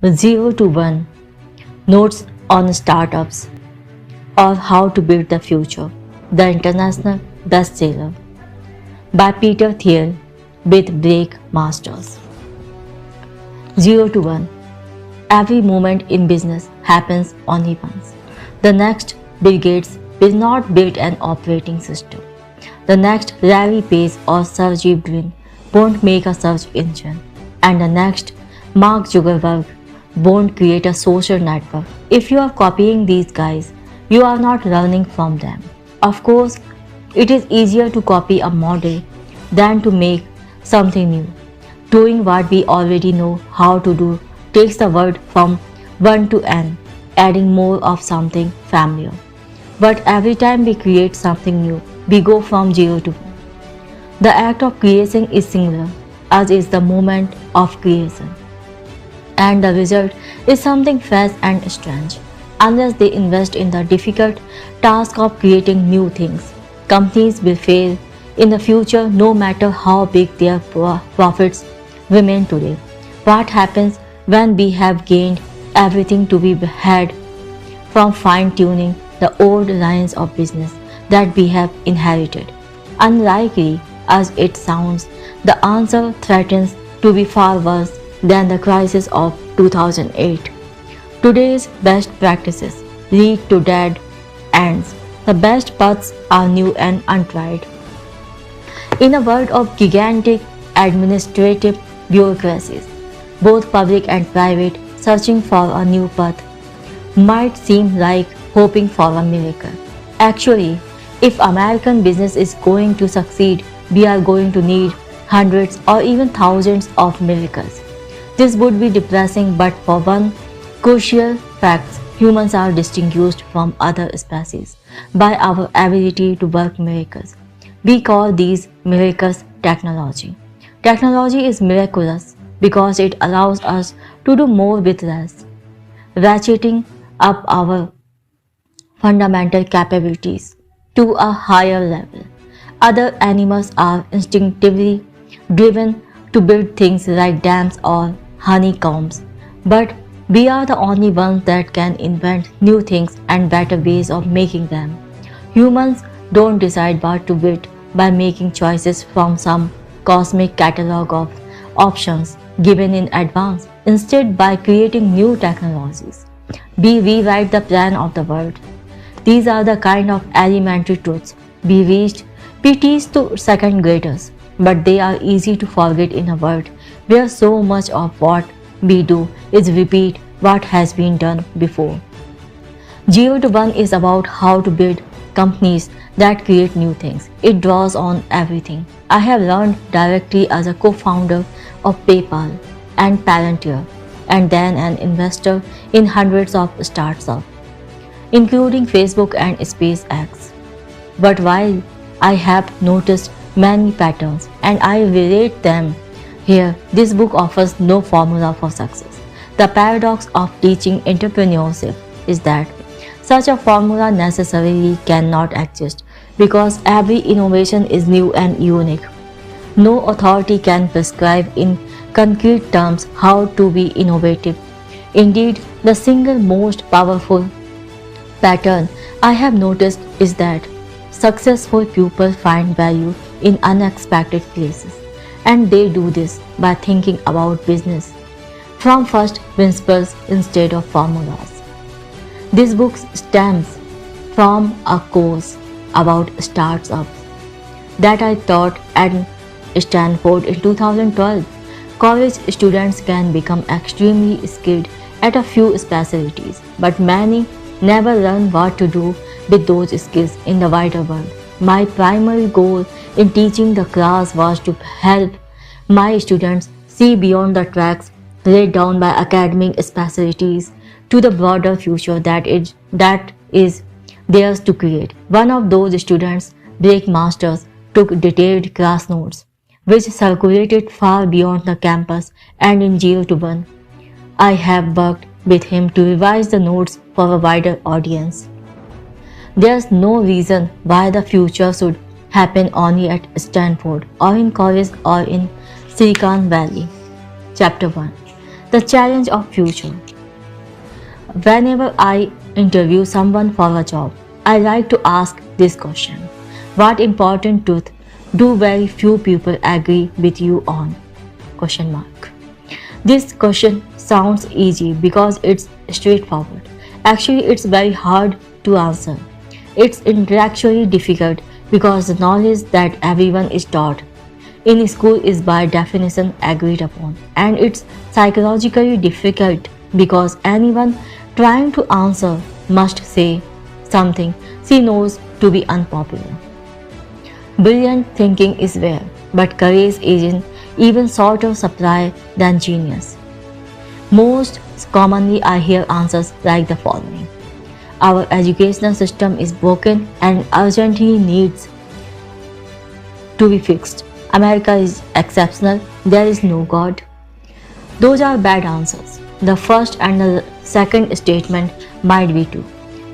0 to 1 Notes on Startups or How to Build the Future, the international bestseller by Peter Thiel with Break Masters. 0 to 1 Every moment in business happens only once. The next Bill Gates will not build an operating system. The next Larry Page or Sergey Brin won't make a search engine. And the next Mark Zuckerberg won't create a social network. If you are copying these guys, you are not learning from them. Of course, it is easier to copy a model than to make something new. Doing what we already know how to do takes the word from 1 to n, adding more of something familiar. But every time we create something new, we go from 0 to 1. The act of creation is singular, as is the moment of creation. And the result is something fresh and strange. Unless they invest in the difficult task of creating new things, companies will fail in the future no matter how big their profits remain today. What happens when we have gained everything to be had from fine-tuning the old lines of business that we have inherited? Unlikely as it sounds, the answer threatens to be far worse than the crisis of 2008. Today's best practices lead to dead ends. The best paths are new and untried. In a world of gigantic administrative bureaucracies, both public and private, searching for a new path might seem like hoping for a miracle. Actually, if American business is going to succeed, we are going to need hundreds or even thousands of miracles. This would be depressing, but for one crucial fact, humans are distinguished from other species by our ability to work miracles. We call these miracles technology. Technology is miraculous because it allows us to do more with less, ratcheting up our fundamental capabilities to a higher level. Other animals are instinctively driven to build things like dams or honeycombs, but we are the only ones that can invent new things and better ways of making them. Humans don't decide what to build by making choices from some cosmic catalog of options given in advance. Instead, by creating new technologies, we rewrite the plan of the world. These are the kind of elementary truths we teach to second graders, but they are easy to forget in a world where so much of what we do is repeat what has been done before. 0 to 1 is about how to build companies that create new things. It draws on everything I have learned directly as a co-founder of PayPal and Palantir, and then an investor in hundreds of startups, including Facebook and SpaceX. But while I have noticed many patterns and I relate them here, this book offers no formula for success. The paradox of teaching entrepreneurship is that such a formula necessarily cannot exist because every innovation is new and unique. No authority can prescribe in concrete terms how to be innovative. Indeed, the single most powerful pattern I have noticed is that successful people find value in unexpected places, and they do this by thinking about business from first principles instead of formulas. This book stems from a course about startups that I taught at Stanford in 2012. College students can become extremely skilled at a few specialties, but many never learn what to do with those skills in the wider world. My primary goal in teaching the class was to help my students see beyond the tracks laid down by academic specialties to the broader future that is theirs to create. One of those students, Blake Masters, took detailed class notes, which circulated far beyond the campus, and in 0 to 1, I have worked with him to revise the notes for a wider audience. There's no reason why the future should happen only at Stanford or in college or in Silicon Valley. Chapter 1. The challenge of future. Whenever I interview someone for a job, I like to ask this question. What important truth do very few people agree with you on? Question mark. This question sounds easy because it's straightforward. Actually, it's very hard to answer. It's intellectually difficult because the knowledge that everyone is taught in school is by definition agreed upon, and it's psychologically difficult because anyone trying to answer must say something she knows to be unpopular. Brilliant thinking is rare, but courage is in even shorter supply than genius. Most commonly, I hear answers like the following. Our educational system is broken and urgently needs to be fixed. America is exceptional. There is no God. Those are bad answers. The first and the second statement might be true,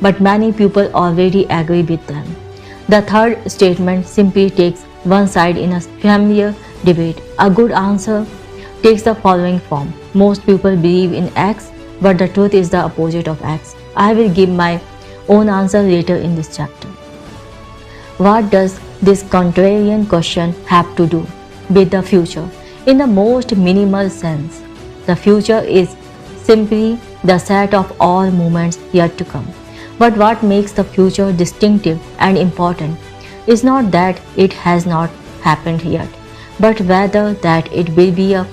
but many people already agree with them. The third statement simply takes one side in a familiar debate. A good answer takes the following form. Most people believe in X, but the truth is the opposite of X. I will give my own answer later in this chapter. What does this contrarian question have to do with the future? In the most minimal sense, the future is simply the set of all moments yet to come. But what makes the future distinctive and important is not that it has not happened yet, but rather that it will be a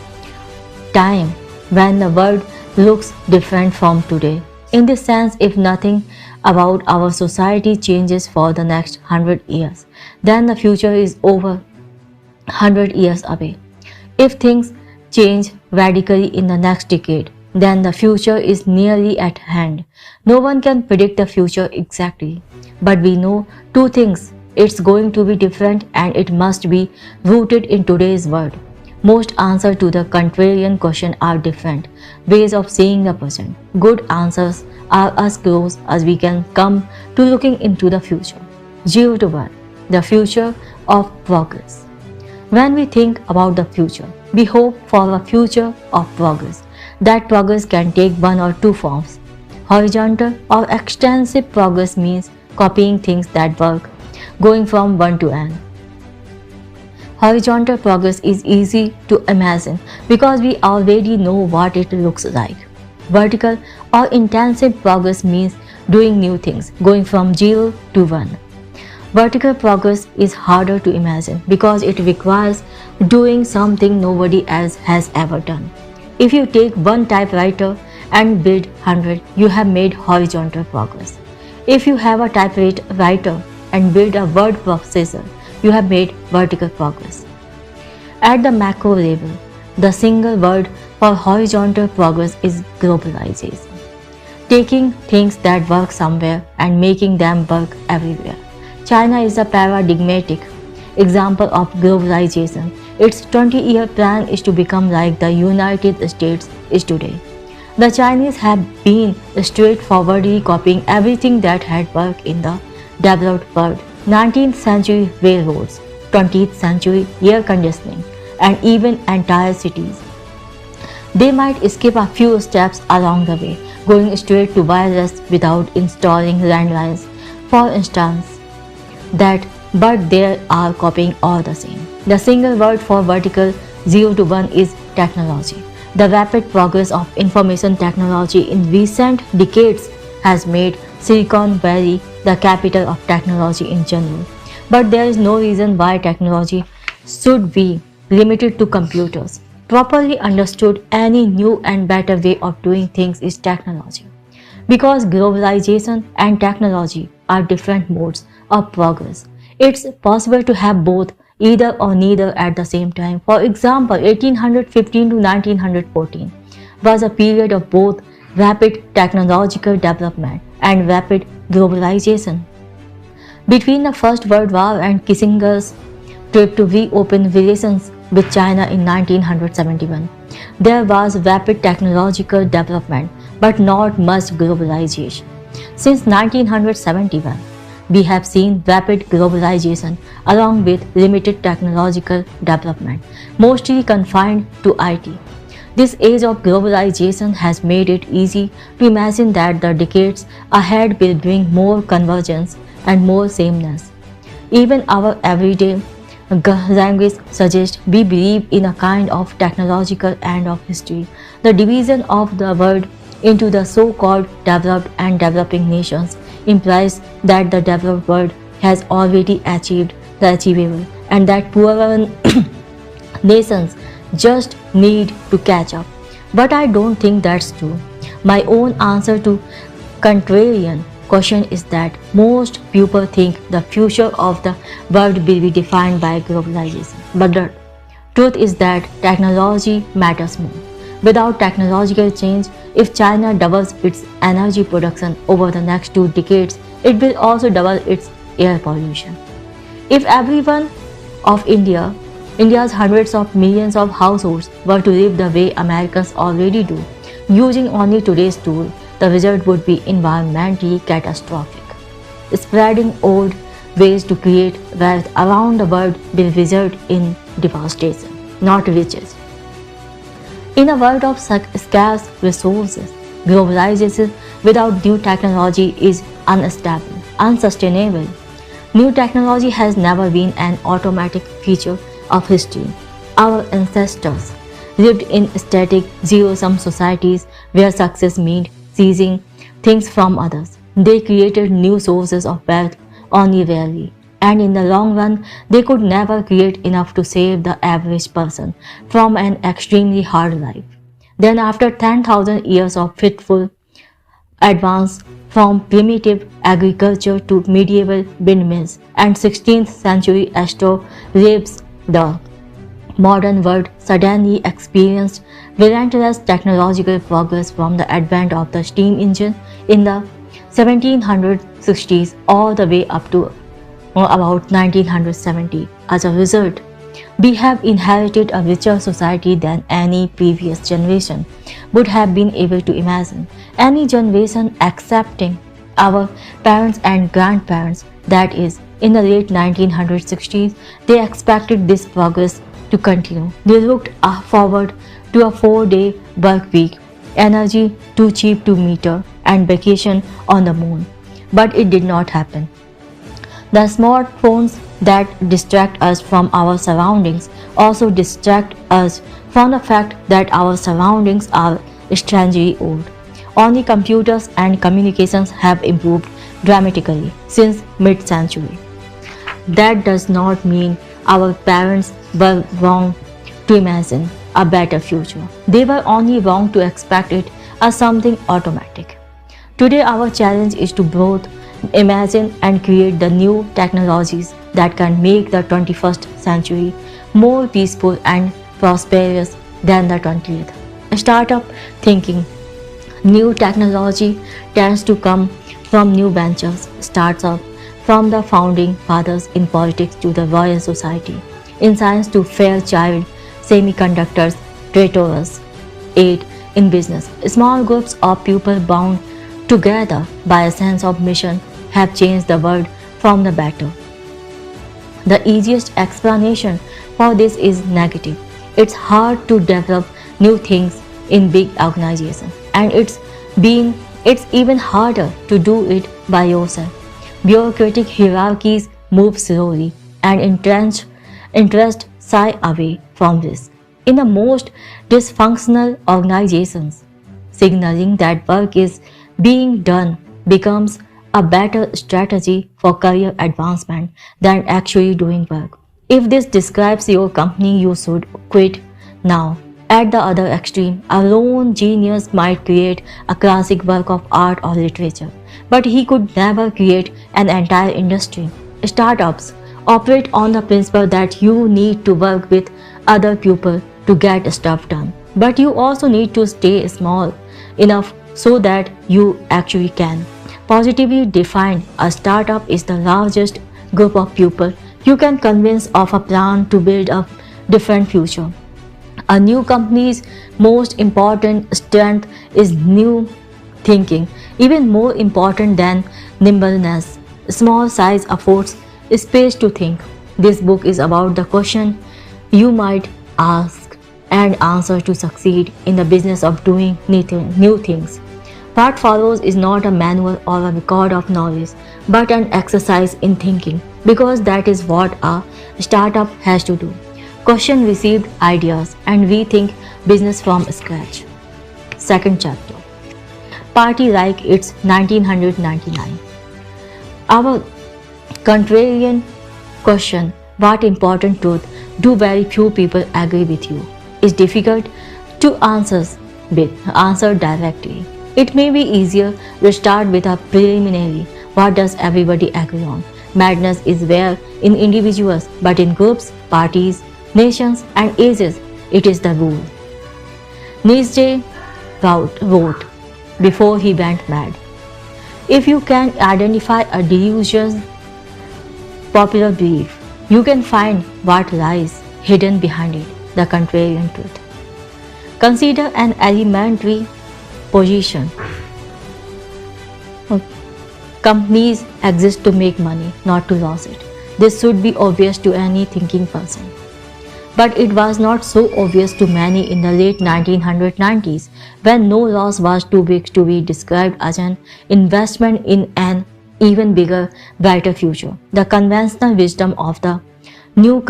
time when the world looks different from today. In this sense, if nothing about our society changes for the next 100 years, then the future is over 100 years away. If things change radically in the next decade, then the future is nearly at hand. No one can predict the future exactly, but we know two things. It's going to be different and it must be rooted in today's world. Most answers to the contrarian question are different ways of seeing the present. Good answers are as close as we can come to looking into the future. 0 to 1. The future of progress. When we think about the future, we hope for a future of progress. That progress can take one or two forms. Horizontal or extensive progress means copying things that work, going from one to n. Horizontal progress is easy to imagine because we already know what it looks like. Vertical or intensive progress means doing new things, going from 0 to 1. Vertical progress is harder to imagine because it requires doing something nobody else has ever done. If you take one typewriter and build 100, you have made horizontal progress. If you have a typewriter and build a word processor, you have made vertical progress. At the macro level, the single word for horizontal progress is globalization. Taking things that work somewhere and making them work everywhere. China is a paradigmatic example of globalization. Its 20-year plan is to become like the United States is today. The Chinese have been straightforwardly copying everything that had worked in the developed world. 19th century railroads, 20th century air conditioning, and even entire cities. They might skip a few steps along the way, going straight to wireless without installing landlines, for instance. But they are copying all the same. The single word for vertical 0 to 1 is technology. The rapid progress of information technology in recent decades has made Silicon Valley the capital of technology in general. But there is no reason why technology should be limited to computers. Properly understood, any new and better way of doing things is technology. Because globalization and technology are different modes of progress, it's possible to have both, either or neither at the same time. For example, 1815 to 1914 was a period of both rapid technological development and rapid globalization. Between the First World War and Kissinger's trip to reopen relations with China in 1971, there was rapid technological development but not much globalization. Since 1971, we have seen rapid globalization along with limited technological development, mostly confined to IT. This age of globalization has made it easy to imagine that the decades ahead will bring more convergence and more sameness. Even our everyday language suggests we believe in a kind of technological end of history. The division of the world into the so-called developed and developing nations implies that the developed world has already achieved the achievable and that poorer nations just need to catch up. But I don't think that's true. My own answer to contrarian question is that most people think the future of the world will be defined by globalization. But the truth is that technology matters more. Without technological change, if China doubles its energy production over the next 2 decades, it will also double its air pollution. If everyone of India's hundreds of millions of households were to live the way Americans already do, using only today's tool, the result would be environmentally catastrophic. Spreading old ways to create wealth around the world will result in devastation, not riches. In a world of scarce resources, globalization without new technology is unstable, unsustainable. New technology has never been an automatic feature of history. Our ancestors lived in static, zero-sum societies where success meant seizing things from others. They created new sources of wealth only rarely, and in the long run, they could never create enough to save the average person from an extremely hard life. Then, after 10,000 years of fitful advance from primitive agriculture to medieval windmills and 16th century astrolabes, the modern world suddenly experienced relentless technological progress from the advent of the steam engine in the 1760s all the way up to about 1970. As a result, we have inherited a richer society than any previous generation would have been able to imagine. Any generation excepting our parents and grandparents, that is, in the late 1960s, they expected this progress to continue. They looked forward to a 4-day work week, energy too cheap to meter, and vacation on the moon. But it did not happen. The smartphones that distract us from our surroundings also distract us from the fact that our surroundings are strangely old. Only computers and communications have improved dramatically since mid-century. That does not mean our parents were wrong to imagine a better future. They were only wrong to expect it as something automatic. Today, our challenge is to both imagine and create the new technologies that can make the 21st century more peaceful and prosperous than the 20th. Startup thinking. New technology tends to come from new ventures, startsup, from the founding fathers in politics to the Royal Society, in science to Fairchild, semiconductors, Traitorous, aid in business. Small groups of people bound together by a sense of mission have changed the world from the better. The easiest explanation for this is negative. It's hard to develop new things in big organizations, and it's even harder to do it by yourself. Bureaucratic hierarchies move slowly, and interest shy away from risk. In the most dysfunctional organizations, signaling that work is being done becomes a better strategy for career advancement than actually doing work. If this describes your company, you should quit now. At the other extreme, a lone genius might create a classic work of art or literature, but he could never create an entire industry. Startups operate on the principle that you need to work with other people to get stuff done, but you also need to stay small enough so that you actually can. Positively defined, a startup is the largest group of people you can convince of a plan to build a different future. A new company's most important strength is new thinking, even more important than nimbleness. Small size affords space to think. This book is about the question you might ask, and answer to succeed in the business of doing new things. What follows is not a manual or a record of knowledge, but an exercise in thinking, because that is what a startup has to do. Question received ideas and rethink business from scratch. Second chapter. Party like it's 1999. Our contrarian question, what important truth do very few people agree with you, is difficult to answer directly. It may be easier to start with a preliminary, what does everybody agree on? Madness is rare in individuals, but in groups, parties, nations, and ages, it is the rule. Nietzsche wrote before he went mad, if you can identify a delusion, popular belief, you can find what lies hidden behind it, the contrarian truth. Consider an elementary position. Companies exist to make money, not to lose it. This should be obvious to any thinking person. But it was not so obvious to many in the late 1990s, when no loss was too big to be described as an investment in an even bigger, brighter future. The conventional wisdom of the new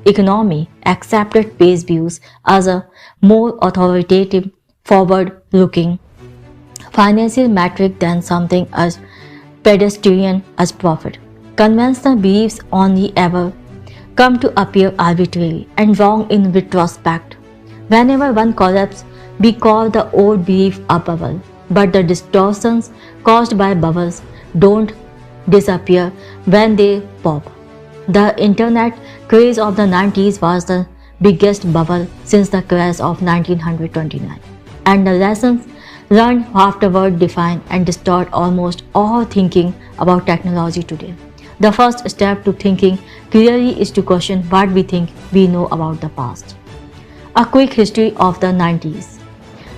economy accepted page views as a more authoritative, forward-looking financial metric than something as pedestrian as profit. Conventional beliefs only ever come to appear arbitrary and wrong in retrospect. Whenever one collapses, we call the old belief a bubble, but the distortions caused by bubbles don't disappear when they pop. The internet craze of the 90s was the biggest bubble since the crash of 1929, and the lessons learned afterward define and distort almost all thinking about technology today. The first step to thinking clearly is to question what we think we know about the past. A quick history of the 90s.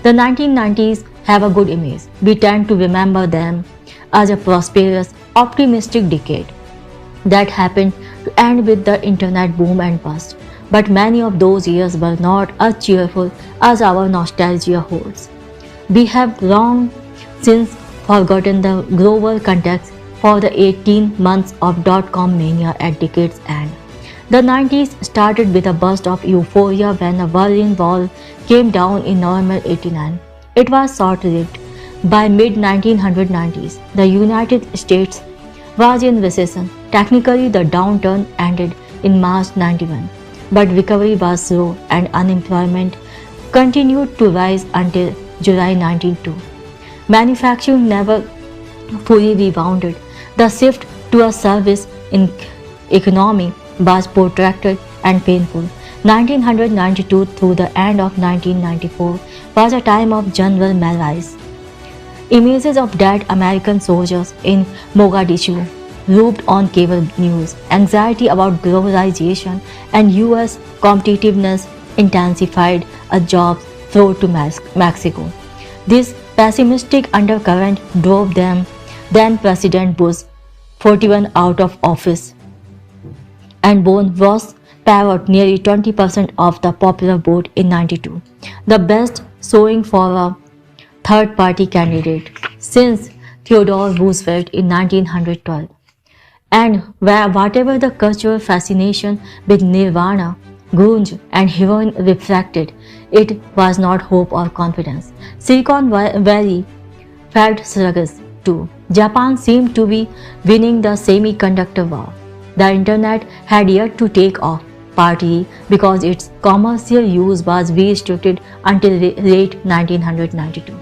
The 1990s have a good image. We tend to remember them as a prosperous, optimistic decade that happened to end with the internet boom and bust. But many of those years were not as cheerful as our nostalgia holds. We have long since forgotten the global context for the 18 months of dot-com mania at decade's end. The 90s started with a burst of euphoria when the Berlin Wall came down in November 89. It was short-lived. By mid-1990s, the United States was in recession. Technically, the downturn ended in March 91, but recovery was slow and unemployment continued to rise until July 92. Manufacturing never fully rebounded. The shift to a service economy was protracted and painful. 1992 through the end of 1994 was a time of general malaise. Images of dead American soldiers in Mogadishu looped on cable news. Anxiety about globalization and US competitiveness intensified as jobs flowed to Mexico. This pessimistic undercurrent drove then President Bush 41 out of office, and Boone Ross paved nearly 20% of the popular vote in 92, the best showing for a third-party candidate since Theodore Roosevelt in 1912. And whatever the cultural fascination with Nirvana, grunge, and heroin reflected, it was not hope or confidence. Silicon Valley felt sluggish too. Japan seemed to be winning the semiconductor war. The internet had yet to take off, partly because its commercial use was restricted until late 1992,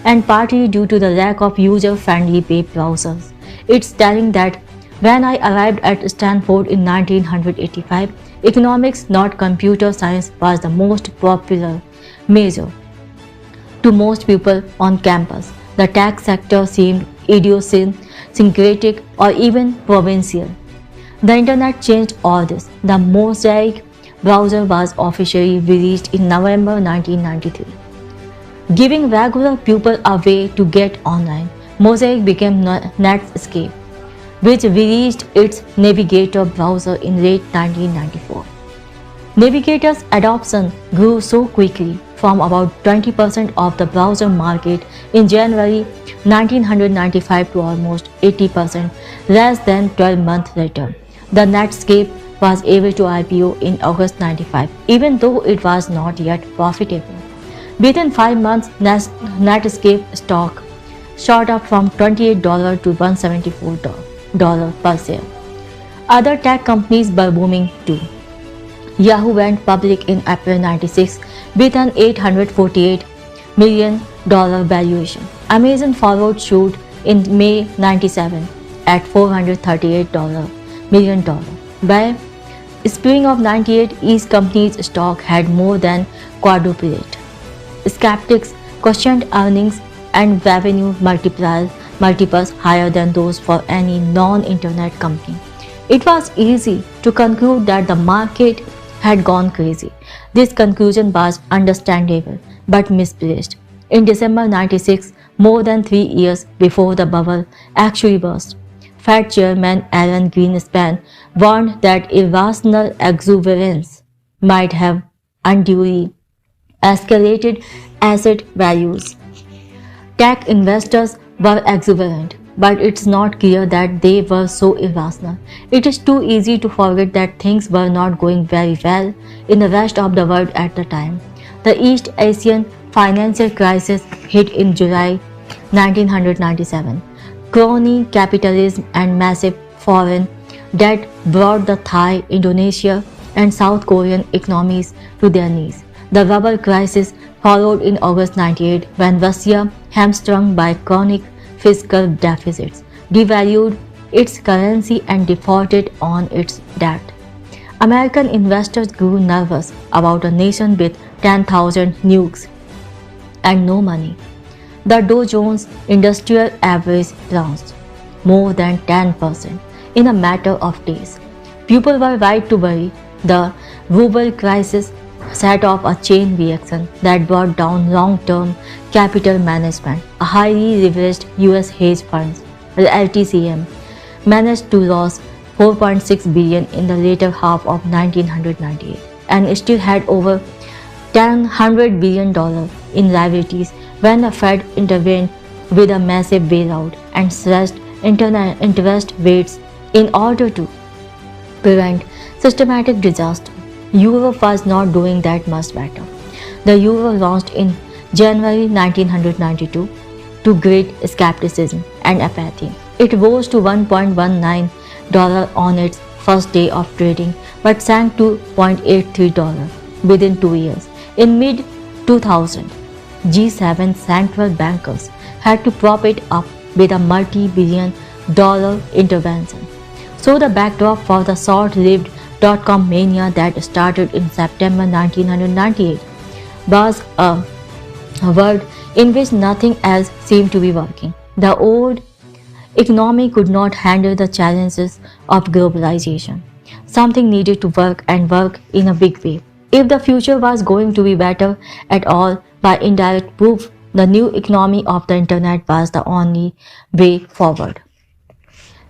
and partly due to the lack of user-friendly web browsers. It's telling that when I arrived at Stanford in 1985, economics, not computer science, was the most popular major to most people on campus. The tech sector seemed idiosyncratic or even provincial. The internet changed all this. The Mosaic browser was officially released in November 1993, giving regular people a way to get online. Mosaic became Netscape, which released its Navigator browser in late 1994. Navigator's adoption grew so quickly from about 20% of the browser market in January 1995 to almost 80% less than 12 months later. The Netscape was able to IPO in August 95, even though it was not yet profitable. Within 5 months, Netscape stock shot up from $28 to $174 per share. Other tech companies were booming too. Yahoo went public in April 96 with an $848 million valuation. Amazon followed suit in May 97 at $438 million. By spring of 98, each company's stock had more than quadrupled. Skeptics questioned earnings and revenue multiples higher than those for any non-internet company. It was easy to conclude that the market had gone crazy. This conclusion was understandable but misplaced. In December 96, more than 3 years before the bubble actually burst, Fed Chairman Alan Greenspan warned that irrational exuberance might have unduly escalated asset values. Tech investors were exuberant, but it's not clear that they were so irrational. It is too easy to forget that things were not going very well in the rest of the world at the time. The East Asian financial crisis hit in July 1997. Crony capitalism and massive foreign debt brought the Thai, Indonesia, and South Korean economies to their knees. The rubble crisis followed in August 98 when Russia, hamstrung by chronic fiscal deficits, devalued its currency and defaulted on its debt. American investors grew nervous about a nation with 10,000 nukes and no money. The Dow Jones Industrial Average plunged more than 10% in a matter of days. People were right to worry. The ruble crisis set off a chain reaction that brought down long-term capital management. A highly leveraged US hedge funds, LTCM, managed to lose $4.6 billion in the later half of 1998 and still had over $100 billion in liabilities when the Fed intervened with a massive bailout and slashed interest rates in order to prevent systematic disaster. Europe was not doing that much better. The euro launched in January 1992 to great skepticism and apathy. It rose to $1.19 on its first day of trading but sank to $0.83 within 2 years. In mid-2000, G7 central bankers had to prop it up with a multi-billion dollar intervention. So the backdrop for the short-lived dot-com mania that started in September 1998 was a world in which nothing else seemed to be working. The old economy could not handle the challenges of globalization. Something needed to work and work in a big way. If the future was going to be better at all, by indirect proof, the new economy of the internet was the only way forward.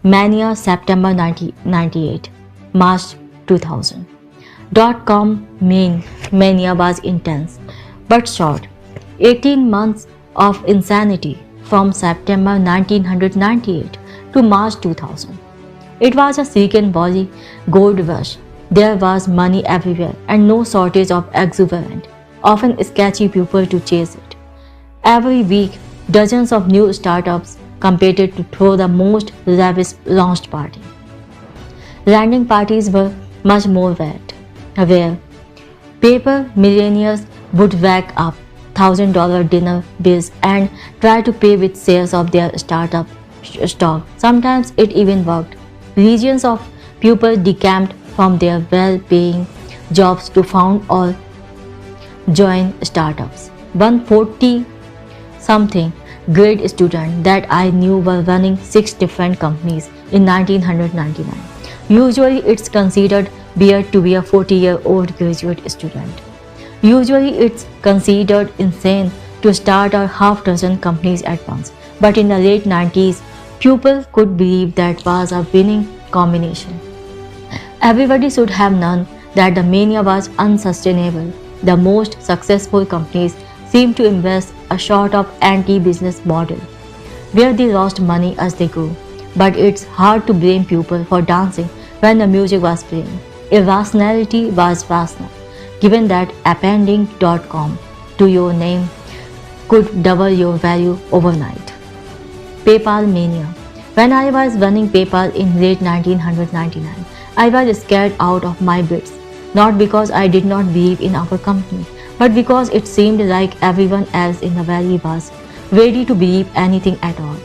Mania, September 1998, March 2000. Dot-com mania was intense but short. 18 months of insanity from September 1998 to March 2000. It was a Silicon Valley gold rush. There was money everywhere and no shortage of exuberant, often sketchy people to chase it. Every week, dozens of new startups competed to throw the most lavish launch party. Landing parties were much more rare. Paper millionaires would rack up $1,000 dinner bills and try to pay with shares of their startup stock. Sometimes it even worked. Legions of people decamped from their well-paying jobs to found or join startups. One 40-something grade student that I knew were running 6 different companies in 1999. Usually it's considered weird to be a 40-year-old graduate student. Usually it's considered insane to start a half-dozen companies at once. But in the late 90s, people could believe that was a winning combination. Everybody should have known that the mania was unsustainable. The most successful companies seemed to invest a sort of anti-business model, where they lost money as they grew. But it's hard to blame people for dancing when the music was playing. Irrationality was rational, given that appending.com to your name could double your value overnight. PayPal mania. When I was running PayPal in late 1999, I was scared out of my wits, not because I did not believe in our company, but because it seemed like everyone else in the valley was ready to believe anything at all.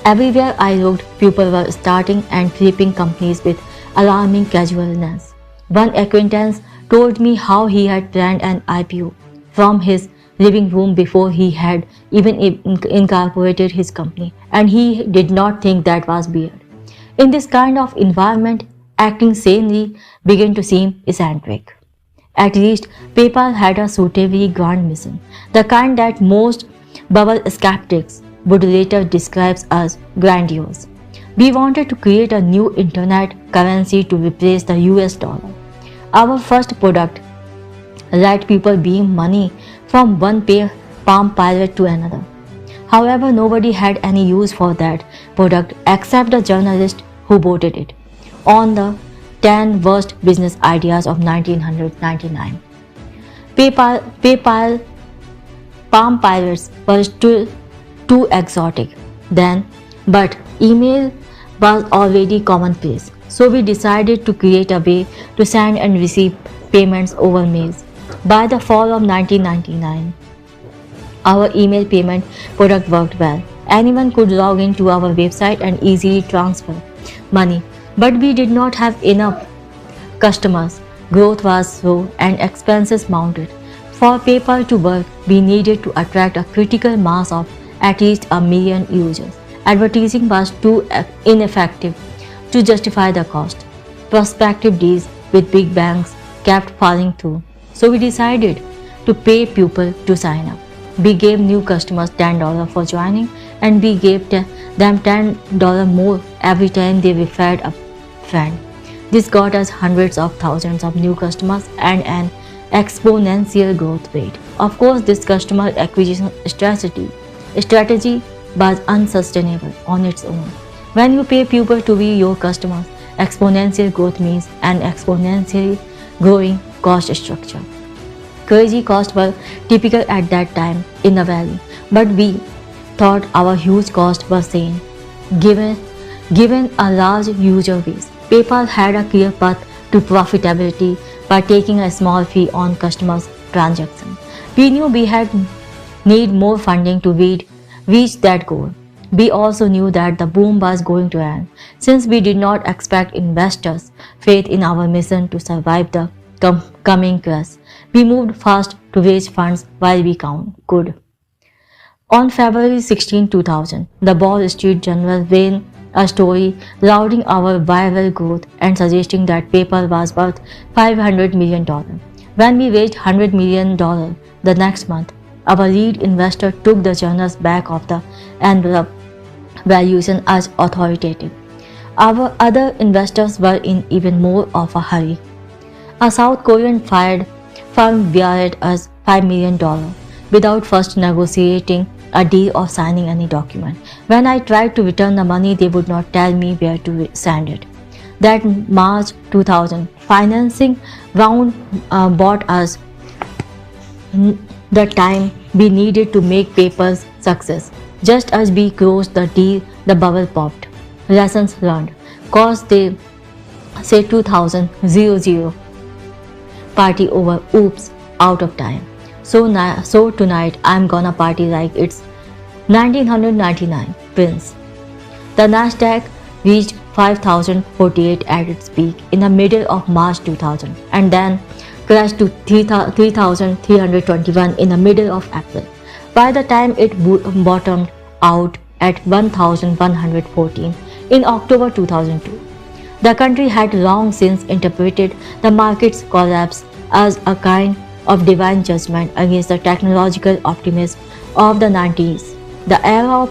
Everywhere I looked, people were starting and flipping companies with alarming casualness. One acquaintance told me how he had planned an IPO from his living room before he had even incorporated his company, and he did not think that was weird. In this kind of environment, acting sanely began to seem eccentric. At least PayPal had a suitably grand mission, the kind that most bubble skeptics would later describe as grandiose. We wanted to create a new internet currency to replace the US dollar. Our first product let people beam money from one Palm Pilot to another. However, nobody had any use for that product except the journalist who bought it on the 10 worst business ideas of 1999. PayPal Palm Pilots were still too exotic then, but email was already commonplace. So we decided to create a way to send and receive payments over mails. By the fall of 1999, our email payment product worked well. Anyone could log into our website and easily transfer money, but we did not have enough customers. Growth was slow and expenses mounted. For PayPal to work, we needed to attract a critical mass of at least 1 million users. Advertising was too ineffective to justify the cost. Prospective deals with big banks kept falling through, so we decided to pay people to sign up. We gave new customers $10 for joining, and we gave them $10 more every time they referred a friend. This got us hundreds of thousands of new customers and an exponential growth rate. Of course, this customer acquisition strategy was unsustainable on its own. When you pay people to be your customers, exponential growth means an exponentially growing cost structure. Crazy costs were typical at that time in the valley, but we thought our huge cost was sane. Given a large user base, PayPal had a clear path to profitability by taking a small fee on customers' transactions. We knew we had need more funding to reach that goal. We also knew that the boom was going to end, since we did not expect investors' faith in our mission to survive the coming crash. We moved fast to raise funds while we could. On February 16, 2000, the Wall Street Journal ran a story lauding our viral growth and suggesting that PayPal was worth $500 million. When we raised $100 million the next month, our lead investor took the journal's back of the envelope valuation as authoritative. Our other investors were in even more of a hurry. A South Korean firm wired us $5 million without first negotiating a deal or signing any document. When I tried to return the money, they would not tell me where to send it. That March 2000 financing round bought us the time we needed to make PayPal's success. Just as we closed the deal, the bubble popped. Lessons learned. Cause they say 2000 party over, oops, out of time. So tonight I'm gonna party like it's 1999, Prince. The Nasdaq reached 5,048 at its peak in the middle of March 2000 and then crashed to 3,321 in the middle of April. By the time it bottomed out at 1,114 in October 2002. The country had long since interpreted the market's collapse as a kind of divine judgment against the technological optimism of the 90s. The era of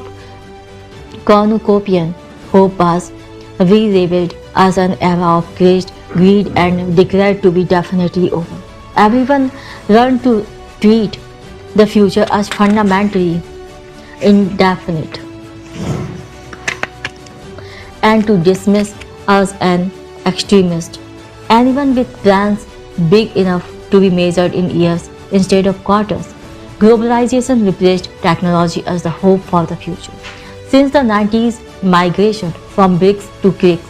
cornucopian hope was relabeled as an era of crazed greed, and declared to be definitely over. Everyone learned to treat the future as fundamentally indefinite and to dismiss us an extremist. Anyone with plans big enough to be measured in years instead of quarters. Globalization replaced technology as the hope for the future. Since the 90s, migration from BRICS to CRICS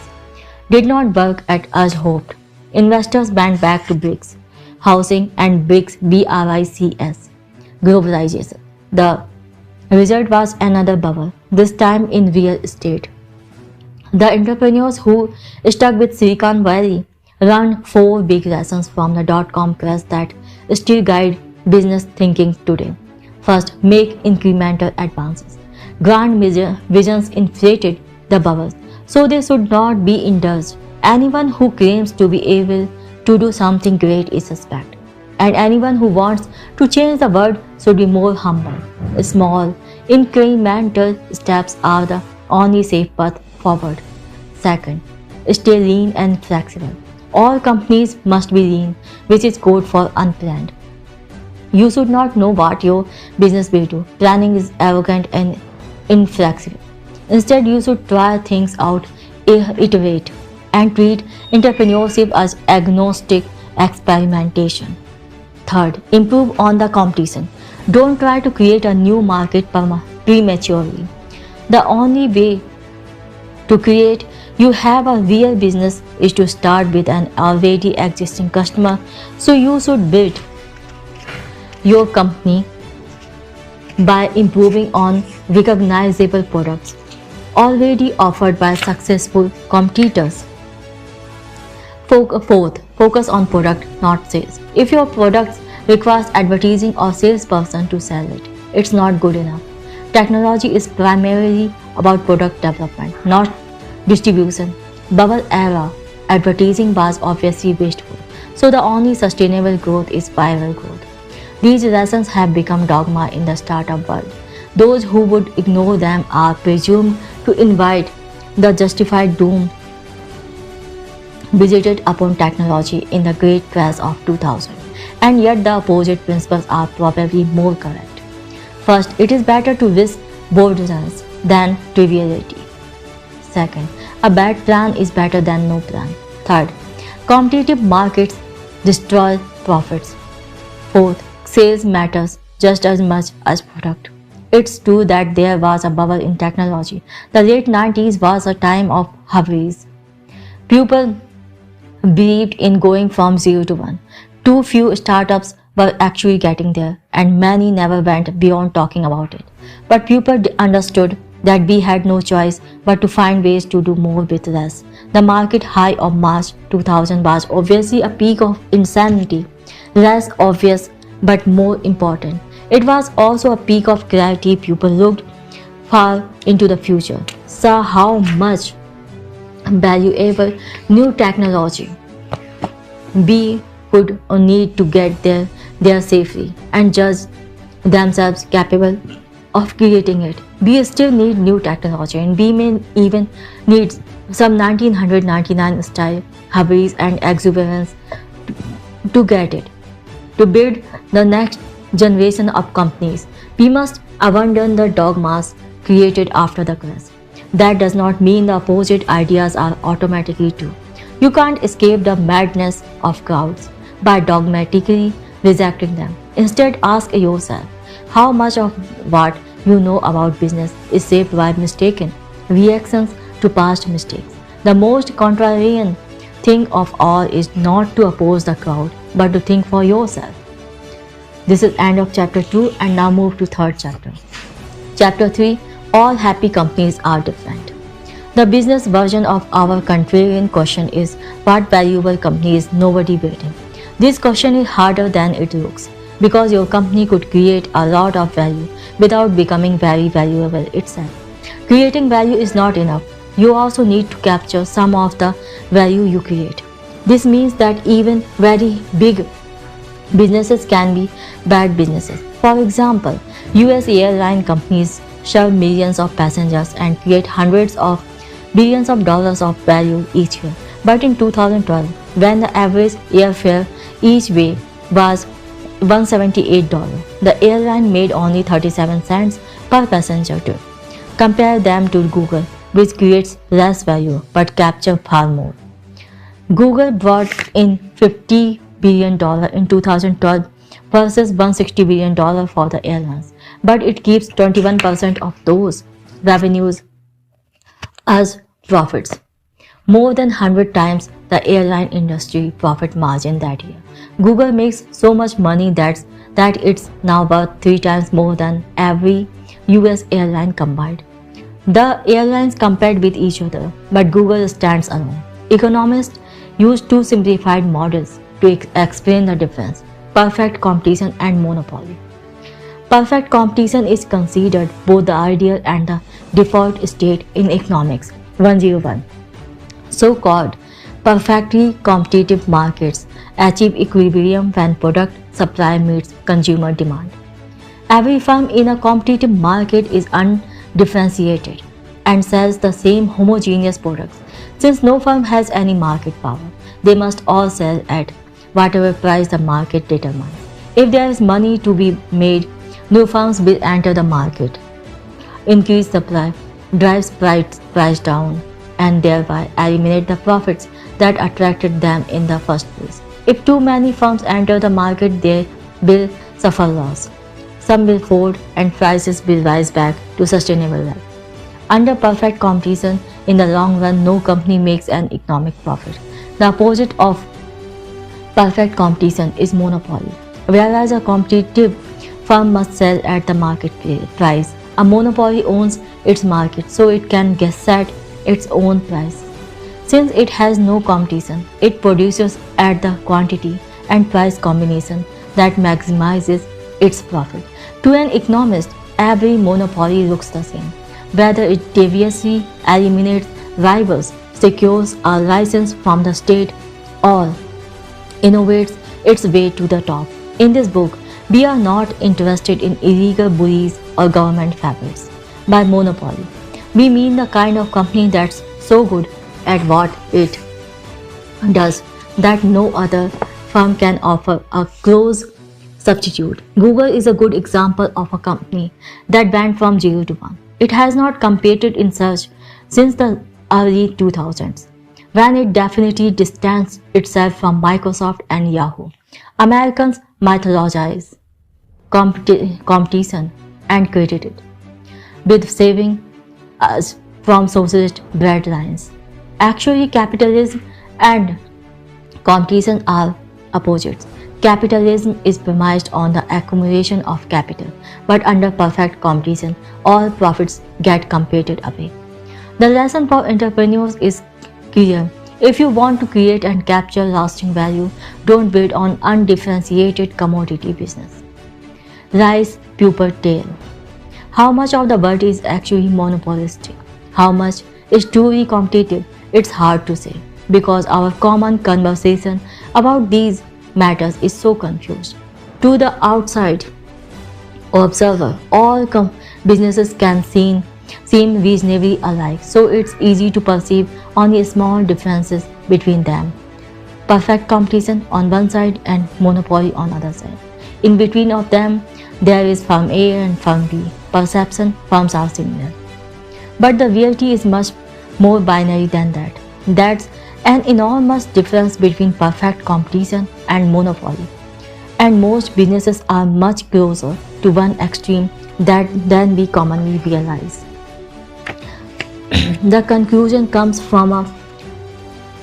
did not work as hoped. Investors went back to BRICS, housing and BRICS BRICS, globalization. The result was another bubble, this time in real estate. The entrepreneurs who stuck with Silicon Valley learned four big lessons from the dot-com crash that still guide business thinking today. First, make incremental advances. Grand visions inflated the bubbles, so they should not be indulged. Anyone who claims to be able to do something great is suspect, and anyone who wants to change the world should be more humble. Small, incremental steps are the only safe path forward. Second, stay lean and flexible. All companies must be lean, which is code for unplanned. You should not know what your business will do. Planning is arrogant and inflexible. Instead, you should try things out, iterate, and treat entrepreneurship as agnostic experimentation. Third, improve on the competition. Don't try to create a new market prematurely. The only way to create you have a real business is to start with an already existing customer, so you should build your company by improving on recognizable products already offered by successful competitors. Fourth, focus on product, not sales. If your product requires advertising or salesperson to sell it, it's not good enough. Technology is primarily about product development, not distribution. Bubble era advertising was obviously wasteful, so the only sustainable growth is viral growth. These lessons have become dogma in the startup world. Those who would ignore them are presumed to invite the justified doom visited upon technology in the great crash of 2000. And yet the opposite principles are probably more correct. First, it is better to risk boldness than triviality. Second, a bad plan is better than no plan. Third, competitive markets destroy profits. Fourth, sales matters just as much as product. It's true that there was a bubble in technology. The late 90s was a time of hurries. People believed in going from 0 to 1. Too few startups were actually getting there, and many never went beyond talking about it. But people understood that we had no choice but to find ways to do more with less. The market high of March 2000 was obviously a peak of insanity, less obvious but more important. It was also a peak of clarity. People looked far into the future, saw how much valuable new technology we would need to get there safely, and judged themselves capable of creating it. We still need new technology, and we may even need some 1999 style hurries and exuberance to get it. To build the next generation of companies, we must abandon the dogmas created after the crash. That does not mean the opposite ideas are automatically true. You can't escape the madness of crowds by dogmatically rejecting them. Instead, ask yourself how much of what you know about business is shaped by mistaken reactions to past mistakes. The most contrarian thing of all is not to oppose the crowd, but to think for yourself. This is end of chapter 2, and now move to third chapter. Chapter 3, all happy companies are different. The business version of our contrarian question is, what valuable company is nobody building? This question is harder than it looks, because your company could create a lot of value without becoming very valuable itself. Creating value is not enough. You also need to capture some of the value you create. This means that even very big businesses can be bad businesses. For example, US airline companies serve millions of passengers and create hundreds of billions of dollars of value each year. But in 2012, when the average airfare each way was $178. The airline made only 37 cents per passenger trip. Compare them to Google, which creates less value but captures far more. Google brought in $50 billion in 2012 versus $160 billion for the airlines, but it keeps 21% of those revenues as profits, more than 100 times the airline industry profit margin that year. Google makes so much money that it's now worth 3 times more than every US airline combined. The airlines compete with each other, but Google stands alone. Economists use two simplified models to explain the difference: perfect competition and monopoly. Perfect competition is considered both the ideal and the default state in economics. 101. So-called perfectly competitive markets achieve equilibrium when product supply meets consumer demand. Every firm in a competitive market is undifferentiated and sells the same homogeneous products. Since no firm has any market power, they must all sell at whatever price the market determines. If there is money to be made, new firms will enter the market. Increased supply drives price down and thereby eliminate the profits that attracted them in the first place. If too many firms enter the market, they will suffer loss. Some will fold and prices will rise back to sustainable level. Under perfect competition, in the long run, no company makes an economic profit. The opposite of perfect competition is monopoly. Whereas a competitive firm must sell at the market price, a monopoly owns its market, so it can set its own price. Since it has no competition, it produces at the quantity and price combination that maximizes its profit. To an economist, every monopoly looks the same. Whether it deviously eliminates rivals, secures a license from the state, or innovates its way to the top. In this book, we are not interested in illegal bullies or government favorites. By monopoly, we mean the kind of company that's so good at what it does that no other firm can offer a close substitute. Google is a good example of a company that went from 0 to 1. It has not competed in search since the early 2000s, when it definitely distanced itself from Microsoft and Yahoo. Americans mythologize competition and credit it with saving us from socialist breadlines. Actually, capitalism and competition are opposites. Capitalism is premised on the accumulation of capital, but under perfect competition, all profits get competed away. The lesson for entrepreneurs is clear. If you want to create and capture lasting value, don't build on undifferentiated commodity business. Rise puper tail. How much of the world is actually monopolistic? How much is truly competitive? It's hard to say, because our common conversation about these matters is so confused. To the outside observer, all businesses can seem reasonably alike, so it's easy to perceive only small differences between them. Perfect competition on one side and monopoly on the other side. In between of them, there is firm A and firm B. Perception firms are similar, but the reality is much more binary than that. That's an enormous difference between perfect competition and monopoly, and most businesses are much closer to one extreme than we commonly realize. The conclusion comes from a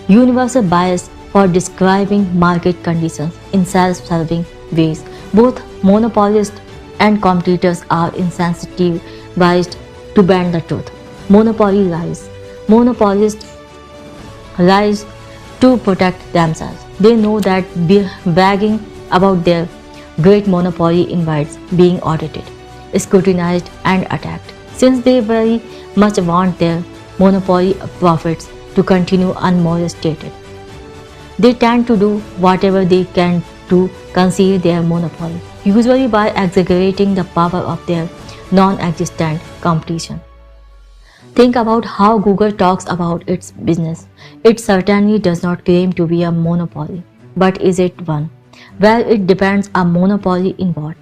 universal bias for describing market conditions in self-serving ways. Both monopolists and competitors are insensitivized to bend the truth. Monopoly lies. Monopolists lies to protect themselves. They know that bragging about their great monopoly invites being audited, scrutinized, and attacked. Since they very much want their monopoly profits to continue unmolested, they tend to do whatever they can to conceal their monopoly, usually by exaggerating the power of their non-existent competition. Think about how Google talks about its business. It certainly does not claim to be a monopoly. But is it one? Well, it depends a monopoly in what.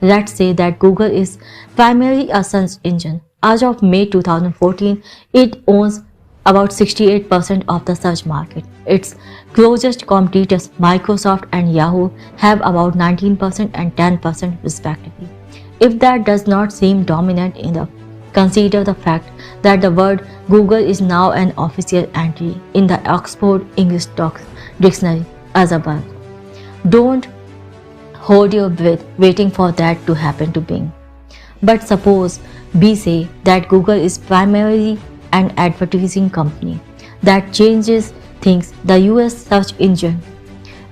Let's say that Google is primarily a search engine. As of May 2014, it owns about 68% of the search market. Its closest competitors, Microsoft and Yahoo, have about 19% and 10% respectively. If that does not seem dominant enough, consider the fact that the word Google is now an official entry in the Oxford English Dictionary as a verb. Don't hold your breath waiting for that to happen to Bing. But suppose we say that Google is primarily an advertising company. That changes things. The US search engine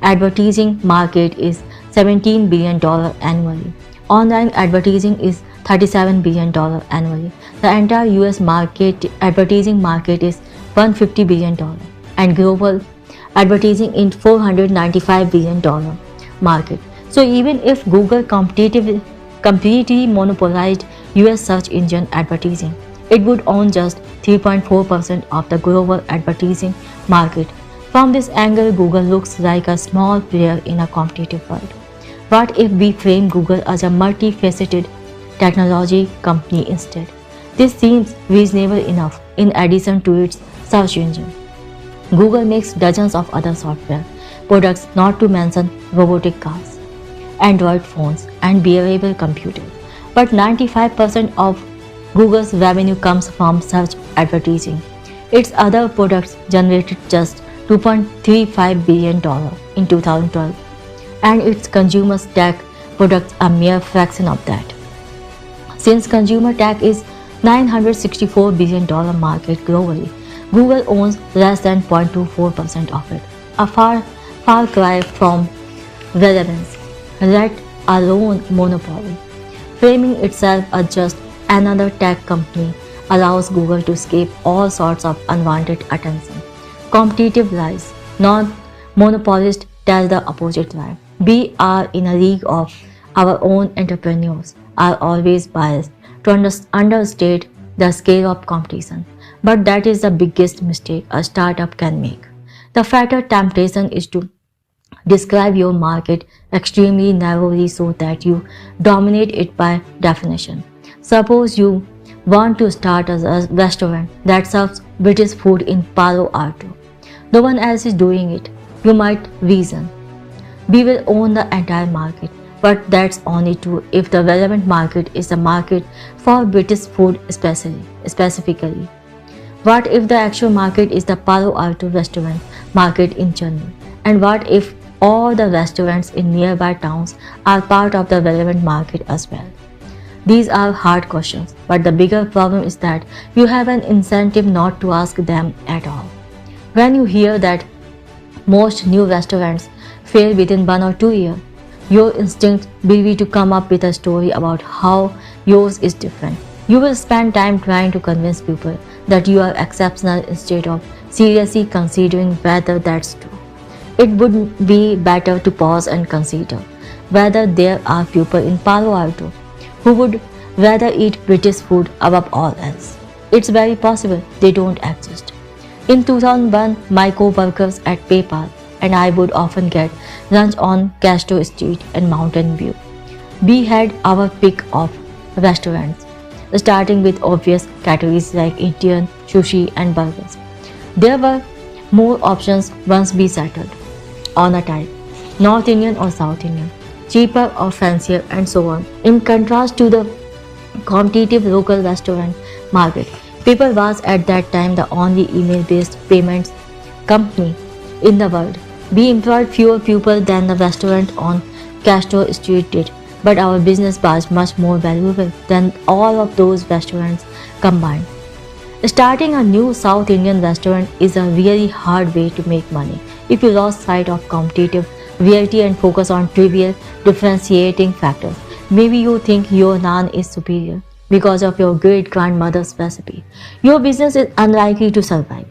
advertising market is $17 billion annually. Online advertising is $37 billion annually. The entire US advertising market is $150 billion and global advertising in $495 billion market. So even if Google completely monopolized US search engine advertising, it would own just 3.4% of the global advertising market. From this angle, Google looks like a small player in a competitive world. What if we frame Google as a multifaceted technology company instead? This seems reasonable enough. In addition to its search engine, Google makes dozens of other software products, not to mention robotic cars, Android phones, and wearable computers. But 95% of Google's revenue comes from search advertising. Its other products generated just $2.35 billion in 2012, and its consumer tech products a mere fraction of that. Since consumer tech is $964 billion market globally, Google owns less than 0.24% of it, a far cry from relevance, let alone monopoly. Framing itself as just another tech company allows Google to escape all sorts of unwanted attention. Competitive lies, non-monopolists tell the opposite lie. We are in a league of our own. Entrepreneurs are always biased to understate the scale of competition, but that is the biggest mistake a startup can make. The fatter temptation is to describe your market extremely narrowly so that you dominate it by definition. Suppose you want to start as a restaurant that serves British food in Palo Alto. No one else is doing it. You might reason, we will own the entire market, but that's only true if the relevant market is the market for British food specifically. What if the actual market is the Palo Alto restaurant market in general? And what if all the restaurants in nearby towns are part of the relevant market as well? These are hard questions, but the bigger problem is that you have an incentive not to ask them at all. When you hear that most new restaurants fail within 1 or 2 years, your instinct will be to come up with a story about how yours is different. You will spend time trying to convince people that you are exceptional instead of seriously considering whether that's true. It would be better to pause and consider whether there are people in Palo Alto who would rather eat British food above all else. It's very possible they don't exist. In 2001, my co-workers at PayPal and I would often get lunch on Castro Street and Mountain View. We had our pick of restaurants, starting with obvious categories like Indian, sushi, and burgers. There were more options once we settled on a type, North Indian or South Indian, cheaper or fancier, and so on. In contrast to the competitive local restaurant market, PayPal was at that time the only email-based payments company in the world. We employed fewer people than the restaurant on Castro Street did, but our business was much more valuable than all of those restaurants combined. Starting a new South Indian restaurant is a really hard way to make money if you lost sight of competitive reality and focus on trivial differentiating factors. Maybe you think your naan is superior because of your great-grandmother's recipe. Your business is unlikely to survive.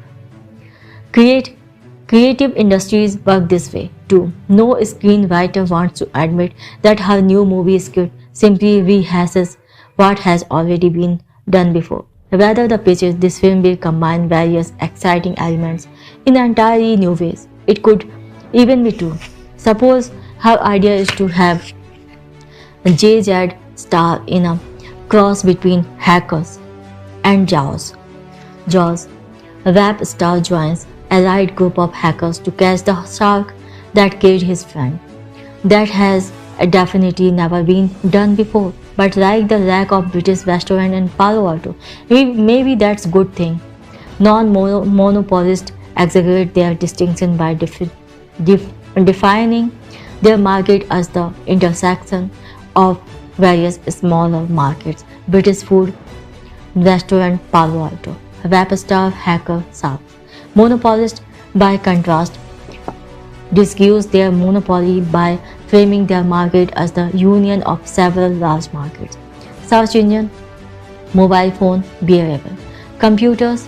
Creative industries work this way too. No screenwriter wants to admit that her new movie script simply rehashes what has already been done before. Rather the pitch is this film will combine various exciting elements in entirely new ways. It could even be true. Suppose her idea is to have JZ star in a cross between hackers and Jaws. Rap star joins allied group of hackers to catch the shark that killed his friend. That has definitely never been done before. But like the lack of British restaurant in Palo Alto, maybe that's good thing. Non-monopolists exaggerate their distinction by defining their market as the intersection of various smaller markets. British food restaurant Palo Alto, rap star hacker South. Monopolists, by contrast, disguise their monopoly by framing their market as the union of several large markets. Search engine, mobile phone, bearable, computers,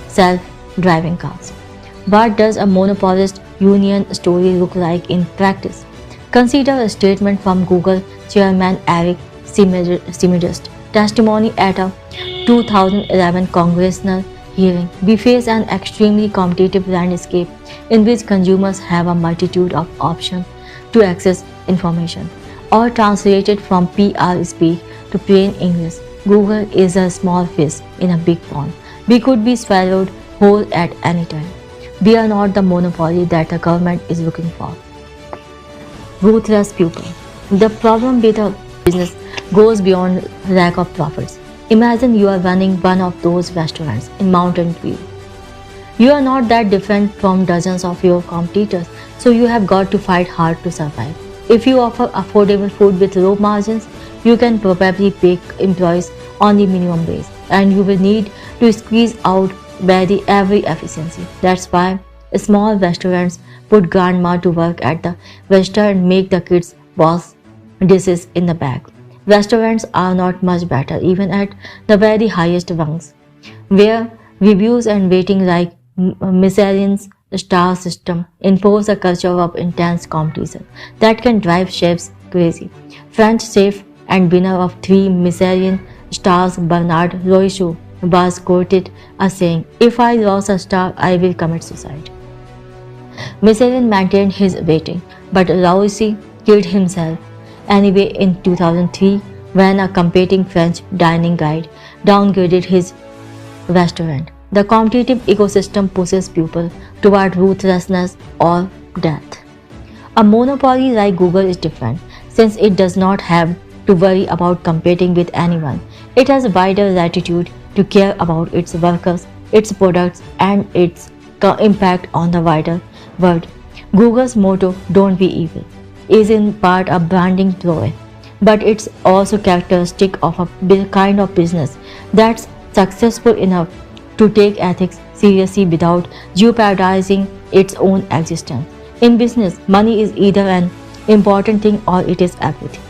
self-driving cars. What does a monopolist union story look like in practice? Consider a statement from Google chairman Eric Schmidt's testimony at a 2011 congressional hearing. We face an extremely competitive landscape in which consumers have a multitude of options to access information. Or translated from PR speak to plain English, Google is a small fish in a big pond. We could be swallowed whole at any time. We are not the monopoly that the government is looking for. Ruthless pupil. The problem with a business goes beyond lack of profits. Imagine you are running one of those restaurants in Mountain View. You are not that different from dozens of your competitors, so you have got to fight hard to survive. If you offer affordable food with low margins, you can probably pay employees only minimum wage, and you will need to squeeze out barely every efficiency. That's why small restaurants put grandma to work at the register and make the kids wash dishes in the back. Restaurants are not much better even at the very highest rungs, where reviews and rating like Michelin's star system impose a culture of intense competition that can drive chefs crazy. French chef and winner of 3 Michelin stars Bernard Roichou was quoted as saying, "If I lost a star, I will commit suicide." Michelin maintained his rating, but Roichou killed himself anyway in 2003 when a competing French dining guide downgraded his restaurant. The competitive ecosystem pushes people toward ruthlessness or death. A monopoly like Google is different since it does not have to worry about competing with anyone. It has wider latitude to care about its workers, its products, and its impact on the wider world. Google's motto, "Don't be evil," is in part a branding ploy, but it's also characteristic of a kind of business that's successful enough to take ethics seriously without jeopardizing its own existence. In business, money is either an important thing or it is everything.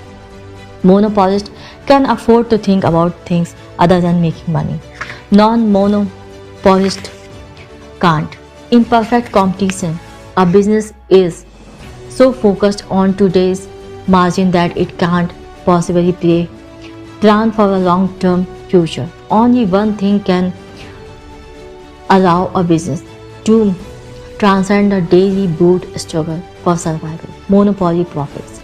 Monopolists can afford to think about things other than making money. Non-monopolists can't. In perfect competition, a business is so focused on today's margin that it can't possibly plan for a long-term future. Only one thing can allow a business to transcend the daily brute struggle for survival: monopoly profits.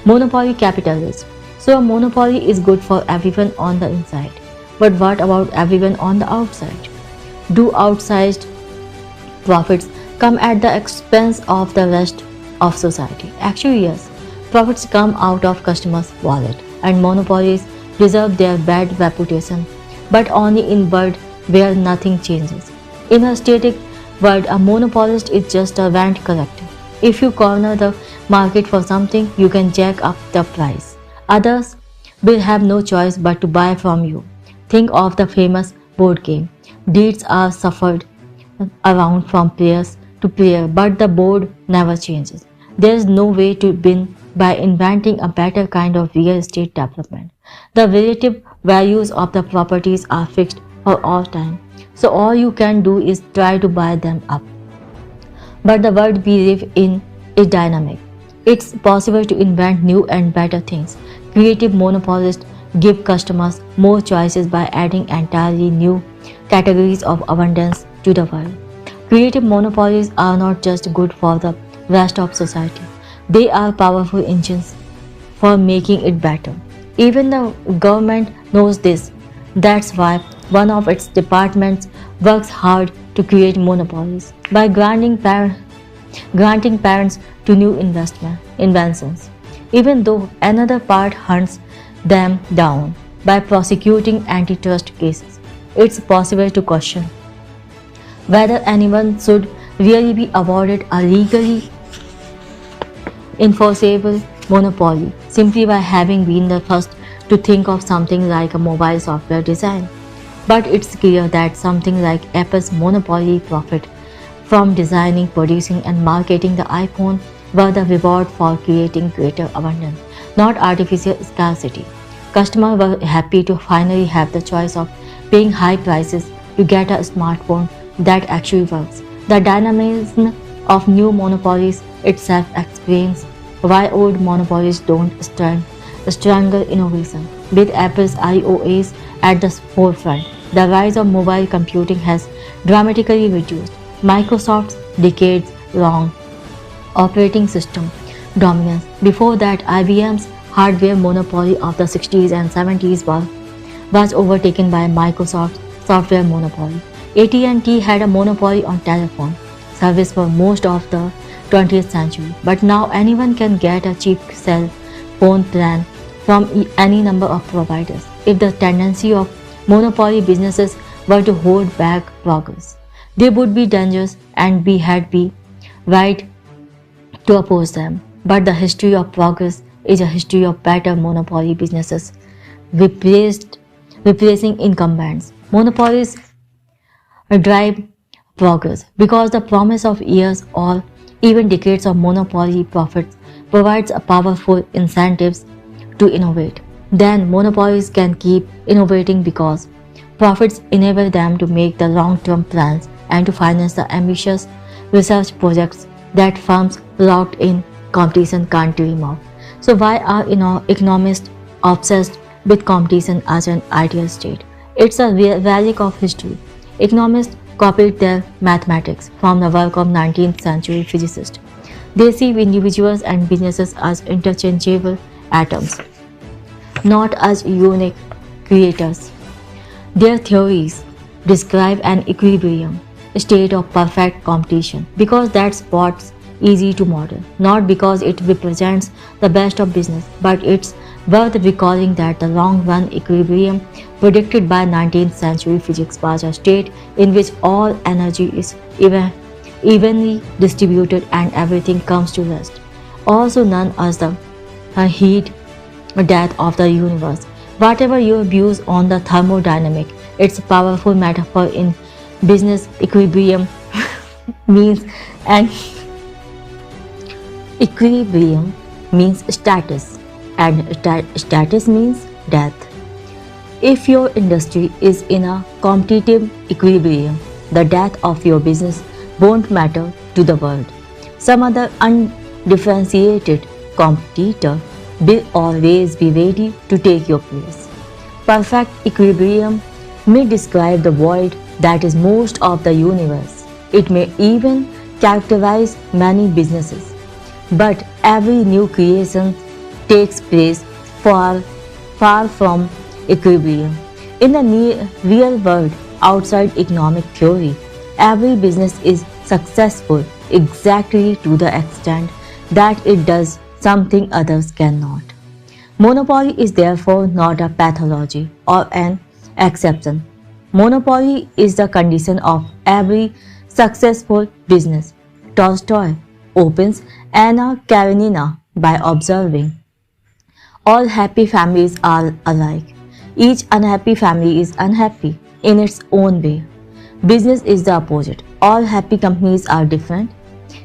Monopoly capitalism. So a monopoly is good for everyone on the inside. But what about everyone on the outside? Do outsized profits come at the expense of the rest of society? Actually, yes. Profits come out of customers' wallet, and monopolies deserve their bad reputation, but only in world where nothing changes. In a static world, a monopolist is just a rent collector. If you corner the market for something, you can jack up the price. Others will have no choice but to buy from you. Think of the famous board game. Deeds are suffered around from players to player, but the board never changes. There is no way to win by inventing a better kind of real estate development. The relative values of the properties are fixed for all time, so all you can do is try to buy them up. But the world we live in is dynamic. It's possible to invent new and better things. Creative monopolists give customers more choices by adding entirely new categories of abundance to the world. Creative monopolies are not just good for the rest of society, they are powerful engines for making it better. Even the government knows this. That's why one of its departments works hard to create monopolies by granting patents to new inventions, even though another part hunts them down by prosecuting antitrust cases. It's possible to question whether anyone should really be awarded a legally enforceable monopoly simply by having been the first to think of something like a mobile software design. But it's clear that something like Apple's monopoly profit from designing, producing, and marketing the iPhone were the reward for creating greater abundance, not artificial scarcity. Customers were happy to finally have the choice of paying high prices to get a smartphone that actually works. The dynamism of new monopolies itself explains why old monopolies don't strangle innovation. With Apple's iOS at the forefront, the rise of mobile computing has dramatically reduced Microsoft's decades-long operating system dominance. Before that, IBM's hardware monopoly of the 60s and 70s was overtaken by Microsoft's software monopoly. AT&T had a monopoly on telephone service for most of the 20th century, but now anyone can get a cheap cell phone plan from any number of providers. If the tendency of monopoly businesses were to hold back progress, they would be dangerous and we had be right to oppose them. But the history of progress is a history of better monopoly businesses replacing incumbents. Monopolies drive progress because the promise of years or even decades of monopoly profits provides a powerful incentives to innovate. Then monopolies can keep innovating because profits enable them to make the long-term plans and to finance the ambitious research projects that firms locked in competition can't dream of. So why are economists obsessed with competition as an ideal state? It's a relic of history. Economists copied their mathematics from the work of 19th century physicists. They see individuals and businesses as interchangeable atoms, not as unique creators. Their theories describe an equilibrium, a state of perfect competition, because that's what's easy to model, not because it represents the best of business, but it's worth recalling that the long-run equilibrium predicted by 19th century physics was a state in which all energy is evenly distributed and everything comes to rest, also known as the heat death of the universe. Whatever your views on the thermodynamic, it's a powerful metaphor in business. Equilibrium means and equilibrium means status, and status means death. If your industry is in a competitive equilibrium, the death of your business won't matter to the world. Some other undifferentiated competitor will always be ready to take your place. Perfect equilibrium may describe the void that is most of the universe. It may even characterize many businesses. But every new creation takes place far from equilibrium. In the real world, outside economic theory, every business is successful exactly to the extent that it does something others cannot. Monopoly is therefore not a pathology or an exception. Monopoly is the condition of every successful business. Tolstoy opens Anna Karenina by observing, all happy families are alike. Each unhappy family is unhappy in its own way. Business is the opposite. All happy companies are different.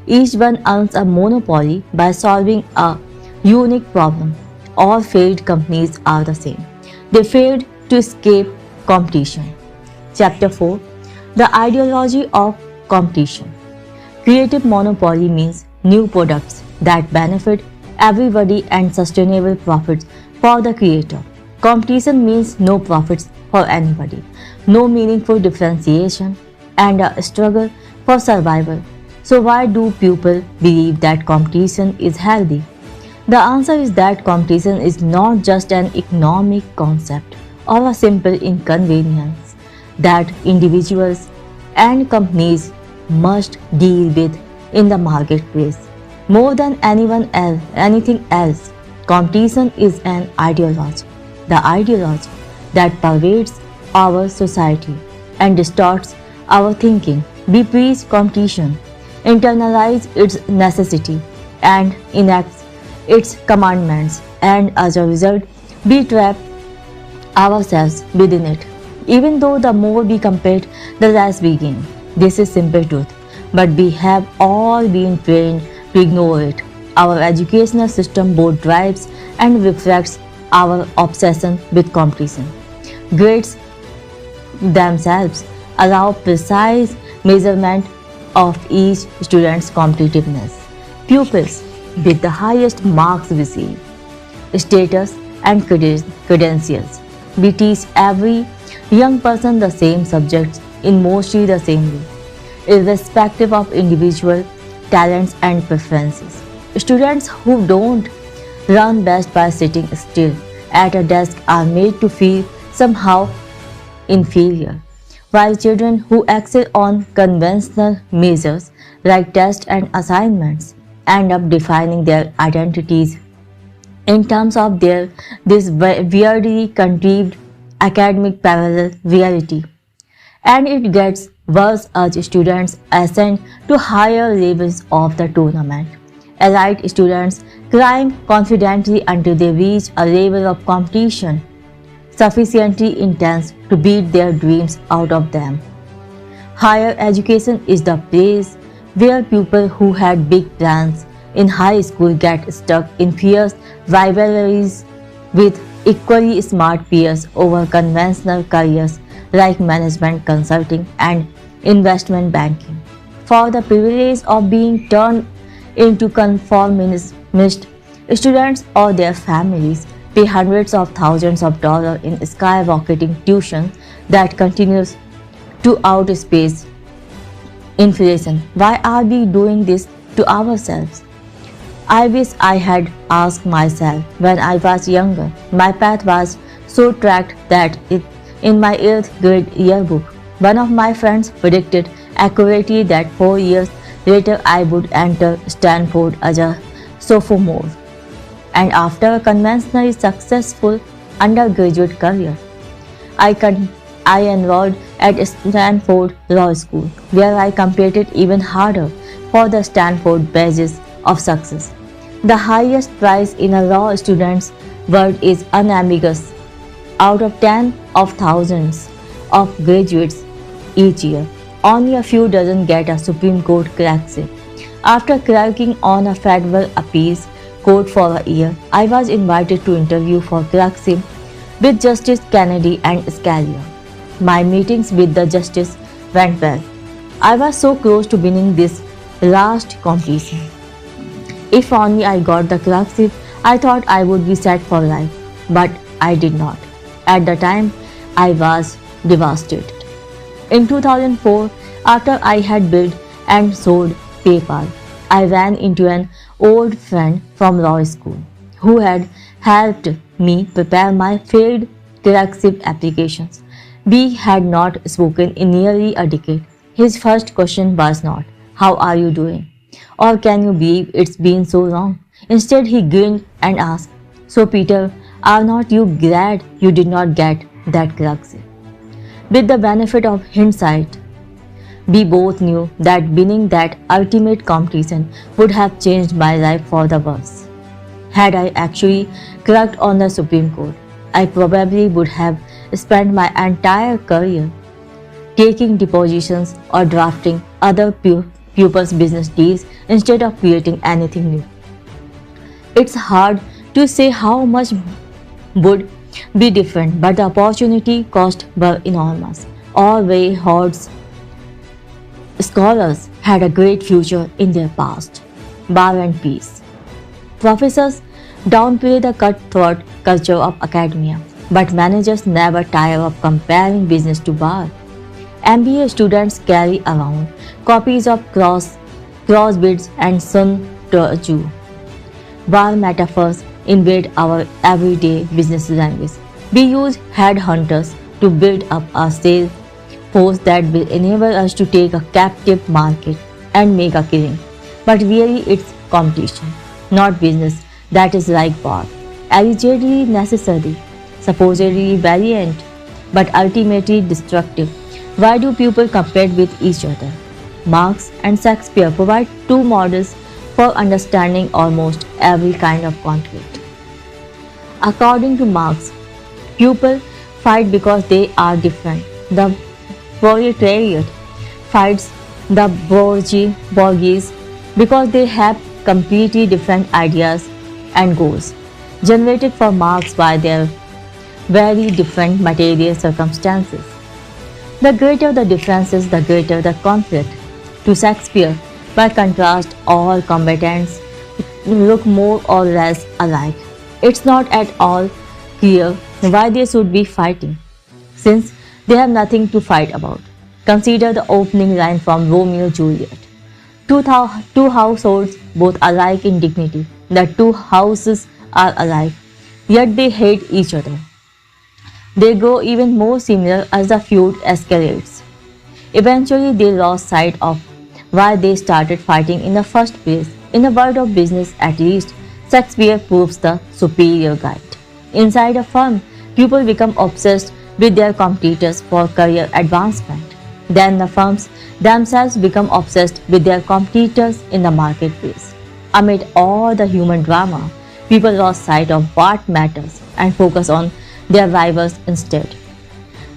Each one earns a monopoly by solving a unique problem. All failed companies are the same. They failed to escape competition. Chapter 4. The ideology of competition. Creative monopoly means new products that benefit everybody and sustainable profits for the creator. Competition means no profits for anybody, no meaningful differentiation, and a struggle for survival. So, why do people believe that competition is healthy? The answer is that competition is not just an economic concept or a simple inconvenience that individuals and companies must deal with in the marketplace. More than anything else, competition is an ideology. The ideology that pervades our society and distorts our thinking. We preach competition, internalize its necessity, and enact its commandments, and as a result, we trap ourselves within it. Even though the more we compete, the less we gain. This is simple truth, but we have all been trained to ignore it. Our educational system both drives and reflects our obsession with competition. Grades themselves allow precise measurement of each student's competitiveness. Pupils with the highest marks receive status and credentials. We teach every young person the same subjects in mostly the same way, irrespective of individual talents and preferences. Students who don't learn best by sitting still at a desk are made to feel somehow inferior, while children who excel on conventional measures like tests and assignments end up defining their identities in terms of this weirdly conceived academic parallel reality. And it gets worse as students ascend to higher levels of the tournament. Elite students climb confidently until they reach a level of competition sufficiently intense to beat their dreams out of them. Higher education is the place where people who had big plans in high school get stuck in fierce rivalries with equally smart peers over conventional careers like management consulting and investment banking. For the privilege of being turned into conformist, students or their families pay hundreds of thousands of dollars in skyrocketing tuition that continues to outpace inflation. Why are we doing this to ourselves? I wish I had asked myself when I was younger. My path was so tracked that in my 8th grade yearbook, one of my friends predicted accurately that 4 years later I would enter Stanford as a sophomore. And after a conventionally successful undergraduate career, I enrolled at Stanford Law School, where I competed even harder for the Stanford badges of success. The highest prize in a law student's world is unambiguous. Out of 10 of thousands of graduates each year, only a few dozen get a Supreme Court clerkship. After clerking on a federal appeals court for a year, I was invited to interview for clerkship with Justice Kennedy and Scalia. My meetings with the justice went well. I was so close to winning this last competition. If only I got the clerkship, I thought I would be set for life, but I did not. At the time, I was devastated. In 2004, after I had built and sold PayPal, I ran into an old friend from law school who had helped me prepare my failed clerkship applications. We had not spoken in nearly a decade. His first question was not, "How are you doing?" or "Can you believe it's been so long?" Instead, he grinned and asked, "So, Peter, are not you glad you did not get that clerkship?" With the benefit of hindsight, we both knew that winning that ultimate competition would have changed my life for the worse. Had I actually clerked on the Supreme Court, I probably would have spent my entire career taking depositions or drafting other pupils' business deals instead of creating anything new. It's hard to say how much would be different, but the opportunity costs were enormous. All Way Hod's scholars had a great future in their past. Bar and peace. Professors downplay the cutthroat culture of academia. But managers never tire of comparing business to bar. MBA students carry around copies of crossbids and Sun Tzu. Bar metaphors invade our everyday business language. We use headhunters to build up a sales force that will enable us to take a captive market and make a killing. But really, it's competition, not business, that is like bar. Allegedly necessary, supposedly valiant, but ultimately destructive. Why do people compete with each other? Marx and Shakespeare provide two models for understanding almost every kind of conflict. According to Marx, people fight because they are different. The proletariat fights the bourgeois because they have completely different ideas and goals, generated for Marx by their very different material circumstances. The greater the differences, the greater the conflict. To Shakespeare, by contrast, all combatants look more or less alike. It's not at all clear why they should be fighting, since they have nothing to fight about. Consider the opening line from Romeo and Juliet. Two households, both alike in dignity. The two houses are alike, yet they hate each other. They grow even more similar as the feud escalates. Eventually, they lost sight of why they started fighting in the first place. In the world of business, at least, Shakespeare proves the superior guide. Inside a firm, people become obsessed with their competitors for career advancement. Then the firms themselves become obsessed with their competitors in the marketplace. Amid all the human drama, people lost sight of what matters and focus on their rivals instead.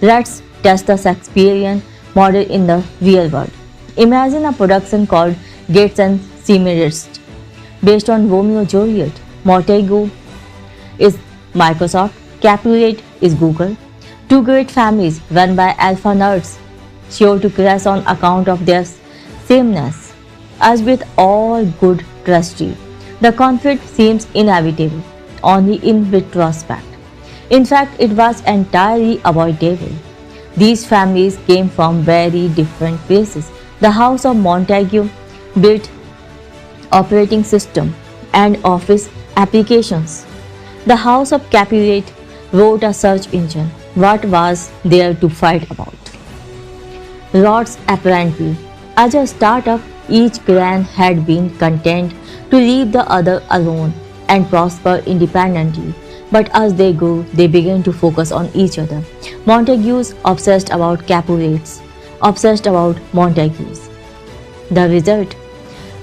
Let's test the Shakespearean model in the real world. Imagine a production called Gates and Semirist, based on Romeo and Juliet. Montague is Microsoft, Capulet is Google, two great families run by alpha nerds, sure to crash on account of their sameness. As with all good trustee, the conflict seems inevitable, only in retrospect. In fact, it was entirely avoidable. These families came from very different places. The House of Montague built operating system and office applications. The House of Capulet wrote a search engine. What was there to fight about? Lots apparently. As a startup, each clan had been content to leave the other alone and prosper independently. But as they grew, they began to focus on each other. Montagues obsessed about Capulets, obsessed about Montagues. The result?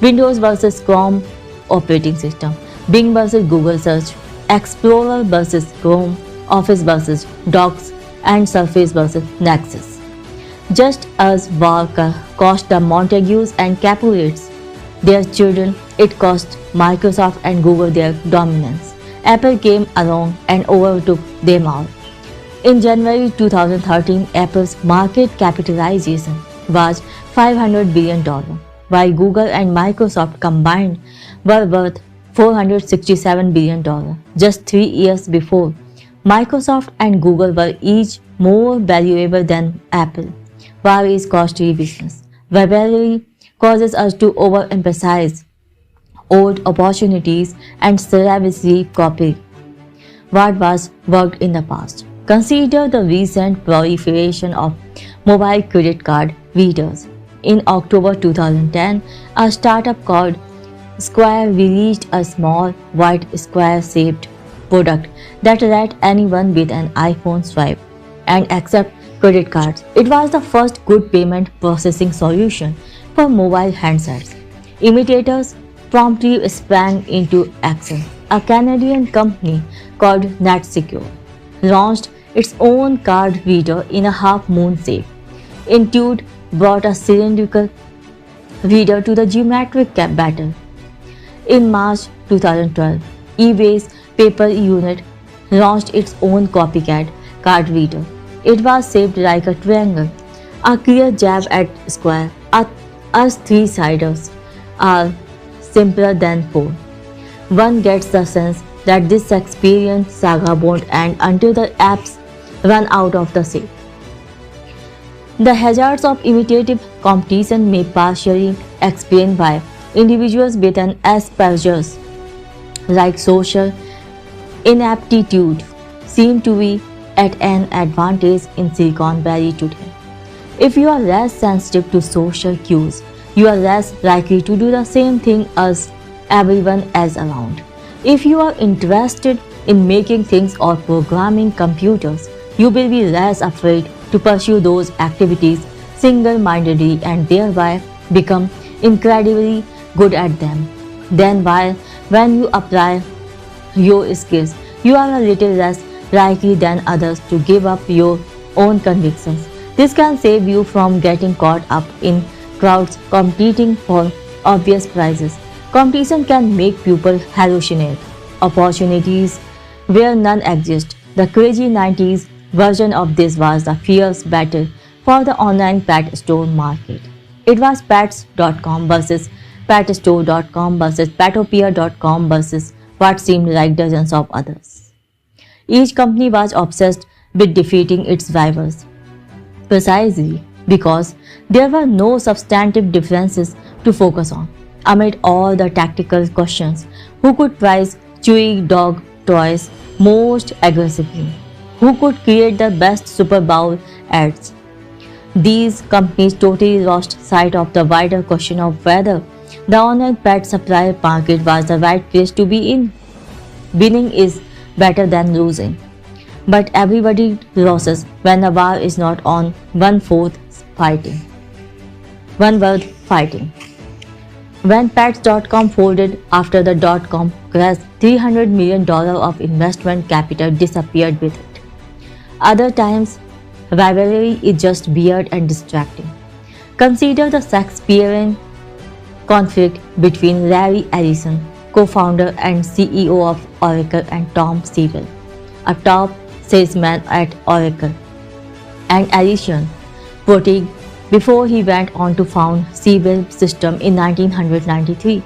Windows versus Chrome operating system, Bing versus Google search, Explorer versus Chrome, Office versus Docs, and Surface versus Nexus. Just as war cost the Montagues and Capulets their children, it cost Microsoft and Google their dominance. Apple came along and overtook them all. In January 2013, Apple's market capitalization was $500 billion, while Google and Microsoft combined were worth $467 billion. Just 3 years before, Microsoft and Google were each more valuable than Apple. War is costly business. Rivalry causes us to overemphasize old opportunities and slavishly copy what was worked in the past. Consider the recent proliferation of mobile credit card readers. In October 2010, a startup called Square released a small white square-shaped product that let anyone with an iPhone swipe and accept credit cards. It was the first good payment processing solution for mobile handsets. Imitators promptly sprang into action. A Canadian company called NetSecure launched its own card reader in a half-moon shape. Intuit brought a cylindrical reader to the geometric battle. In March 2012, eBay's PayPal unit launched its own copycat card reader. It was shaped like a triangle, a clear jab at Square. Us three-siders are simpler than four. One gets the sense that this experience saga won't end until the apps run out of the sale. The hazards of imitative competition may partially explain why individuals with an asperger's like social inaptitude seem to be at an advantage in Silicon Valley today. If you are less sensitive to social cues, you are less likely to do the same thing as everyone else around. If you are interested in making things or programming computers, you will be less afraid to pursue those activities single-mindedly and thereby become incredibly good at them. Then when you apply your skills, you are a little less likely than others to give up your own convictions. This can save you from getting caught up in crowds competing for obvious prizes. Competition can make people hallucinate opportunities where none exist. The crazy 90s version of this was the fierce battle for the online pet store market. It was pets.com versus petstore.com versus petopia.com versus what seemed like dozens of others. Each company was obsessed with defeating its rivals, precisely because there were no substantive differences to focus on. Amid all the tactical questions, who could price chewy dog toys most aggressively? Who could create the best Super Bowl ads? These companies totally lost sight of the wider question of whether the online pet supply market was the right place to be in. Winning is better than losing. But everybody loses when the war is not on one world fighting. When Pets.com folded after the dot-com crash, $300 million of investment capital disappeared with it. Other times, rivalry is just weird and distracting. Consider the Shakespearean conflict between Larry Ellison, co-founder and CEO of Oracle, and Tom Siebel, a top salesman at Oracle, and Ellison protege before he went on to found Siebel System in 1993.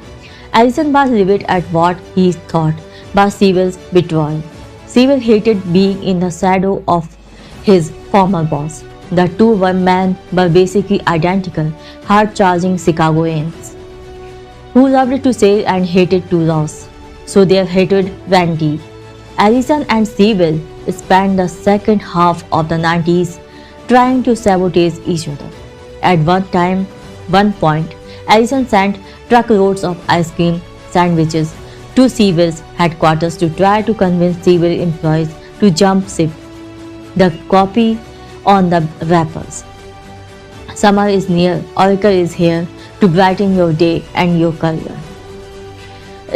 Ellison was livid at what he thought was Siebel's betrayal. Siebel hated being in the shadow of his former boss. The two men were basically identical, hard-charging Chicagoans who loved to sell and hated to lose, so their hatred ran deep. Ellison and Siebel spent the second half of the 90s trying to sabotage each other. At one point, Ellison sent truckloads of ice cream sandwiches to Siebel's headquarters to try to convince Siebel employees to jump ship. The copy on the wrappers: "Summer is near, Oracle is here to brighten your day and your career."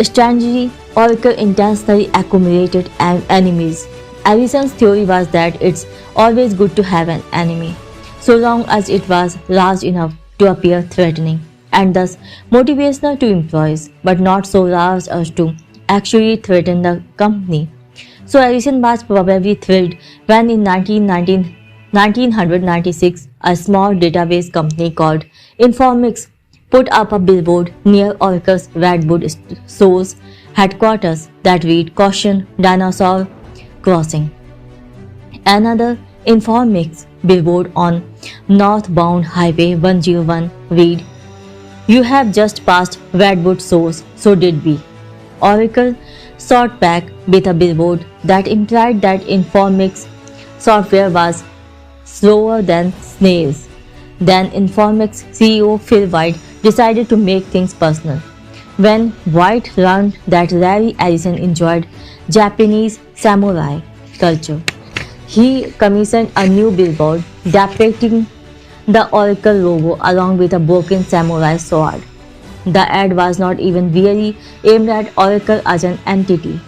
Strangely, Oracle intentionally accumulated enemies. Ellison's theory was that it's always good to have an enemy, so long as it was large enough to appear threatening, and thus motivational to employees, but not so large as to actually threaten the company. So Ellison was probably thrilled when in 1996, a small database company called Informix put up a billboard near Oracle's Redwood Shores headquarters that read "Caution, Dinosaur Crossing." Another Informix billboard on northbound Highway 101 read, "You have just passed Redwood Shores, so did we." Oracle shot back with a billboard that implied that Informix software was slower than snails. Then Informix CEO Phil White decided to make things personal. When White learned that Larry Ellison enjoyed Japanese samurai culture, he commissioned a new billboard depicting the Oracle logo along with a broken samurai sword. The ad was not even really aimed at Oracle as an entity,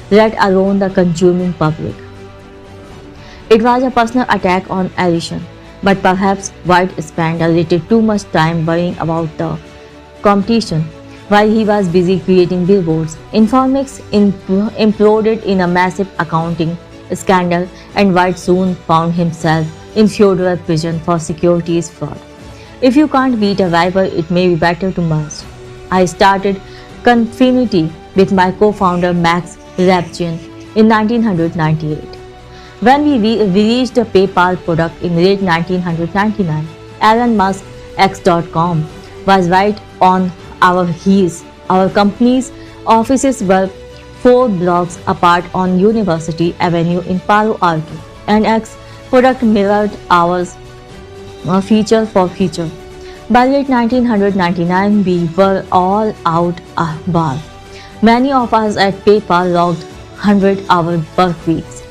let alone the consuming public. It was a personal attack on Ellison, but perhaps White spent a little too much time worrying about the competition while he was busy creating billboards. Informix imploded in a massive accounting scandal, and White soon found himself in federal prison for securities fraud. If you can't beat a rival, it may be better to merge. I started Confinity with my co-founder Max Repgen in 1998. When we released the PayPal product in late 1999, Elon Musk X.com was right on our heels. Our company's offices were 4 blocks apart on University Avenue in Palo Alto, and X product mirrored ours feature for feature. By late 1999, we were all out of bar. Many of us at PayPal logged 100-hour work weeks.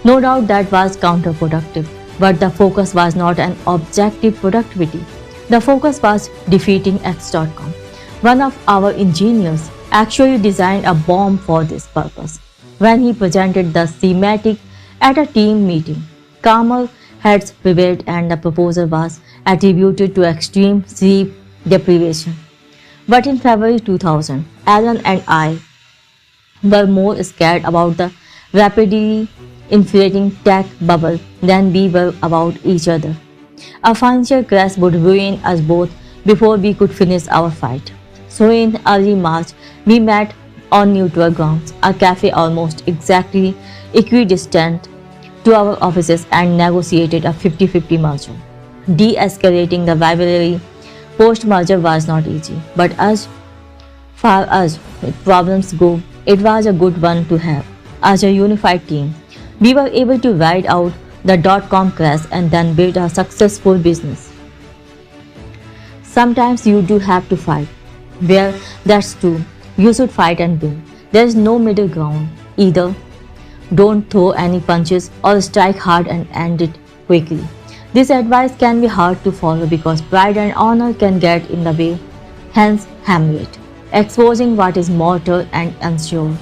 No doubt that was counterproductive, but the focus was not an objective productivity. The focus was defeating X.com. One of our engineers actually designed a bomb for this purpose. When he presented the schematic at a team meeting, calmer heads prevailed and the proposal was attributed to extreme sleep deprivation. But in February 2000, Alan and I were more scared about the rapidly inflating tech bubble than we were about each other. A financial crash would ruin us both before we could finish our fight. So in early March, we met on neutral grounds, a cafe almost exactly equidistant to our offices, and negotiated a 50-50 merger. De-escalating the rivalry post-merger was not easy, but as far as problems go, it was a good one to have. As a unified team, we were able to ride out the dot-com crash and then build a successful business. Sometimes you do have to fight. Where that's true, you should fight and win. There is no middle ground. Either don't throw any punches or strike hard and end it quickly. This advice can be hard to follow because pride and honor can get in the way, hence Hamlet, exposing what is mortal and unsure.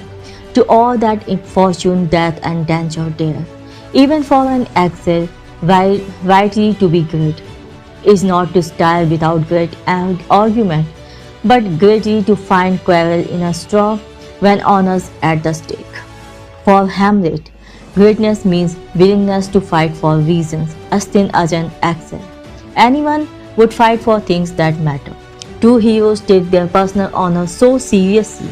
To all that fortune, death and danger there, even for an excel, rightly to be great, is not to style without great argument, but greatly to find quarrel in a straw when honor's at the stake. For Hamlet, greatness means willingness to fight for reasons as thin as an axle. Anyone would fight for things that matter. Two heroes take their personal honor so seriously,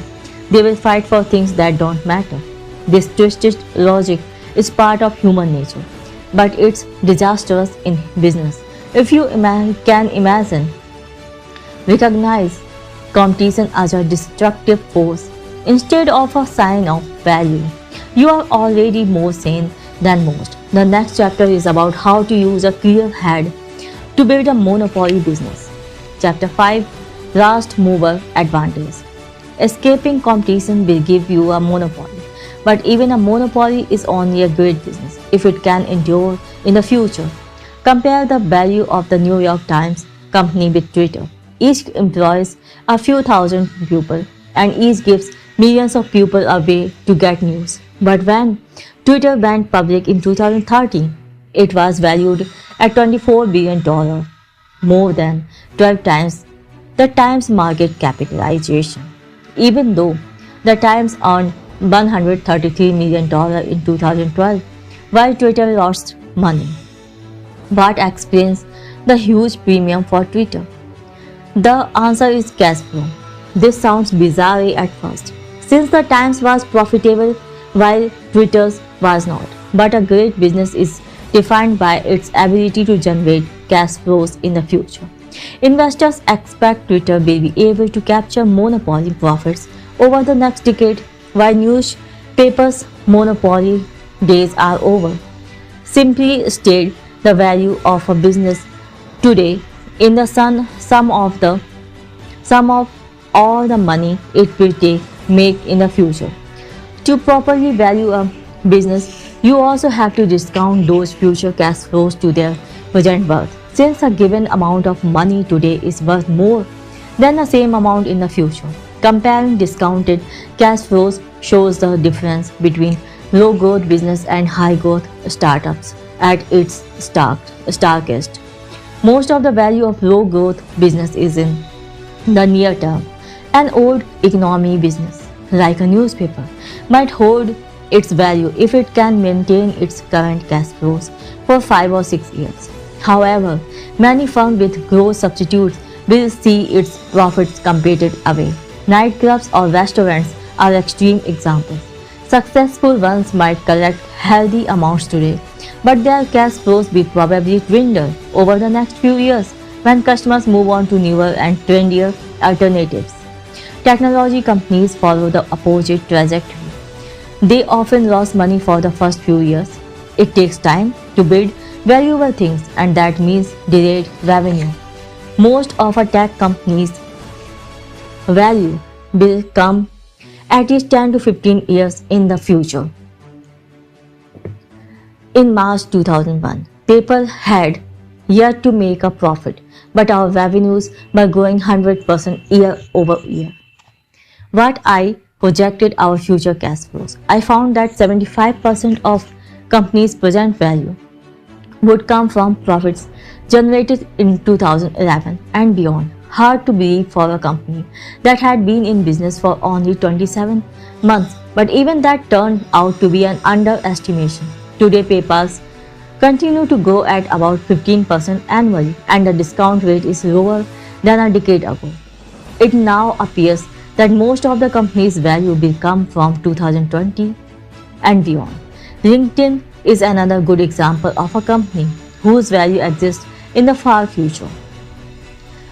they will fight for things that don't matter. This twisted logic is part of human nature, but it's disastrous in business. If you can imagine, recognize competition as a destructive force instead of a sign of value, you are already more sane than most. The next chapter is about how to use a clear head to build a monopoly business. Chapter 5, Last Mover Advantage. Escaping competition will give you a monopoly, but even a monopoly is only a great business if it can endure in the future. Compare the value of the New York Times company with Twitter. Each employs a few thousand people and each gives millions of people a way to get news. But when Twitter went public in 2013, it was valued at $24 billion, more than 12 times the Times market capitalization. Even though the Times earned $133 million in 2012, while Twitter lost money. What explains the huge premium for Twitter? The answer is cash flow. This sounds bizarre at first, since the Times was profitable while Twitter's was not. But a great business is defined by its ability to generate cash flows in the future. Investors expect Twitter will be able to capture monopoly profits over the next decade, while newspapers' monopoly days are over. Simply state the value of a business today in the sum of all the money it will make in the future. To properly value a business, you also have to discount those future cash flows to their present worth. Since a given amount of money today is worth more than the same amount in the future, comparing discounted cash flows shows the difference between low growth business and high growth startups at its starkest. Most of the value of low growth business is in the near term. An old economy business, like a newspaper, might hold its value if it can maintain its current cash flows for 5 or 6 years. However, many firms with growth substitutes will see its profits competed away. Nightclubs or restaurants are extreme examples. Successful ones might collect healthy amounts today, but their cash flows will probably dwindle over the next few years when customers move on to newer and trendier alternatives. Technology companies follow the opposite trajectory. They often lose money for the first few years. It takes time to build valuable things, and that means delayed revenue. Most of a tech company's value will come at least 10 to 15 years in the future. In March 2001, PayPal had yet to make a profit, but our revenues were growing 100% year over year. What I projected our future cash flows. I found that 75% of companies' present value would come from profits generated in 2011 and beyond. Hard to believe for a company that had been in business for only 27 months, but even that turned out to be an underestimation. Today, PayPal's continue to grow at about 15% annually, and the discount rate is lower than a decade ago. It now appears that most of the company's value will come from 2020 and beyond. LinkedIn is another good example of a company whose value exists in the far future.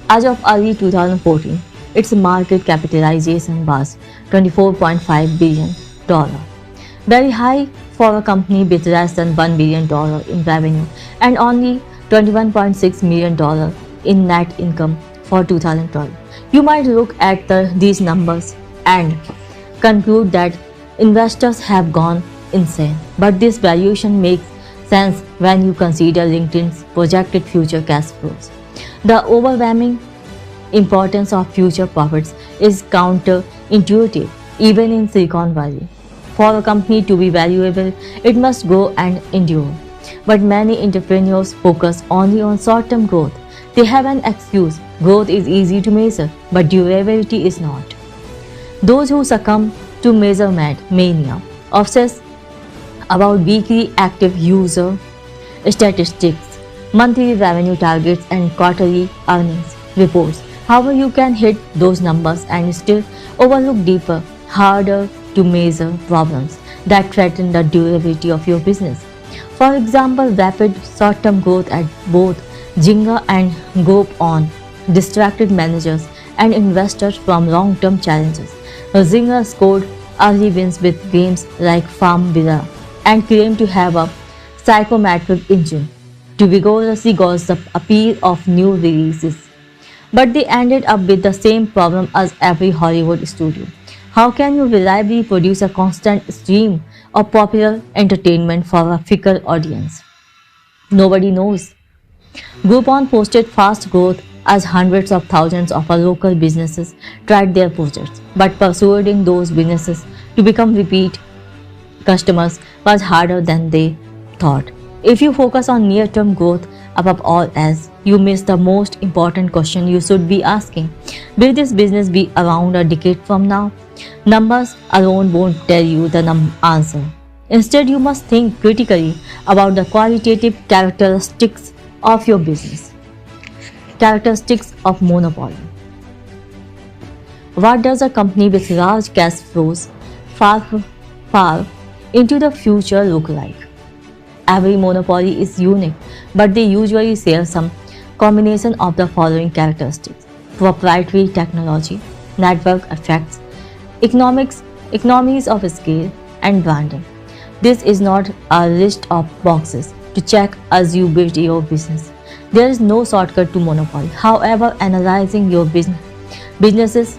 As of early 2014, its market capitalization was $24.5 billion, very high for a company with less than $1 billion in revenue and only $21.6 million in net income for 2012. You might look at these numbers and conclude that investors have gone insane, but this valuation makes sense when you consider LinkedIn's projected future cash flows. The overwhelming importance of future profits is counterintuitive, even in Silicon Valley. For a company to be valuable, it must grow and endure. But many entrepreneurs focus only on short-term growth. They have an excuse: growth is easy to measure, but durability is not. Those who succumb to measurement mania obsess about weekly active user statistics, monthly revenue targets, and quarterly earnings reports. However, you can hit those numbers and still overlook deeper, harder to measure problems that threaten the durability of your business. For example, rapid short-term growth at both Zynga and Groupon distracted managers and investors from long-term challenges. Zynga scored early wins with games like Farmville and claimed to have a psychometric engine to vigorously gauge the appeal of new releases. But they ended up with the same problem as every Hollywood studio. How can you reliably produce a constant stream of popular entertainment for a fickle audience? Nobody knows. Groupon posted fast growth as hundreds of thousands of our local businesses tried their projects, but persuading those businesses to become repeat customers was harder than they thought. If you focus on near-term growth above all else, you miss the most important question you should be asking. Will this business be around a decade from now? Numbers alone won't tell you the answer. Instead, you must think critically about the qualitative characteristics of your business. Characteristics of monopoly. What does a company with large cash flows far into the future look like? Every monopoly is unique, but they usually share some combination of the following characteristics: proprietary technology, network effects, economies of scale, and branding. This is not a list of boxes to check as you build your business. There is no shortcut to monopoly. However, analyzing your businesses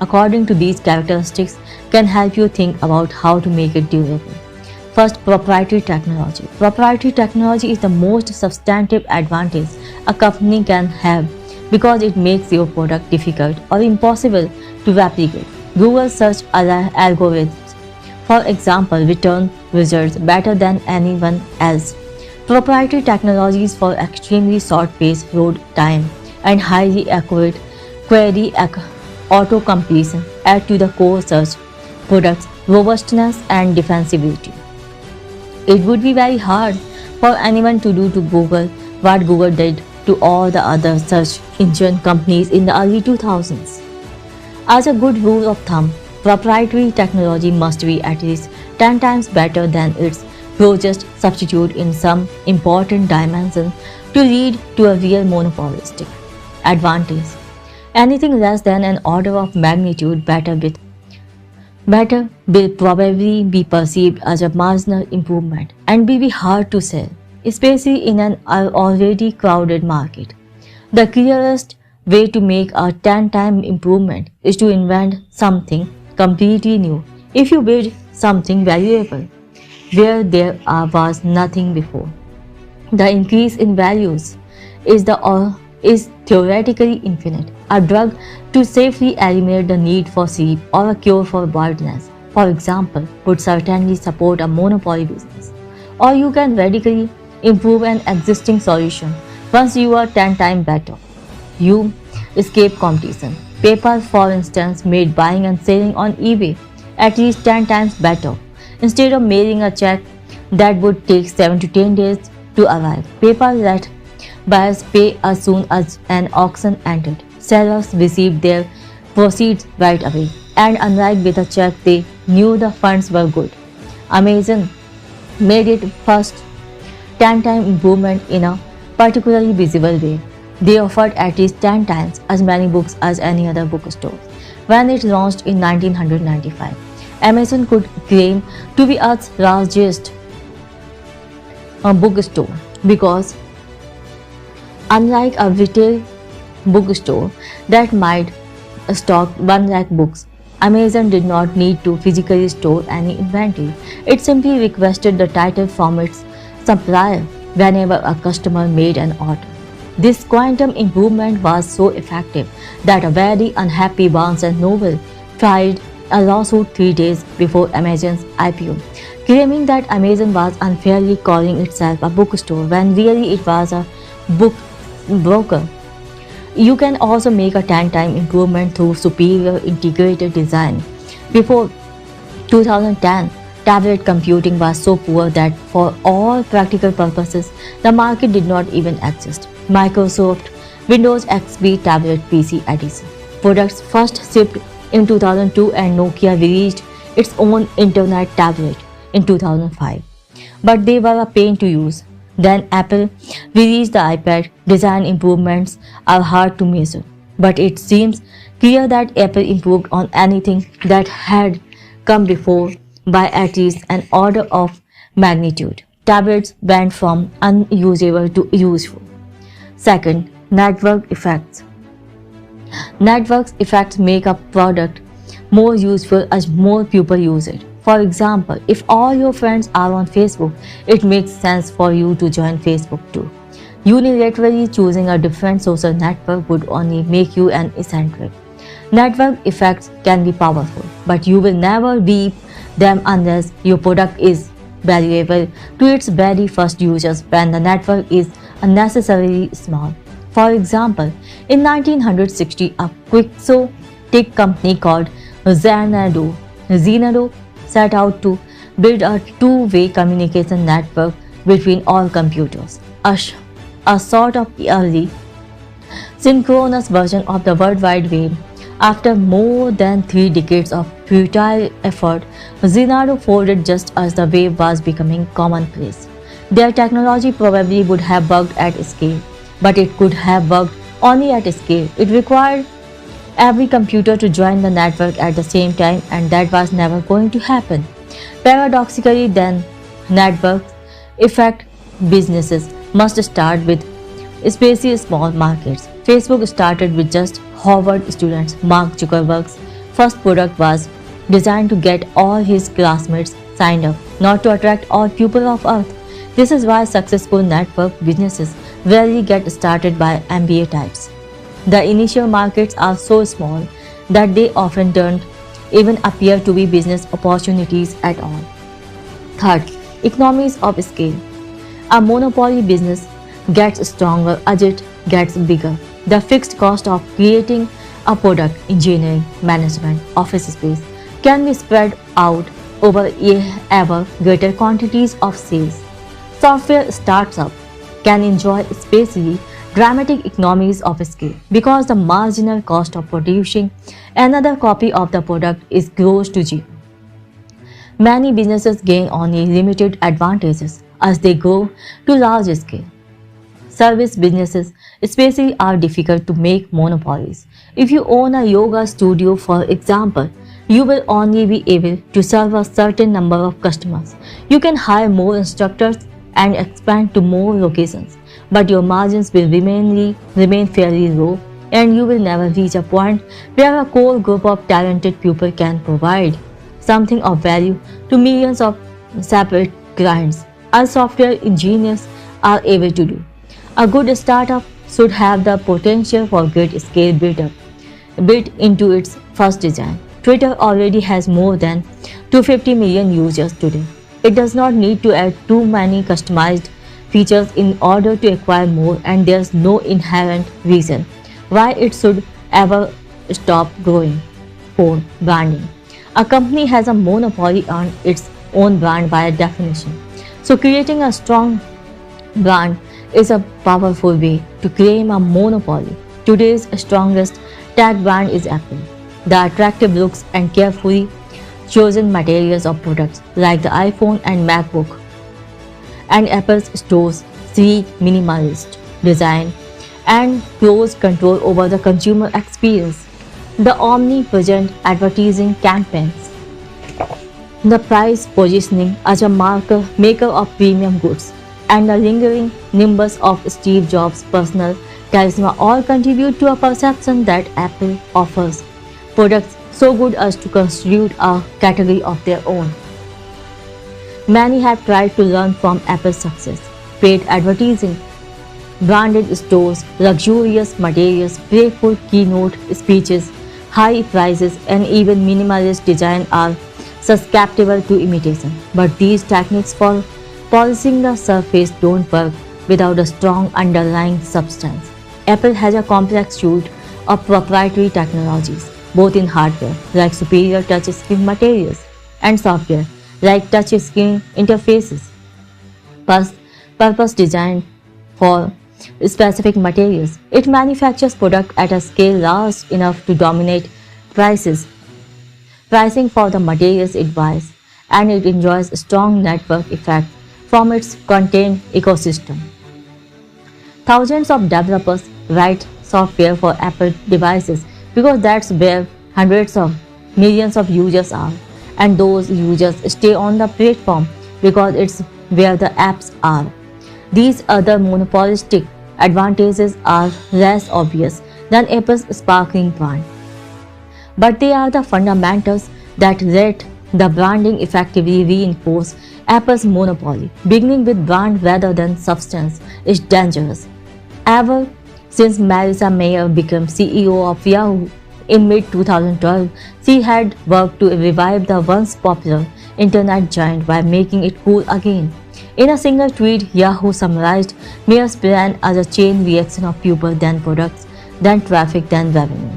according to these characteristics can help you think about how to make it durable. First, proprietary technology. Proprietary technology is the most substantive advantage a company can have because it makes your product difficult or impossible to replicate. Google search algorithms, for example, return results better than anyone else. Proprietary technologies for extremely short page load time and highly accurate query auto-completion add to the core search product's robustness and defensibility. It would be very hard for anyone to do to Google what Google did to all the other search engine companies in the early 2000s. As a good rule of thumb, proprietary technology must be at least 10 times better than its closest substitute in some important dimension to lead to a real monopolistic advantage. Anything less than an order of magnitude better will probably be perceived as a marginal improvement and will be hard to sell, especially in an already crowded market. The clearest way to make a 10-time improvement is to invent something completely new. If you build something valuable where was nothing before, the increase in values is theoretically infinite. A drug to safely eliminate the need for sleep or a cure for baldness, for example, would certainly support a monopoly business. Or you can radically improve an existing solution once you are 10 times better. You escape competition. PayPal, for instance, made buying and selling on eBay at least 10 times better. Instead of mailing a check that would take 7 to 10 days to arrive, PayPal let buyers pay as soon as an auction ended. Sellers received their proceeds right away, and unlike with a check, they knew the funds were good. Amazon made it first 10-time improvement in a particularly visible way. They offered at least 10 times as many books as any other bookstore. When it launched in 1995, Amazon could claim to be Earth's largest bookstore because, unlike a retail bookstore that might stock 1 lakh books, Amazon did not need to physically store any inventory. It simply requested the title from its supplier whenever a customer made an order. This quantum improvement was so effective that a very unhappy Barnes & Noble filed a lawsuit 3 days before Amazon's IPO, claiming that Amazon was unfairly calling itself a bookstore when really it was a book broker. You can also make a 10-time improvement through superior integrated design. Before 2010, tablet computing was so poor that for all practical purposes, the market did not even exist. Microsoft Windows XP Tablet PC Edition products first shipped in 2002 and Nokia released its own internet tablet in 2005. But they were a pain to use. Then Apple released the iPad. Design improvements are hard to measure, but it seems clear that Apple improved on anything that had come before by at least an order of magnitude. Tablets went from unusable to useful. Second, network effects. Network effects make a product more useful as more people use it. For example, if all your friends are on Facebook, it makes sense for you to join Facebook too. Unilaterally choosing a different social network would only make you an eccentric. Network effects can be powerful, but you will never reap them unless your product is valuable to its very first users when the network is unnecessarily small. For example, in 1960, a quixotic company called Xanadu set out to build a two-way communication network between all computers, a sort of early synchronous version of the World Wide Web. After more than 3 decades of futile effort, Xanadu folded just as the web was becoming commonplace. Their technology probably would have worked at scale, but it could have worked only at scale. It required every computer to join the network at the same time, and that was never going to happen. Paradoxically, then, network effect businesses must start with especially small markets. Facebook started with just Harvard students. Mark Zuckerberg's first product was designed to get all his classmates signed up, not to attract all people of Earth. This is why successful network businesses rarely get started by MBA types. The initial markets are so small that they often don't even appear to be business opportunities at all. Third, economies of scale. A monopoly business gets stronger as it gets bigger. The fixed cost of creating a product, engineering, management, office space can be spread out over ever greater quantities of sales. Software startups can enjoy especially dramatic economies of scale because the marginal cost of producing another copy of the product is close to zero. Many businesses gain only limited advantages as they grow to large scale. Service businesses, especially, are difficult to make monopolies. If you own a yoga studio, for example, you will only be able to serve a certain number of customers. You can hire more instructors and expand to more locations, but your margins will remain fairly low, and you will never reach a point where a core group of talented people can provide something of value to millions of separate clients, as software engineers are able to do. A good startup should have the potential for great scale built into its first design. Twitter already has more than 250 million users today. It does not need to add too many customized features in order to acquire more, and there's no inherent reason why it should ever stop growing. 4. Branding. A company has a monopoly on its own brand by definition. So creating a strong brand is a powerful way to claim a monopoly. Today's strongest tag brand is Apple. The attractive looks and carefully chosen materials of products like the iPhone and MacBook, and Apple's stores sleek, minimalist design and close control over the consumer experience. The omnipresent advertising campaigns, the price positioning as a maker of premium goods, and the lingering nimbus of Steve Jobs' personal charisma all contribute to a perception that Apple offers products so good as to constitute a category of their own. Many have tried to learn from Apple's success. Paid advertising, branded stores, luxurious materials, playful keynote speeches, high prices, and even minimalist design are susceptible to imitation. But these techniques for polishing the surface don't work without a strong underlying substance. Apple has a complex suite of proprietary technologies, both in hardware, like superior touchscreen materials, and software, like touchscreen interfaces, purpose designed for specific materials. It manufactures products at a scale large enough to dominate pricing for the materials it buys, and it enjoys a strong network effect from its content ecosystem. Thousands of developers write software for Apple devices because that's where hundreds of millions of users are, and those users stay on the platform because it's where the apps are. These other monopolistic advantages are less obvious than Apple's sparkling brand, but they are the fundamentals that let the branding effectively reinforce Apple's monopoly. Beginning with brand rather than substance is dangerous. Ever since Marissa Mayer became CEO of Yahoo in mid-2012, she had worked to revive the once popular internet giant by making it cool again. In a single tweet, Yahoo summarized Mayer's plan as a chain reaction of people, then products, then traffic, then revenue.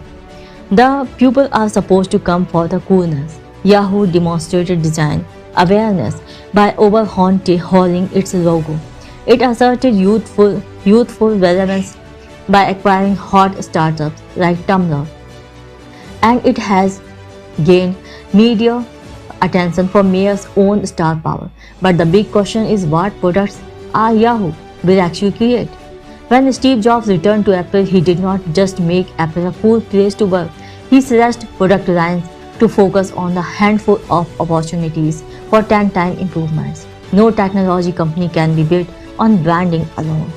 The people are supposed to come for the coolness. Yahoo demonstrated design awareness by overhauling its logo. It asserted youthful relevance by acquiring hot startups like Tumblr, and it has gained media attention for Mayer's own star power. But the big question is, what products are Yahoo will actually create? When Steve Jobs returned to Apple, he did not just make Apple a cool place to work. He slashed product lines to focus on the handful of opportunities for 10-time improvements. No technology company can be built on branding alone.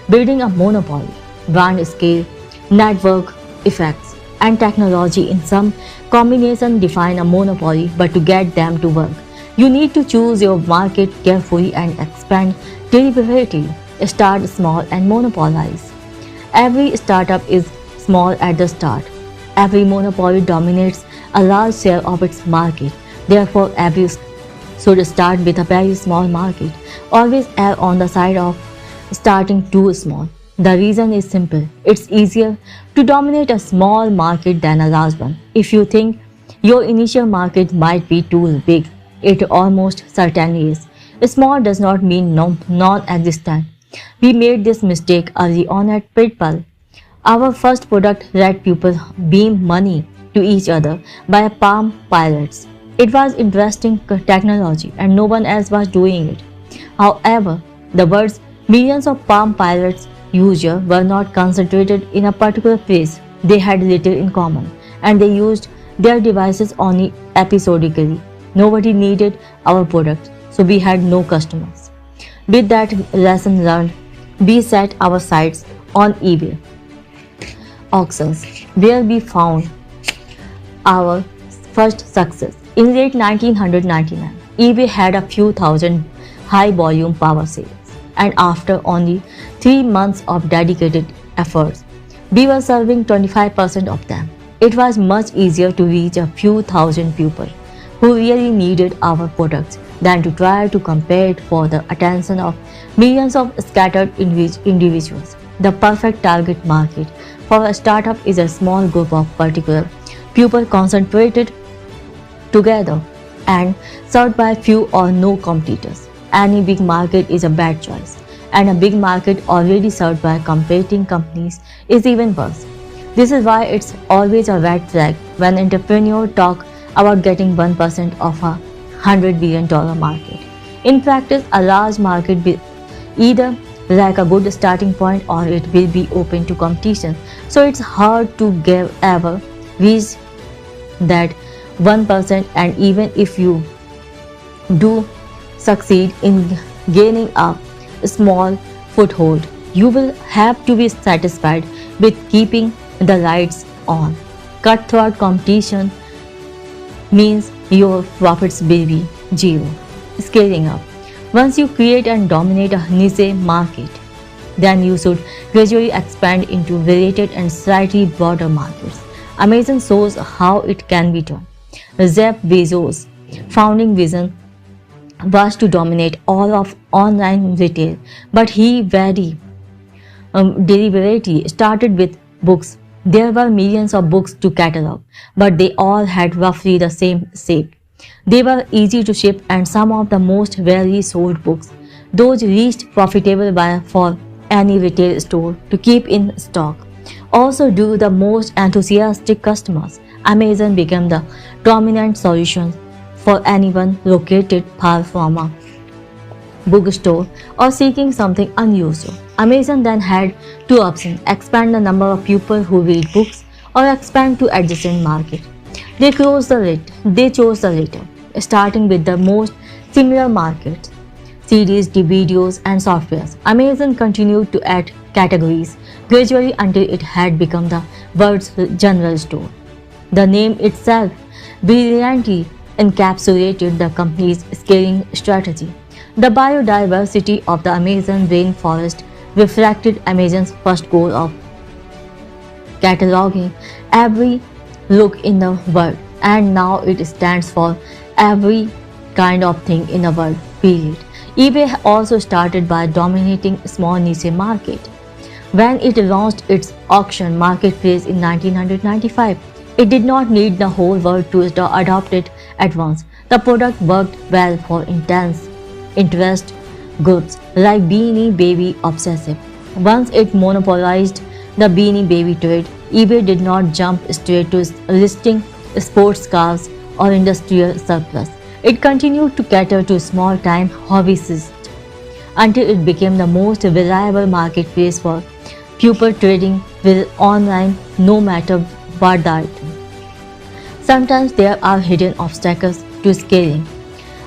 Building a monopoly, brand scale, network effects, and technology in some combination define a monopoly, but to get them to work, you need to choose your market carefully and expand deliberately. Start small and monopolize. Every startup is small at the start. Every monopoly dominates a large share of its market. Therefore, every should start with a very small market. Always err on the side of starting too small. The reason is simple. It's easier to dominate a small market than a large one. If you think your initial market might be too big, it almost certainly is. Small does not mean non-existent. We made this mistake early on at PayPal. Our first product let people beam money to each other by Palm Pilots. It was interesting technology and no one else was doing it. However, the world's millions of Palm Pilots users were not concentrated in a particular place. They had little in common and they used their devices only episodically. Nobody needed our products, so we had no customers. With that lesson learned, we set our sights on eBay auctions, where we found our first success. In late 1999, eBay had a few thousand high-volume power sales, and after only 3 months of dedicated efforts, we were serving 25% of them. It was much easier to reach a few thousand people who really needed our products than to try to compete for the attention of millions of scattered individuals. The perfect target market for a startup is a small group of particular people concentrated together and served by few or no competitors. Any big market is a bad choice, and a big market already served by competing companies is even worse. This is why it's always a red flag when entrepreneurs talk about getting 1% of a $100 billion market. In practice, a large market will either lack a good starting point or it will be open to competition. So it's hard to ever reach that 1%, and even if you do succeed in gaining a small foothold, you will have to be satisfied with keeping the lights on. Cutthroat competition means your profits will be zero. Scaling up. Once you create and dominate a niche market, then you should gradually expand into related and slightly broader markets. Amazon shows how it can be done. Jeff Bezos' founding vision was to dominate all of online retail, but he very deliberately started with books. There were millions of books to catalog, but they all had roughly the same shape. They were easy to ship, and some of the most rarely sold books, those least profitable for any retail store to keep in stock, also drew the most enthusiastic customers. Amazon became the dominant solution for anyone located far from a bookstore or seeking something unusual. Amazon then had two options: expand the number of people who read books or expand to adjacent market. They chose the latter, starting with the most similar markets: CDs, DVDs, and softwares. Amazon continued to add categories gradually until it had become the world's general store. The name itself brilliantly encapsulated the company's scaling strategy. The biodiversity of the Amazon rainforest reflected Amazon's first goal of cataloging every look in the world, and now it stands for every kind of thing in the world, period. eBay also started by dominating small niche market. When it launched its auction marketplace in 1995, it did not need the whole world to adopt it at once. The product worked well for intense interest groups like Beanie Baby obsessive. Once it monopolized the Beanie Baby trade, eBay did not jump straight to listing sports cars or industrial surplus. It continued to cater to small-time hobbyists until it became the most reliable marketplace for people trading with online, no matter what the item. Sometimes there are hidden obstacles to scaling,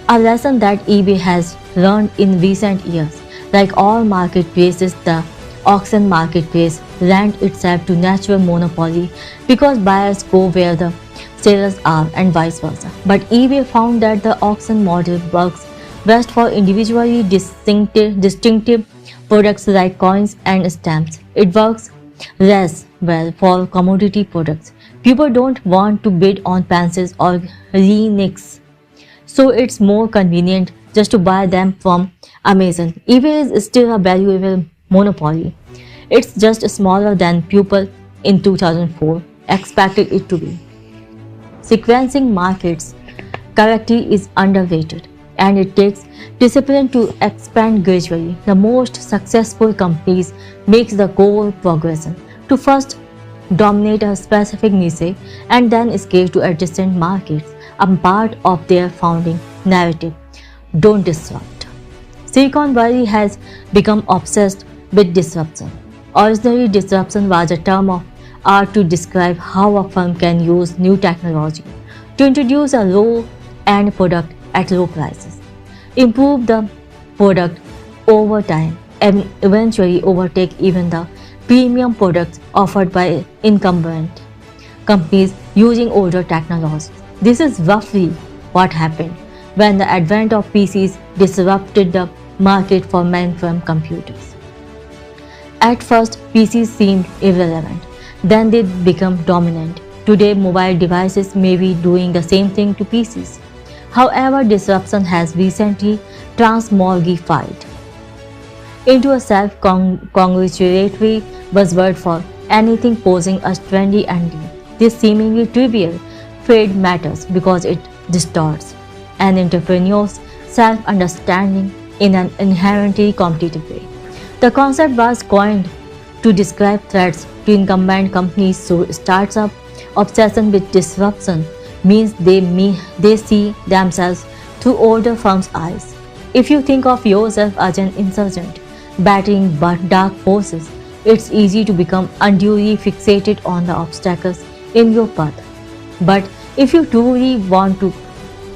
a lesson that eBay has learned in recent years. Like all marketplaces, the auction marketplace lent itself to natural monopoly because buyers go where the sellers are and vice versa. But eBay found that the auction model works best for individually distinctive products like coins and stamps. It works less well for commodity products. People don't want to bid on pencils or Linux, so it's more convenient just to buy them from Amazon. eBay is still a valuable monopoly. It's just smaller than people in 2004 expected it to be. Sequencing markets correctly is underrated. and it takes discipline to expand gradually. The most successful companies makes the goal progression to first dominate a specific niche and then scale to adjacent markets. A part of their founding narrative. Don't disrupt. Silicon Valley has become obsessed with disruption. Originally, disruption was a term of art to describe how a firm can use new technology to introduce a low-end product at low prices, improve the product over time, and eventually overtake even the premium products offered by incumbent companies using older technologies. This is roughly what happened when the advent of PCs disrupted the market for mainframe computers. At first, PCs seemed irrelevant, then they became dominant. Today, mobile devices may be doing the same thing to PCs. However, disruption has recently transmogrified into a self-congratulatory buzzword for anything posing as trendy and new. This seemingly trivial trade matters because it distorts an entrepreneur's self-understanding in an inherently competitive way. The concept was coined to describe threats to incumbent companies, so startsup obsession with disruption means they see themselves through older firms' eyes. If you think of yourself as an insurgent battling dark forces, it's easy to become unduly fixated on the obstacles in your path. But if you truly want to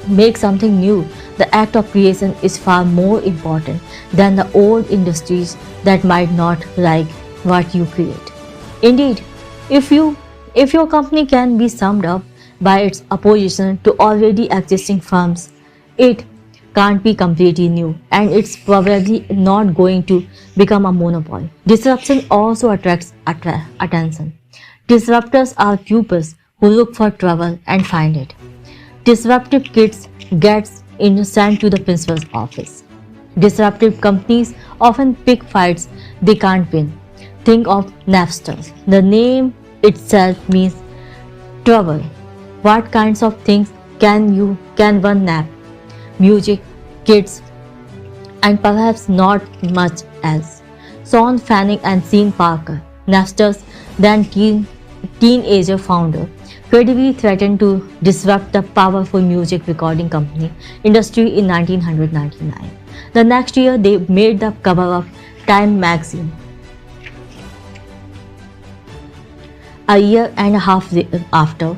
make something new, the act of creation is far more important than the old industries that might not like what you create. Indeed, if your company can be summed up by its opposition to already existing firms, it can't be completely new, and it's probably not going to become a monopoly. Disruption also attracts attention. Disruptors are pupils who look for trouble and find it. Disruptive kids gets sent to the principal's office. Disruptive companies often pick fights they can't win. Think of Napster. The name itself means trouble. What kinds of things can one nap? Music, kids, and perhaps not much else. Sean Fanning and Sean Parker, Napster's then teenager founder, credibly threatened to disrupt the powerful music recording company industry in 1999. The next year, they made the cover of Time magazine. A year and a half after,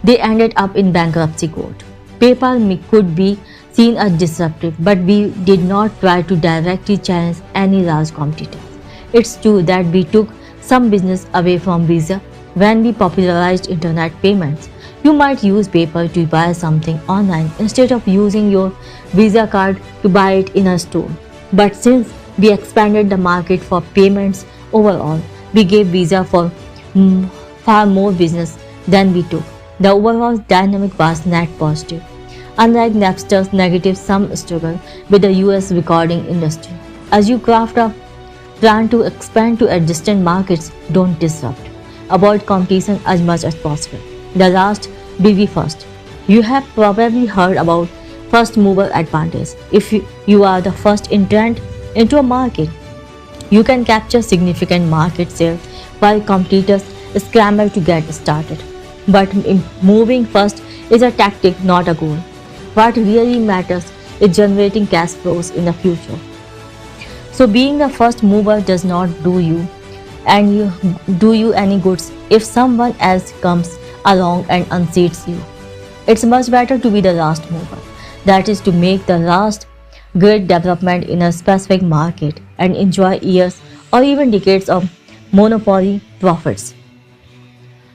they ended up in bankruptcy court. PayPal could be seen as disruptive, but we did not try to directly challenge any large competitors. It's true that we took some business away from Visa when we popularized internet payments. You might use PayPal to buy something online instead of using your Visa card to buy it in a store. But since we expanded the market for payments overall, we gave Visa for far more business than we took. The overall dynamic was net positive. Unlike Napster's negative sum struggle with the US recording industry. As you craft a plan to expand to adjacent markets, don't disrupt. Avoid competition as much as possible. The last, be first. You have probably heard about first mover advantage. If you are the first entrant into a market, you can capture significant market share while competitors scramble to get started. But moving first is a tactic, not a goal. What really matters is generating cash flows in the future. So being the first mover does not do you any goods if someone else comes along and unseats you. It's much better to be the last mover. That is to make the last great development in a specific market and enjoy years or even decades of monopoly profits.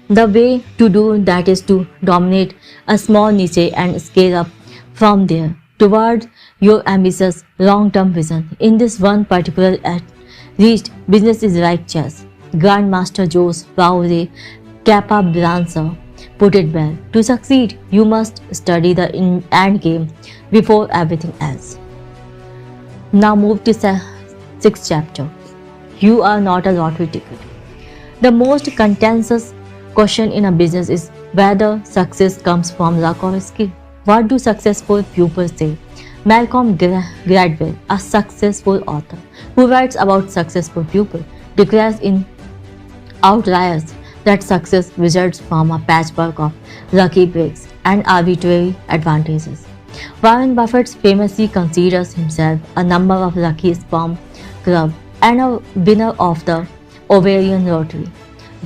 The way to do that is to dominate a small niche and scale up from there toward your ambitious long-term vision. In this one particular reached, business is like chess. Grandmaster Jose Raul Capablanca put it well. To succeed, you must study the end game before everything else. Now move to 6th chapter. You are not a lottery ticket. The most contentious question in a business is whether success comes from luck or skill. What do successful pupils say Gladwell, a successful author who writes about successful people, declares in Outliers that success results from a patchwork of lucky breaks and arbitrary advantages. Warren Buffett famously considers himself a member of Lucky Sperm Club and a winner of the ovarian lottery.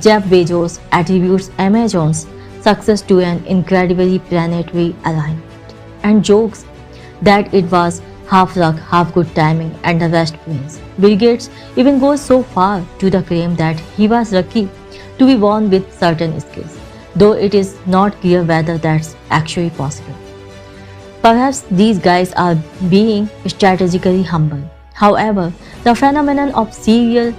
Jeff Bezos attributes Amazon's success to an incredibly planetary alignment and jokes that it was half luck, half good timing, and the rest wins. Bill Gates even goes so far to the claim that he was lucky to be born with certain skills, though it is not clear whether that's actually possible. Perhaps these guys are being strategically humble. However, the phenomenon of serial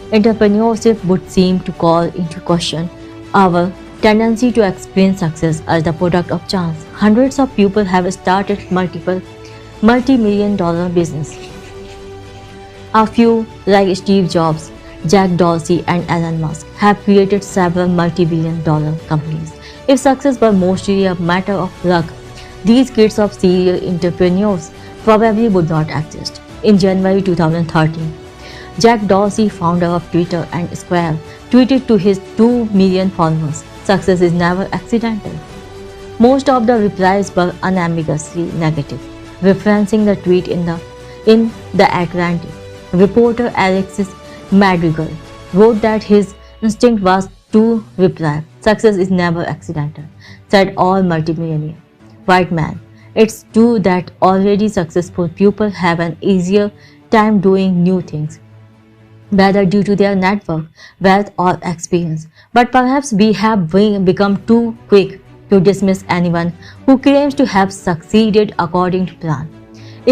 entrepreneurship would seem to call into question our tendency to explain success as the product of chance. Hundreds of people have started multiple multi-million-dollar business. A few, like Steve Jobs, Jack Dorsey, and Elon Musk, have created several multi-billion-dollar companies. If success were mostly a matter of luck, these kids of serial entrepreneurs probably would not exist. In January 2013, Jack Dorsey, founder of Twitter and Square, tweeted to his 2 million followers, "Success is never accidental." Most of the replies were unambiguously negative, referencing the tweet in The Atlantic. Reporter Alexis Madrigal wrote that his instinct was to reply, "Success is never accidental," said all multimillionaire white man. It's true that already successful people have an easier time doing new things, whether due to their network, wealth, or experience. But perhaps we have become too quick to dismiss anyone who claims to have succeeded according to plan.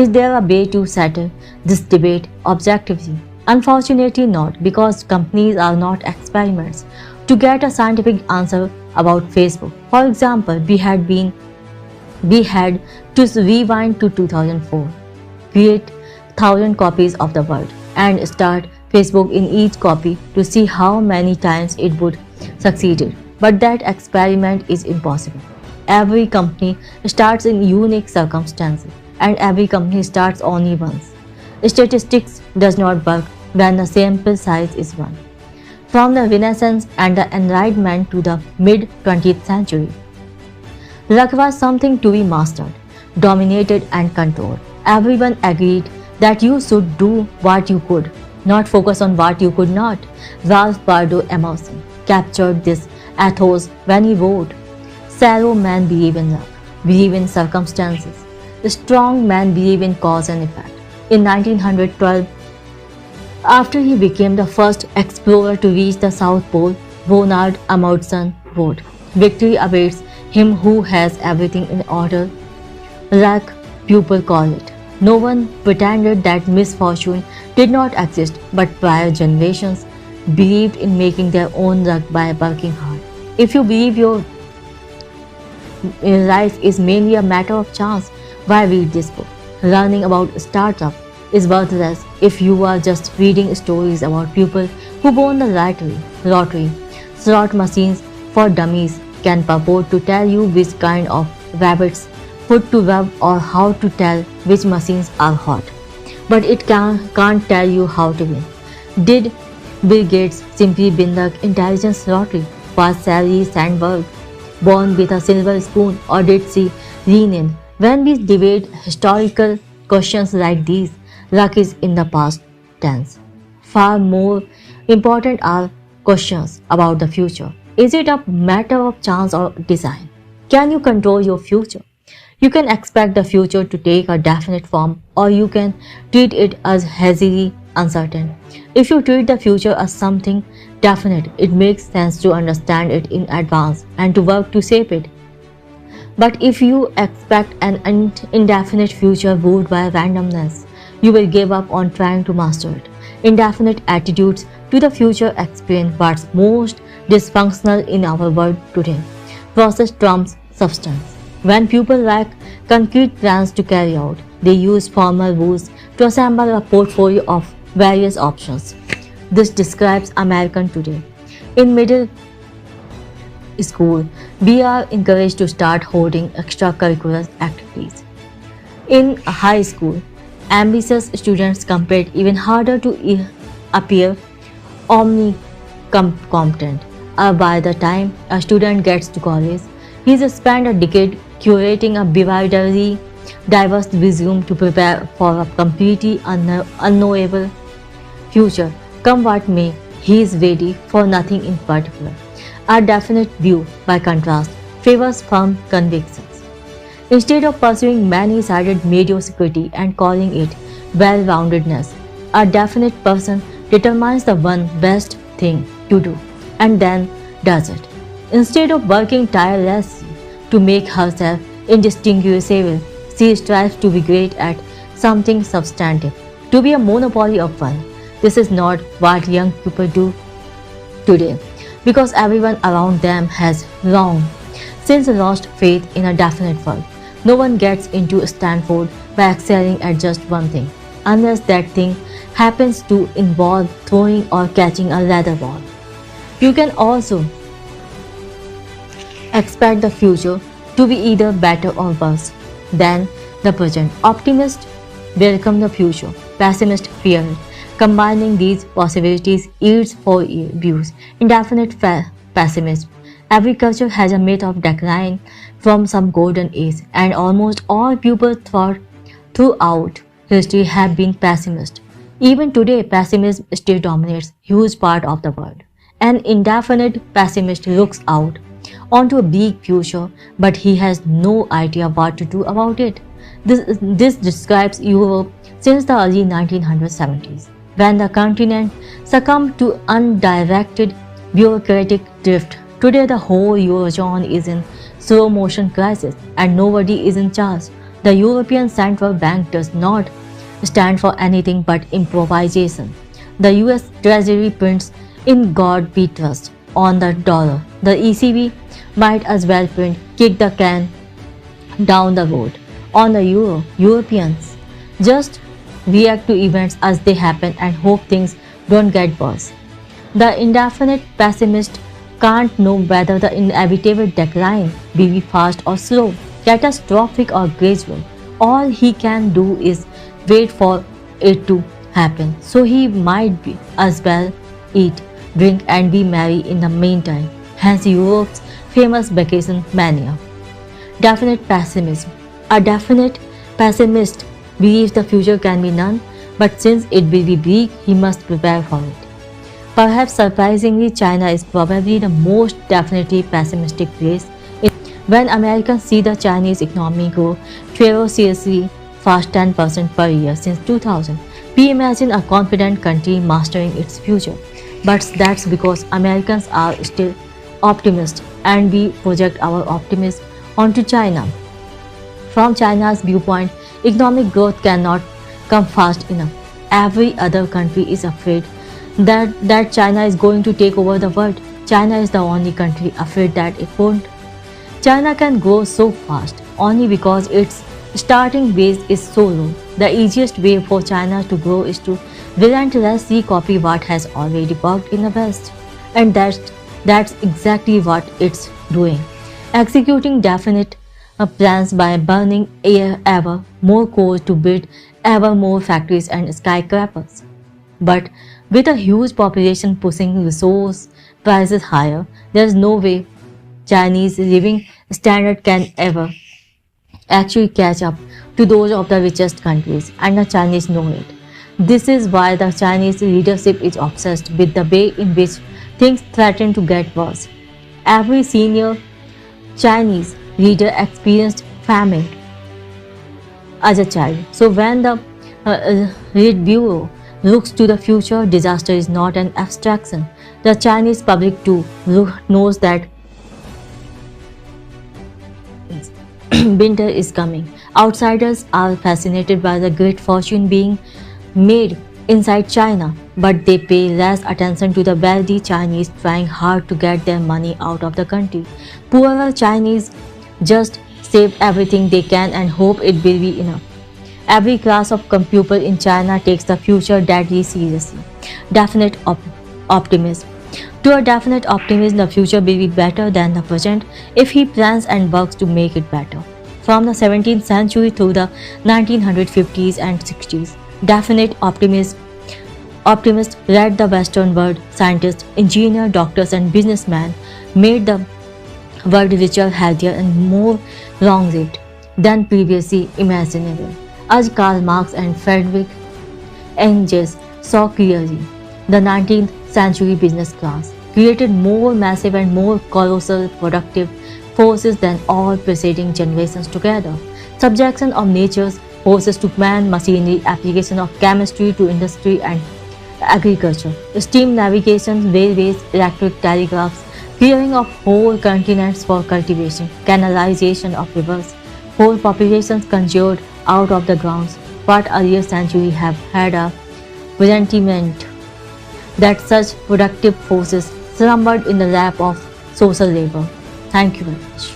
Is there a way to settle this debate objectively? Unfortunately not, because companies are not experiments. To get a scientific answer about Facebook, for example, we had to rewind to 2004, create 1,000 copies of the word, and start Facebook in each copy to see how many times it would succeed. But that experiment is impossible. Every company starts in unique circumstances, and every company starts only once. Statistics does not work when the sample size is 1. From the Renaissance and the Enlightenment to the mid-20th century, luck was something to be mastered, dominated, and controlled. Everyone agreed that you should do what you could, not focus on what you could not. Ralph Waldo Emerson captured this ethos when he wrote, "Shallow men believe in luck, believe in circumstances. Strong men believe in cause and effect." In 1912, after he became the first explorer to reach the South Pole, Ronald Amundsen wrote, "Victory awaits him who has everything in order, like people call it." No one pretended that misfortune did not exist, but prior generations believed in making their own luck by working hard. If you believe your life is mainly a matter of chance, why read this book? Learning about startup is worthless if you are just reading stories about people who won the lottery. Slot machines for dummies can purport to tell you which kind of rabbits foot to rub or how to tell which machines are hot, but it can't tell you how to win. Did Bill Gates simply win the intelligence lottery? Was Sally Sandberg born with a silver spoon, or did she lean in? When we debate historical questions like these, luck is in the past tense. Far more important are questions about the future. Is it a matter of chance or design? Can you control your future? You can expect the future to take a definite form, or you can treat it as hazily uncertain. If you treat the future as something definite, it makes sense to understand it in advance and to work to shape it. But if you expect an indefinite future ruled by randomness, you will give up on trying to master it. Indefinite attitudes to the future explain what's most dysfunctional in our world today. Process trumps substance. When people lack concrete plans to carry out, they use formal rules to assemble a portfolio of various options. This describes American today. In middle school, we are encouraged to start holding extracurricular activities. In high school, ambitious students compete even harder to appear omnicompetent. By the time a student gets to college, he's spent a decade curating a vividly diverse resume to prepare for a completely unknowable future. Come what may, he is ready for nothing in particular. A definite view, by contrast, favors firm convictions. Instead of pursuing many-sided mediocrity and calling it well-roundedness, a definite person determines the one best thing to do and then does it. Instead of working tirelessly to make herself indistinguishable, she strives to be great at something substantive, to be a monopoly of one. This is not what young people do today because everyone around them has long since lost faith in a definite world. No one gets into Stanford by excelling at just one thing, unless that thing happens to involve throwing or catching a leather ball. You can also expect the future to be either better or worse than the present. Optimists welcome the future, pessimists fear it. Combining these possibilities yields four views. Indefinite pessimism. Every culture has a myth of decline from some golden age, and almost all people throughout history have been pessimists. Even today, pessimism still dominates huge part of the world. An indefinite pessimist looks out onto a bleak future, but he has no idea what to do about it. This describes Europe since the early 1970s, when the continent succumbed to undirected bureaucratic drift. Today, the whole Eurozone is in slow motion crisis and nobody is in charge. The European Central Bank does not stand for anything but improvisation. The US Treasury prints "In God We Trust" on the dollar. The ECB might as well print "Kick the can down the road" on the euro. Europeans just react to events as they happen and hope things don't get worse. The indefinite pessimist can't know whether the inevitable decline will be fast or slow, catastrophic or gradual. All he can do is wait for it to happen. So he might be as well eat, drink and be merry in the meantime. Hence Europe's famous vacation mania. Definite pessimism. A definite pessimist believes the future can be none, but since it will be bleak, he must prepare for it. Perhaps surprisingly, China is probably the most definitely pessimistic place. When Americans see the Chinese economy grow ferociously fast 10% per year since 2000, we imagine a confident country mastering its future. But that's because Americans are still optimists and we project our optimism onto China. From China's viewpoint, economic growth cannot come fast enough. Every other country is afraid that China is going to take over the world. China is the only country afraid that it won't. China can grow so fast only because its starting base is so low. The easiest way for China to grow is to relentlessly copy what has already worked in the West. And that's exactly what it's doing. Executing definite plans by burning ever more coal to build ever more factories and skyscrapers. But with a huge population pushing resource prices higher, there is no way Chinese living standard can ever actually catch up to those of the richest countries, and the Chinese know it. This is why the Chinese leadership is obsessed with the way in which things threaten to get worse. Every senior Chinese leader experienced famine as a child. So when the Red Bureau looks to the future, disaster is not an abstraction. The Chinese public too knows that winter is coming. Outsiders are fascinated by the great fortune being made inside China, but they pay less attention to the wealthy Chinese trying hard to get their money out of the country. Poorer Chinese just save everything they can and hope it will be enough. Every class of pupil in China takes the future deadly seriously. Definite optimism. To a definite optimist, the future will be better than the present if he plans and works to make it better. From the 17th century through the 1950s and 60s, definite optimists led the Western world. Scientists, engineers, doctors, and businessmen made the world richer, healthier, and more long-lived than previously imaginable. As Karl Marx and Friedrich Engels saw clearly, the 19th century business class created more massive and more colossal productive forces than all preceding generations together. Subjection of nature's forces to man, machinery, application of chemistry to industry and agriculture, steam navigation, railways, electric telegraphs, clearing of whole continents for cultivation, canalization of rivers, whole populations conjured out of the grounds. What earlier centuries have had a presentiment that such productive forces slumbered in the lap of social labor. Thank you very much.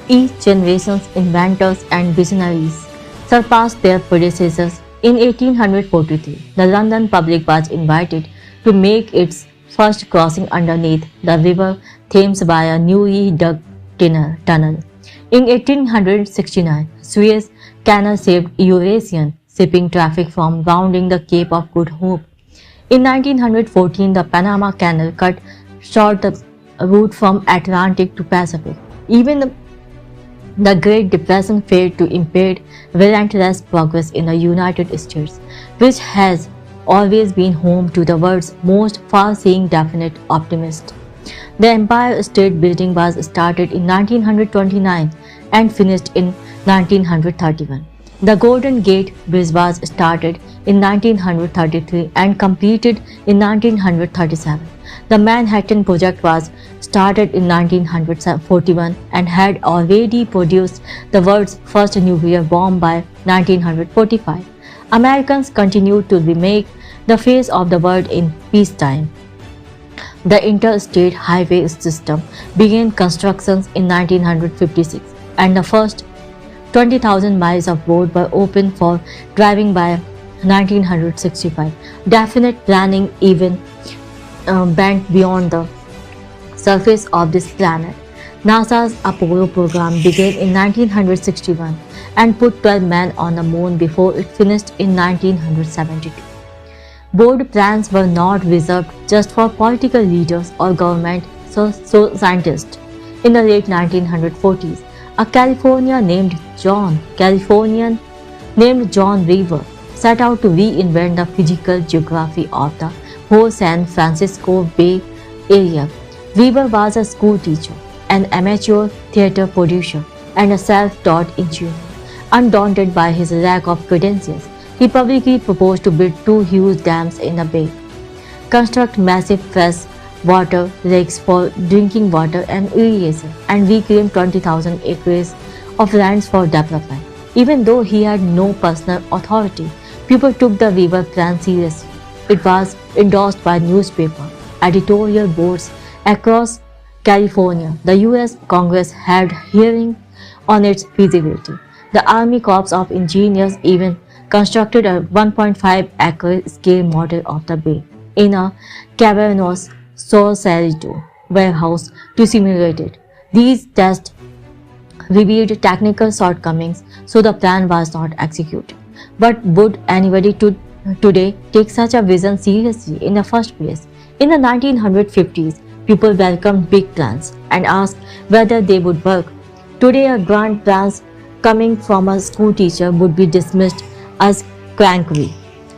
Each generation's inventors and visionaries surpassed their predecessors. In 1843, the London public was invited to make its first crossing underneath the river Thames by a newly dug tunnel. In 1869, Suez Canal saved Eurasian shipping traffic from rounding the Cape of Good Hope. In 1914, the Panama Canal cut short the route from Atlantic to Pacific. Even the Great Depression failed to impede relentless progress in the United States, which has always been home to the world's most far-seeing definite optimist. The Empire State Building was started in 1929 and finished in 1931. The Golden Gate Bridge was started in 1933 and completed in 1937. The Manhattan Project was started in 1941 and had already produced the world's first nuclear bomb by 1945. Americans continued to remake the face of the world in peacetime. The interstate highway system began construction in 1956 and the first 20,000 miles of road were open for driving by 1965. Definite planning even went beyond the surface of this planet. NASA's Apollo program began in 1961 and put 12 men on the moon before it finished in 1972. Bold plans were not reserved just for political leaders or government scientists. In the late 1940s, a Californian named John Weaver set out to reinvent the physical geography of the whole San Francisco Bay Area. Weaver was a school teacher, an amateur theater producer, and a self-taught engineer. Undaunted by his lack of credentials, he publicly proposed to build two huge dams in the bay, construct massive fresh water lakes for drinking water and irrigation, and reclaim 20,000 acres of lands for development. Even though he had no personal authority, people took the Weaver plan seriously. It was endorsed by newspaper editorial boards across California. The U.S. Congress had hearing on its feasibility. The Army Corps of Engineers even constructed a 1.5-acre scale model of the bay in a cavernous Sausalito warehouse to simulate it. These tests revealed technical shortcomings, so the plan was not executed. But would anybody today take such a vision seriously in the first place? In the 1950s, people welcomed big plans and asked whether they would work. Today, a grand plans coming from a school teacher would be dismissed as crankery,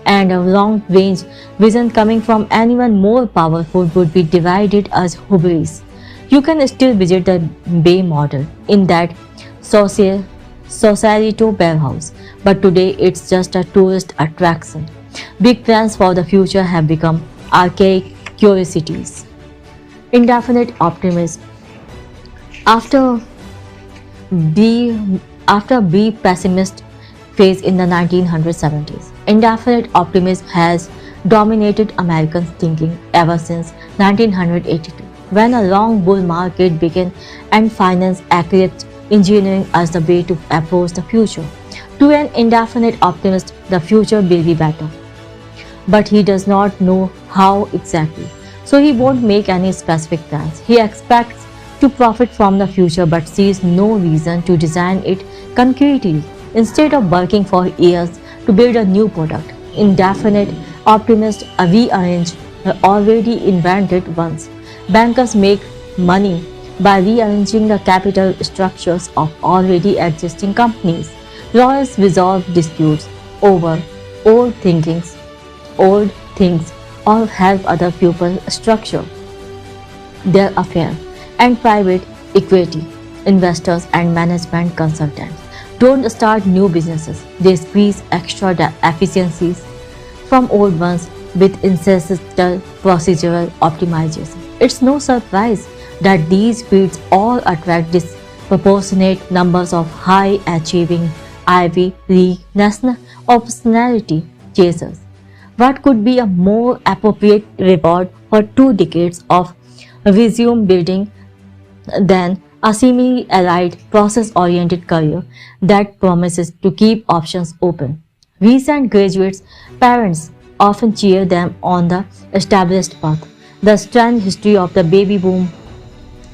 and a long-range vision coming from anyone more powerful would be derided as hubris. You can still visit the Bay model in that Sausalito warehouse, but today it's just a tourist attraction. Big plans for the future have become archaic curiosities. Indefinite optimism. After brief pessimist phase in the 1970s, indefinite optimism has dominated American thinking ever since 1982, when a long bull market began and finance eclipsed engineering as the way to approach the future. To an indefinite optimist, the future will be better, but he does not know how exactly, so he won't make any specific plans. He expects to profit from the future but sees no reason to design it concretely. Instead of working for years to build a new product, indefinite optimists rearrange the already invented ones. Bankers make money by rearranging the capital structures of already existing companies. Lawyers resolve disputes over old thinkings, old things, or help other people structure their affair. And private equity investors and management consultants don't start new businesses. They squeeze extra efficiencies from old ones with ancestral procedural optimization. It's no surprise that these fields all attract disproportionate numbers of high achieving Ivy League national or personality chasers. What could be a more appropriate reward for 2 decades of resume building than a seemingly allied, process-oriented career that promises to keep options open? Recent graduates' parents often cheer them on the established path. The strange history of the baby boom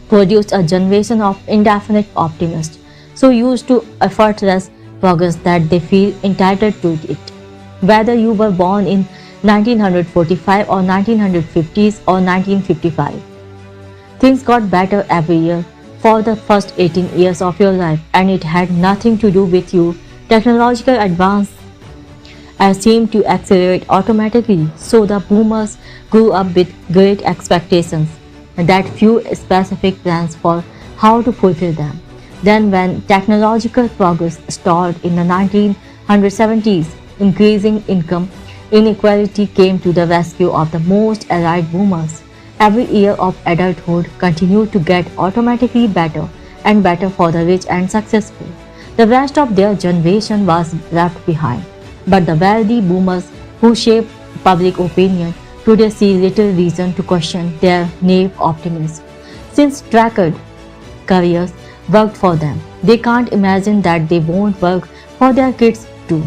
produced a generation of indefinite optimists, so used to effortless progress that they feel entitled to it. Whether you were born in 1945 or 1950s or 1955, things got better every year for the first 18 years of your life, and it had nothing to do with you. Technological advance seemed to accelerate automatically, so the boomers grew up with great expectations that few specific plans for how to fulfill them. Then, when technological progress stalled in the 1970s, increasing income inequality came to the rescue of the most allied boomers. Every year of adulthood continued to get automatically better and better for the rich and successful. The rest of their generation was left behind. But the wealthy boomers who shaped public opinion today see little reason to question their naive optimism. Since tracked careers worked for them, they can't imagine that they won't work for their kids too.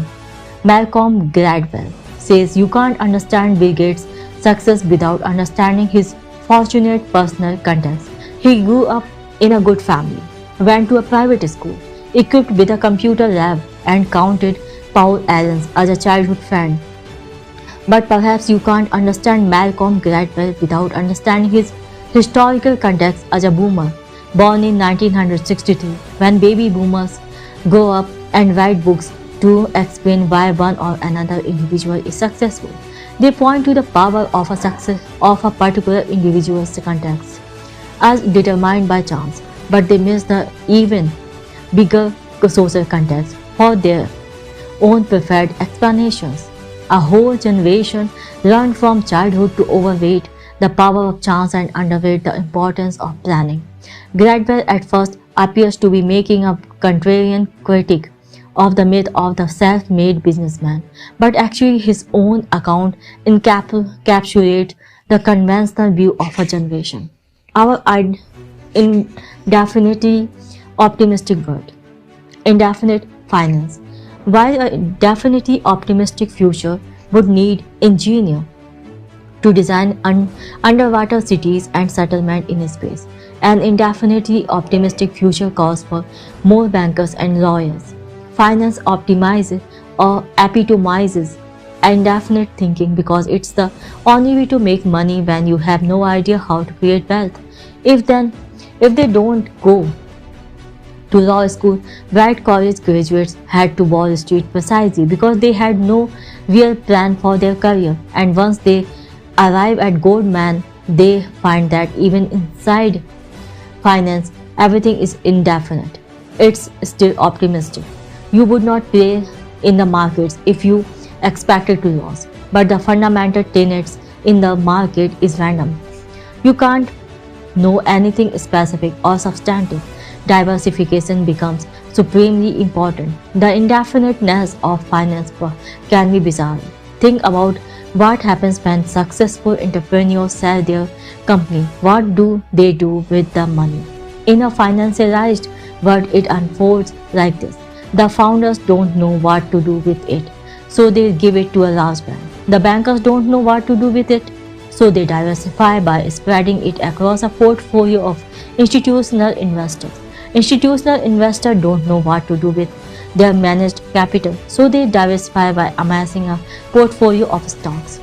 Malcolm Gladwell says you can't understand Bill Gates' success without understanding his fortunate personal context. He grew up in a good family, went to a private school, equipped with a computer lab, and counted Paul Allen as a childhood friend. But perhaps you can't understand Malcolm Gladwell without understanding his historical context as a boomer, born in 1963, when baby boomers grow up and write books to explain why one or another individual is successful. They point to the power of a success of a particular individual's context as determined by chance, but they miss the even bigger social context for their own preferred explanations. A whole generation learned from childhood to overweight the power of chance and underweight the importance of planning. Gladwell at first appears to be making a contrarian critique of the myth of the self-made businessman, but actually his own account encapsulates the conventional view of a generation. Our indefinitely optimistic world. Indefinite finance. While a definitely optimistic future would need engineers to design underwater cities and settlement in space, an indefinitely optimistic future calls for more bankers and lawyers. Finance optimizes or epitomizes indefinite thinking because it's the only way to make money when you have no idea how to create wealth. If they don't go to law school, white college graduates head to Wall Street precisely because they had no real plan for their career, and once they arrive at Goldman, they find that even inside finance, everything is indefinite. It's still optimistic. You would not play in the markets if you expected to lose, but the fundamental tenets in the market is random. You can't know anything specific or substantive. Diversification becomes supremely important. The indefiniteness of finance can be bizarre. Think about what happens when successful entrepreneurs sell their company. What do they do with the money? In a financialized world, it unfolds like this. The founders don't know what to do with it, so they give it to a large bank. The bankers don't know what to do with it, So they diversify by spreading it across a portfolio of institutional investors. Institutional investors don't know what to do with their managed capital, so they diversify by amassing a portfolio of stocks.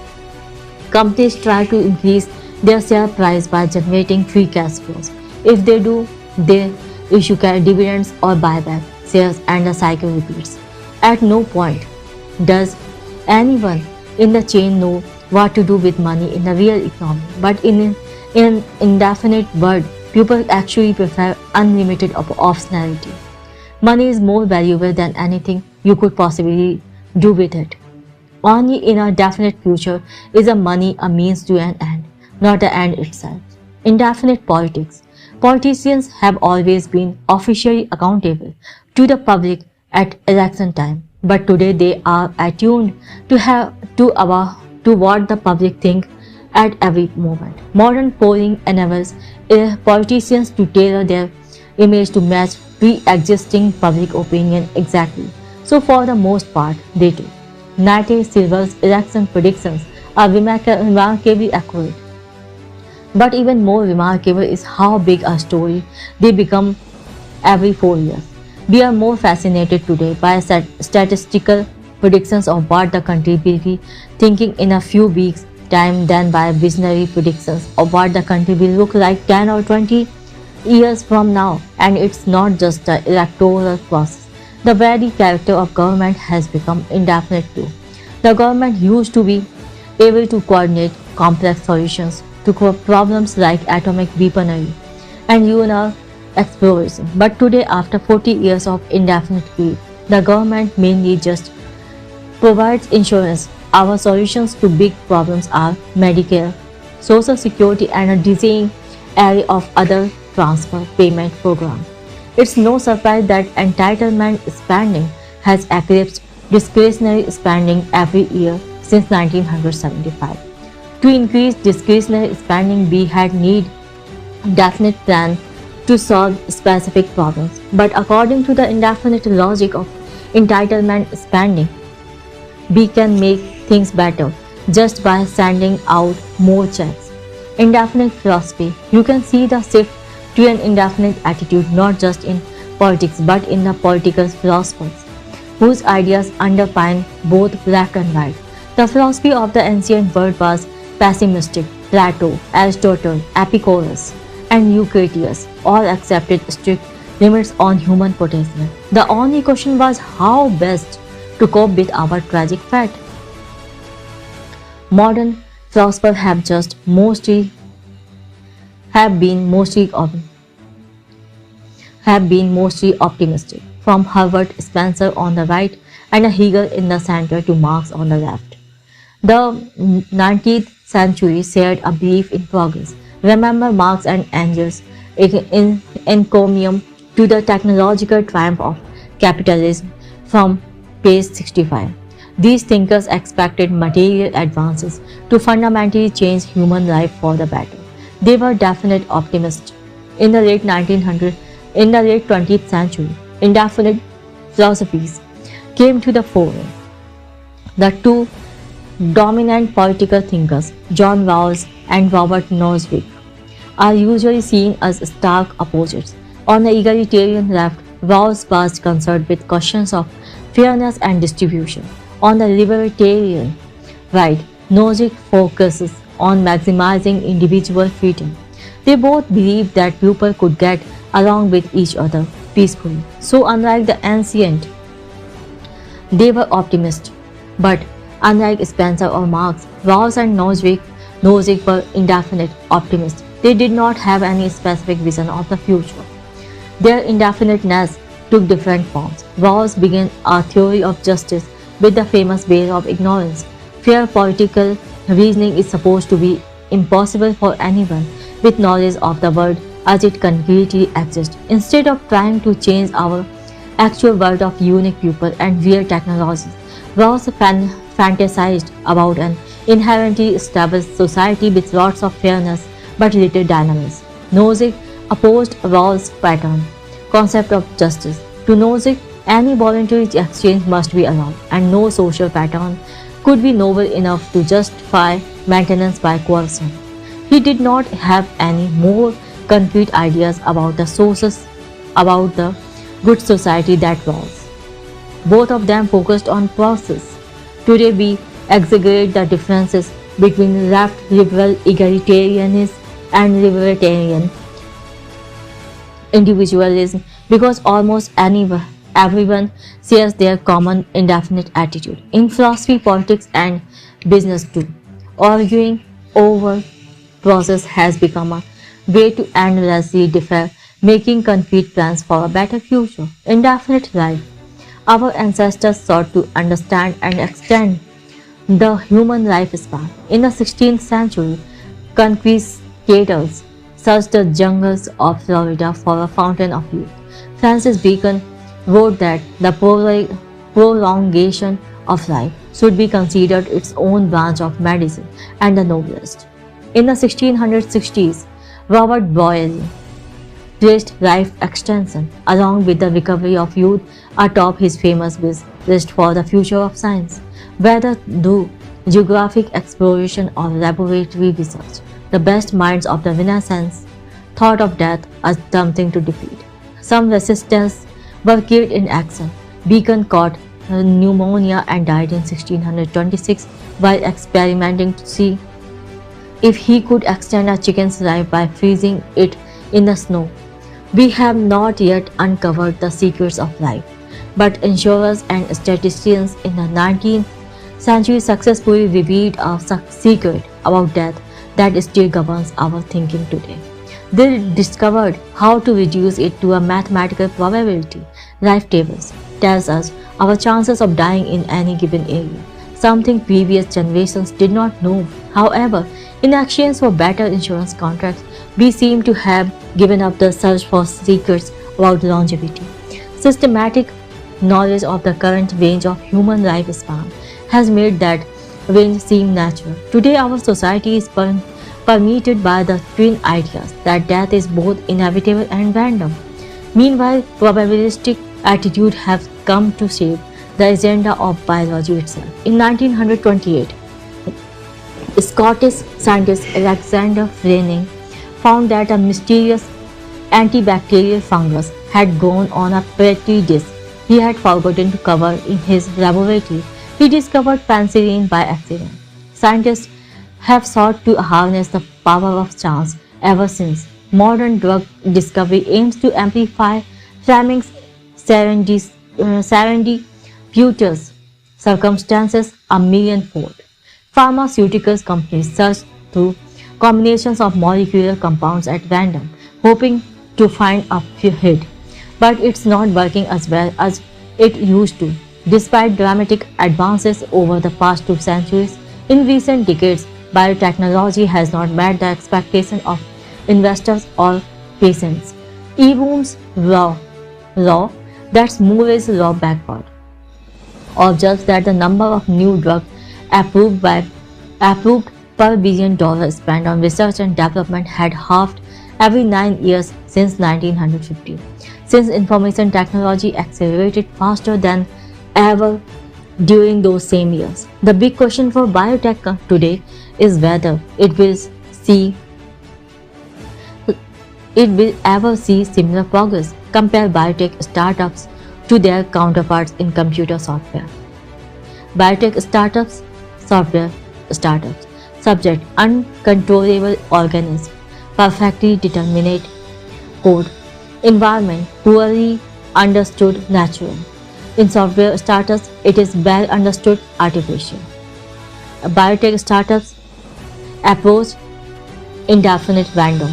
Companies try to increase their share price by generating free cash flows. If they do, they issue dividends or buy back shares and the cycle repeats. At no point does anyone in the chain know what to do with money in the real economy, but in an indefinite world, people actually prefer unlimited optionality. Money is more valuable than anything you could possibly do with it. Only in a definite future is a money a means to an end, not the end itself. Indefinite politics. Politicians have always been officially accountable to the public at election time, but today they are attuned to what the public think at every moment. Modern polling enables politicians to tailor their image to match pre-existing public opinion exactly. So for the most part, they do. Nate Silver's election predictions are remarkably accurate. But even more remarkable is how big a story they become every 4 years. We are more fascinated today by statistical predictions of what the country will be thinking in a few weeks' time than by visionary predictions of what the country will look like 10 or 20 years from now. And it's not just the electoral process. The very character of government has become indefinite too. The government used to be able to coordinate complex solutions to problems like atomic weaponry and lunar exploration. But today, after 40 years of indefinite period, the government mainly just provides insurance. Our solutions to big problems are Medicare, Social Security, and a dizzying array of other transfer payment programs. It's no surprise that entitlement spending has eclipsed discretionary spending every year since 1975. To increase discretionary spending, we had need definite plan to solve specific problems. But according to the indefinite logic of entitlement spending, we can make things better just by sending out more checks. Indefinite philosophy. You can see the shift to an indefinite attitude not just in politics but in the political philosophers, whose ideas underpin both left and right. The philosophy of the ancient world was pessimistic. Plato, Aristotle, Epicurus, and Euclides all accepted strict limits on human potential. The only question was how best to cope with our tragic fate. Modern philosophers have been mostly optimistic, from Herbert Spencer on the right and Hegel in the center to Marx on the left. The 19th century shared a belief in progress. Remember Marx and Engels' encomium to the technological triumph of capitalism from page 65. These thinkers expected material advances to fundamentally change human life for the better. They were definite optimists. In the late 20th century, indefinite philosophies came to the fore. The two dominant political thinkers, John Rawls and Robert Nozick, are usually seen as stark opposites. On the egalitarian left, Rawls was concerned with questions of fairness and distribution. On the libertarian right, Nozick focuses on maximizing individual freedom. They both believed that people could get along with each other peacefully. So unlike the ancient, they were optimists. But unlike Spencer or Marx, Rawls and Nozick were indefinite optimists. They did not have any specific vision of the future. Their indefiniteness took different forms. Rawls began a theory of justice with the famous veil of ignorance. Fair political reasoning is supposed to be impossible for anyone with knowledge of the world as it concretely exists. Instead of trying to change our actual world of unique people and weird technologies, Rawls fantasized about an inherently established society with lots of fairness but little dynamism. Nozick opposed Rawls' pattern concept of justice. To Nozick, any voluntary exchange must be allowed, and no social pattern could be noble enough to justify maintenance by coercion. He did not have any more concrete ideas about the sources, about the good society that was. Both of them focused on process. Today we exaggerate the differences between left liberal egalitarianism and libertarian individualism because almost everyone shares their common indefinite attitude. In philosophy, politics, and business too, arguing over process has become a way to endlessly differ, making concrete plans for a better future. Indefinite life. Our ancestors sought to understand and extend the human lifespan. In the 16th century, conquistadors searched the jungles of Florida for a fountain of youth. Francis Bacon wrote that the prolongation of life should be considered its own branch of medicine and the noblest. In the 1660s, Robert Boyle placed life extension along with the recovery of youth atop his famous list for the future of science. Whether through geographic exploration or laboratory research, the best minds of the Renaissance thought of death as something to defeat. Some resistance were killed in action. Bacon caught pneumonia and died in 1626 while experimenting to see if he could extend a chicken's life by freezing it in the snow. We have not yet uncovered the secrets of life, but insurers and statisticians in the 19th century successfully revealed a secret about death that still governs our thinking today. They discovered how to reduce it to a mathematical probability. Life tables tells us our chances of dying in any given area, something previous generations did not know. However, in exchange for better insurance contracts, we seem to have given up the search for secrets about longevity. Systematic knowledge of the current range of human lifespan has made that range seem natural. Today, our society is permeated by the twin ideas that death is both inevitable and random. Meanwhile, probabilistic attitudes have come to shape the agenda of biology itself. In 1928, Scottish scientist Alexander Fleming found that a mysterious antibacterial fungus had grown on a petri dish he had forgotten to cover in his laboratory. He discovered penicillin by accident. Scientists have sought to harness the power of chance ever since. Modern drug discovery aims to amplify Fleming's serendipitous circumstances a millionfold. Pharmaceutical companies search through combinations of molecular compounds at random, hoping to find a hit. But it's not working as well as it used to. Despite dramatic advances over the past 2 centuries, in recent decades, biotechnology has not met the expectation of investors or patients. Evoom's law, that's Moore's law backward, observes that the number of new drugs approved per billion dollars spent on research and development had halved every 9 years since 1950. Since information technology accelerated faster than ever during those same years. The big question for biotech today is whether it will ever see similar progress. Compare biotech startups to their counterparts in computer software. Biotech startups, software startups. Subject: uncontrollable organism, perfectly determinate code. Environment: poorly understood natural. In software startups, it is well understood artificial. Biotech startups approach indefinite random.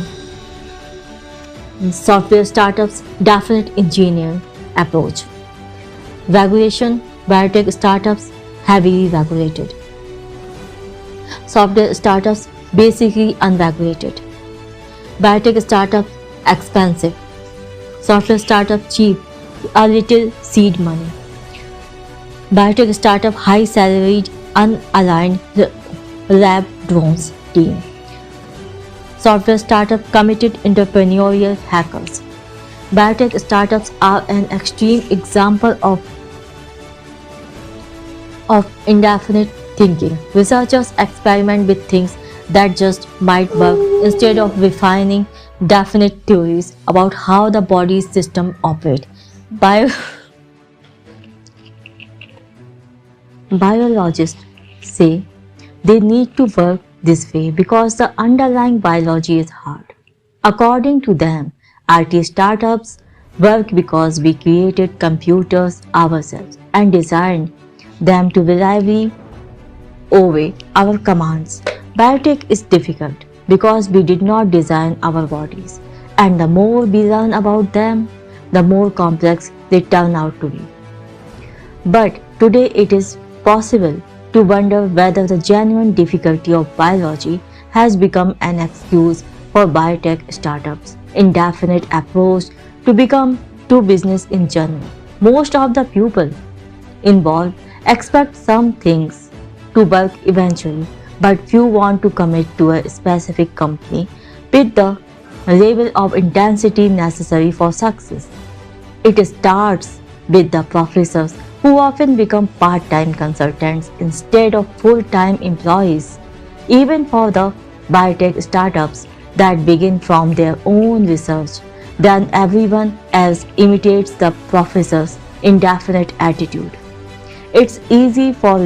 Software startups definite engineering approach. Regulation: biotech startups heavily regulated. Software startups basically unregulated. Biotech startups expensive. Software startup cheap, a little seed money. Biotech startup high salaried, unaligned lab drones team. Software startup committed entrepreneurial hackers. Biotech startups are an extreme example of indefinite thinking. Researchers experiment with things that just might work instead of refining definite theories about how the body's system operate. Bio- Biologists say they need to work this way because the underlying biology is hard. According to them, IT startups work because we created computers ourselves and designed them to reliably obey our commands. Biotech is difficult because we did not design our bodies, and the more we learn about them, the more complex they turn out to be. But today it is possible to wonder whether the genuine difficulty of biology has become an excuse for biotech startups' indefinite approach to become to business in general. Most of the people involved expect some things to work eventually, but few want to commit to a specific company with the level of intensity necessary for success. It starts with the professors who often become part-time consultants instead of full-time employees. Even for the biotech startups that begin from their own research, then everyone else imitates the professor's indefinite attitude. It's easy for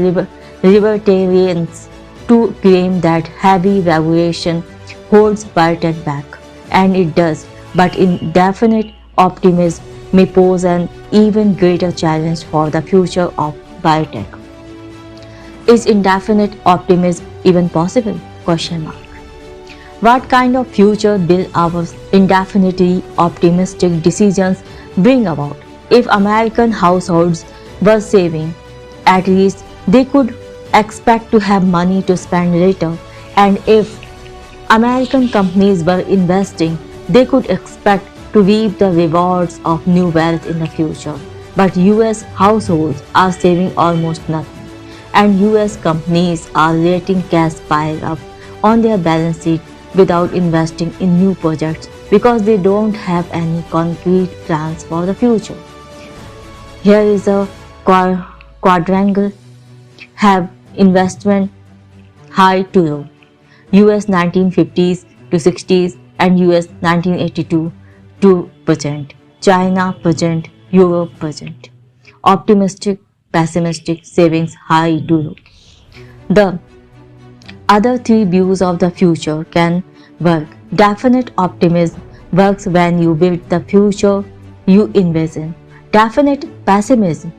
libertarians to claim that heavy regulation holds biotech back, and it does, but indefinite optimism may pose an even greater challenge for the future of biotech. Is indefinite optimism even possible? Question mark. What kind of future will our indefinitely optimistic decisions bring about? If American households were saving, at least they could expect to have money to spend later, and if American companies were investing, they could expect to reap the rewards of new wealth in the future. But US households are saving almost nothing, and US companies are letting cash pile up on their balance sheet without investing in new projects because they don't have any concrete plans for the future. Here is a quadrangle: have investment high to low, US 1950s to 60s and US 1982 2%, China present, Europe present. Optimistic, pessimistic, savings high to low. The other three views of the future can work. Definite optimism works when you build the future you envision. Definite pessimism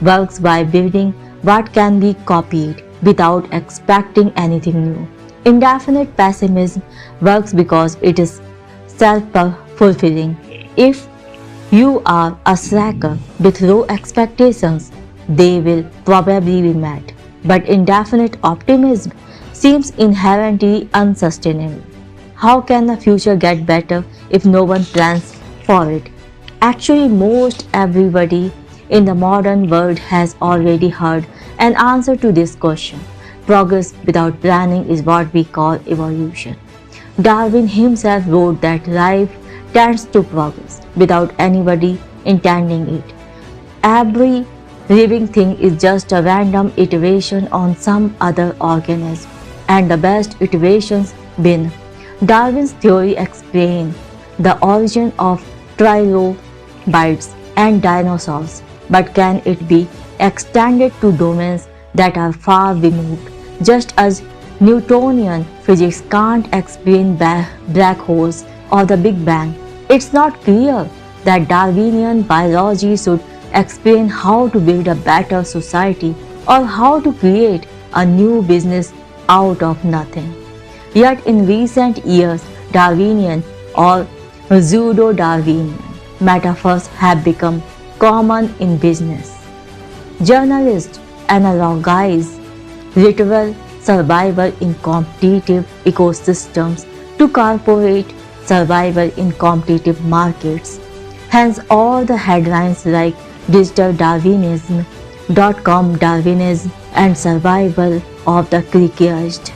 works by building what can be copied without expecting anything new. Indefinite pessimism works because it is self-fulfilling. If you are a slacker with low expectations, they will probably be met. But indefinite optimism seems inherently unsustainable. How can the future get better if no one plans for it? Actually, most everybody in the modern world has already heard an answer to this question. Progress without planning is what we call evolution. Darwin himself wrote that life tends to progress without anybody intending it. Every living thing is just a random iteration on some other organism, and the best iterations win. Darwin's theory explains the origin of trilobites and dinosaurs, but can it be extended to domains that are far removed? Just as Newtonian physics can't explain black holes or the Big Bang, it's not clear that Darwinian biology should explain how to build a better society or how to create a new business out of nothing. Yet in recent years, Darwinian or pseudo-Darwinian metaphors have become common in business. Journalists analogize literal survival in competitive ecosystems to corporate survival in competitive markets. Hence, all the headlines like digital Darwinism, dot-com Darwinism, and survival of the quickest.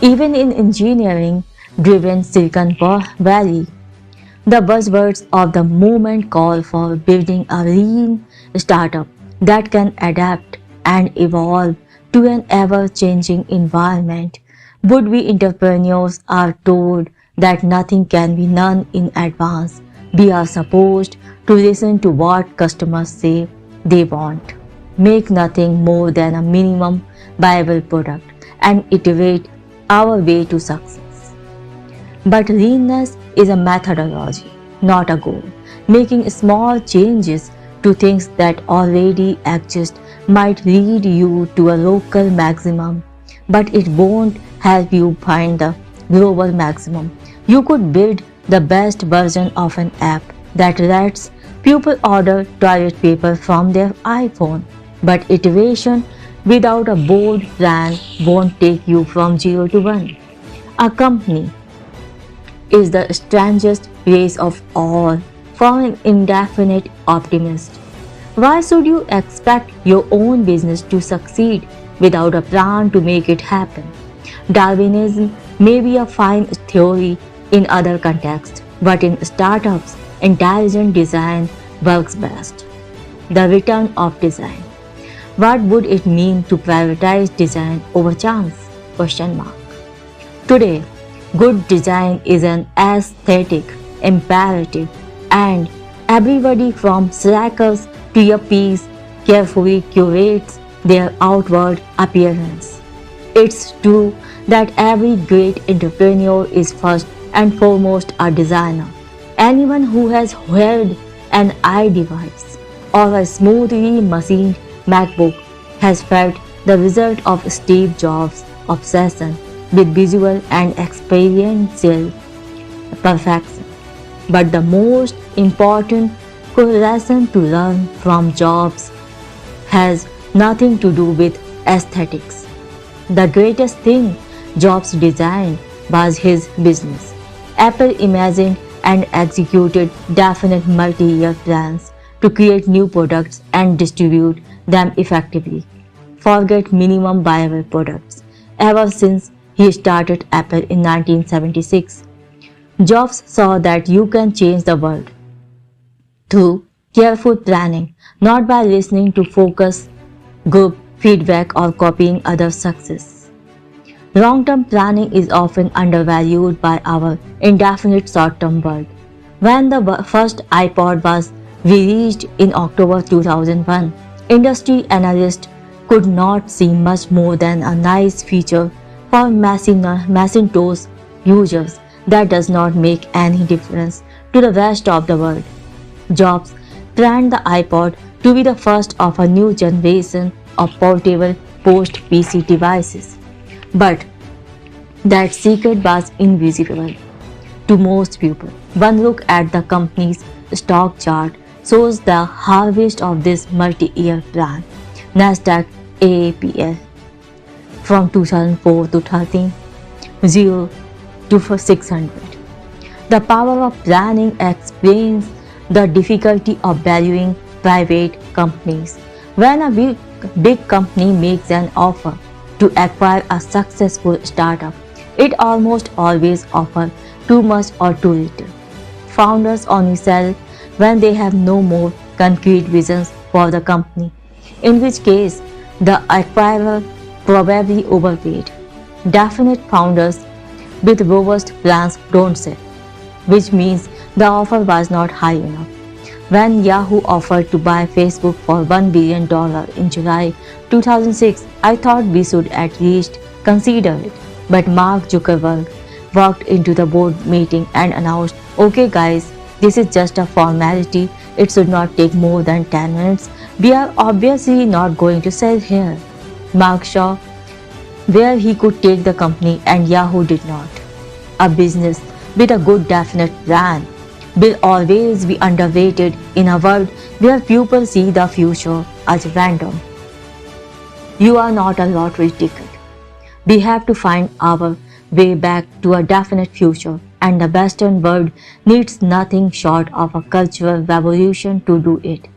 Even in engineering-driven Silicon Valley, the buzzwords of the moment call for building a lean startup that can adapt and evolve to an ever-changing environment. Would-be entrepreneurs are told that nothing can be known in advance. We are supposed to listen to what customers say they want, make nothing more than a minimum viable product, and iterate our way to success. But leanness is a methodology, not a goal. Making small changes to things that already exist might lead you to a local maximum, but it won't help you find the global maximum. You could build the best version of an app that lets people order toilet paper from their iPhone, but iteration without a bold plan won't take you from 0 to 1. A company is the strangest race of all for an indefinite optimist. Why should you expect your own business to succeed without a plan to make it happen? Darwinism may be a fine theory in other contexts, but in startups, intelligent design works best. The return of design. What would it mean to prioritize design over chance? Question mark. Today, good design is an aesthetic imperative, and everybody from slackers to yuppies carefully curates their outward appearance. It's true that every great entrepreneur is first and foremost a designer. Anyone who has held an iDevice or a smoothly machined MacBook has felt the result of Steve Jobs' obsession with visual and experiential perfection. But the most important lesson to learn from Jobs has nothing to do with aesthetics. The greatest thing Jobs designed was his business. Apple imagined and executed definite multi-year plans to create new products and distribute them effectively. Forget minimum viable products. Ever since he started Apple in 1976, Jobs saw that you can change the world through careful planning, not by listening to focus group feedback or copying others' success. Long-term planning is often undervalued by our indefinite short-term world. When the first iPod was released in October 2001, industry analysts could not see much more than a nice feature for Macintosh users that does not make any difference to the rest of the world. Jobs planned the iPod to be the first of a new generation of portable post-PC devices. But that secret was invisible to most people. One look at the company's stock chart shows the harvest of this multi-year plan. Nasdaq AAPL from 2004 to 13, 0 to 600. The power of planning explains the difficulty of valuing private companies. When a big company makes an offer to acquire a successful startup, it almost always offers too much or too little. Founders only sell when they have no more concrete visions for the company, in which case the acquirer probably overpaid. Definite founders with robust plans don't sell, which means the offer was not high enough. When Yahoo offered to buy Facebook for $1 billion in July 2006, I thought we should at least consider it. But Mark Zuckerberg walked into the board meeting and announced, "Okay guys, this is just a formality. It should not take more than 10 minutes. We are obviously not going to sell here." Mark saw where he could take the company and Yahoo did not. A business with a good definite plan will always be underrated in a world where people see the future as random. You are not a lottery ticket. We have to find our way back to a definite future, and the Western world needs nothing short of a cultural revolution to do it.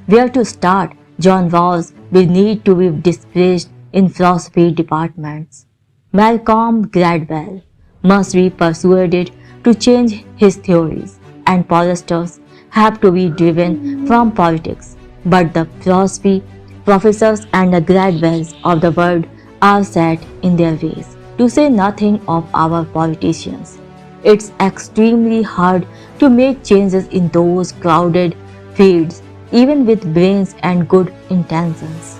Where to start? John Rawls will need to be displaced in philosophy departments. Malcolm Gladwell must be persuaded to change his theories, and pollsters have to be driven from politics. But the philosophy professors and the Gladwells of the world are set in their ways, to say nothing of our politicians. It's extremely hard to make changes in those crowded fields, even with brains and good intentions.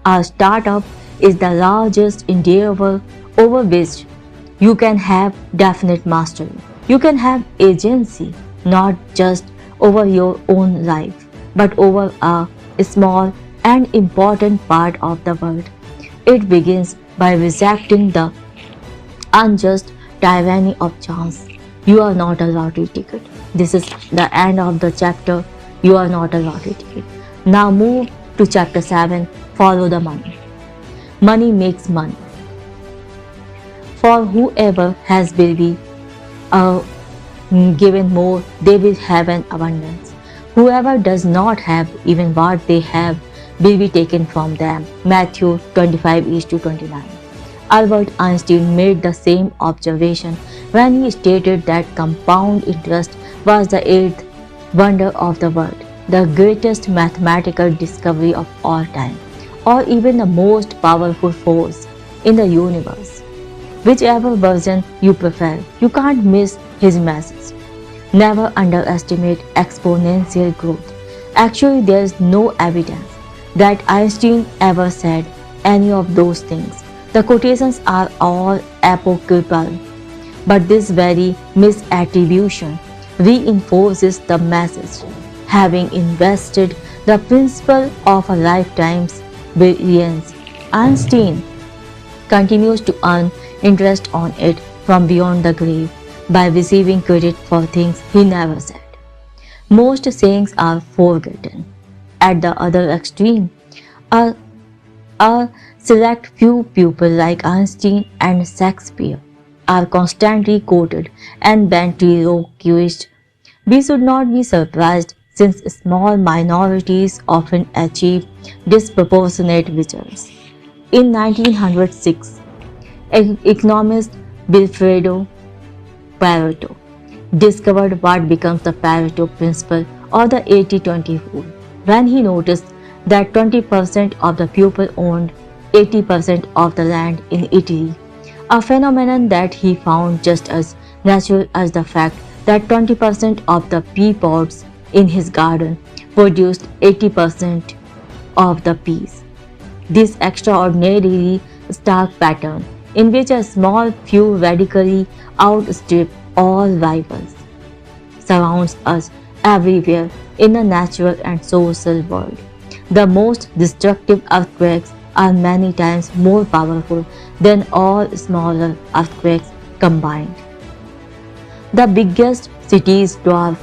A startup is the largest endeavor over which you can have definite mastery. You can have agency, not just over your own life, but over a small and important part of the world. It begins by rejecting the unjust tyranny of chance. You are not a lottery ticket. This is the end of the chapter. You are not a lottery ticket. Now move to chapter 7. Follow the money. Money makes money. For whoever has will be uh, given more, they will have an abundance. Whoever does not have even what they have will be taken from them. Matthew 25:29. Albert Einstein made the same observation when he stated that compound interest was the eighth wonder of the world, the greatest mathematical discovery of all time, or even the most powerful force in the universe. Whichever version you prefer, you can't miss his message. Never underestimate exponential growth. Actually, there is no evidence that Einstein ever said any of those things. The quotations are all apocryphal, but this very misattribution reinforces the message. Having invested the principle of a lifetime's brilliance, Einstein continues to earn interest on it from beyond the grave by receiving credit for things he never said. Most sayings are forgotten. At the other extreme, a, a select few people like Einstein and Shakespeare are constantly quoted and ventriloquized. We should not be surprised since small minorities often achieve disproportionate results. In 1906, economist Wilfredo Pareto discovered what becomes the Pareto principle or the 80-20 rule when he noticed that 20% of the people owned 80% of the land in Italy, a phenomenon that he found just as natural as the fact that 20% of the pea pods in his garden produced 80% of the peas. This extraordinarily stark pattern, in which a small few radically outstrip all rivals, surrounds us everywhere in the natural and social world. The most destructive earthquakes are many times more powerful than all smaller earthquakes combined. The biggest cities dwarf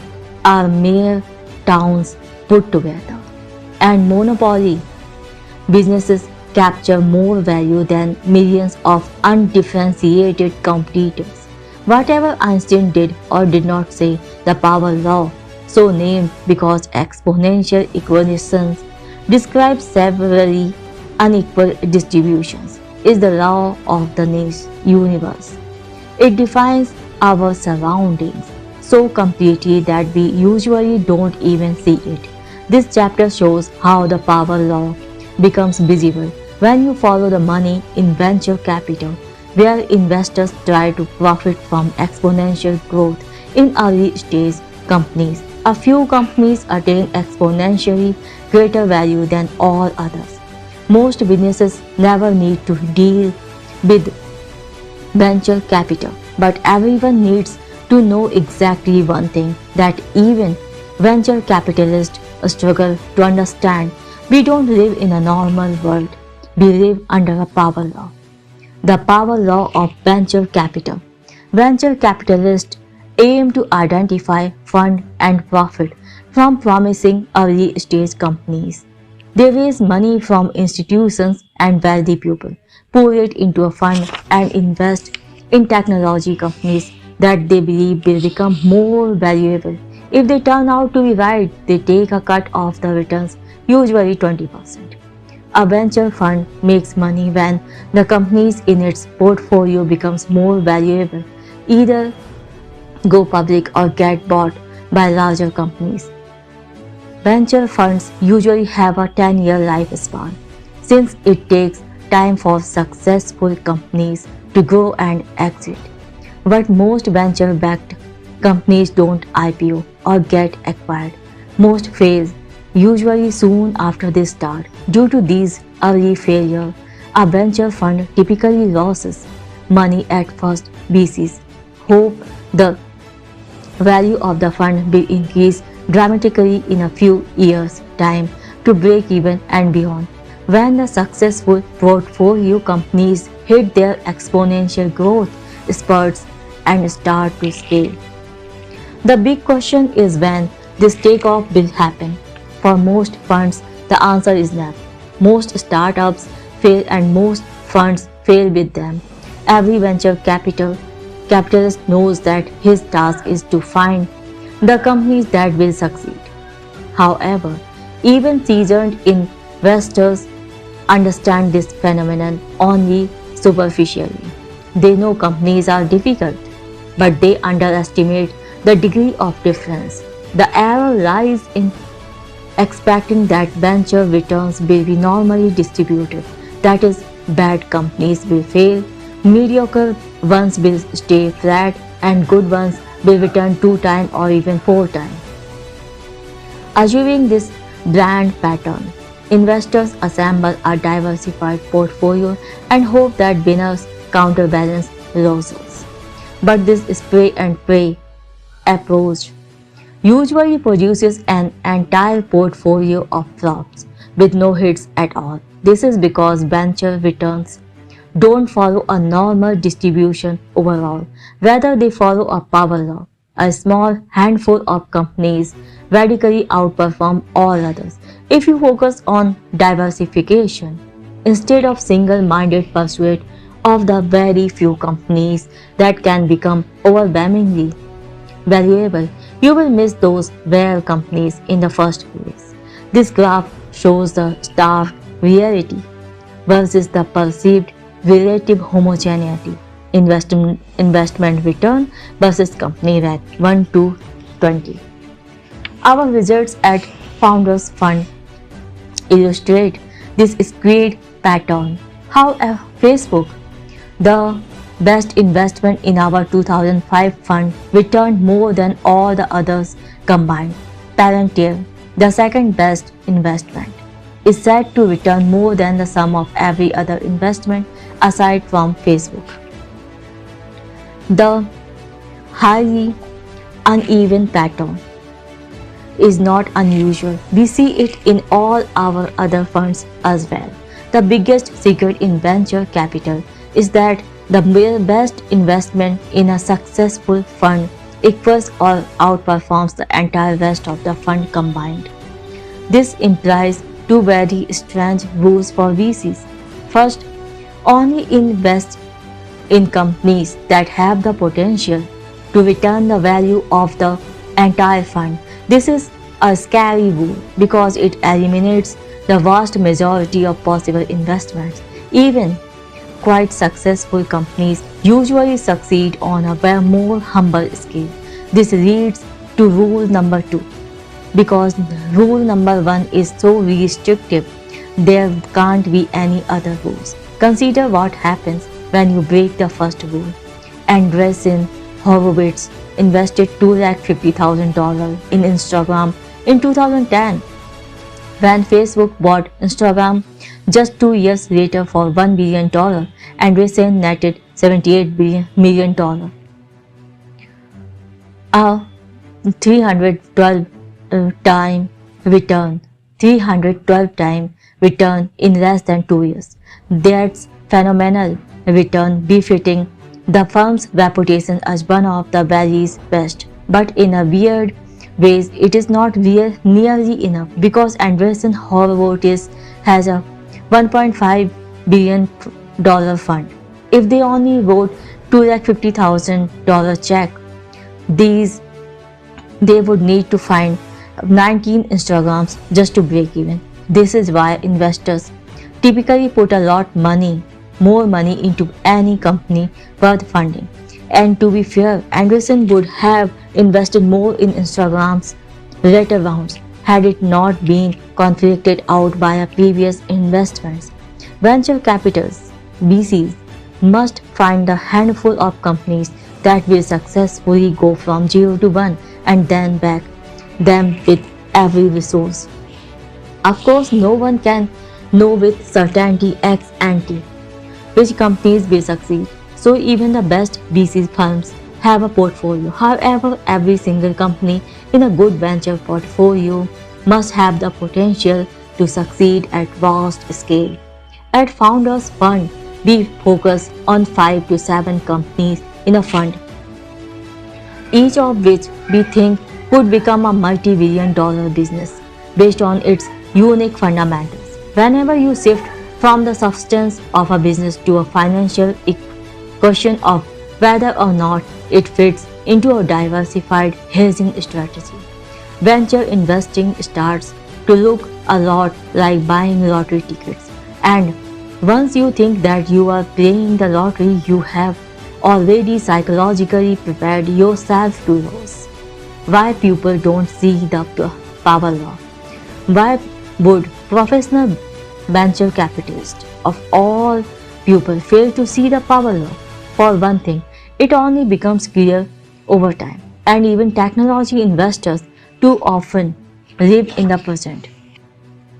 are mere towns put together, and monopoly businesses capture more value than millions of undifferentiated competitors. Whatever Einstein did or did not say, the power law, so named because exponential equations describe severally unequal distributions, is the law of the universe. It defines our surroundings so completely that we usually don't even see it. This chapter shows how the power law becomes visible when you follow the money in venture capital, where investors try to profit from exponential growth in early stage companies. A few companies attain exponentially greater value than all others. Most businesses never need to deal with venture capital, but everyone needs to know exactly one thing that even venture capitalists struggle to understand. We don't live in a normal world. We live under a power law. The power law of venture capital. Venture capitalists aim to identify, fund, and profit from promising early stage companies. They raise money from institutions and wealthy people, pour it into a fund, and invest in technology companies that they believe will become more valuable. If they turn out to be right, they take a cut of the returns, usually 20%. A venture fund makes money when the companies in its portfolio becomes more valuable, either go public or get bought by larger companies. Venture funds usually have a 10-year lifespan, since it takes time for successful companies to grow and exit. But most venture-backed companies don't IPO or get acquired. Most fail, usually soon after they start. Due to these early failures, a venture fund typically loses money at first. VCs hope the value of the fund will increase dramatically in a few years' time to break even and beyond. When the successful portfolio companies hit their exponential growth spurts and start to scale. The big question is when this takeoff will happen. For most funds, the answer is never. Most startups fail and most funds fail with them. Every venture capitalist knows that his task is to find the companies that will succeed. However, even seasoned investors understand this phenomenon only superficially. They know companies are difficult, but they underestimate the degree of difference. The error lies in expecting that venture returns will be normally distributed. That is, bad companies will fail, mediocre ones will stay flat, and good ones will return 2 times or even 4 times. Achieving this brand pattern, investors assemble a diversified portfolio and hope that winners counterbalance losers. But this spray and pray approach usually produces an entire portfolio of flops with no hits at all. This is because venture returns don't follow a normal distribution overall. Rather, they follow a power law. A small handful of companies radically outperform all others. If you focus on diversification instead of single-minded pursuit of the very few companies that can become overwhelmingly valuable, you will miss those rare companies in the first place. This graph shows the stark reality versus the perceived relative homogeneity. Investment return versus company rate 1 to 20. Our results at Founders Fund illustrate this skewed pattern. How Facebook, the best investment in our 2005 fund, returned more than all the others combined. Palantir, the second best investment, is said to return more than the sum of every other investment aside from Facebook. The highly uneven pattern is not unusual. We see it in all our other funds as well. The biggest secret in venture capital is that the best investment in a successful fund equals or outperforms the entire rest of the fund combined. This implies two very strange rules for VCs. First, only invest in companies that have the potential to return the value of the entire fund. This is a scary rule because it eliminates the vast majority of possible investments. Even quite successful companies usually succeed on a more humble scale. This leads to rule number 2. Because rule number 1 is so restrictive, there can't be any other rules. Consider what happens when you break the first rule. Andreessen Horowitz invested $250,000 in Instagram in 2010. When Facebook bought Instagram just 2 years later for $1 billion, Andreessen netted $78 million. A 312 time return. 312 time return in less than 2 years. That's phenomenal return befitting the firm's reputation as one of the Valley's best. But in a weird ways, it is not nearly enough because Andreessen Horowitz has a $1.5 billion fund. If they only wrote $250,000 check, they would need to find 19 Instagrams just to break even. This is why investors typically put a lot more money into any company worth funding. And to be fair, Andreessen would have invested more in Instagram's later rounds had it not been conflicted out by previous investments. Venture capitals, VCs, must find a handful of companies that will successfully go from 0 to 1 and then back them with every resource. Of course, no one can know with certainty ex ante which companies will succeed. So even the best VC firms have a portfolio. However, every single company in a good venture portfolio must have the potential to succeed at vast scale. At Founders Fund, we focus on 5 to 7 companies in a fund, each of which we think could become a multi-billion dollar business based on its unique fundamentals. Whenever you shift from the substance of a business to a financial question of whether or not it fits into a diversified hedging strategy, venture investing starts to look a lot like buying lottery tickets. And once you think that you are playing the lottery, you have already psychologically prepared yourself to lose. Why people don't see the power law? Why would professional venture capitalists of all people fail to see the power law? For one thing, it only becomes clear over time, and even technology investors too often live in the present.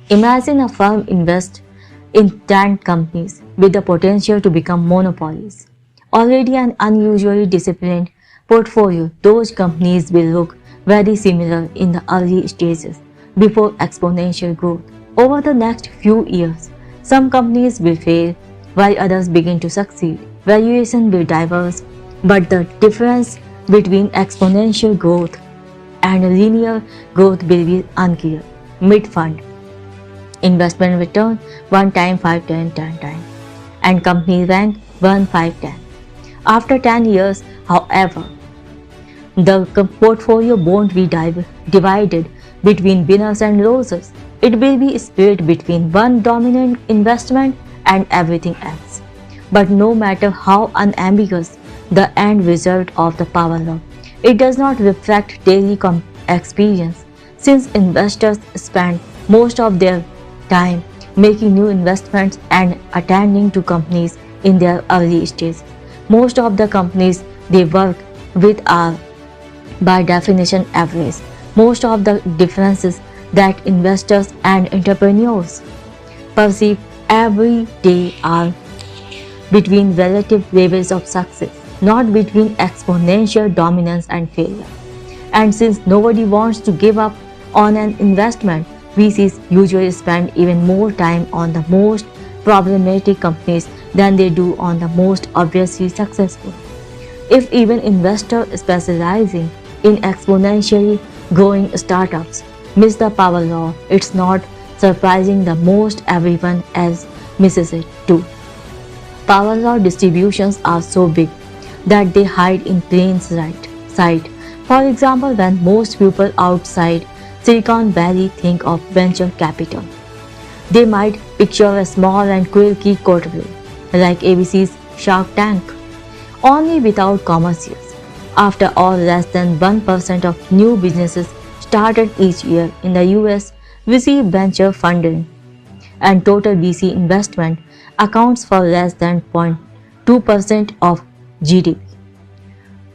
Imagine a firm invests in 10 companies with the potential to become monopolies. Already an unusually disciplined portfolio, those companies will look very similar in the early stages before exponential growth. Over the next few years, some companies will fail while others begin to succeed. Valuation will diverge, but the difference between exponential growth and linear growth will be unclear. Mid-fund investment return 1 time, 5 10 10 time, and company rank 1 5 10. After 10 years, however, the portfolio won't be divided between winners and losers. It will be split between one dominant investment and everything else. But no matter how unambiguous the end result of the power law, it does not reflect daily experience, since investors spend most of their time making new investments and attending to companies in their early stages. Most of the companies they work with are by definition average. Most of the differences that investors and entrepreneurs perceive every day are between relative levels of success, not between exponential dominance and failure. And since nobody wants to give up on an investment, VCs usually spend even more time on the most problematic companies than they do on the most obviously successful. If even investors specializing in exponentially growing startups miss the power law, it's not surprising that most everyone else misses it too. Power law distributions are so big that they hide in plain sight. For example, when most people outside Silicon Valley think of venture capital, they might picture a small and quirky courtroom like ABC's Shark Tank, only without commercials. After all, less than 1% of new businesses started each year in the US receive venture funding, and total VC investment accounts for less than 0.2% of GDP.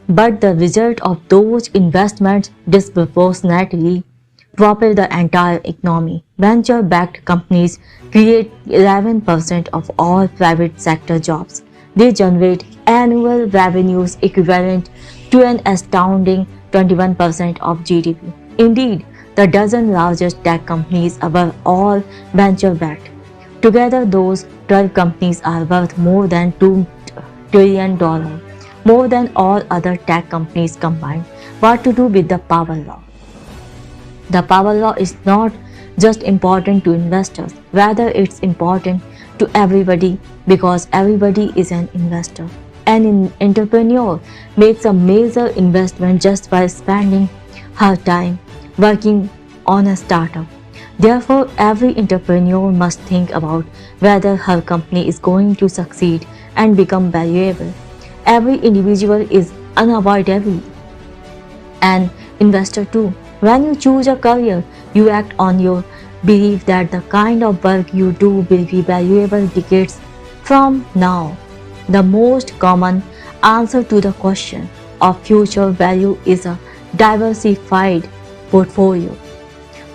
But the result of those investments disproportionately propel the entire economy. Venture-backed companies create 11% of all private sector jobs. They generate annual revenues equivalent to an astounding 21% of GDP. Indeed, the dozen largest tech companies are all venture-backed. Together, those 12 companies are worth more than $2 trillion, more than all other tech companies combined. What to do with the power law? The power law is not just important to investors, rather it's important to everybody because everybody is an investor. An entrepreneur makes a major investment just by spending her time working on a startup. Therefore, every entrepreneur must think about whether her company is going to succeed and become valuable. Every individual is unavoidably an investor too. When you choose a career, you act on your believe that the kind of work you do will be valuable decades from now. The most common answer to the question of future value is a diversified portfolio.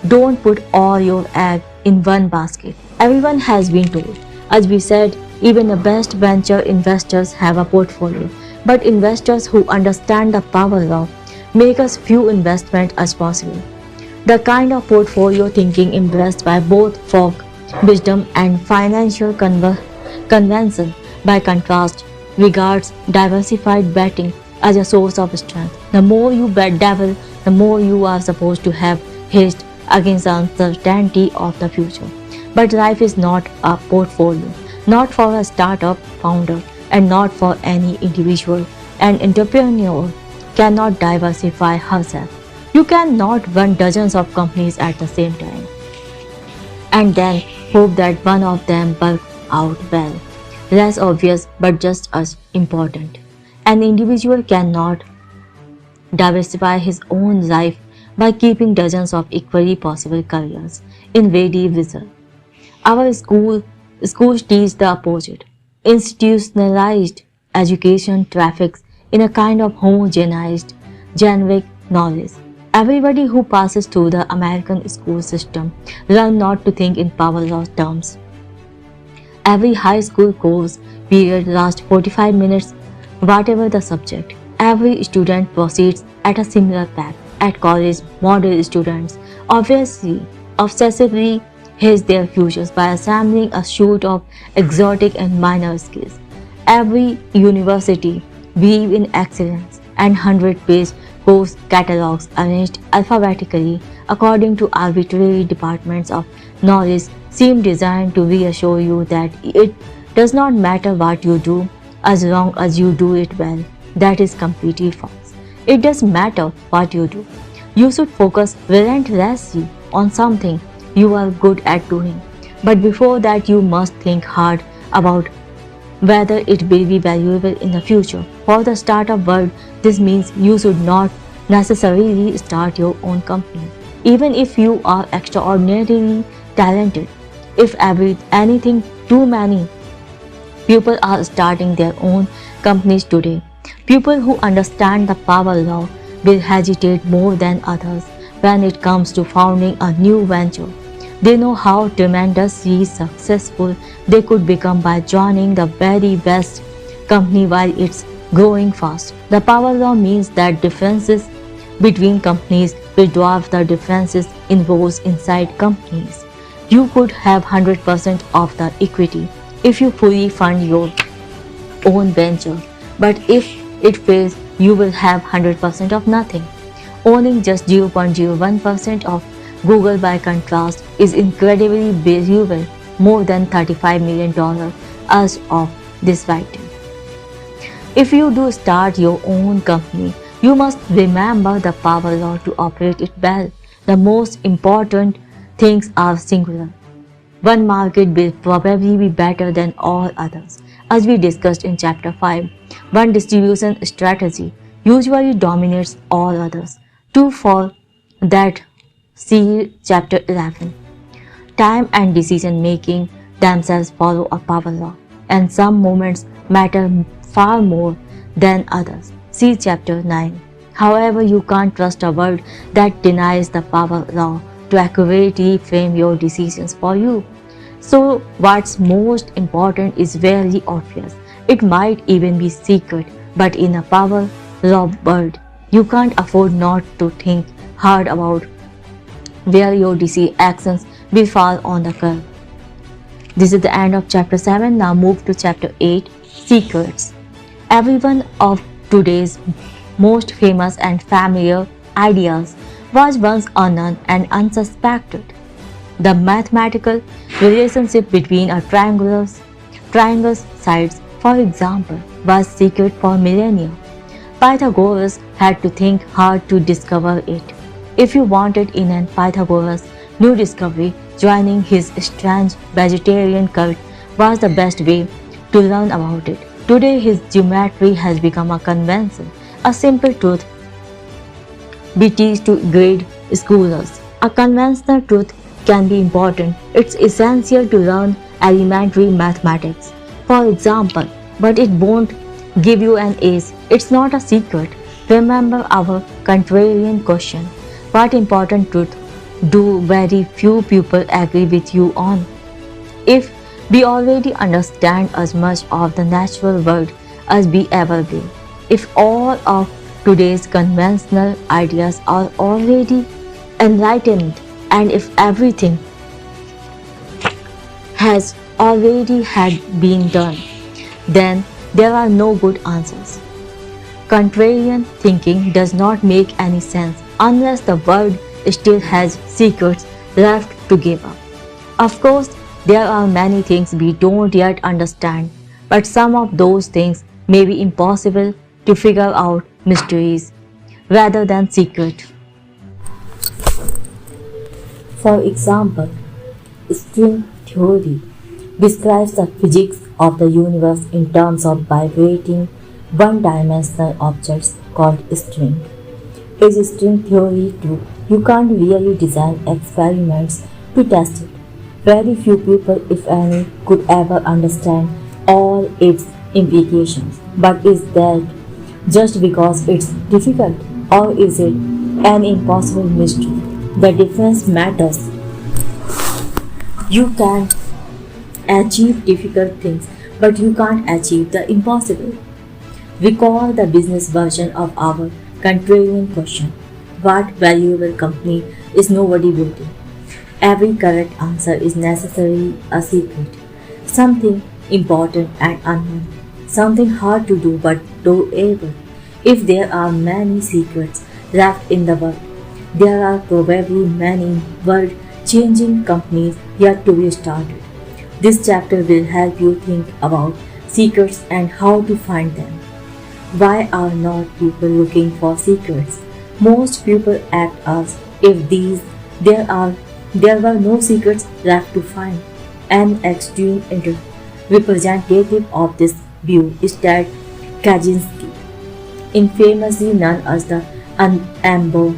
Don't put all your eggs in one basket. Everyone has been told. As we said, even the best venture investors have a portfolio. But investors who understand the power law make as few investments as possible. The kind of portfolio thinking embraced by both folk wisdom and financial convention, by contrast, regards diversified betting as a source of strength. The more you bet devil, the more you are supposed to have hedged against the uncertainty of the future. But life is not a portfolio, not for a startup founder, and not for any individual. An entrepreneur cannot diversify herself. You cannot run dozens of companies at the same time and then hope that one of them works out well. Less obvious but just as important. An individual cannot diversify his own life by keeping dozens of equally possible careers in ready reserve. Our schools teach the opposite. Institutionalized education traffics in a kind of homogenized, generic knowledge. Everybody who passes through the American school system learns not to think in power law terms. Every high school course period lasts 45 minutes, whatever the subject. Every student proceeds at a similar path. At college, model students obviously obsessively hedge their futures by assembling a suite of exotic and minor skills. Every university believes in excellence, and 100-page course catalogs arranged alphabetically according to arbitrary departments of knowledge seem designed to reassure you that it does not matter what you do as long as you do it well. That is completely false. It does matter what you do. You should focus relentlessly on something you are good at doing. But before that, you must think hard about whether it will be valuable in the future. For the startup world, this means you should not necessarily start your own company, even if you are extraordinarily talented. If anything, too many people are starting their own companies today. People who understand the power law will hesitate more than others when it comes to founding a new venture. They know how tremendously successful they could become by joining the very best company while it's growing fast. The power law means that differences between companies will dwarf the differences in roles inside companies. You could have 100% of the equity if you fully fund your own venture, but if it fails, you will have 100% of nothing. Owning just 0.01% of Google, by contrast, is incredibly valuable, more than $35 million as of this writing. If you do start your own company, you must remember the power law to operate it well. The most important things are singular. One market will probably be better than all others. As we discussed in Chapter 5, one distribution strategy usually dominates all others. Two for that, see Chapter 11. Time and decision making themselves follow a power law, and some moments matter far more than others. See Chapter 9. However, you can't trust a world that denies the power law to accurately frame your decisions for you. So, what's most important is very obvious. It might even be secret, but in a power law world, you can't afford not to think hard about where your DC actions will fall on the curve. This is the end of Chapter 7. Now move to Chapter 8, Secrets. Every one of today's most famous and familiar ideas was once unknown and unsuspected. The mathematical relationship between a triangle's sides, for example, was secret for millennia. Pythagoras had to think hard to discover it. If you wanted in an Pythagoras new discovery, joining his strange vegetarian cult was the best way to learn about it. Today, his geometry has become a convention, a simple truth we teach to grade schoolers. A conventional truth can be important. It's essential to learn elementary mathematics, for example, but it won't give you an ace. It's not a secret. Remember our contrarian question. What important truth do very few people agree with you on? If we already understand as much of the natural world as we ever will, if all of today's conventional ideas are already enlightened, and if everything has already had been done, then there are no good answers. Contrarian thinking does not make any sense unless the world still has secrets left to give up. Of course, there are many things we don't yet understand, but some of those things may be impossible to figure out mysteries rather than secret. For example, string theory describes the physics of the universe in terms of vibrating one-dimensional objects called string. Is string theory true? You can't really design experiments to test it. Very few people, if any, could ever understand all its implications. But is that just because it's difficult, or is it an impossible mystery? The difference matters. You can achieve difficult things, but you can't achieve the impossible. Recall the business version of our contrarian question. What valuable company is nobody building? Every correct answer is necessarily a secret, something important and unknown, something hard to do but doable. If there are many secrets left in the world, there are probably many world-changing companies yet to be started. This chapter will help you think about secrets and how to find them. Why are not people looking for secrets? Most people act as if there were no secrets left to find. An extreme representative of this view is Ted Kaczynski, infamously known as the Unabomber.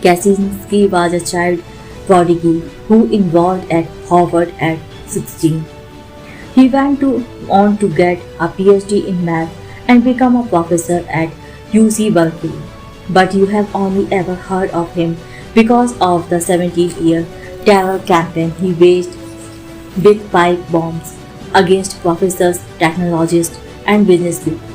Kaczynski was a child prodigy who enrolled at Harvard at 16. He went on to get a PhD in math and become a professor at UC Berkeley. But you have only ever heard of him because of the 17-year terror campaign he waged with pipe bombs against professors, technologists, and business people.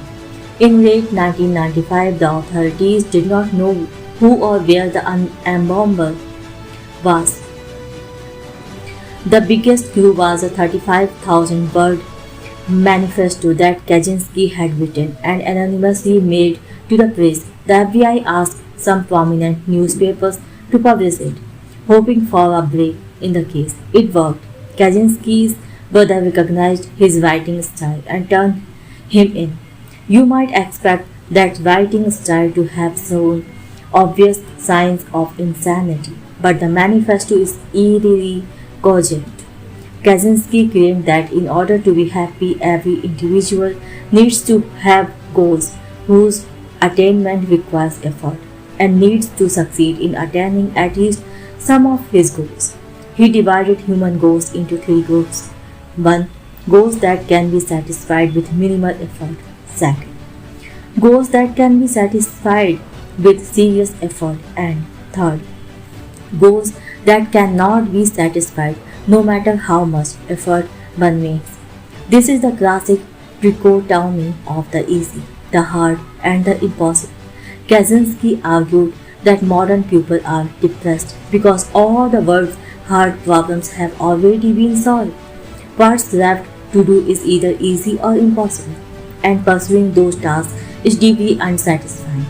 In late 1995, the authorities did not know who or where the unabomber was. The biggest clue was a 35,000-word manifesto that Kaczynski had written and anonymously mailed to the press. The FBI asked some prominent newspapers to publish it, hoping for a break in the case. It worked. Kaczynski's brother recognized his writing style and turned him in. You might expect that writing style to have shown obvious signs of insanity, but the manifesto is eerily cogent. Kaczynski claimed that in order to be happy, every individual needs to have goals whose attainment requires effort and needs to succeed in attaining at least some of his goals. He divided human goals into three groups. 1. Goals that can be satisfied with minimal effort. 2. Goals that can be satisfied with serious effort. And 3. Goals that cannot be satisfied no matter how much effort one makes. This is the classic dichotomy of the easy, the hard, and the impossible. Kaczynski argued that modern people are depressed because all the world's hard problems have already been solved. What's left to do is either easy or impossible, and pursuing those tasks is deeply unsatisfying.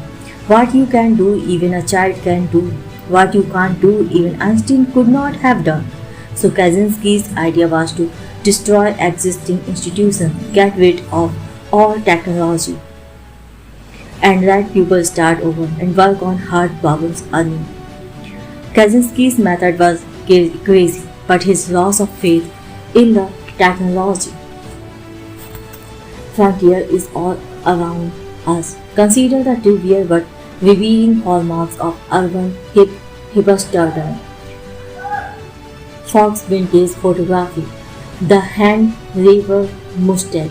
What you can do, even a child can do. What you can't do, even Einstein could not have done. So Kaczynski's idea was to destroy existing institutions, get rid of all technology, and let people start over and work on hard problems anew. Kaczynski's method was crazy, but his loss of faith in the technology frontier is all around us. Consider the trivial but revealing hallmarks of urban hipsterdom. Fox vintage photography, the hand raver mustache,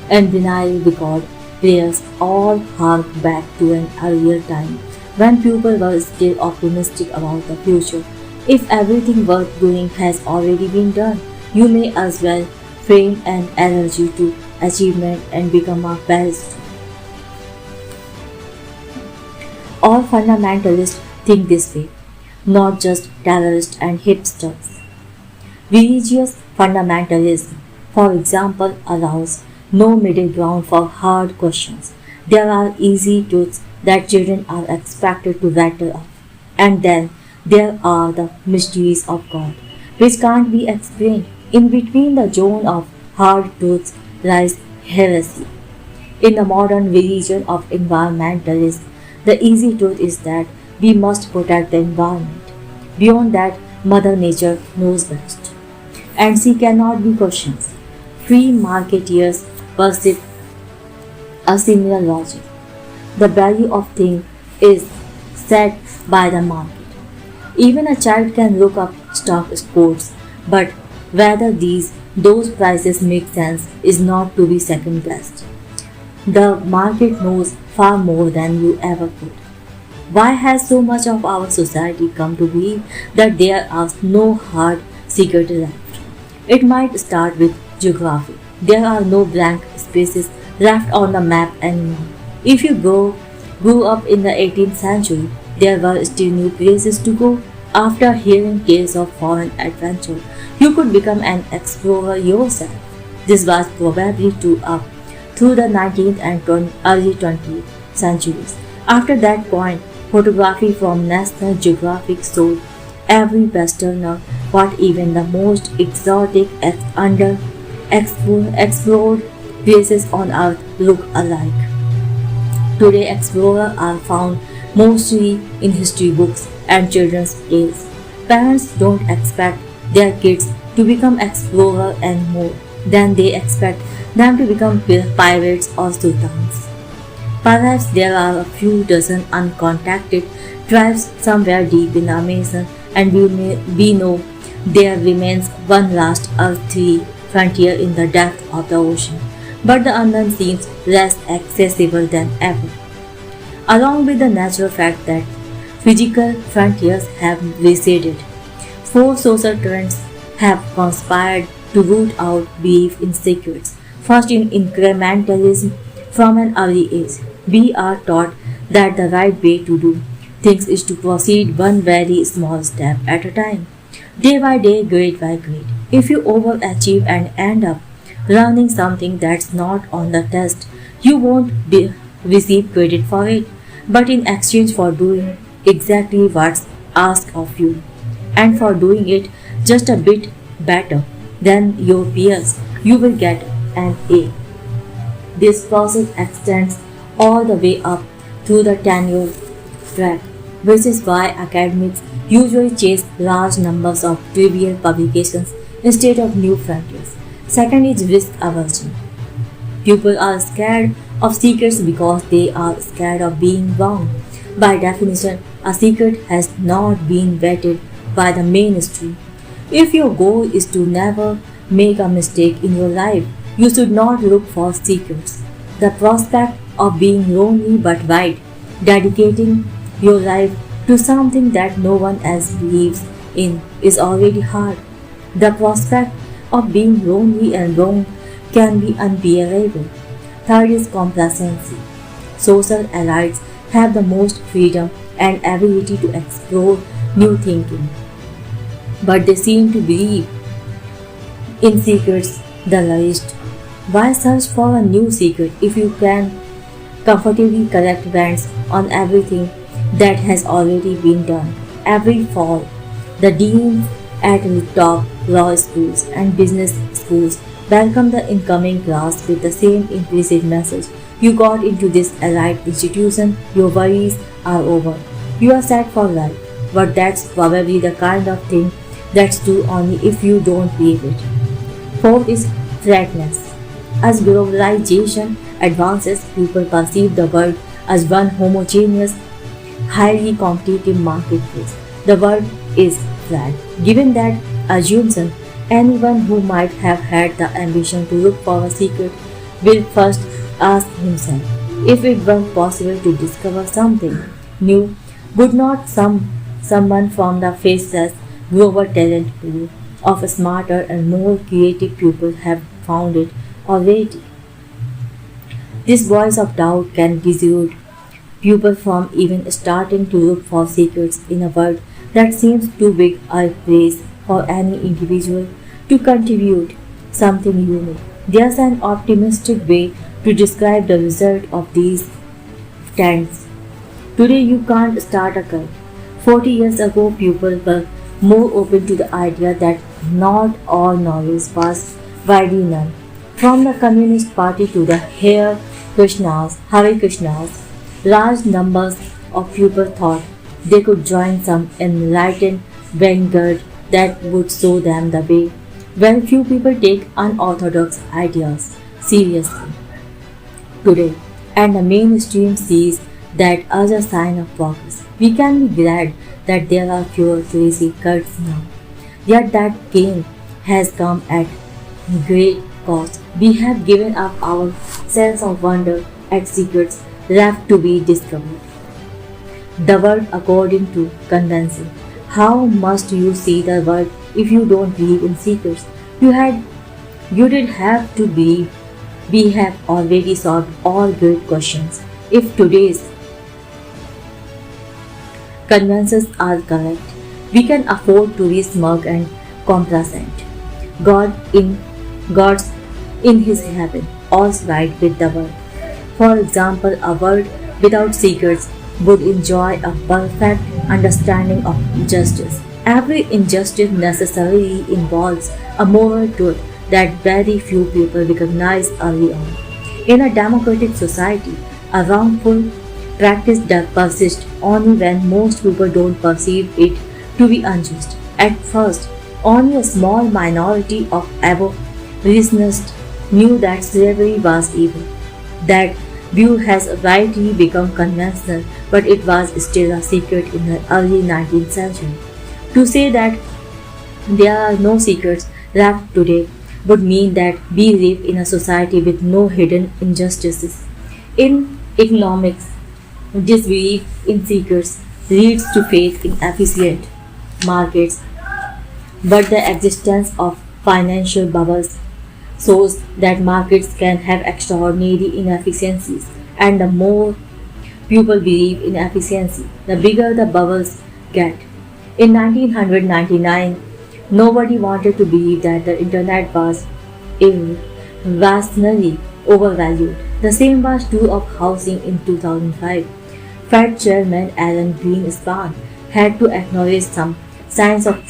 and vinyl record players all hark back to an earlier time when people were still optimistic about the future. If everything worth doing has already been done, you may as well frame an allergy to achievement and become a best. All fundamentalists think this way, not just terrorists and hipsters. Religious fundamentalism, for example, allows no middle ground for hard questions. There are easy truths that children are expected to rattle off. And then there are the mysteries of God, which can't be explained. In between the zone of hard truths lies heresy. In the modern religion of environmentalism, the easy truth is that we must protect the environment. Beyond that, Mother Nature knows best. And she cannot be questioned. Free marketeers pursue a similar logic. The value of things is set by the market. Even a child can look up stock quotes, but whether those prices make sense is not to be second guessed. The market knows far more than you ever could. Why has so much of our society come to believe that there are no hard secrets left? It might start with geography. There are no blank spaces left on the map anymore. If you grew up in the 18th century, there were still new places to go. After hearing tales of foreign adventure, you could become an explorer yourself. This was probably true up through the 19th and early 20th centuries. After that point, photography from National Geographic showed every Westerner what even the most exotic explored places on Earth look alike. Today, explorers are found mostly in history books and children's tales. Parents don't expect their kids to become explorers anymore than they expect them to become pirates or sultans. Perhaps there are a few dozen uncontacted tribes somewhere deep in the Amazon, and we know there remains one last earthly frontier in the depth of the ocean, but the unknown seems less accessible than ever. Along with the natural fact that physical frontiers have receded, four social trends have conspired to root out belief in secrets. First, in incrementalism from an early age, we are taught that the right way to do things is to proceed one very small step at a time, day by day, grade by grade. If you overachieve and end up learning something that's not on the test, you won't receive credit for it, but in exchange for doing exactly what's asked of you, and for doing it just a bit better than your peers, you will get an A. This process extends all the way up through the tenure track, which is why academics usually chase large numbers of trivial publications instead of new frontiers. Second is risk aversion. People are scared of secrets because they are scared of being wrong. By definition, a secret has not been vetted by the mainstream. If your goal is to never make a mistake in your life, you should not look for secrets. The prospect of being lonely but right, dedicating your life to something that no one else believes in, is already hard. The prospect of being lonely and wrong can be unbearable. Third is complacency. Social elites have the most freedom and ability to explore new thinking, but they seem to believe in secrets the least. Why search for a new secret if you can comfortably collect bands on everything that has already been done? Every fall, the deans at the top law schools and business schools welcome the incoming class with the same implicit message. You got into this elite institution, your worries are over. You are set for life, but that's probably the kind of thing that's true only if you don't believe it. Fourth is flatness. As globalization advances, people perceive the world as one homogeneous highly competitive marketplace. The word is flat. Given that assumption, anyone who might have had the ambition to look for a secret will first ask himself if it were possible to discover something new, would not someone from the faceless global talent pool of smarter and more creative people have found it already? This voice of doubt can dissuade people from even starting to look for secrets in a world that seems too big a place for any individual to contribute something unique. There's an optimistic way to describe the result of these trends. Today you can't start a cult. 40 years ago people were more open to the idea that not all knowledge was widely known. From the Communist Party to the Hare Krishnas, large numbers of people thought they could join some enlightened vanguard that would show them the way. Very few people take unorthodox ideas seriously today, and the mainstream sees that as a sign of progress. We can be glad that there are fewer crazy cults now. Yet that gain has come at great cost. We have given up our sense of wonder at secrets left to be discovered. The world according to convention. How must you see the world if you don't believe in secrets? You did have to believe we have already solved all great questions. If today's conventions are correct, we can afford to be smug and complacent. God in God's in his heaven, all's right with the world. For example, a world without secrets would enjoy a perfect understanding of justice. Every injustice necessarily involves a moral truth that very few people recognize early on. In a democratic society, a wrongful practice that persists only when most people don't perceive it to be unjust. At first, only a small minority of abolitionists knew that slavery was evil. That view has rightly become conventional, but it was still a secret in the early 19th century. To say that there are no secrets left today would mean that we live in a society with no hidden injustices. In economics, disbelief in secrets leads to faith in efficient markets, but the existence of financial bubbles shows that markets can have extraordinary inefficiencies, and the more people believe in efficiency, the bigger the bubbles get. In 1999, nobody wanted to believe that the internet was vastly overvalued. The same was true of housing in 2005. Fed Chairman Alan Greenspan had to acknowledge some signs of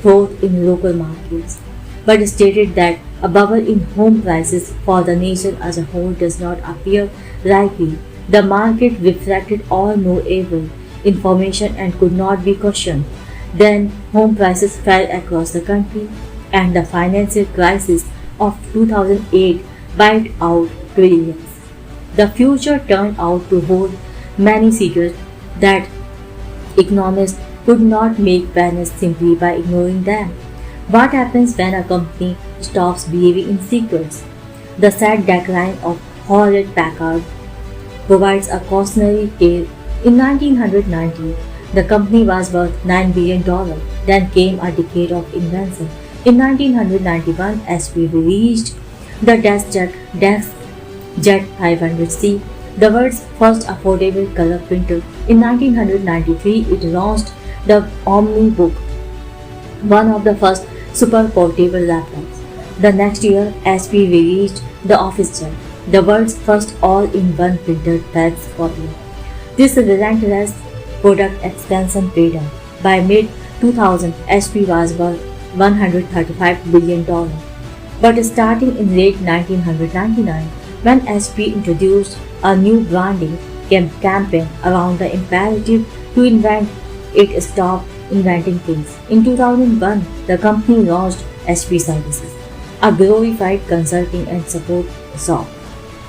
growth in local markets, but stated that a bubble in home prices for the nation as a whole does not appear likely. The market reflected all knowable information and could not be questioned. Then home prices fell across the country, and the financial crisis of 2008 wiped out trillions. The future turned out to hold many secrets that economists could not make vanish simply by ignoring them. What happens when a company stops believing in secrets? The sad decline of Hewlett Packard provides a cautionary tale. In 1990, the company was worth $9 billion. Then came a decade of invention. In 1991, SP released the DeskJet 500C, the world's first affordable color printer. In 1993, it launched the OmniBook, one of the first super portable laptops. The next year, SP released the OfficeJet, the world's first all-in-one printer that's popular. This relentless product expansion paid off. By mid-2000, SP was worth $135 billion. But starting in late 1999, when SP introduced a new branding campaign around the imperative to invent, it stopped inventing things. In 2001, the company launched SP Services, a glorified consulting and support shop.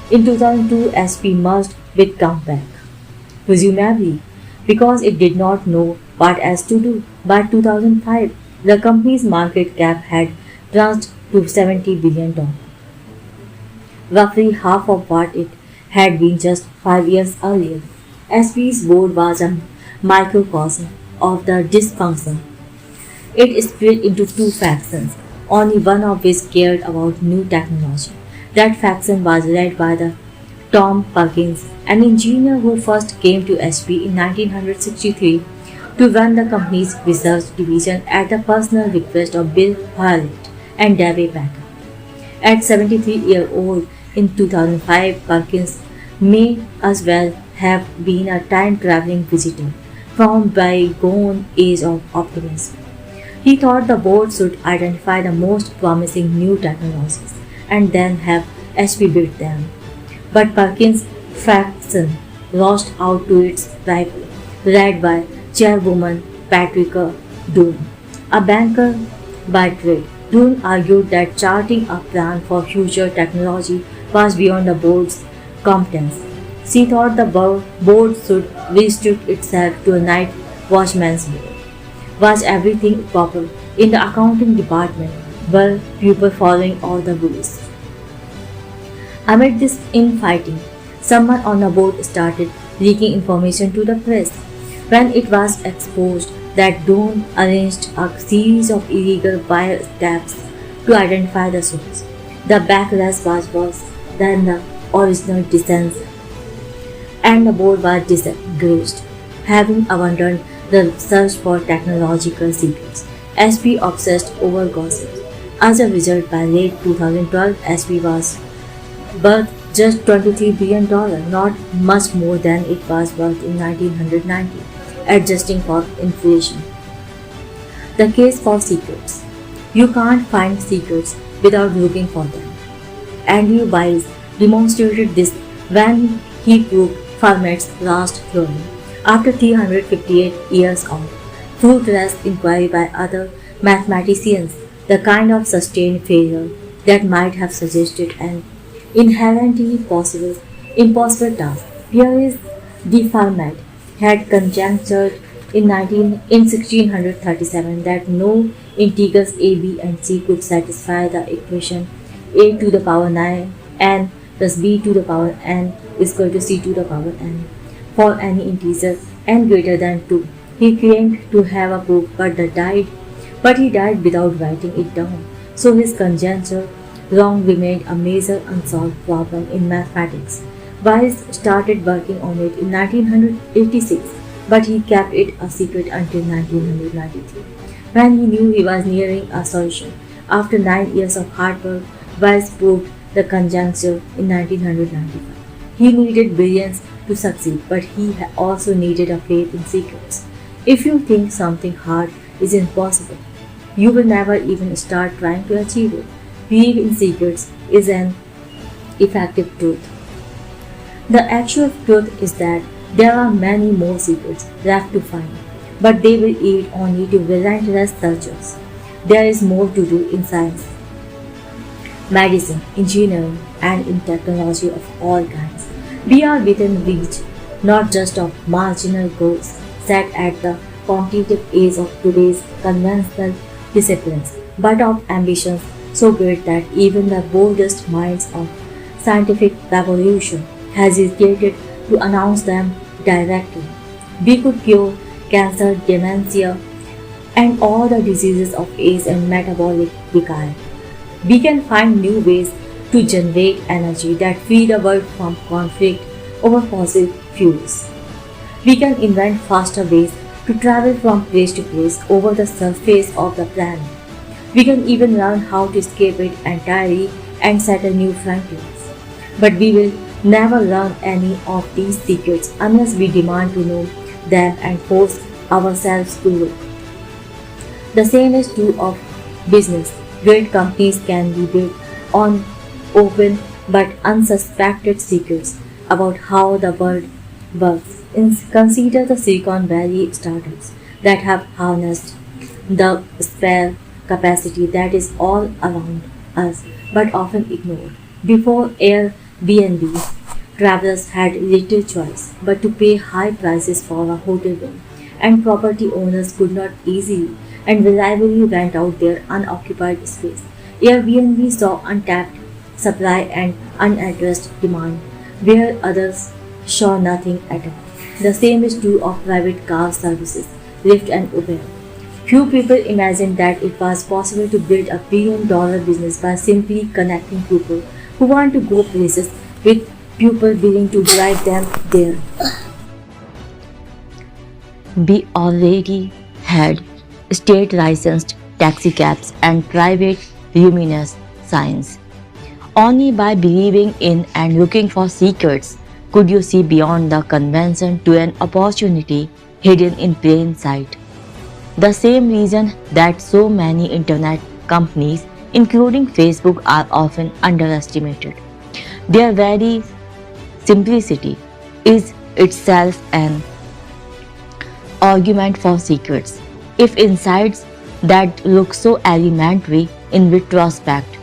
In 2002, SP merged with Compaq. Presumably, because it did not know what else to do. By 2005, the company's market cap had risen to $70 billion, roughly half of what it had been just 5 years earlier. SP's board was a microcosm of the dysfunction. It split into two factions, only one of which cared about new technology. That faction was led by the Tom Perkins, an engineer who first came to HP in 1963 to run the company's research division at the personal request of Bill Hewlett and David Packard. At 73-year-old in 2005, Perkins may as well have been a time-traveling visitor from bygone age of optimism. He thought the board should identify the most promising new technologies and then have HP build them. But Perkins' faction lost out to its rival, led by chairwoman Patricia Dunn, a banker by trade. Dunn argued that charting a plan for future technology was beyond the board's competence. She thought the board should restrict itself to a night watchman's board. Was everything proper in the accounting department? Were people following all the rules? Amid this infighting, someone on the board started leaking information to the press. When it was exposed that Dawn arranged a series of illegal wiretaps to identify the source, the backlash was worse than the original dissent, and the board was discouraged, having abandoned the search for technological secrets. SP obsessed over gossip. As a result, by late 2012, SP was worth just $23 billion, not much more than it was worth in 1990, adjusting for inflation. The case for secrets. You can't find secrets without looking for them. Andrew Wiles demonstrated this when he proved Fermat's last theorem. After 358 years of fruitless inquiry by other mathematicians, the kind of sustained failure that might have suggested an inherently impossible task. Here is the Fermat had conjectured in 1637 that no integers a, b, and c could satisfy the equation a to the power 9 n plus b to the power n is equal to c to the power n for any integer n greater than 2. He claimed to have a proof, but he died without writing it down. So his conjecture long remained a major unsolved problem in mathematics. Wiles started working on it in 1986, but he kept it a secret until 1993, when he knew he was nearing a solution. After 9 years of hard work, Wiles proved the conjecture in 1995. He needed brilliance to succeed, but he also needed a faith in secrets. If you think something hard is impossible, you will never even start trying to achieve it. Belief in secrets is an effective truth. The actual truth is that there are many more secrets left to find, but they will yield only to relentless searchers. There is more to do in science, medicine, engineering, and in technology of all kinds. We are within reach not just of marginal goals set at the competitive edge of today's conventional disciplines, but of ambitions so great that even the boldest minds of scientific revolution hesitated to announce them directly. We could cure cancer, dementia, and all the diseases of age and metabolic decay. We can find new ways to generate energy that free the world from conflict over fossil fuels. We can invent faster ways to travel from place to place over the surface of the planet. We can even learn how to escape it entirely and settle new frontiers. But we will never learn any of these secrets unless we demand to know them and force ourselves to look. The same is true of business. Great companies can be built on open but unsuspected secrets about how the world works. Consider the Silicon Valley startups that have harnessed the spare capacity that is all around us but often ignored. Before Airbnb, Travelers had little choice but to pay high prices for a hotel room, and property owners could not easily and reliably rent out their unoccupied space. Airbnb saw untapped supply and unaddressed demand, where others saw nothing at all. The same is true of private car services, Lyft and Uber. Few people imagined that it was possible to build a billion-dollar business by simply connecting people who want to go places with people willing to drive them there. We already had state licensed taxicabs and private luminous signs. Only by believing in and looking for secrets could you see beyond the convention to an opportunity hidden in plain sight. The same reason that so many internet companies, including Facebook, are often underestimated. Their very simplicity is itself an argument for secrets. If insights that look so elementary in retrospect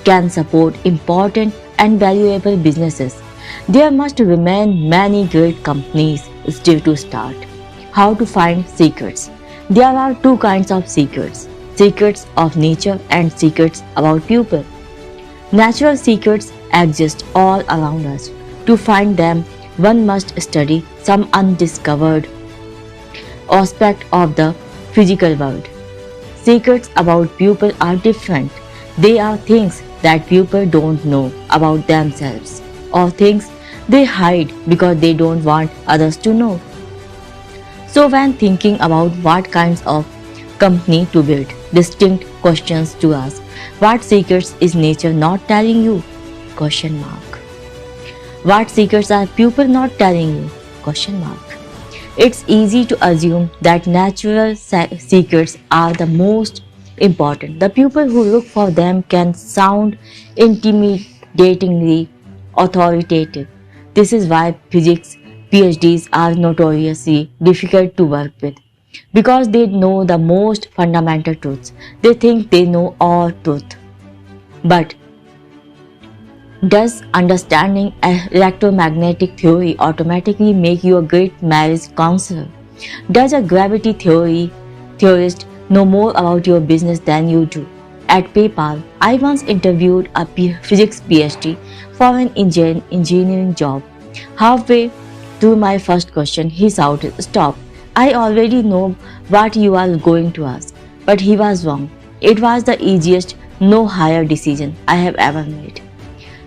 can support important and valuable businesses, there must remain many great companies still to start. How to find secrets? There are two kinds of secrets: secrets of nature and secrets about people. Natural secrets exist all around us. To find them, one must study some undiscovered aspect of the physical world. Secrets about people are different. They are things that people don't know about themselves, or things they hide because they don't want others to know. So when thinking about what kinds of company to build, distinct questions to ask. What secrets is nature not telling you? Question mark. What secrets are people not telling you? Question mark. It's easy to assume that natural secrets are the most important. The people who look for them can sound intimidatingly authoritative. This is why physics PhDs are notoriously difficult to work with. Because they know the most fundamental truths. They think they know all truth. But does understanding electromagnetic theory automatically make you a great marriage counselor? Does a gravity theorist know more about your business than you do? At PayPal, I once interviewed a physics PhD for an engineering job. Halfway through my first question, he shouted, "Stop! I already know what you are going to ask." But he was wrong. It was the easiest, no higher decision I have ever made.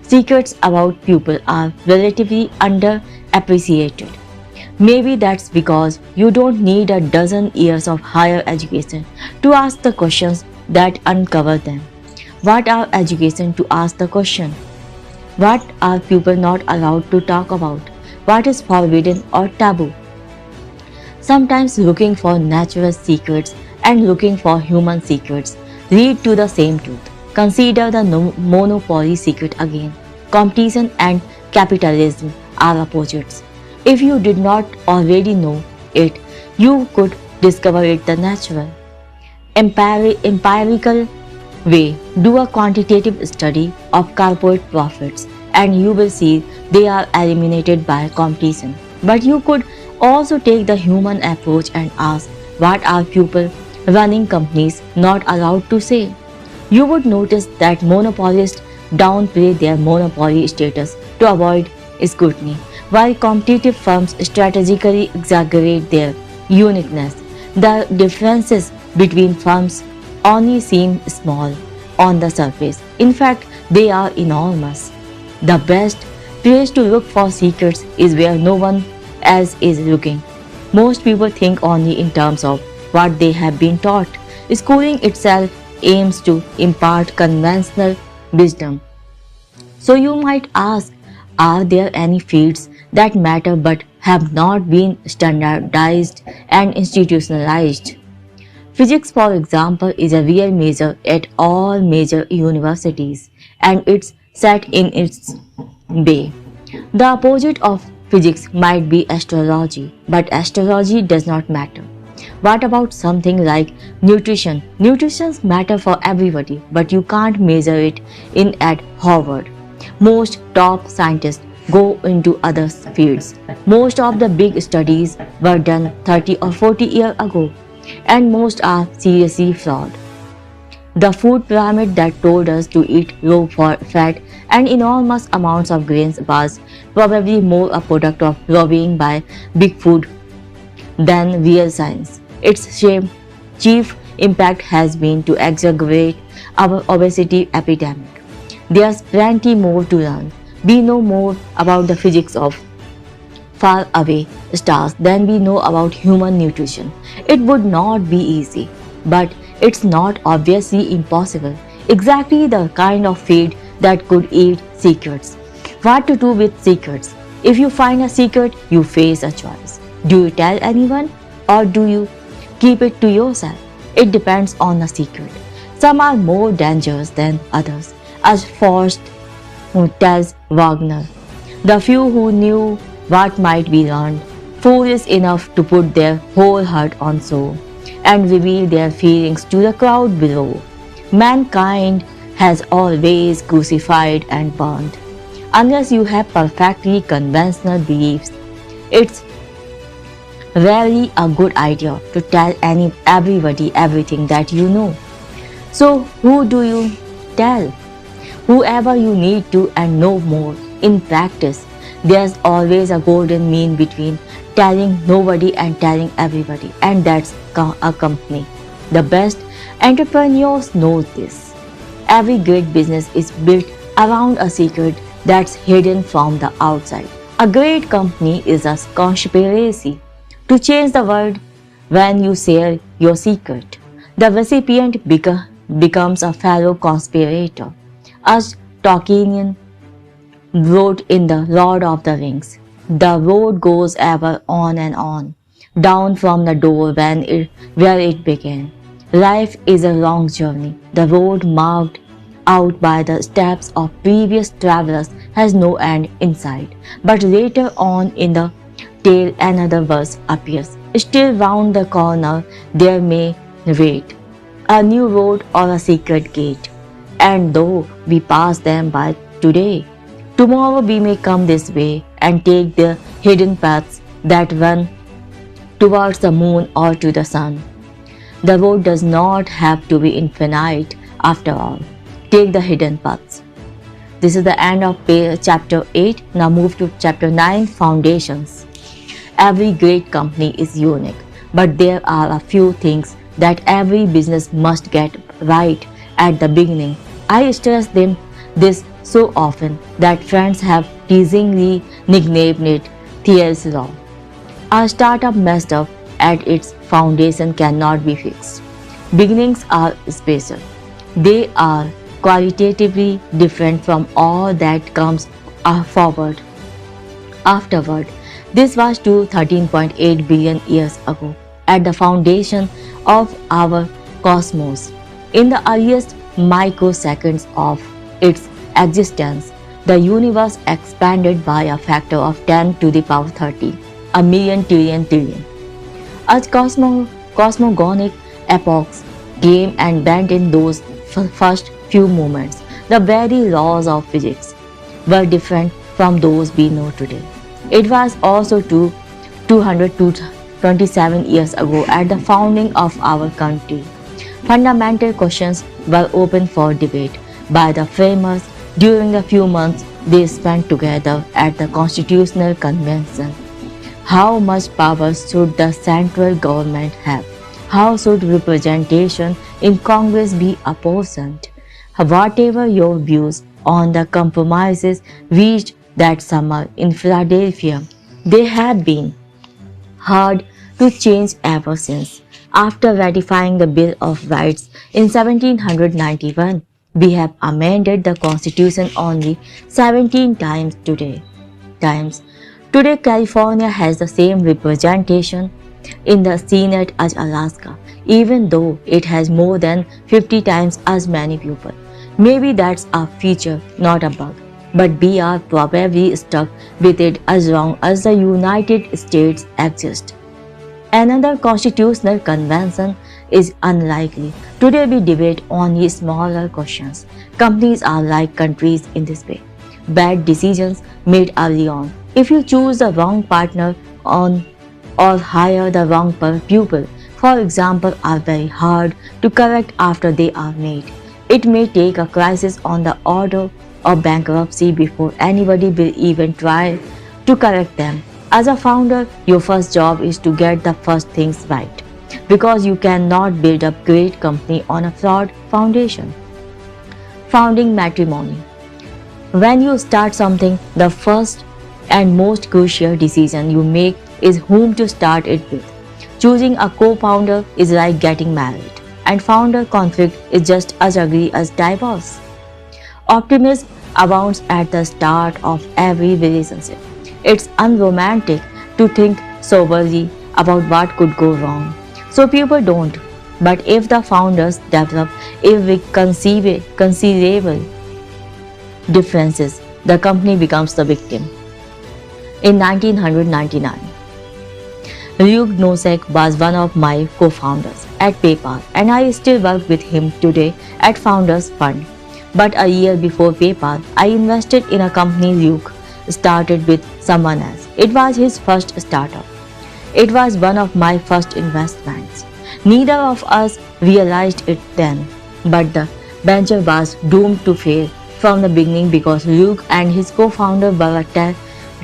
Secrets about people are relatively underappreciated. Maybe that's because you don't need a dozen years of higher education to ask the questions that uncover them. What are education to ask the question? What are people not allowed to talk about? What is forbidden or taboo? Sometimes looking for natural secrets and looking for human secrets lead to the same truth. Consider the monopoly secret again. Competition and capitalism are opposites. If you did not already know it, you could discover it the natural, empirical way. Do a quantitative study of corporate profits and you will see they are eliminated by competition. But you could also take the human approach and ask, what are people running companies not allowed to say? You would notice that monopolists downplay their monopoly status to avoid scrutiny, while competitive firms strategically exaggerate their uniqueness. The differences between firms only seem small on the surface. In fact, they are enormous. The best place to look for secrets is where no one else is looking. Most people think only in terms of what they have been taught. Schooling itself aims to impart conventional wisdom. So you might ask, are there any fields that matter but have not been standardized and institutionalized? Physics, for example, is a real major at all major universities, and it's set in its way. The opposite of physics might be astrology, but astrology does not matter. What about something like nutrition? Nutrition matters for everybody, but you can't measure it in at Harvard. Most top scientists go into other fields. Most of the big studies were done 30 or 40 years ago, and most are seriously flawed. The food pyramid that told us to eat low fat and enormous amounts of grains was probably more a product of lobbying by big food than real science. Its chief impact has been to exacerbate our obesity epidemic. There's plenty more to learn. We know more about the physics of far away stars than we know about human nutrition. It would not be easy, but it's not obviously impossible. Exactly the kind of feed that could eat secrets. What to do with secrets? If you find a secret, you face a choice. Do you tell anyone or do you keep it to yourself? It depends on the secret. Some are more dangerous than others, as Faust tells Wagner. The few who knew what might be learned, foolish enough to put their whole heart on show and reveal their feelings to the crowd below. Mankind has always crucified and burned. Unless you have perfectly conventional beliefs, it's rarely a good idea to tell everybody everything that you know. So who do you tell? Whoever you need to and no more. In practice, there's always a golden mean between telling nobody and telling everybody, and that's a company. The best entrepreneurs know this. Every great business is built around a secret that's hidden from the outside. A great company is a conspiracy to change the world. When you share your secret, the recipient becomes a fellow conspirator. As Tolkien wrote in The Lord of the Rings, the road goes ever on and on, down from the door where it began. Life is a long journey. The road marked out by the steps of previous travelers has no end in sight. But later on in the tale another verse appears. Still round the corner there may wait a new road or a secret gate. And though we pass them by today, tomorrow we may come this way and take the hidden paths that run towards the moon or to the sun. The road does not have to be infinite after all. Take the hidden paths. This is the end of chapter 8. Now move to chapter 9, Foundations. Every great company is unique, but there are a few things that every business must get right at the beginning. I stress this so often that friends have teasingly nicknamed it theil's law. A startup messed up at its foundation cannot be fixed. Beginnings are special. They are qualitatively different from all that comes forward afterward. This was to 13.8 billion years ago, at the foundation of our cosmos. In the earliest microseconds of its existence, the universe expanded by a factor of 10 to the power 30, a million trillion trillion. As cosmogonic epochs came and went in those first few moments, the very laws of physics were different from those we know today. It was also 227 years ago at the founding of our country. Fundamental questions were open for debate by the framers during the few months they spent together at the Constitutional Convention. How much power should the central government have? How should representation in Congress be apportioned? Whatever your views on the compromises reached that summer in Philadelphia, they have been hard to change ever since. After ratifying the Bill of Rights in 1791, we have amended the Constitution only 17 times. Today, California has the same representation in the Senate as Alaska, even though it has more than 50 times as many people. Maybe that's a feature, not a bug, but we are probably stuck with it as long as the United States exists. Another constitutional convention is unlikely. Today we debate only smaller questions. Companies are like countries in this way. bad decisions made early on. If you choose the wrong partner on or hire the wrong pupil, for example, are very hard to correct after they are made. It may take a crisis on the order of bankruptcy before anybody will even try to correct them. As a founder, your first job is to get the first things right because you cannot build a great company on a flawed foundation. Founding matrimony. When you start something, the first and most crucial decision you make is whom to start it with. Choosing a co-founder is like getting married, and founder conflict is just as ugly as divorce. Optimism abounds at the start of every relationship. It's unromantic to think soberly about what could go wrong. So people don't. But if the founders develop irreconcilable differences, the company becomes the victim. In 1999, Ryuk Nosek was one of my co-founders at PayPal, and I still work with him today at Founders Fund. But a year before PayPal, I invested in a company Ryuk started with someone else. It was his first startup. It was one of my first investments. Neither of us realized it then, but the venture was doomed to fail from the beginning because Luke and his co-founder were a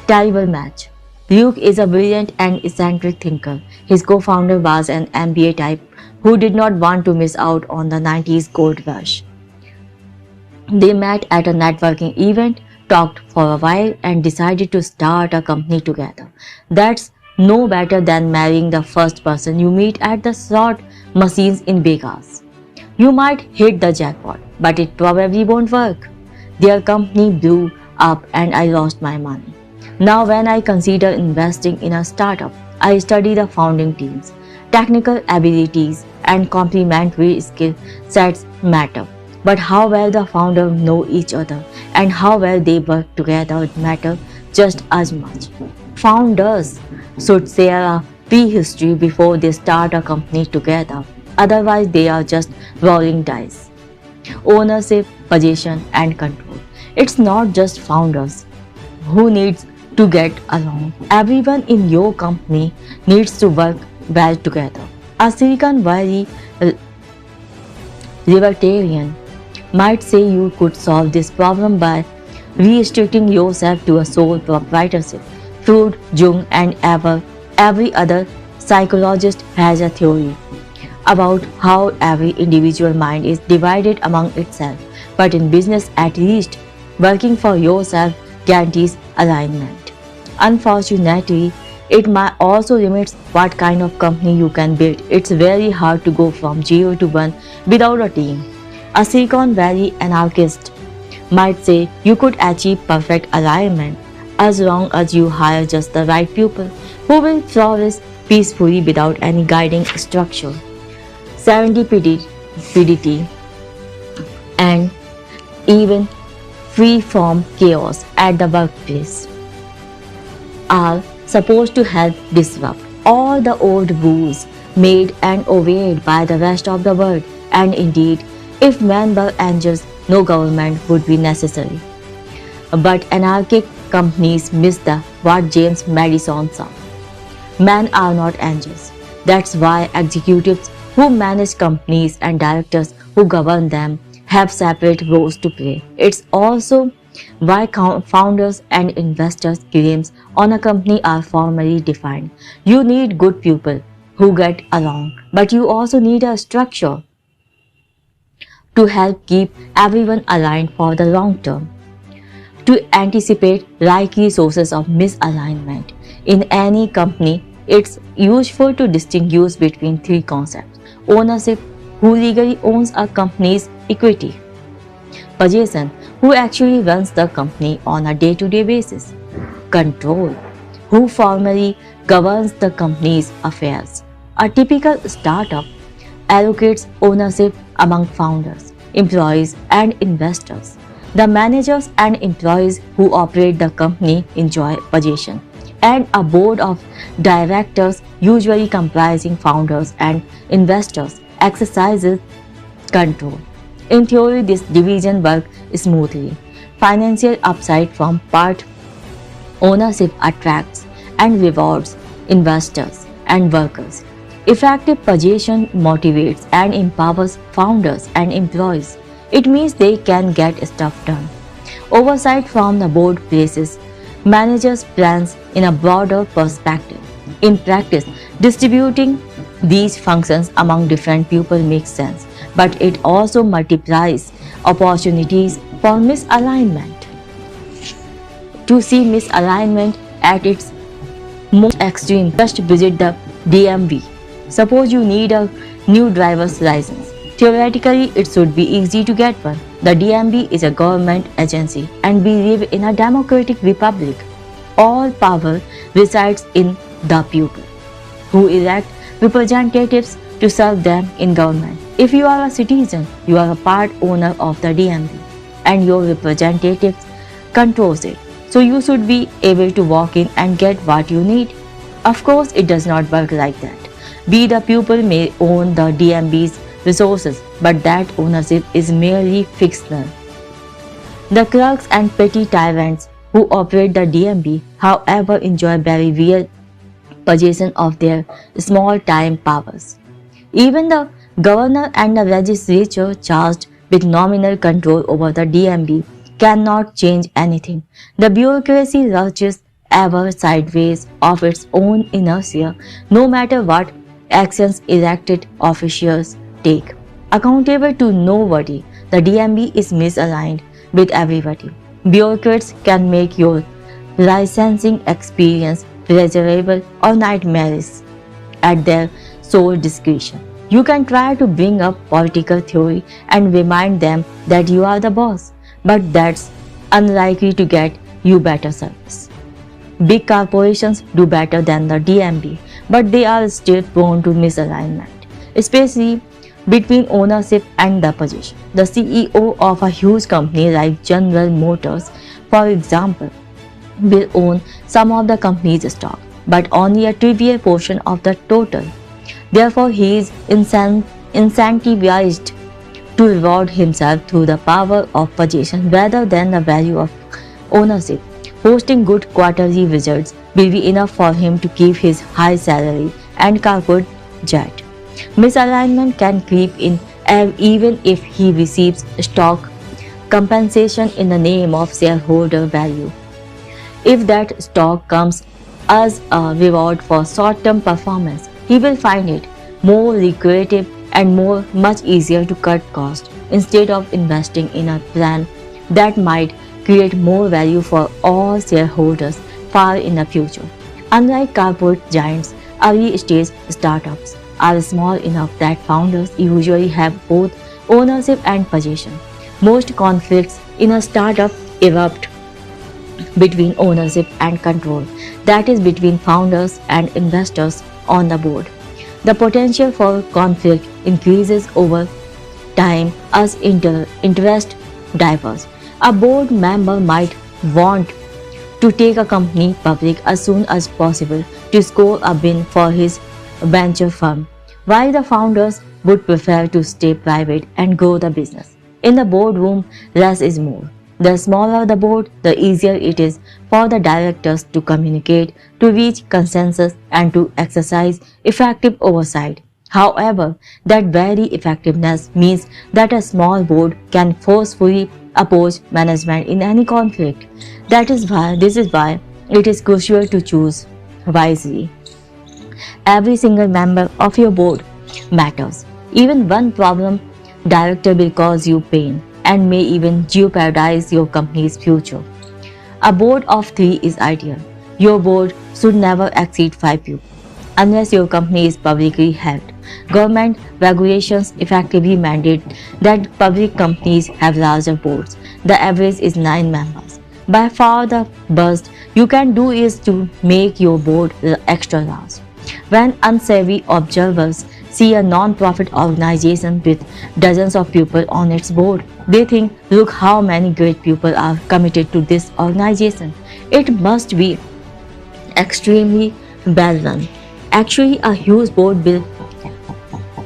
terrible match. Luke is a brilliant and eccentric thinker. His co-founder was an MBA type who did not want to miss out on the 90s gold rush. They met at a networking event, talked for a while, and decided to start a company together. That's no better than marrying the first person you meet at the slot machines in Vegas. You might hit the jackpot, but it probably won't work. Their company blew up and I lost my money. Now when I consider investing in a startup, I study the founding teams. Technical abilities and complementary skill sets matter, but how well the founders know each other and how well they work together matter just as much. Founders should share a prehistory before they start a company together. Otherwise, they are just rolling dice. Ownership, position, and control. It's not just founders who needs to get along. Everyone in your company needs to work well together. A Silicon Valley libertarian might say you could solve this problem by restricting yourself to a sole proprietorship. Freud, Jung, and every other psychologist has a theory about how every individual mind is divided among itself. But in business, at least, working for yourself guarantees alignment. Unfortunately, it might also limits what kind of company you can build. It's very hard to go from 0 to 1 without a team. A Silicon Valley anarchist might say you could achieve perfect alignment as long as you hire just the right people who will flourish peacefully without any guiding structure. Serendipity and even free from chaos at the workplace are supposed to help disrupt all the old rules made and obeyed by the rest of the world. And indeed, if men were angels, no government would be necessary. But anarchic companies miss what James Madison saw. Men are not angels. That's why executives who manage companies and directors who govern them have separate roles to play. It's also why founders and investors' claims on a company are formally defined. You need good people who get along, but you also need a structure to help keep everyone aligned for the long term. To anticipate likely sources of misalignment in any company, it's useful to distinguish between three concepts: ownership, who legally owns a company's equity; possession, who actually runs the company on a day-to-day basis; control, who formally governs the company's affairs. A typical startup allocates ownership among founders, employees, and investors. The managers and employees who operate the company enjoy possession, and a board of directors, usually comprising founders and investors, exercises control. In theory, this division works smoothly. financial upside from part ownership attracts and rewards investors and workers. Effective possession motivates and empowers founders and employees. It means they can get stuff done. Oversight from the board places managers' plans in a broader perspective. In practice, distributing these functions among different people makes sense, but it also multiplies opportunities for misalignment. To see misalignment at its most extreme, just visit the DMV. Suppose you need a new driver's license. Theoretically, it should be easy to get one. The DMV is a government agency and we live in a democratic republic. All power resides in the people, who elect representatives to serve them in government. If you are a citizen, you are a part owner of the DMV and your representatives controls it. So you should be able to walk in and get what you need. Of course, it does not work like that. We the people may own the DMV's resources, but that ownership is merely fictional. The clerks and petty tyrants who operate the DMV, however, enjoy very real possession of their small-time powers. Even the governor and the legislature charged with nominal control over the DMV cannot change anything. The bureaucracy lurches ever sideways of its own inertia, no matter what actions elected officials take. Accountable to nobody, the DMV is misaligned with everybody. Bureaucrats can make your licensing experience pleasurable or nightmarish at their sole discretion. You can try to bring up political theory and remind them that you are the boss, but that's unlikely to get you better service. Big corporations do better than the DMV, but they are still prone to misalignment, especially between ownership and the possession. The CEO of a huge company like General Motors, for example, will own some of the company's stock, but only a trivial portion of the total. Therefore, he is incentivized to reward himself through the power of possession rather than the value of ownership. Posting good quarterly results will be enough for him to keep his high salary and corporate jet. Misalignment can creep in even if he receives stock compensation in the name of shareholder value. If that stock comes as a reward for short-term performance, he will find it more lucrative and much easier to cut costs instead of investing in a plan that might create more value for all shareholders far in the future. Unlike corporate giants, early-stage startups are small enough that founders usually have both ownership and possession. Most conflicts in a startup erupt between ownership and control, that is, between founders and investors on the board. The potential for conflict increases over time as interest diverges. A board member might want to take a company public as soon as possible to score a win for his venture firm, while the founders would prefer to stay private and grow the business. In the boardroom, less is more. The smaller the board, the easier it is for the directors to communicate, to reach consensus, and to exercise effective oversight. However, that very effectiveness means that a small board can forcefully oppose management in any conflict. This is why it is crucial to choose wisely. Every single member of your board matters. Even one problem director will cause you pain and may even jeopardize your company's future. A board of 3 is ideal. Your board should never exceed 5 people, unless your company is publicly held. Government regulations effectively mandate that public companies have larger boards. The average is 9 members. By far the best you can do is to make your board extra large. When unsavvy observers see a non-profit organization with dozens of people on its board, they think, look how many great people are committed to this organization. It must be extremely well run. Actually, a huge board will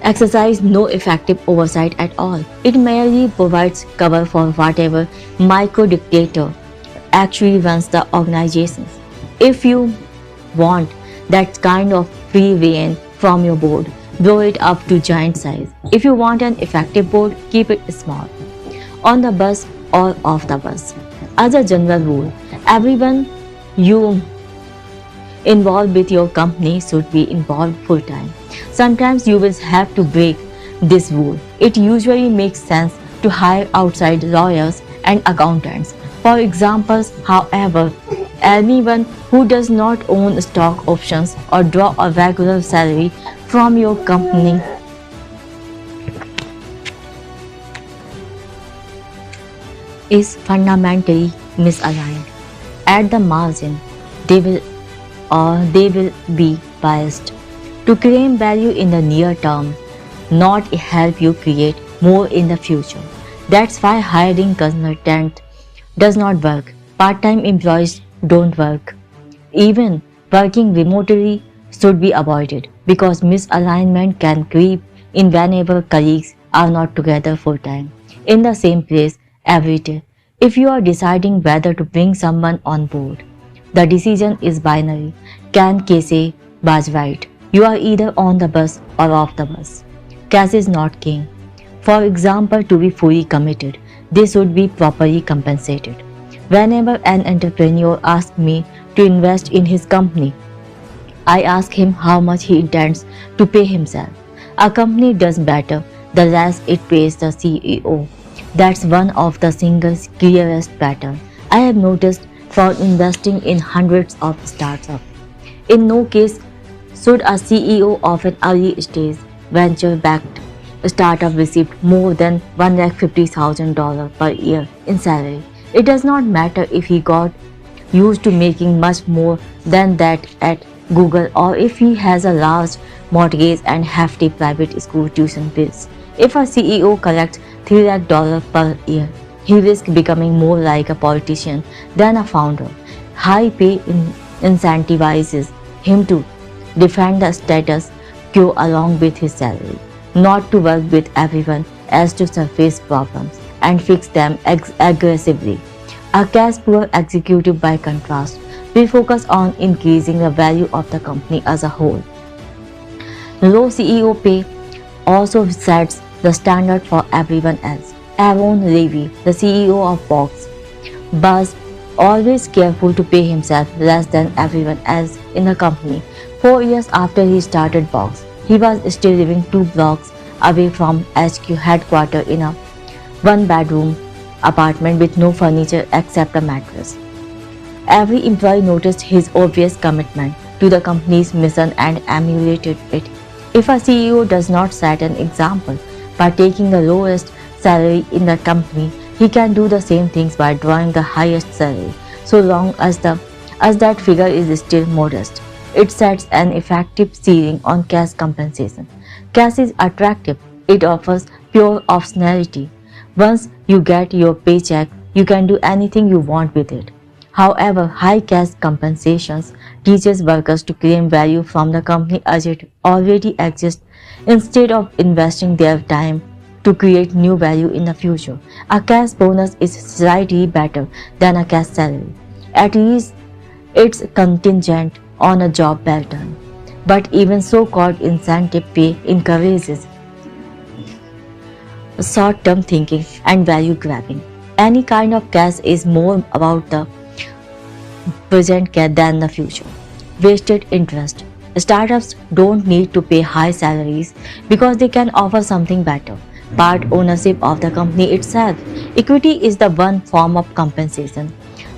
exercise no effective oversight at all. It merely provides cover for whatever micro-dictator actually runs the organizations. If you want that kind of free reign from your board, blow it up to giant size. If you want an effective board, keep it small, on the bus or off the bus. As a general rule, everyone you involved with your company should be involved full time. Sometimes you will have to break this rule. It usually makes sense to hire outside lawyers and accountants. For examples, however, anyone who does not own stock options or draw a regular salary from your company is fundamentally misaligned. At the margin, they will they will be biased to claim value in the near term, not help you create more in the future. That's why hiring consultant does not work. Part-time employees don't work. Even working remotely should be avoided because misalignment can creep in whenever colleagues are not together full-time in the same place every day. If you are deciding whether to bring someone on board, the decision is binary. Can Casey was right. You are either on the bus or off the bus. Casey is not king. For example, to be fully committed, they should be properly compensated. Whenever an entrepreneur asks me to invest in his company, I ask him how much he intends to pay himself. A company does better the less it pays the CEO. That's one of the single clearest pattern I have noticed for investing in hundreds of startups. In no case should a CEO of an early stage venture-backed startup receive more than $150,000 per year in salary. It does not matter if he got used to making much more than that at Google or if he has a large mortgage and hefty private school tuition bills. If a CEO collects $3 lakh per year, he risks becoming more like a politician than a founder. High pay incentivizes him to defend the status quo along with his salary, not to work with everyone else to surface problems and fix them aggressively. A cash-poor executive, by contrast, will focus on increasing the value of the company as a whole. Low CEO pay also sets the standard for everyone else. Aaron Levy, the CEO of Box, was always careful to pay himself less than everyone else in the company. 4 years after he started Box, he was still living 2 blocks away from HQ headquarters in a one-bedroom apartment with no furniture except a mattress. Every employee noticed his obvious commitment to the company's mission and emulated it. If a CEO does not set an example by taking the lowest salary in the company, he can do the same things by drawing the highest salary, so long as that figure is still modest. It sets an effective ceiling on cash compensation. Cash is attractive. It offers pure optionality. Once you get your paycheck, you can do anything you want with it. However, high cash compensations teaches workers to claim value from the company as it already exists instead of investing their time to create new value in the future. A cash bonus is slightly better than a cash salary. At least it's contingent on a job well done. But even so-called incentive pay encourages short-term thinking and value grabbing. Any kind of cash is more about the present than the future. Wasted interest. Startups don't need to pay high salaries because they can offer something better. Part ownership of the company itself. Equity is the one form of compensation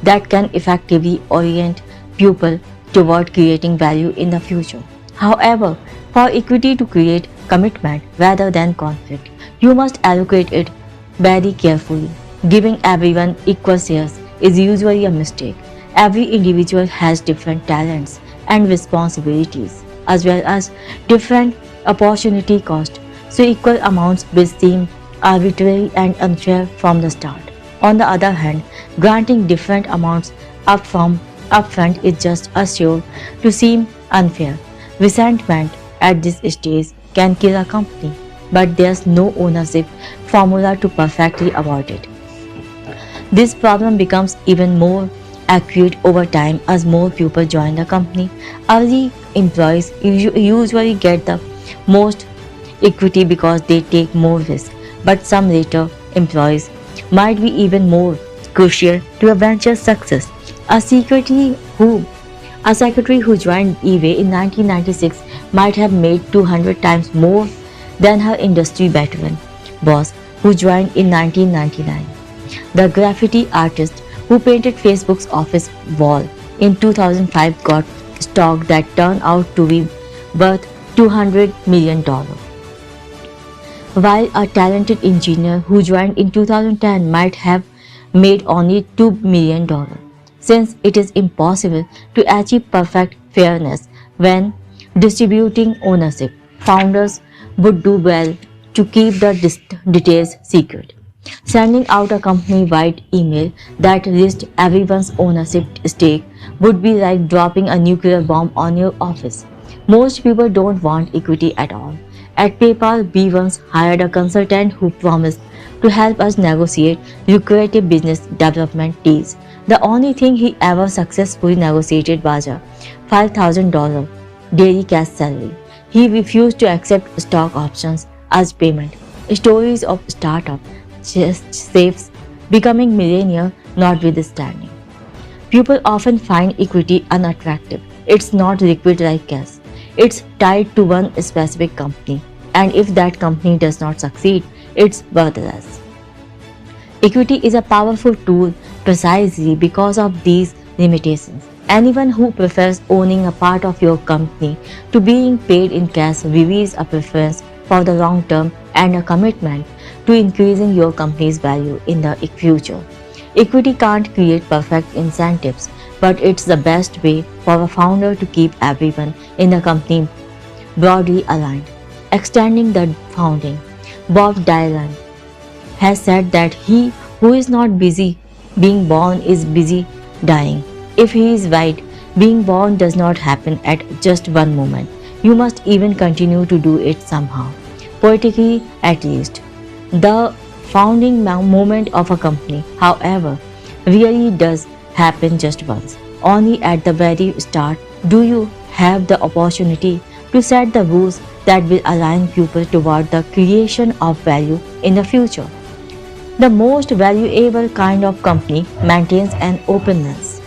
that can effectively orient people toward creating value in the future. However, for equity to create commitment rather than conflict, you must allocate it very carefully. Giving everyone equal shares is usually a mistake. Every individual has different talents and responsibilities, as well as different opportunity cost, so equal amounts will seem arbitrary and unfair from the start. On the other hand, granting different amounts upfront is just assured to seem unfair. Resentment at this stage can kill a company, but there's no ownership formula to perfectly avoid it. This problem becomes even more acute over time as more people join the company. Early employees usually get the most equity because they take more risk, but some later employees might be even more crucial to a venture's success. A secretary who a secretary who joined eBay in 1996 might have made 200 times more than her industry veteran boss who joined in 1999. The graffiti artist who painted Facebook's office wall in 2005 got stock that turned out to be worth $200 million, while a talented engineer who joined in 2010 might have made only $2 million. Since it is impossible to achieve perfect fairness when distributing ownership, founders would do well to keep the details secret. Sending out a company-wide email that lists everyone's ownership stake would be like dropping a nuclear bomb on your office. Most people don't want equity at all. At PayPal, we once hired a consultant who promised to help us negotiate lucrative business development deals. The only thing he ever successfully negotiated was a $5,000 daily cash salary. He refused to accept stock options as payment. Stories of startup safes becoming millionaire notwithstanding. People often find equity unattractive. It's not liquid like cash. It's tied to one specific company, and if that company does not succeed, it's worthless. Equity is a powerful tool precisely because of these limitations. Anyone who prefers owning a part of your company to being paid in cash reveals a preference for the long term and a commitment to increasing your company's value in the future. Equity can't create perfect incentives, but it's the best way for a founder to keep everyone in the company broadly aligned. Extending the founding, Bob Dylan has said that he who is not busy being born is busy dying. If he is right, being born does not happen at just one moment. You must even continue to do it somehow, poetically at least. The founding moment of a company, however, really does happen just once. Only at the very start do you have the opportunity to set the rules that will align people toward the creation of value in the future. The most valuable kind of company maintains an openness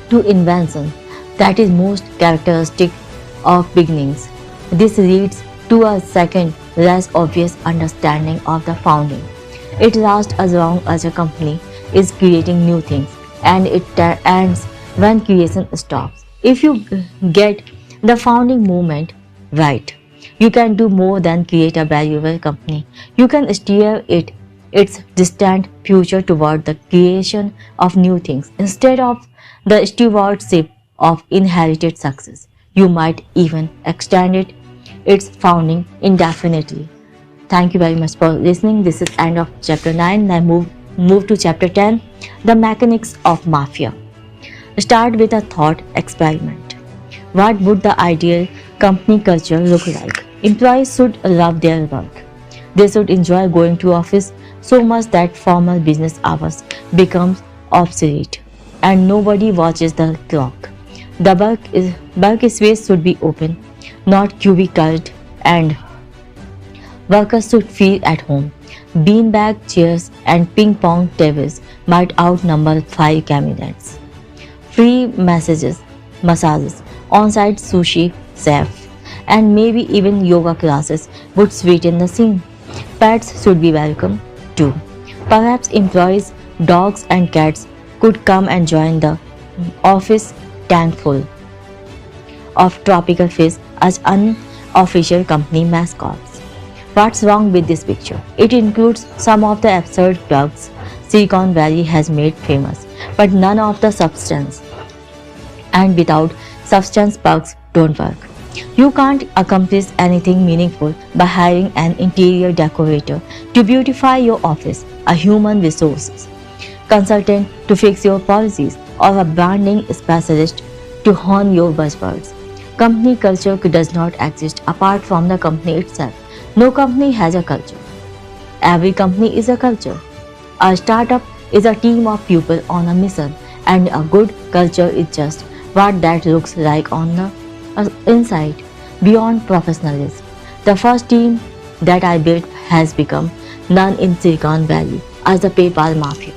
to invention that is most characteristic of beginnings. This leads to a second, less obvious understanding of the founding. It lasts as long as a company is creating new things, and it ends when creation stops. If you get the founding moment right, you can do more than create a valuable company. You can steer its distant future toward the creation of new things instead of the stewardship of inherited success. You might even extend its founding indefinitely. Thank you very much for listening. This is end of chapter 9. Now move to chapter 10, the mechanics of mafia. Start with a thought experiment. What would the ideal company culture look like? Employees should love their work. They should enjoy going to office so much that formal business hours becomes obsolete and nobody watches the clock. The bulk space should be open, not cubicled, and workers should feel at home. Beanbag chairs and ping pong tables might outnumber 5 cabinets. Free massages, on-site sushi chefs, and maybe even yoga classes would sweeten the scene. Pets should be welcome too. Perhaps employees, dogs and cats could come and join the office tank full of tropical fish as unofficial company mascots. What's wrong with this picture? It includes some of the absurd plugs Silicon Valley has made famous, but none of the substance. And without substance, bugs don't work. You can't accomplish anything meaningful by hiring an interior decorator to beautify your office, a human resources consultant to fix your policies, or a branding specialist to hone your buzzwords. Company culture does not exist apart from the company itself. No company has a culture. Every company is a culture. A startup is a team of people on a mission, and a good culture is just what that looks like on the inside, beyond professionalism. The first team that I built has become known in Silicon Valley as the PayPal Mafia,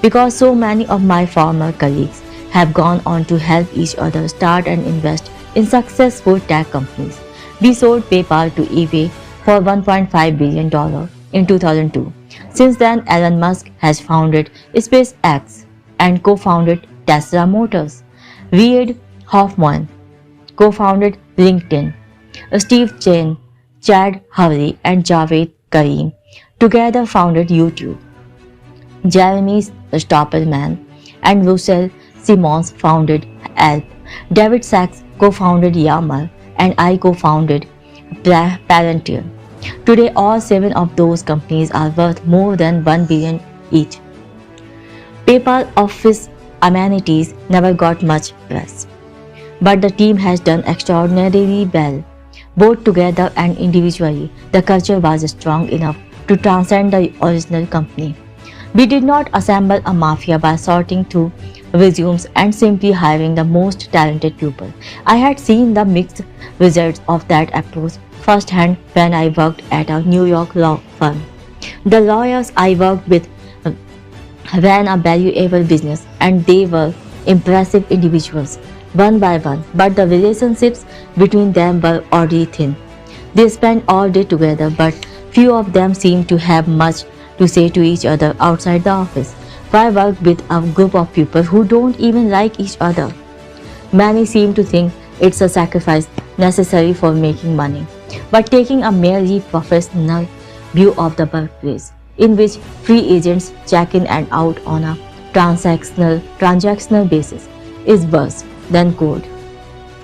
because so many of my former colleagues have gone on to help each other start and invest in successful tech companies. We sold PayPal to eBay for $1.5 billion in 2002. Since then, Elon Musk has founded SpaceX and co-founded Tesla Motors. Reid Hoffman co-founded LinkedIn. Steve Chen, Chad Hurley, and Javed Karim together founded YouTube. Jeremy Stoppelman and Russell Simmons founded Alp. David Sachs co-founded Yammer, and I co-founded Palantir. Today, all 7 of those companies are worth more than $1 billion each. PayPal office amenities never got much press, but the team has done extraordinarily well. Both together and individually, the culture was strong enough to transcend the original company. We did not assemble a mafia by sorting through resumes and simply hiring the most talented people. I had seen the mixed results of that approach firsthand when I worked at a New York law firm. The lawyers I worked with ran a valuable business, and they were impressive individuals, one by one, but the relationships between them were already thin. They spent all day together, but few of them seemed to have much to say to each other outside the office. Why work with a group of people who don't even like each other? Many seem to think it's a sacrifice necessary for making money, but taking a merely professional view of the workplace, in which free agents check in and out on a transactional basis, is worse than code.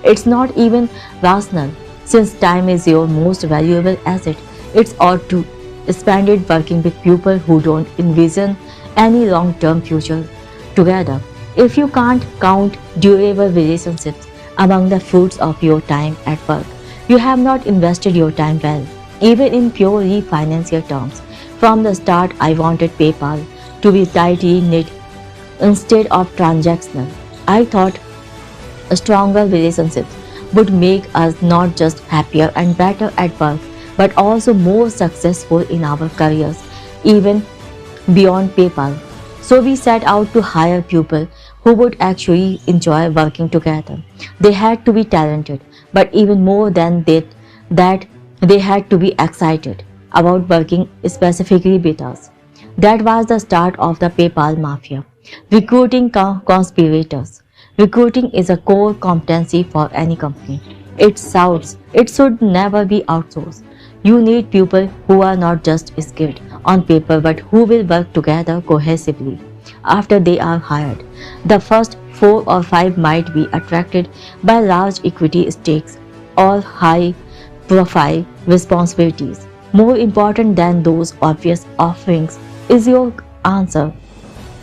It's not even rational. Since time is your most valuable asset, it's ought to spend it working with people who don't envision any long-term future together. If you can't count durable relationships among the fruits of your time at work, you have not invested your time well. Even in purely financial terms, from the start I wanted PayPal to be tightly knit instead of transactional. I thought stronger relationships would make us not just happier and better at work, but also more successful in our careers, even beyond PayPal. So we set out to hire people who would actually enjoy working together. They had to be talented, but even more than that, they had to be excited about working specifically with us. That was the start of the PayPal Mafia. Recruiting conspirators. Recruiting is a core competency for any company. It should never be outsourced. You need people who are not just skilled on paper but who will work together cohesively after they are hired. The first 4 or 5 might be attracted by large equity stakes or high profile responsibilities. More important than those obvious offerings is your answer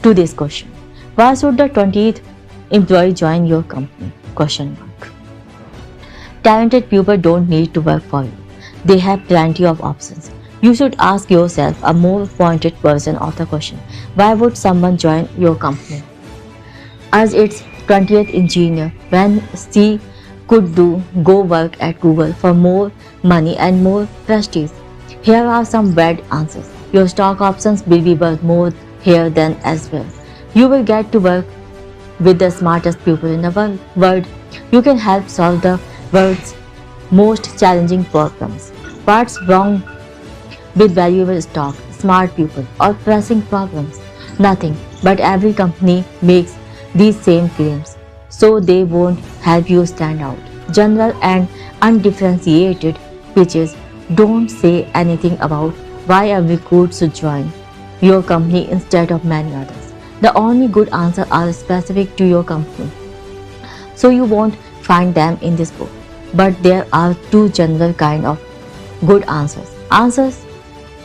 to this question. Why should the 20th employee join your company? Question mark. Talented people don't need to work for you. They have plenty of options. You should ask yourself a more pointed version of the question. Why would someone join your company? As its 20th engineer, when she could go work at Google for more money and more prestige. Here are some bad answers. Your stock options will be worth more here than as well. You will get to work with the smartest people in the world. You can help solve the world's most challenging problems. What's wrong with valuable stock, smart people, or pressing problems? Nothing, but every company makes these same claims, so they won't help you stand out. General and undifferentiated pitches don't say anything about why a recruit should join your company instead of many others. The only good answers are specific to your company, so you won't find them in this book. But there are 2 general kinds of good answers. Answers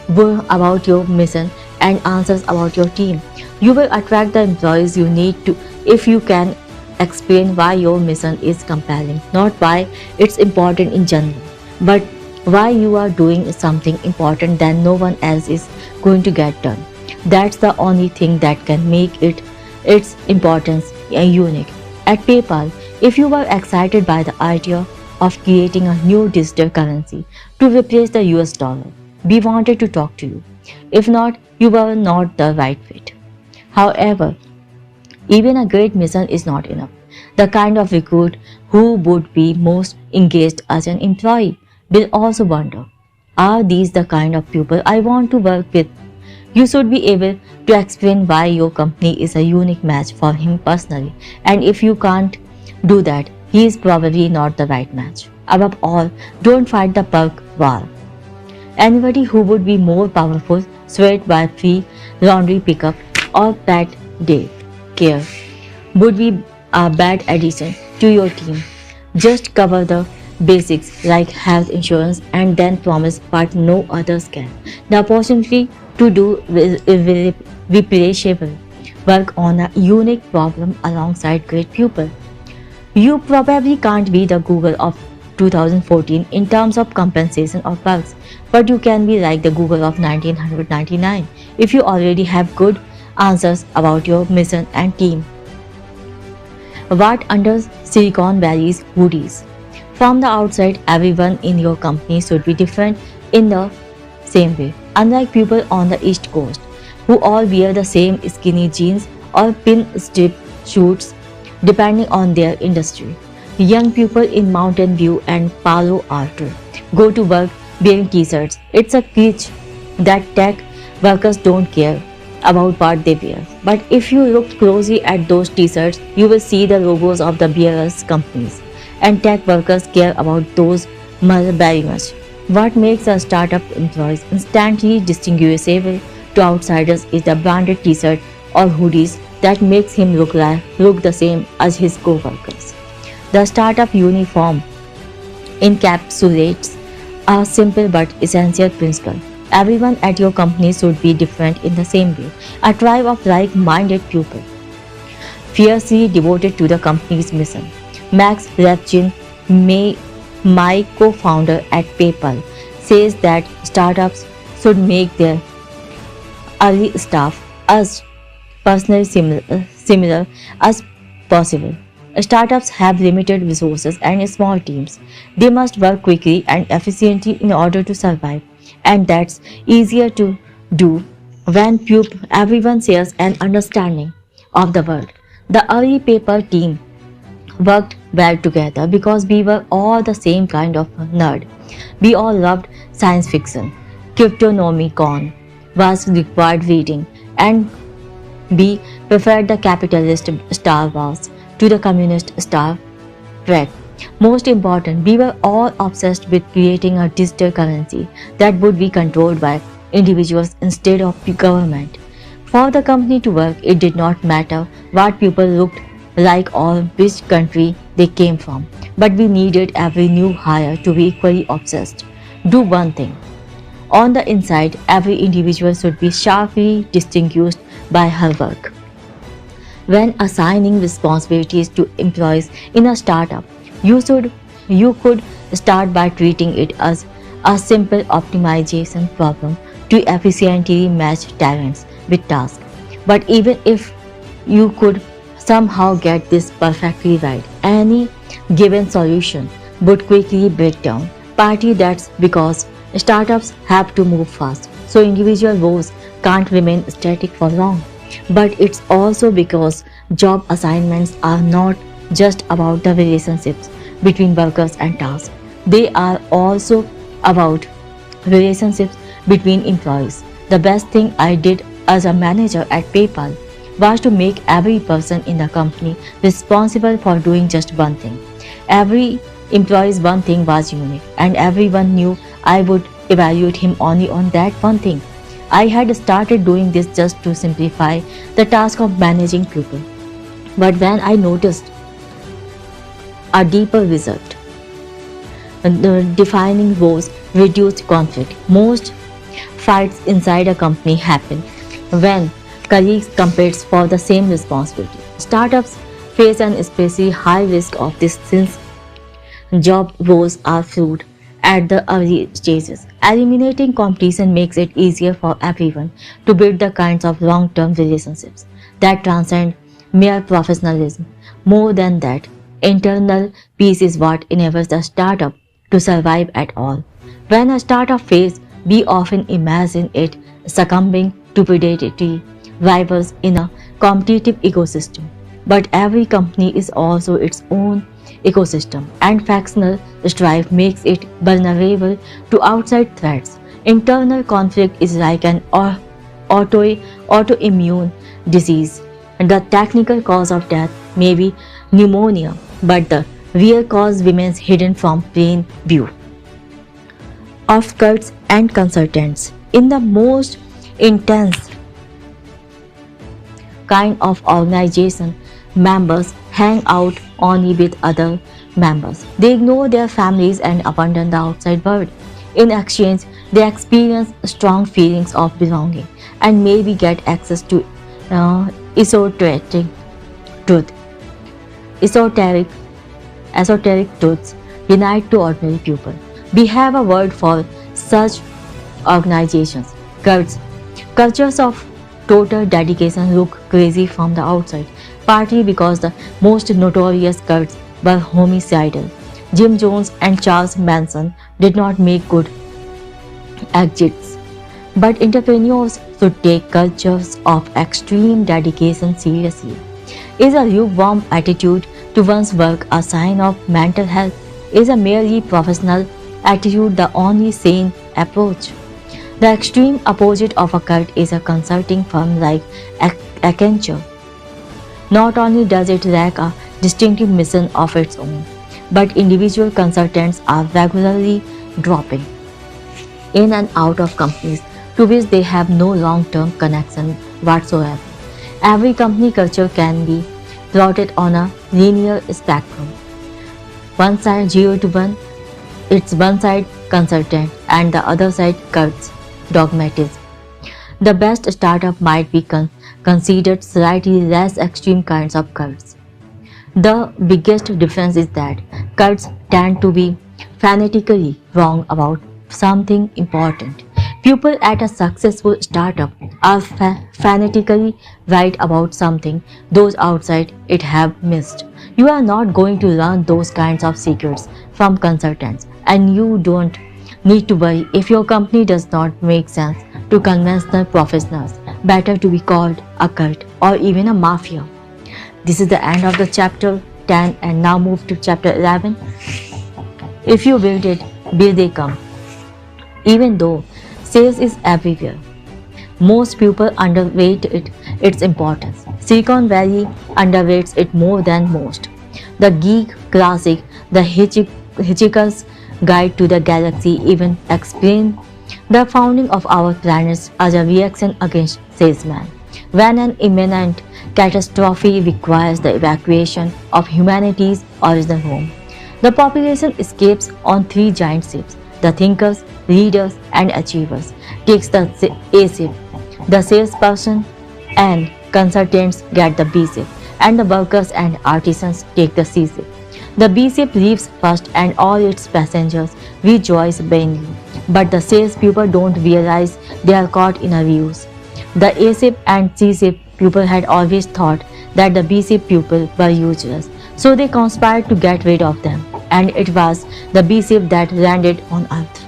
about your mission and answers about your team. You will attract the employees you need to if you can explain why your mission is compelling, not why it's important in general, but why you are doing something important that no one else is going to get done. That's the only thing that can make its importance unique. At PayPal, if you were excited by the idea of creating a new digital currency to replace the US dollar, we wanted to talk to you. If not, you were not the right fit. However, even a great mission is not enough. The kind of recruit who would be most engaged as an employee will also wonder, are these the kind of people I want to work with? You should be able to explain why your company is a unique match for him personally, and if you can't do that, he is probably not the right match. Above all, don't fight the perk war. Anybody who would be more powerful, swayed by free laundry pickup or pet day care would be a bad addition to your team. Just cover the basics like health insurance and then promise what no others can. The opportunity to do replaceable work on a unique problem alongside great people. You probably can't be the Google of 2014 in terms of compensation or perks, but you can be like the Google of 1999 if you already have good answers about your mission and team. What under Silicon Valley's hoodies? From the outside, everyone in your company should be different in the same way. Unlike people on the East Coast, who all wear the same skinny jeans or pin-strip suits depending on their industry. Young people in Mountain View and Palo Alto go to work wearing t-shirts. It's a glitch that tech workers don't care about what they wear. But if you look closely at those t-shirts, you will see the logos of the bearers companies. And tech workers care about those very much. What makes a startup employees instantly distinguishable to outsiders is the branded t-shirt or hoodies that makes him look the same as his co-workers. The startup uniform encapsulates a simple but essential principle. Everyone at your company should be different in the same way. A tribe of like-minded people, fiercely devoted to the company's mission. Max Levchin, my co-founder at PayPal, says that startups should make their early staff as personally similar as possible. Startups have limited resources and small teams. They must work quickly and efficiently in order to survive, and that's easier to do when everyone shares an understanding of the world. The early PayPal team worked well together because we were all the same kind of nerd. We all loved science fiction. Cryptonomicon was required reading, and we preferred the capitalist Star Wars to the communist Star Trek. Most important, we were all obsessed with creating a digital currency that would be controlled by individuals instead of the government. For the company to work, it did not matter what people looked like or which country they came from, but we needed every new hire to be equally obsessed. Do one thing. On the inside, every individual should be sharply distinguished by her work. When assigning responsibilities to employees in a startup, you could start by treating it as a simple optimization problem to efficiently match talents with tasks. But even if you could somehow get this perfectly right, any given solution would quickly break down. Partly that's because startups have to move fast, so individual roles can't remain static for long. But it's also because job assignments are not just about the relationships between workers and tasks. They are also about relationships between employees. The best thing I did as a manager at PayPal was to make every person in the company responsible for doing just one thing. Every employee's one thing was unique, and everyone knew I would evaluate him only on that one thing. I had started doing this just to simplify the task of managing people. But when I noticed a deeper result, the defining roles reduced conflict. Most fights inside a company happen when colleagues compete for the same responsibility. Startups face an especially high risk of this since job roles are fluid at the early stages. Eliminating competition makes it easier for everyone to build the kinds of long-term relationships that transcend mere professionalism. More than that, internal peace is what enables a startup to survive at all. When a startup fails, we often imagine it succumbing to predatory rivals in a competitive ecosystem. But every company is also its own ecosystem, and factional strife makes it vulnerable to outside threats. Internal conflict is like an autoimmune disease. The technical cause of death may be pneumonia, but the real cause remains hidden from plain view. Of cults and consultants. In the most intense kind of organization, members hang out only with other members. They ignore their families and abandon the outside world. In exchange, they experience strong feelings of belonging and maybe get access to esoteric truth, esoteric, esoteric truths denied to ordinary people. We have a word for such organizations, cults. Cultures of total dedication look crazy from the outside, partly because the most notorious cults were homicidal. Jim Jones and Charles Manson did not make good exits, but entrepreneurs should take cultures of extreme dedication seriously. Is a lukewarm attitude to one's work a sign of mental health? Is a merely professional attitude the only sane approach? The extreme opposite of a cult is a consulting firm like Accenture. Not only does it lack a distinctive mission of its own, but individual consultants are regularly dropping in and out of companies to which they have no long-term connection whatsoever. Every company culture can be plotted on a linear spectrum. One side 0 to 1, it's one side consultant and the other side cults, dogmatism. The best startup might be considered slightly less extreme kinds of cults. The biggest difference is that cults tend to be fanatically wrong about something important. People at a successful startup are fanatically right about something those outside it have missed. You are not going to learn those kinds of secrets from consultants, and you don't need to worry if your company does not make sense to conventional professionals. Better to be called a cult or even a mafia. This is the end of the chapter 10 and now move to chapter 11. If you build it, will they come? Even though sales is everywhere, most people underrate its importance. Silicon Valley underrates it more than most. The geek classic, The Hitchhiker's Guide to the Galaxy even explained the founding of our planet as a reaction against salesmen. When an imminent catastrophe requires the evacuation of humanity's original home, the population escapes on three giant ships. The thinkers, leaders, and achievers takes the A ship. The salesperson and consultants get the B ship, and the workers and artisans take the C ship. The B ship leaves first and all its passengers rejoice vainly, but the salespeople don't realize they are caught in a ruse. The A ship and C ship people had always thought that the B ship people were useless, so they conspired to get rid of them, and it was the B ship that landed on Earth.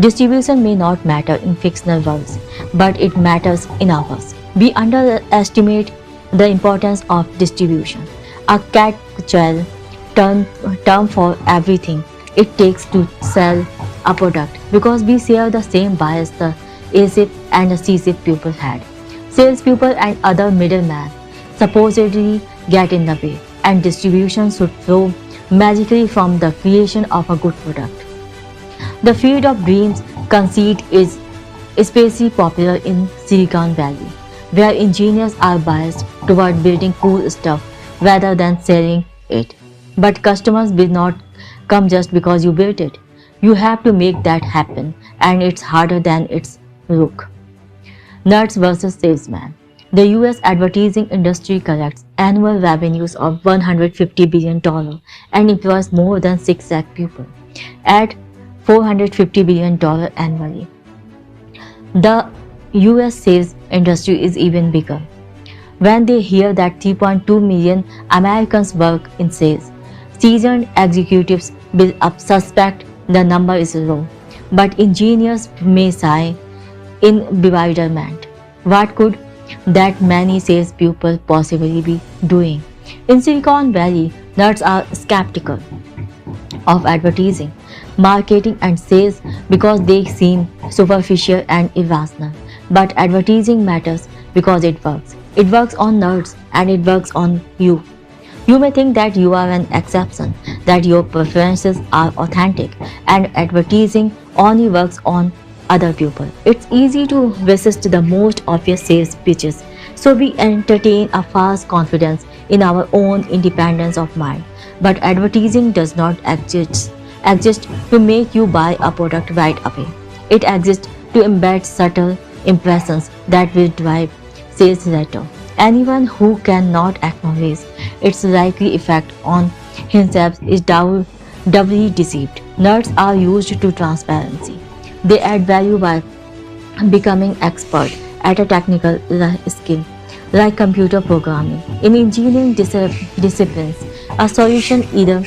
Distribution may not matter in fictional worlds, but it matters in ours. We underestimate the importance of distribution, a catch-all term for everything it takes to sell a product, because we share the same bias the A-ship and the C-ship people had. Salespeople and other middlemen supposedly get in the way, and distribution should flow magically from the creation of a good product. The field of dreams conceit is especially popular in Silicon Valley, where engineers are biased toward building cool stuff rather than selling it. But customers will not come just because you built it. You have to make that happen, and it's harder than its look. Nerds versus salesmen. The US advertising industry collects annual revenues of $150 billion and employs more than 6 lakh people at $450 billion annually. The US sales industry is even bigger. When they hear that 3.2 million Americans work in sales, seasoned executives will suspect the number is low, but engineers may sigh in bewilderment. What could that many salespeople possibly be doing? In Silicon Valley, nerds are skeptical of advertising, marketing, and sales because they seem superficial and irrational. But advertising matters because it works. It works on nerds and it works on you. You may think that you are an exception, that your preferences are authentic, and advertising only works on other people. It's easy to resist the most obvious sales pitches, so we entertain a false confidence in our own independence of mind. But advertising does not exist to make you buy a product right away. It exists to embed subtle impressions that will drive sales later. Anyone who cannot acknowledge its likely effect on himself is doubly deceived. Nerds are used to transparency. They add value by becoming expert at a technical skill like computer programming. In engineering disciplines, a solution either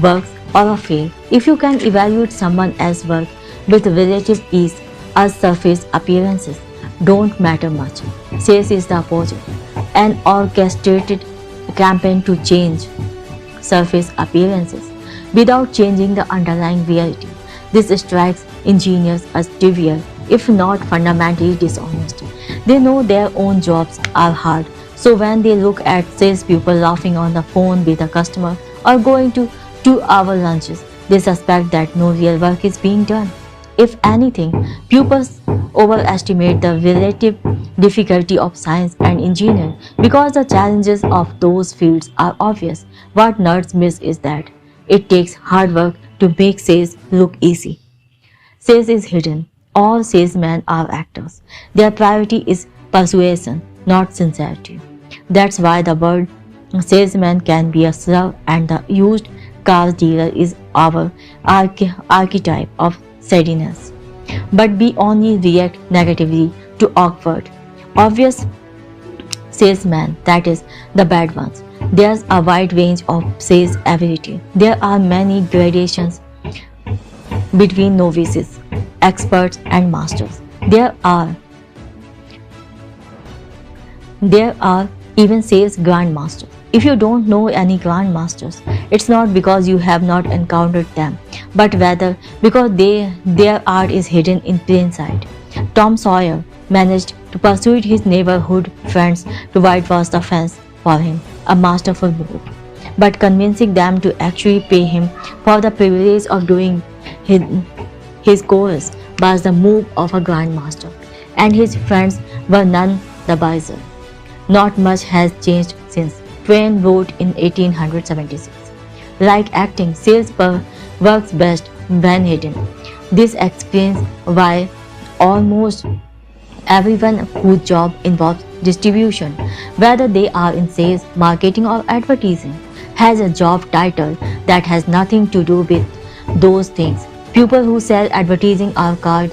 works or fails. If you can evaluate someone else's work with relative ease, as surface appearances don't matter much. Sales is the opposite, an orchestrated campaign to change surface appearances without changing the underlying reality. This strikes engineers as trivial, if not fundamentally dishonest. They know their own jobs are hard, so when they look at salespeople laughing on the phone with a customer or going to 2-hour lunches, they suspect that no real work is being done. If anything, pupils overestimate the relative difficulty of science and engineering because the challenges of those fields are obvious. What nerds miss is that it takes hard work to make sales look easy. Sales is hidden. All salesmen are actors. Their priority is persuasion, not sincerity. That's why the word salesman can be a slur and the used car dealer is our archetype of steadiness. But we only react negatively to awkward, obvious salesmen, that is, the bad ones. There's a wide range of sales ability. There are many gradations between novices, experts, and masters. There are even sales grandmasters. If you don't know any grandmasters, it's not because you have not encountered them, but rather because their art is hidden in plain sight. Tom Sawyer managed to persuade his neighborhood friends to whitewash the fence for him, a masterful move. But convincing them to actually pay him for the privilege of doing his chorus was the move of a grandmaster, and his friends were none the wiser. Not much has changed since. Twain wrote in 1876. Like acting, sales works best when hidden. This explains why almost everyone whose job involves distribution, whether they are in sales, marketing, or advertising, has a job title that has nothing to do with those things. People who sell advertising are called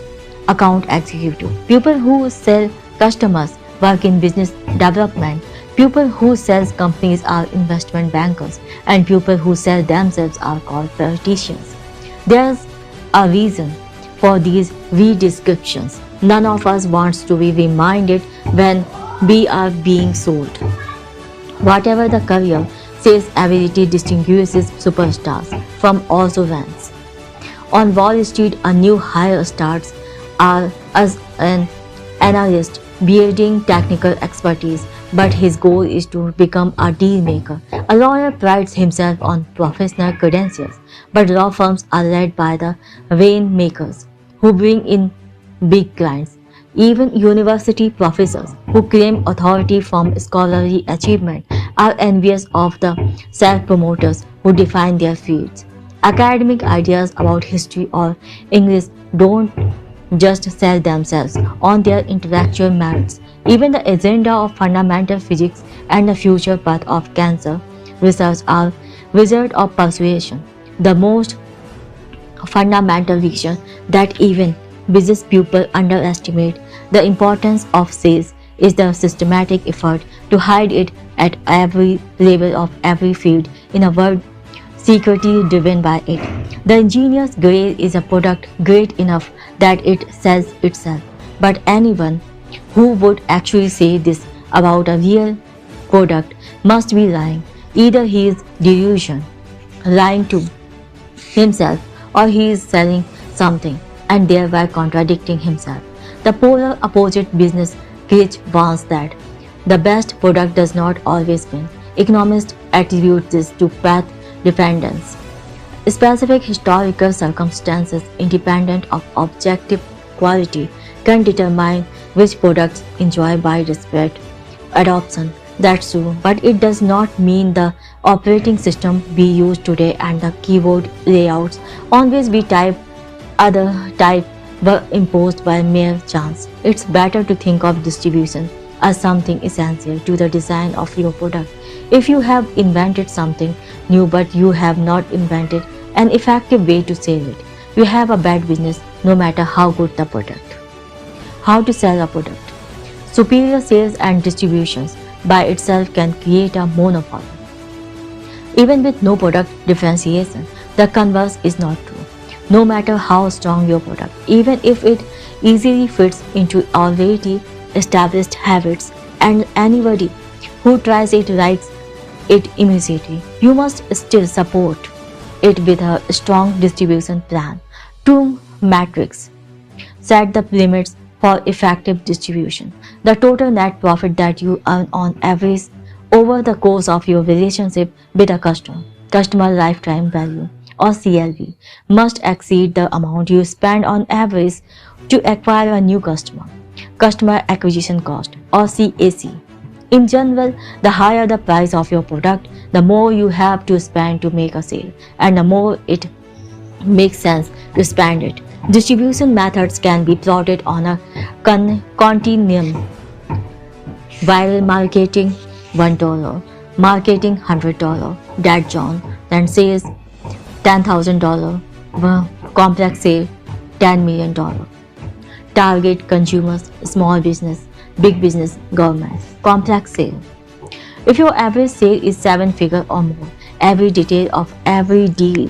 account executive. People who sell customers work in business development. People who sell companies are investment bankers, and people who sell themselves are called politicians. There's a reason for these redescriptions. None of us wants to be reminded when we are being sold. Whatever the career, sales ability distinguishes superstars from also vans. On Wall Street, a new hire starts as an analyst building technical expertise, but his goal is to become a deal maker. A lawyer prides himself on professional credentials, but law firms are led by the rainmakers who bring in big clients. Even university professors who claim authority from scholarly achievement are envious of the self-promoters who define their fields. Academic ideas about history or English don't just sell themselves on their intellectual merits. Even the agenda of fundamental physics and the future path of cancer research are result of persuasion. The most fundamental reason that even business people underestimate the importance of sales is the systematic effort to hide it at every level of every field in a world secretly driven by it. The engineer's grade is a product great enough that it sells itself. But anyone who would actually say this about a real product must be lying. Either he is delusion, lying to himself, or he is selling something and thereby contradicting himself. The polar opposite business case warns that the best product does not always win. Economists attribute this to path dependence. Specific historical circumstances independent of objective quality can determine which products enjoy widespread adoption. That's true, but it does not mean the operating system we use today and the keyboard layouts always be other type were imposed by mere chance. It's better to think of distribution as something essential to the design of your product. If you have invented something new but you have not invented an effective way to sell it, you have a bad business no matter how good the product. How to sell a product? Superior sales and distributions by itself can create a monopoly. Even with no product differentiation, the converse is not true. No matter how strong your product, even if it easily fits into already established habits and anybody who tries it writes it immediately, you must still support it with a strong distribution plan. 2. Metrics. Set the limits for effective distribution. The total net profit that you earn on average over the course of your relationship with a customer lifetime value or CLV, must exceed the amount you spend on average to acquire a new customer acquisition cost or CAC. In general, the higher the price of your product, the more you have to spend to make a sale, and the more it makes sense to spend it. Distribution methods can be plotted on a continuum. Viral marketing $1, marketing $100, Dead John, then says $10,000, complex sale $10 million. Target consumers, small business, big business, government, complex sale. If your average sale is 7-figure or more, every detail of every deal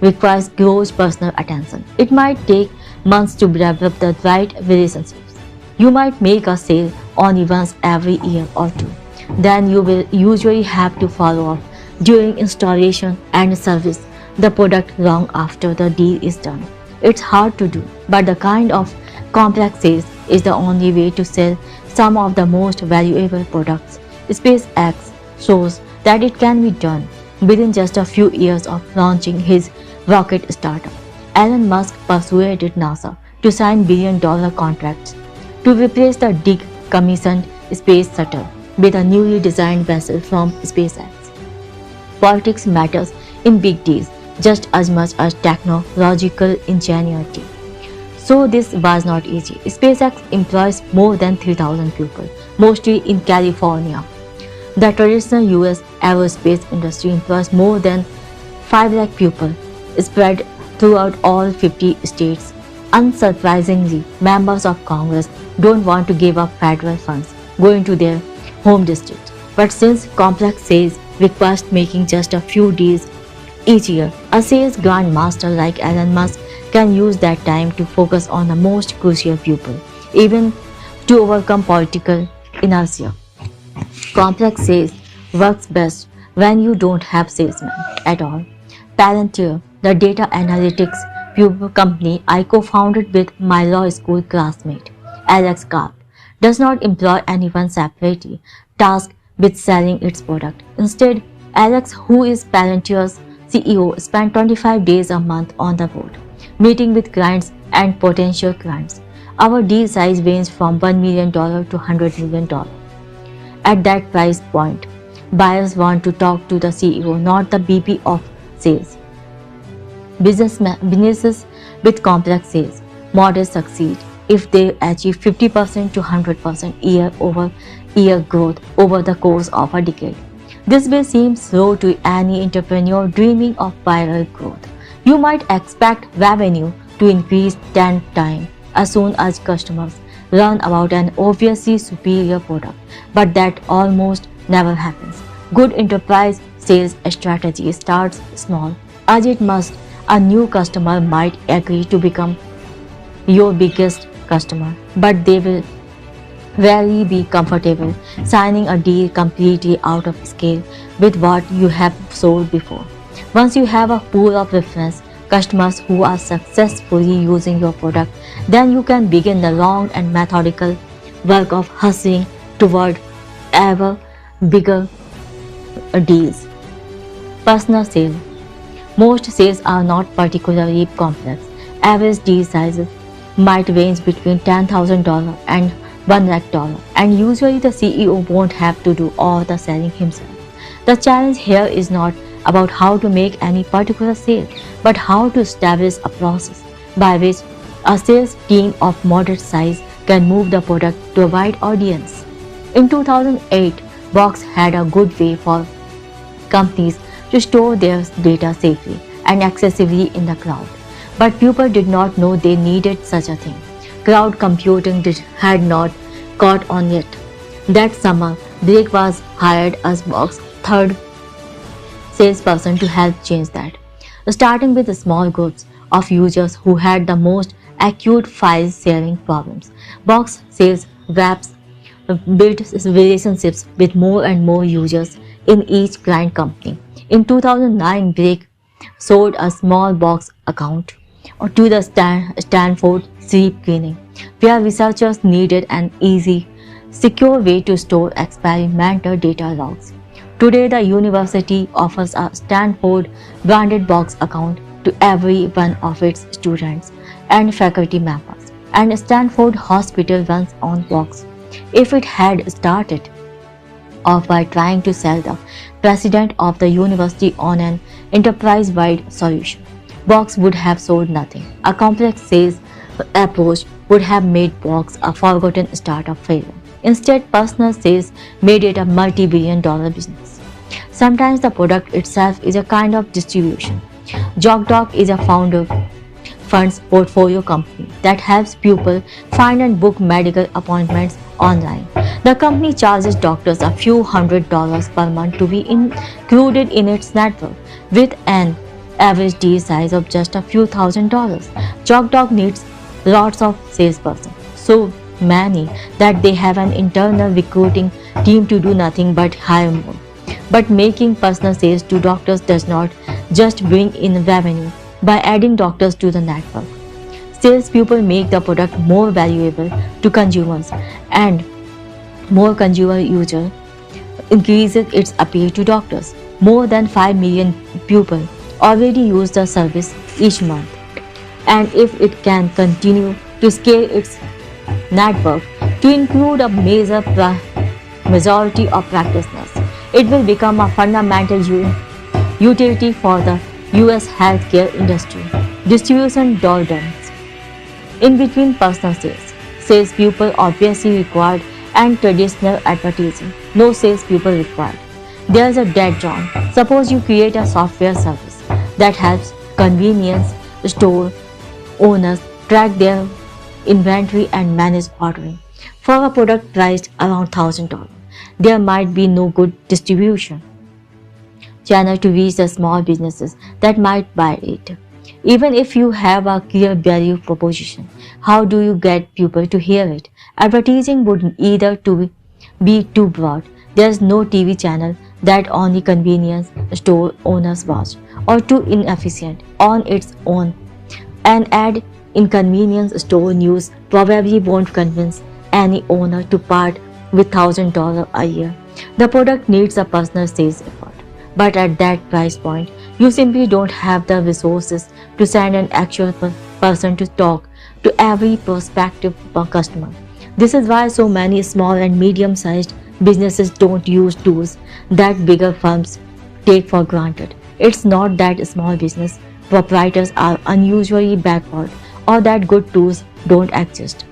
requires close personal attention. It might take months to develop the right relationships. You might make a sale only once every year or two. Then you will usually have to follow up during installation and service the product long after the deal is done. It's hard to do, but the kind of complex sales is the only way to sell some of the most valuable products. SpaceX shows that it can be done within just a few years of launching his rocket startup. Elon Musk persuaded NASA to sign billion-dollar contracts to replace the decommissioned space shuttle with a newly designed vessel from SpaceX. Politics matters in big deals just as much as technological ingenuity. So this was not easy. SpaceX employs more than 3,000 people, mostly in California. The traditional US aerospace industry employs more than 5 lakh people spread throughout all 50 states. Unsurprisingly, members of Congress don't want to give up federal funds going to their home district. But since complex sales requires making just a few deals each year, a sales grandmaster like Elon Musk can use that time to focus on the most crucial people, even to overcome political inertia. Complex sales works best when you don't have salesmen at all. Palantir, the data analytics company I co-founded with my law school classmate, Alex Karp, does not employ anyone separately tasked with selling its product. Instead, Alex, who is Palantir's CEO, spent 25 days a month on the road, meeting with clients and potential clients. Our deal size ranged from $1 million to $100 million. At that price point, buyers want to talk to the CEO, not the VP of sales. Businesses with complex sales Models succeed if they achieve 50% to 100% year-over-year growth over the course of a decade. This may seem slow to any entrepreneur dreaming of viral growth. You might expect revenue to increase 10 times as soon as customers learn about an obviously superior product, but that almost never happens. Good enterprise sales strategy starts small, as it must. A new customer might agree to become your biggest customer, but they will rarely be comfortable signing a deal completely out of scale with what you have sold before. Once you have a pool of reference customers who are successfully using your product, then you can begin the long and methodical work of hustling toward ever bigger deals. Personal sale. Most sales are not particularly complex. Average deal sizes might range between $10,000 and $1 lakh, and usually the CEO won't have to do all the selling himself. The challenge here is not about how to make any particular sale, but how to establish a process by which a sales team of moderate size can move the product to a wide audience. In 2008, Box had a good way for companies to store their data safely and accessibly in the cloud. But people did not know they needed such a thing. Cloud computing had not caught on yet. That summer, Blake was hired as Box's third salesperson to help change that. Starting with the small groups of users who had the most acute file sharing problems, Box sales reps built relationships with more and more users in each client company. In 2009, Blake sold a small Box account to the Stanford sleep clinic, where researchers needed an easy, secure way to store experimental data logs. Today, the university offers a Stanford branded Box account to every one of its students and faculty members, and Stanford Hospital runs on Box. If it had started off by trying to sell the president of the university on an enterprise-wide solution, Box would have sold nothing. A complex sales approach would have made Box a forgotten startup failure. Instead, personal sales made it a multi-billion-dollar business. Sometimes the product itself is a kind of distribution. ZocDoc is a founder funds portfolio company that helps people find and book medical appointments online. The company charges doctors a few $100s per month to be included in its network, with an average deal size of just a few $1,000s. ZocDoc needs lots of salespersons, so many that they have an internal recruiting team to do nothing but hire more. But making personal sales to doctors does not just bring in revenue by adding doctors to the network. Salespeople make the product more valuable to consumers, and more consumer users increases its appeal to doctors. More than 5 million people already use the service each month, and if it can continue to scale its network to include a majority of practitioners, it will become a fundamental utility for the US healthcare industry. Distribution doldrums. In between personal sales, salespeople obviously required, and traditional advertising, no salespeople required. There is a dead zone. Suppose you create a software service that helps convenience store owners track their inventory and manage ordering. For a product priced around $1,000, there might be no good distribution channel to reach the small businesses that might buy it. Even if you have a clear value proposition, how do you get people to hear it? Advertising would either be too broad, there's no TV channel that only convenience store owners watch, or too inefficient on its own. An ad in convenience store news probably won't convince any owner to part with $1,000 a year. The product needs a personal sales effort, but at that price point, you simply don't have the resources to send an actual person to talk to every prospective customer. This is why so many small and medium-sized businesses don't use tools that bigger firms take for granted. It's not that small business proprietors are unusually backward or that good tools don't exist.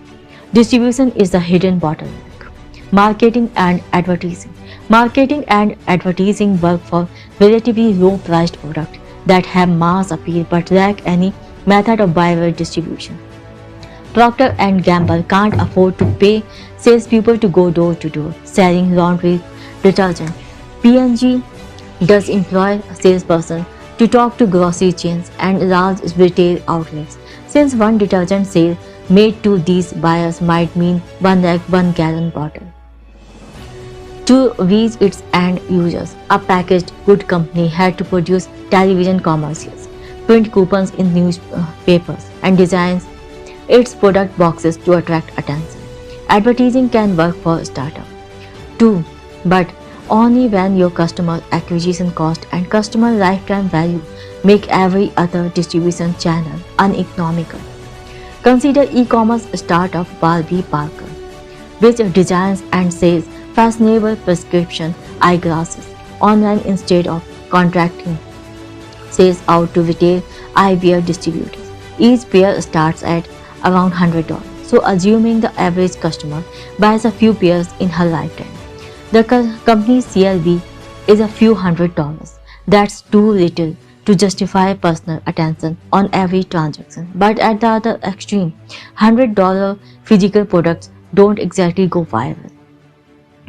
Distribution is the hidden bottleneck. Marketing and advertising. Marketing and advertising work for relatively low-priced products that have mass appeal but lack any method of viral distribution. Procter and Gamble can't afford to pay salespeople to go door to door selling laundry detergent. P&G does employ a salesperson to talk to grocery chains and large retail outlets, since one detergent sale made to these buyers might mean 1 gallon bottle. To reach its end users, a packaged good company had to produce television commercials, print coupons in newspapers, and design its product boxes to attract attention. Advertising can work for a startup too, but only when your customer acquisition cost and customer lifetime value make every other distribution channel uneconomical. Consider e-commerce startup Barbie Parker, which designs and sells fashionable prescription eyeglasses online instead of contracting sales out to retail eyewear distributors. Each pair starts at around $100, so assuming the average customer buys a few pairs in her lifetime, the company's CLV is a few $100s. That's too little to justify personal attention on every transaction. But at the other extreme, $100 physical products don't exactly go viral.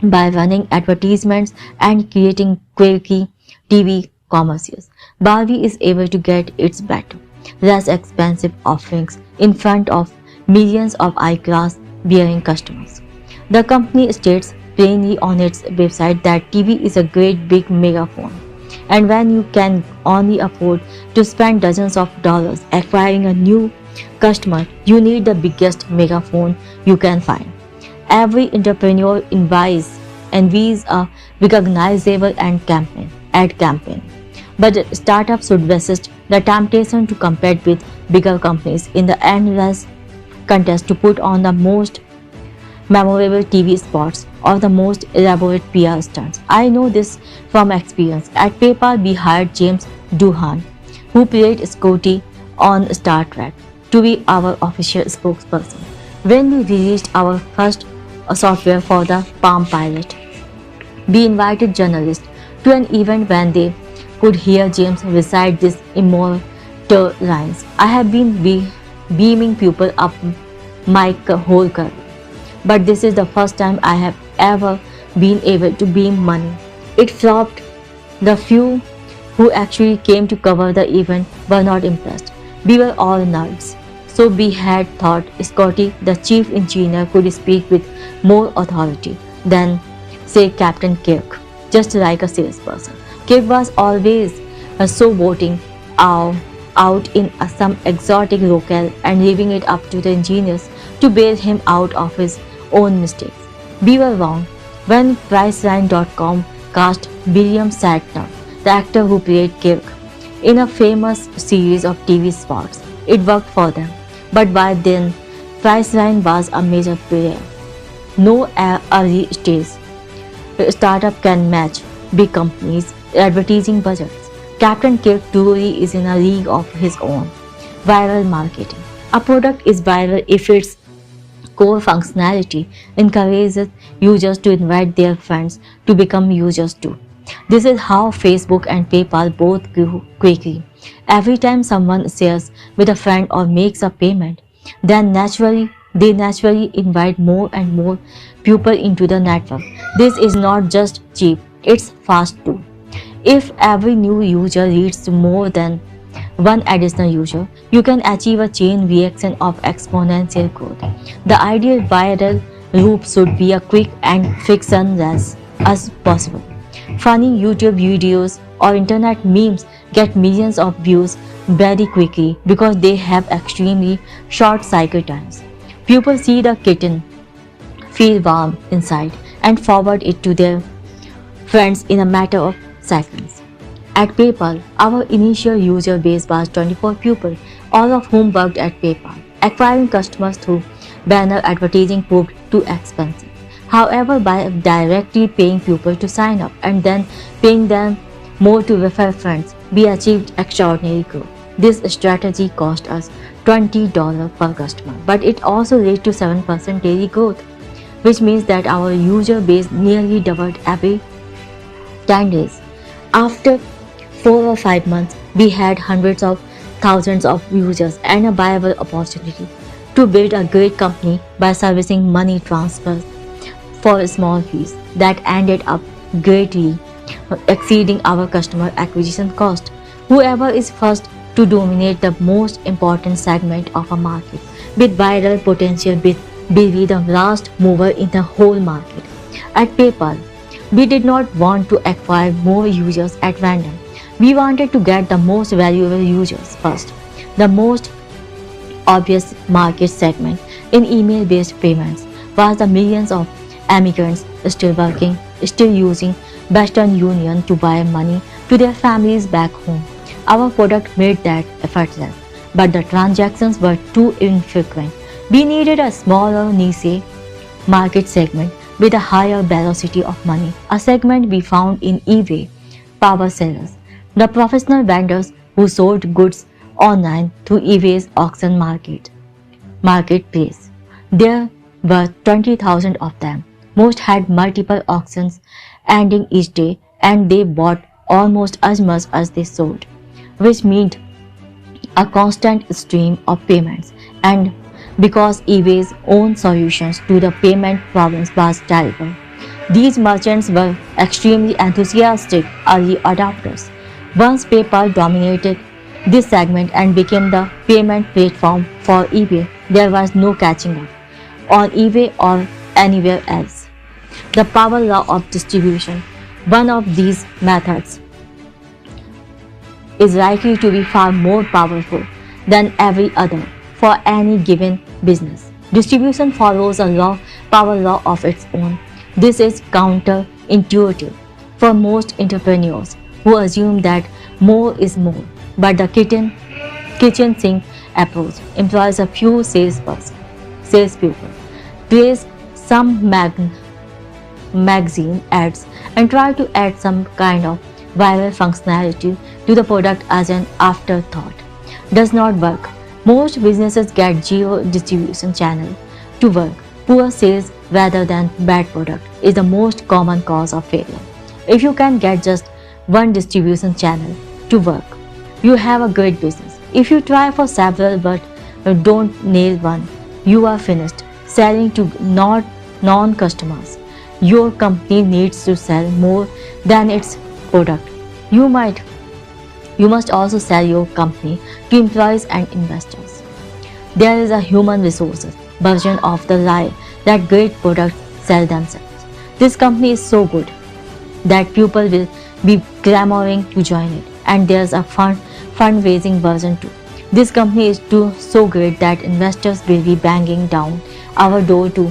By running advertisements and creating quirky TV commercials, Barbie is able to get its better, less expensive offerings in front of millions of eyeglass wearing customers. The company states plainly on its website that TV is a great big megaphone, and when you can only afford to spend dozens of dollars acquiring a new customer, you need the biggest megaphone you can find. Every entrepreneur envies a recognizable ad campaign, but startups should resist the temptation to compete with bigger companies in the endless contest to put on the most memorable TV spots or the most elaborate PR stunts. I know this from experience. At PayPal, we hired James Doohan, who played Scotty on Star Trek, to be our official spokesperson. When we released our first software for the Palm Pilot, we invited journalists to an event when they could hear James recite these immortal lines. I have been beaming people up my whole career, but this is the first time I have ever been able to beam money. It flopped. The few who actually came to cover the event were not impressed. We were all nerds, so we had thought Scotty, the chief engineer, could speak with more authority than, say, Captain Kirk, just like a salesperson. Kirk was always so voting out in some exotic locale and leaving it up to the engineers to bail him out of his own mistakes. We were wrong. When Priceline.com cast William Shatner, the actor who played Kirk, in a famous series of TV spots, it worked for them. But by then, Priceline was a major player. No early stage startup can match big companies' advertising budgets. Captain Kirk truly is in a league of his own. Viral marketing. A product is viral if its core functionality encourages users to invite their friends to become users too. This is how Facebook and PayPal both grew quickly. Every time someone shares with a friend or makes a payment, they naturally invite more and more people into the network. This is not just cheap, it's fast too. If every new user leads to more than one additional user, you can achieve a chain reaction of exponential growth. The ideal viral loop should be as quick and frictionless as possible. Funny YouTube videos or internet memes get millions of views very quickly because they have extremely short cycle times. People see the kitten, feel warm inside, and forward it to their friends in a matter of seconds. At PayPal, our initial user base was 24 people, all of whom worked at PayPal. Acquiring customers through banner advertising proved too expensive. However, by directly paying people to sign up and then paying them more to refer friends, we achieved extraordinary growth. This strategy cost us $20 per customer, but it also led to 7% daily growth, which means that our user base nearly doubled every 10 days. After 4 or 5 months, we had hundreds of thousands of users and a viable opportunity to build a great company by servicing money transfers for small fees that ended up greatly exceeding our customer acquisition cost. Whoever is first to dominate the most important segment of a market with viral potential will be the last mover in the whole market. At PayPal, we did not want to acquire more users at random. We wanted to get the most valuable users first. The most obvious market segment in email-based payments was the millions of immigrants still working, still using Western Union to wire money to their families back home. Our product made that effortless, but the transactions were too infrequent. We needed a smaller niche market segment with a higher velocity of money, a segment we found in eBay power sellers, the professional vendors who sold goods online through eBay's auction marketplace. There were 20,000 of them. Most had multiple auctions ending each day, and they bought almost as much as they sold, which meant a constant stream of payments. And because eBay's own solutions to the payment problems was terrible, these merchants were extremely enthusiastic early adopters. Once PayPal dominated this segment and became the payment platform for eBay, there was no catching up on eBay or anywhere else. The power law of distribution, one of these methods, is likely to be far more powerful than every other for any given business. Distribution follows a power law of its own. This is counterintuitive for most entrepreneurs who assume that more is more, but the kitchen sink approach employs a few salespeople, place some magazine ads, and try to add some kind of viral functionality to the product as an afterthought. Does not work. Most businesses get zero distribution channel to work. Poor sales rather than bad product is the most common cause of failure. If you can get just one distribution channel to work, you have a great business. If you try for several but don't nail one, you are finished selling to non-customers. Your company needs to sell more than its product. You must also sell your company to employees and investors. There is a human resources version of the lie that great products sell themselves. This company is so good that people will be clamoring to join it, and there's a fundraising version too. This company is so great that investors will be banging down our door to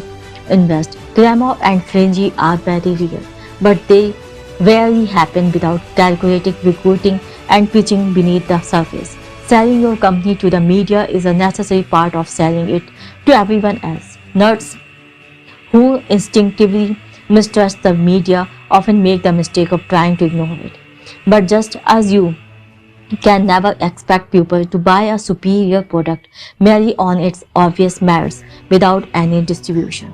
invest. Glamour and fringy are very real, but they rarely happen without calculated recruiting and pitching beneath the surface. Selling your company to the media is a necessary part of selling it to everyone else. Nerds who instinctively mistrust the media often make the mistake of trying to ignore it. But just as you can never expect people to buy a superior product merely on its obvious merits without any distribution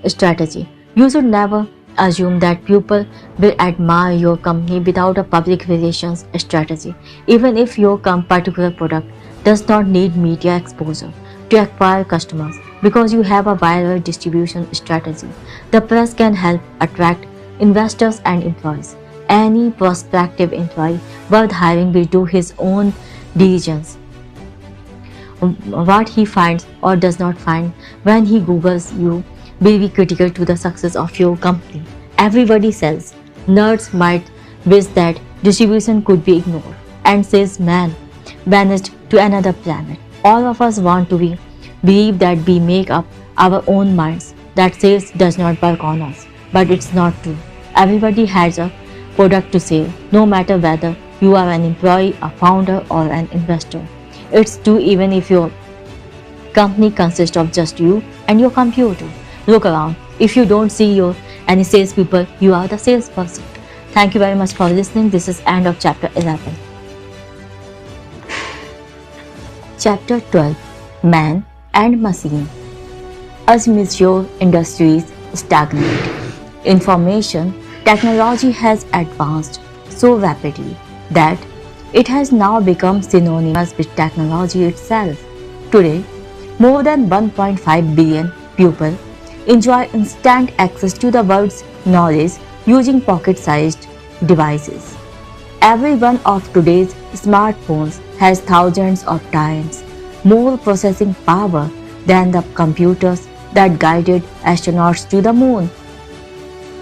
strategy, you should never assume that people will admire your company without a public relations strategy. Even if your particular product does not need media exposure to acquire customers, because you have a viral distribution strategy, the press can help attract investors and employees. Any prospective employee worth hiring will do his own diligence. What he finds or does not find when he Googles you will be critical to the success of your company. Everybody sells. Nerds might wish that distribution could be ignored and salesman vanished to another planet. All of us want to believe that we make up our own minds that sales does not work on us, but it's not true. Everybody has a product to sell, no matter whether you are an employee, a founder, or an investor. It's true even if your company consists of just you and your computer. Look around. If you don't see any salespeople, you are the salesperson. Thank you very much for listening. This is end of chapter 11. Chapter 12: Man and Machine. As mature industries stagnate, information technology has advanced so rapidly that it has now become synonymous with technology itself. Today, more than 1.5 billion people enjoy instant access to the world's knowledge using pocket-sized devices. Every one of today's smartphones has thousands of times more processing power than the computers that guided astronauts to the moon.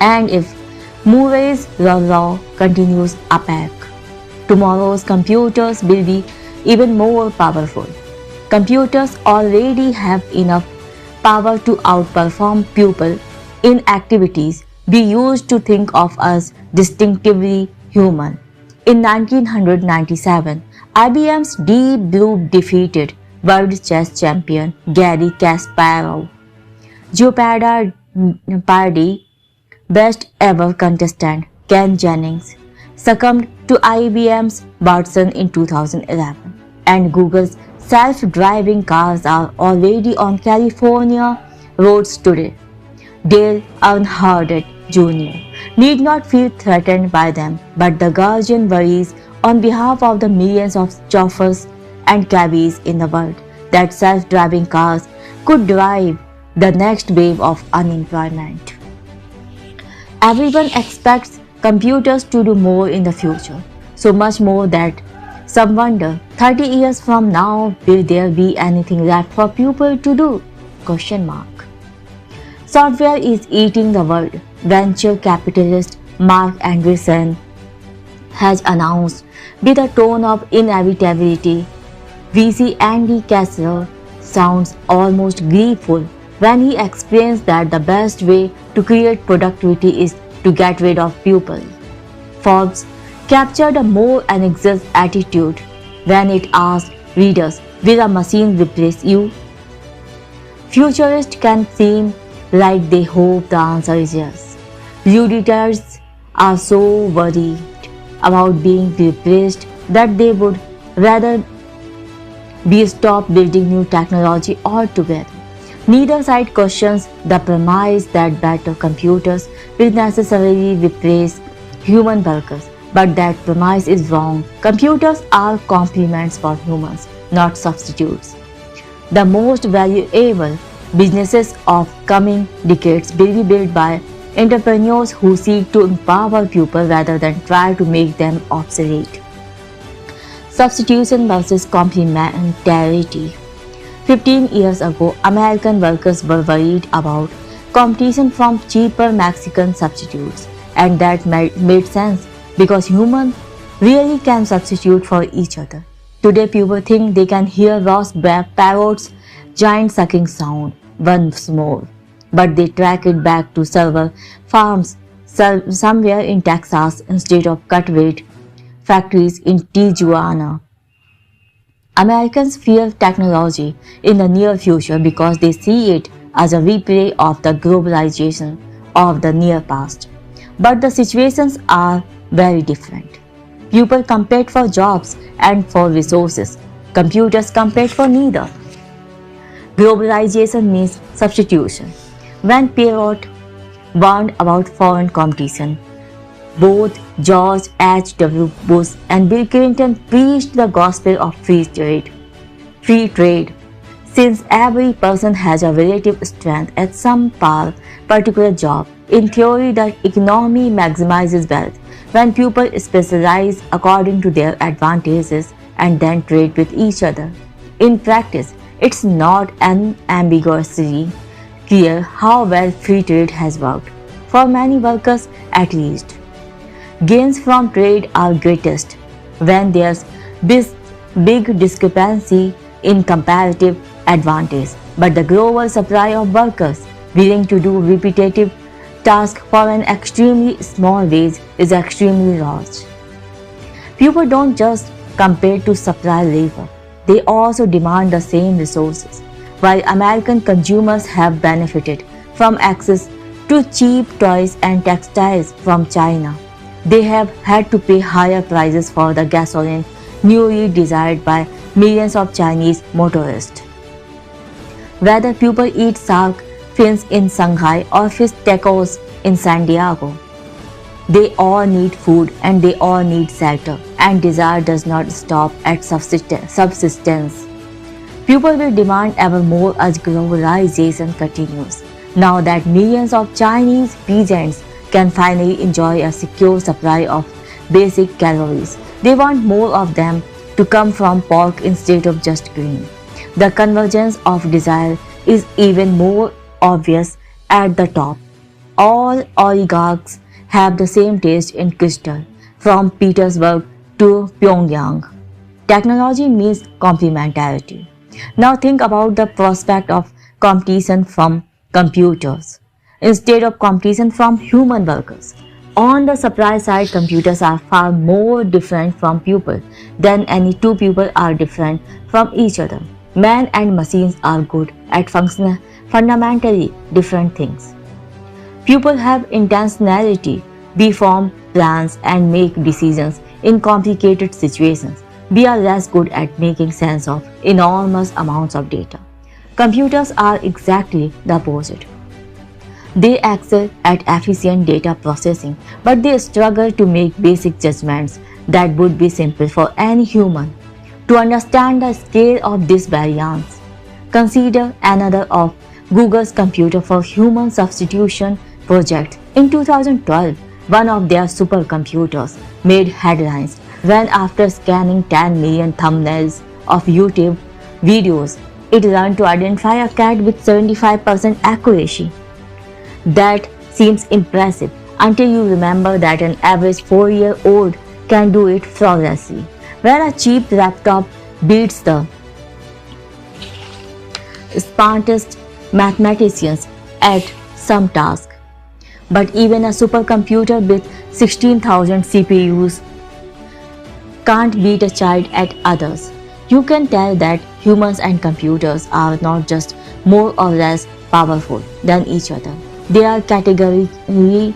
And if Murray's law continues apac, tomorrow's computers will be even more powerful. Computers already have enough power to outperform people in activities we used to think of as distinctively human. In 1997, IBM's Deep Blue defeated world chess champion Garry Kasparov. Jeopardy best ever contestant Ken Jennings succumbed to IBM's Watson in 2011, and Google's self-driving cars are already on California roads today. Dale Earnhardt Jr. need not feel threatened by them, but the Guardian worries on behalf of the millions of chauffeurs and cabbies in the world that self-driving cars could drive the next wave of unemployment. Everyone expects computers to do more in the future, so much more that some wonder 30 years from now, will there be anything left for people to do? Question mark. Software is eating the world. Venture capitalist Mark Andreessen has announced with a tone of inevitability. VC Andy Kessler sounds almost gleeful when he explains that the best way to create productivity is to get rid of people. Forbes captured a more anxious attitude when it asked readers, will a machine replace you? Futurists can seem like they hope the answer is yes. Editors are so worried about being replaced that they would rather be stop building new technology altogether. Neither side questions the premise that better computers will necessarily replace human workers, but that premise is wrong. Computers are complements for humans, not substitutes. The most valuable businesses of coming decades will be built by entrepreneurs who seek to empower people rather than try to make them obsolete. Substitution versus complementarity. 15 years ago, American workers were worried about competition from cheaper Mexican substitutes, and that made sense because humans really can substitute for each other. Today, people think they can hear Ross Perot's giant sucking sound once more, but they track it back to server farms somewhere in Texas instead of cut-weight factories in Tijuana. Americans fear technology in the near future because they see it as a replay of the globalization of the near past. But the situations are very different. People compete for jobs and for resources. Computers compete for neither. Globalization means substitution. When Perot warned about foreign competition, both George H.W. Bush and Bill Clinton preached the gospel of free trade. Since every person has a relative strength at some particular job, in theory the economy maximizes wealth when people specialize according to their advantages and then trade with each other. In practice, it's not unambiguously clear how well free trade has worked, for many workers at least. Gains from trade are greatest when there's big discrepancy in comparative advantage, but the global supply of workers willing to do repetitive tasks for an extremely small wage is extremely large. People don't just compete to supply labor, they also demand the same resources. While American consumers have benefited from access to cheap toys and textiles from China, they have had to pay higher prices for the gasoline newly desired by millions of Chinese motorists. Whether people eat shark fins in Shanghai or fish tacos in San Diego, they all need food and they all need shelter, and desire does not stop at subsistence. People will demand ever more as globalization continues. Now that millions of Chinese peasants can finally enjoy a secure supply of basic calories, they want more of them to come from pork instead of just grain. The convergence of desire is even more obvious at the top. All oligarchs have the same taste in crystal, from Petersburg to Pyongyang. Technology means complementarity. Now think about the prospect of competition from computers instead of competition from human workers. On the supply side, computers are far more different from people than any two people are different from each other. Man and machines are good at fundamentally different things. People have intentionality, we form plans and make decisions in complicated situations. We are less good at making sense of enormous amounts of data. Computers are exactly the opposite. They excel at efficient data processing, but they struggle to make basic judgments that would be simple for any human. To understand the scale of this variance, consider another of Google's Computer for Human Substitution project. In 2012, one of their supercomputers made headlines when, after scanning 10 million thumbnails of YouTube videos, it learned to identify a cat with 75% accuracy. That seems impressive until you remember that an average 4-year-old can do it flawlessly. When a cheap laptop beats the smartest mathematicians at some task, but even a supercomputer with 16,000 CPUs can't beat a child at others. You can tell that humans and computers are not just more or less powerful than each other. They are categorically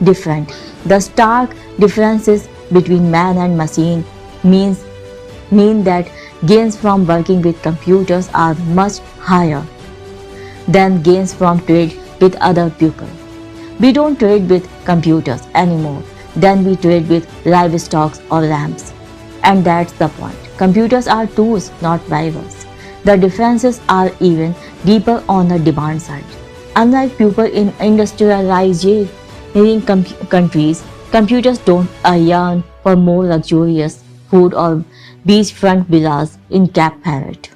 different. The stark differences between man and machine mean that gains from working with computers are much higher than gains from trade with other people. We don't trade with computers anymore than we trade with livestock or lambs. And that's the point. Computers are tools, not rivals. The differences are even deeper on the demand side. Unlike people in industrialized countries, computers don't yearn for more luxurious food or beachfront villas in Cape Ferret.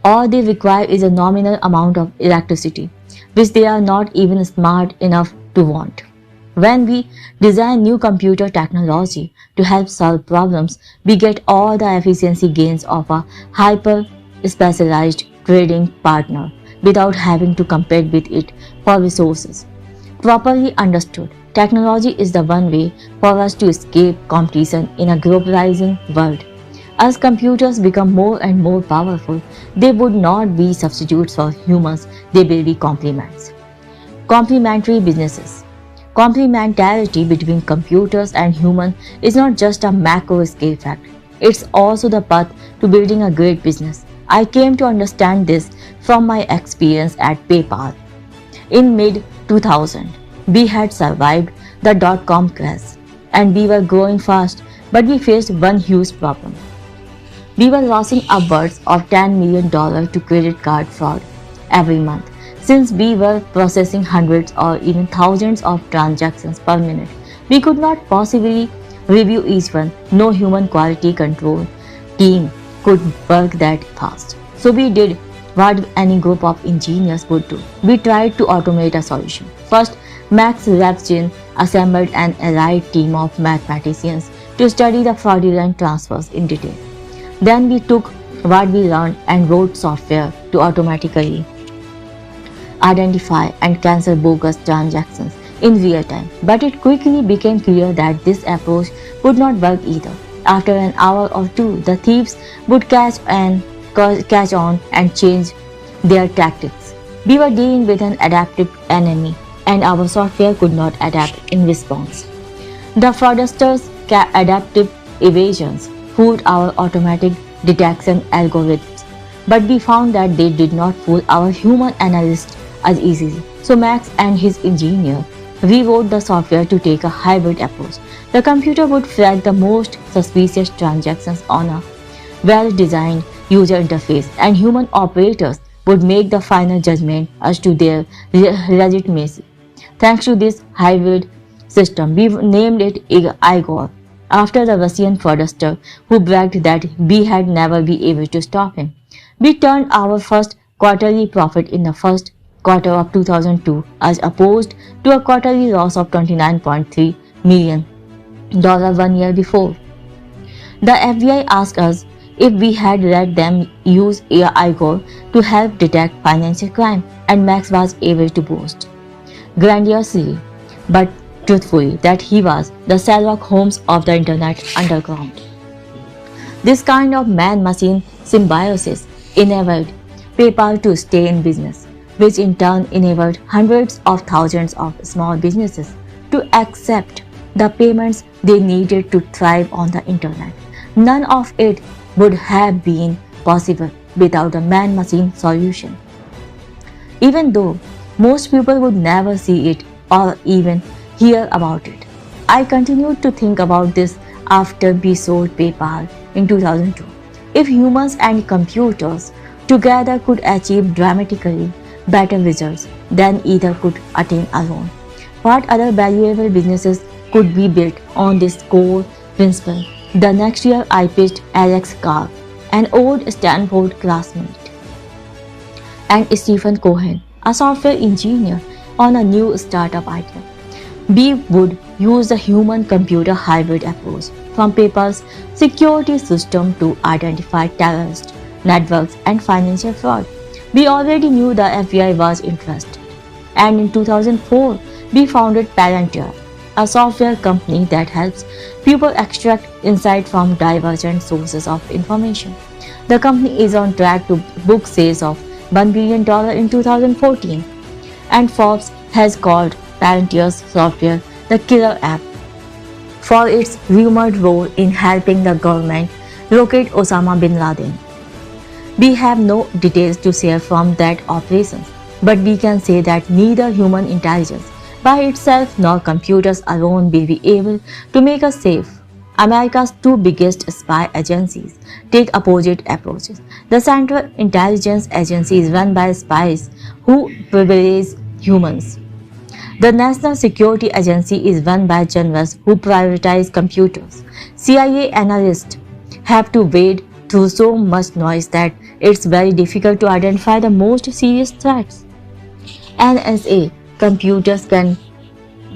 All they require is a nominal amount of electricity, which they are not even smart enough to want. When we design new computer technology to help solve problems, we get all the efficiency gains of a hyper-specialized trading partner without having to compete with it for resources. Properly understood, technology is the one way for us to escape competition in a globalizing world. As computers become more and more powerful, they would not be substitutes for humans, they will be complements. Complementary businesses. Complementarity between computers and humans is not just a macro scale fact, it's also the path to building a great business. I came to understand this from my experience at PayPal. In mid-2000, we had survived the dot-com crash and we were growing fast, but we faced one huge problem. We were losing upwards of $10 million to credit card fraud every month. Since we were processing hundreds or even thousands of transactions per minute, we could not possibly review each one. No human quality control team could work that fast. So we did what any group of engineers would do. We tried to automate a solution. First, Max Revchin assembled an elite team of mathematicians to study the fraudulent transfers in detail. Then we took what we learned and wrote software to automatically identify and cancel bogus transactions in real time. But it quickly became clear that this approach would not work either. After an hour or two, the thieves would catch on and change their tactics. We were dealing with an adaptive enemy, and our software could not adapt in response. The fraudsters' adaptive evasions fooled our automatic detection algorithms. But we found that they did not fool our human analysts as easily. So Max and his engineer rewrote the software to take a hybrid approach. The computer would flag the most suspicious transactions on a well-designed user interface, and human operators would make the final judgment as to their legitimacy. Thanks to this hybrid system, we named it Igor, after the Russian fraudster who bragged that we had never been able to stop him. We turned our first quarterly profit in the first quarter of 2002 as opposed to a quarterly loss of $29.3 million 1 year before. The FBI asked us if we had let them use Igor to help detect financial crime, and Max was able to boast grandiosely but truthfully that he was the Sherlock Holmes of the Internet underground. This kind of man-machine symbiosis enabled PayPal to stay in business, which in turn enabled hundreds of thousands of small businesses to accept the payments they needed to thrive on the Internet. None of it would have been possible without a man-machine solution. Even though most people would never see it or even hear about it. I continued to think about this after we sold PayPal in 2002. If humans and computers together could achieve dramatically better results than either could attain alone, what other valuable businesses could be built on this core principle? The next year I pitched Alex Carr, an old Stanford classmate, and Stephen Cohen, a software engineer, on a new startup idea. We would use the human-computer hybrid approach from PayPal's security system to identify terrorist networks and financial fraud. We already knew the FBI was interested, and in 2004 we founded Palantir, a software company that helps people extract insight from divergent sources of information. The company is on track to book sales of $1 billion in 2014, and Forbes has called Palantir's software the killer app for its rumored role in helping the government locate Osama bin Laden. We have no details to share from that operation, but we can say that neither human intelligence by itself nor computers alone will be able to make us safe. America's two biggest spy agencies take opposite approaches. The Central Intelligence Agency is run by spies who privilege humans. The National Security Agency is run by generals who prioritize computers. CIA analysts have to wade through so much noise that it's very difficult to identify the most serious threats. NSA computers can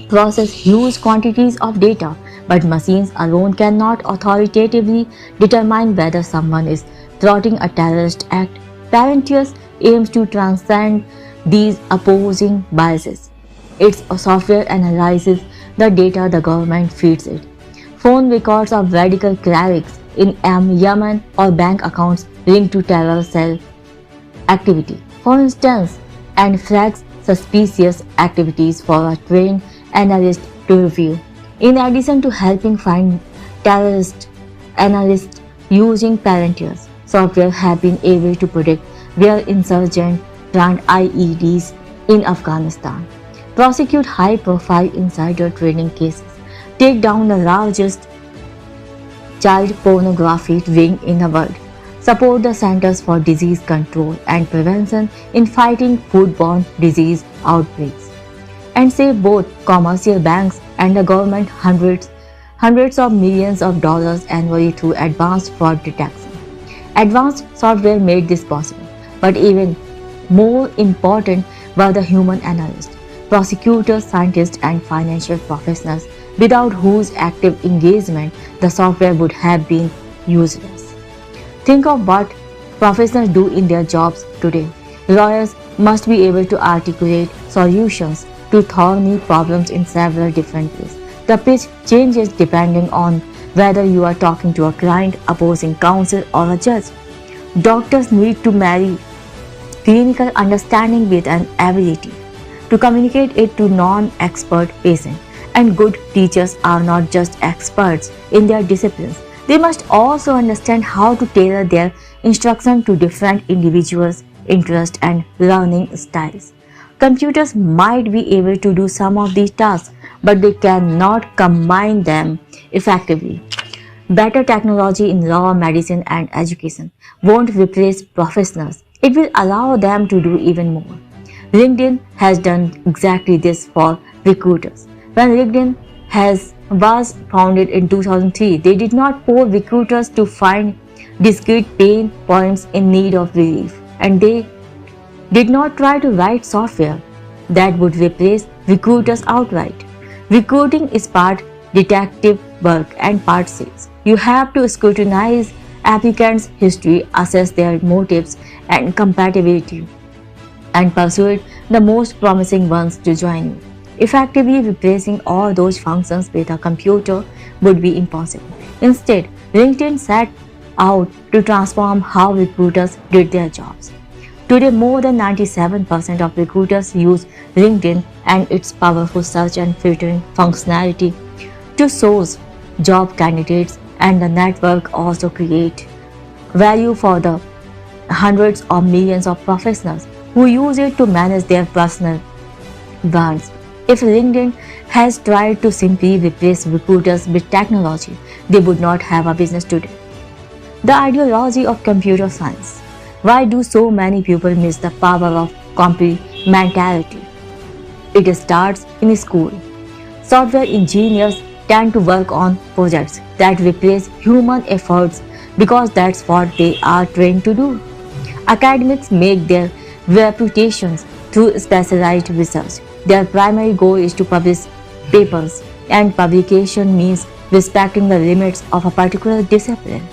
process huge quantities of data, but machines alone cannot authoritatively determine whether someone is thwarting a terrorist act. Palantir aims to transcend these opposing biases. Its software analyzes the data the government feeds it. Phone records of radical clerics in Yemen or bank accounts linked to terror cell activity, for instance, and flags suspicious activities for a trained analyst to review. In addition to helping find terrorists, analysts using Palantir's software have been able to predict where insurgents plant IEDs in Afghanistan, prosecute high-profile insider trading cases, take down the largest child pornography ring in the world, support the Centers for Disease Control and Prevention in fighting foodborne disease outbreaks, and save both commercial banks and the government hundreds of millions of dollars annually through advanced fraud detection. Advanced software made this possible, but even more important were the human analysts, prosecutors, scientists, and financial professionals, without whose active engagement the software would have been useless. Think of what professionals do in their jobs today. Lawyers must be able to articulate solutions to thorny problems in several different ways. The pitch changes depending on whether you are talking to a client, opposing counsel, or a judge. Doctors need to marry clinical understanding with an ability to communicate it to non-expert patients. And good teachers are not just experts in their disciplines, They must also understand how to tailor their instruction to different individuals' interests and learning styles. Computers might be able to do some of these tasks, but they cannot combine them effectively. Better technology in law, medicine, and education won't replace professionals. It will allow them to do even more. LinkedIn has done exactly this for recruiters. When LinkedIn was founded in 2003, they did not poll recruiters to find discrete pain points in need of relief, and they did not try to write software that would replace recruiters outright. Recruiting is part detective work and part sales. You have to scrutinize applicants' history, assess their motives and compatibility, and persuade the most promising ones to join you. Effectively replacing all those functions with a computer would be impossible. Instead, LinkedIn set out to transform how recruiters did their jobs. Today, more than 97% of recruiters use LinkedIn and its powerful search and filtering functionality to source job candidates, and the network also creates value for the hundreds of millions of professionals who use it to manage their personal brands. If LinkedIn has tried to simply replace recruiters with technology, they would not have a business today. The ideology of computer science. Why do so many people miss the power of complementarity? It starts in school. Software engineers tend to work on projects that replace human efforts because that's what they are trained to do. Academics make their reputations through specialized research. Their primary goal is to publish papers, and publication means respecting the limits of a particular discipline.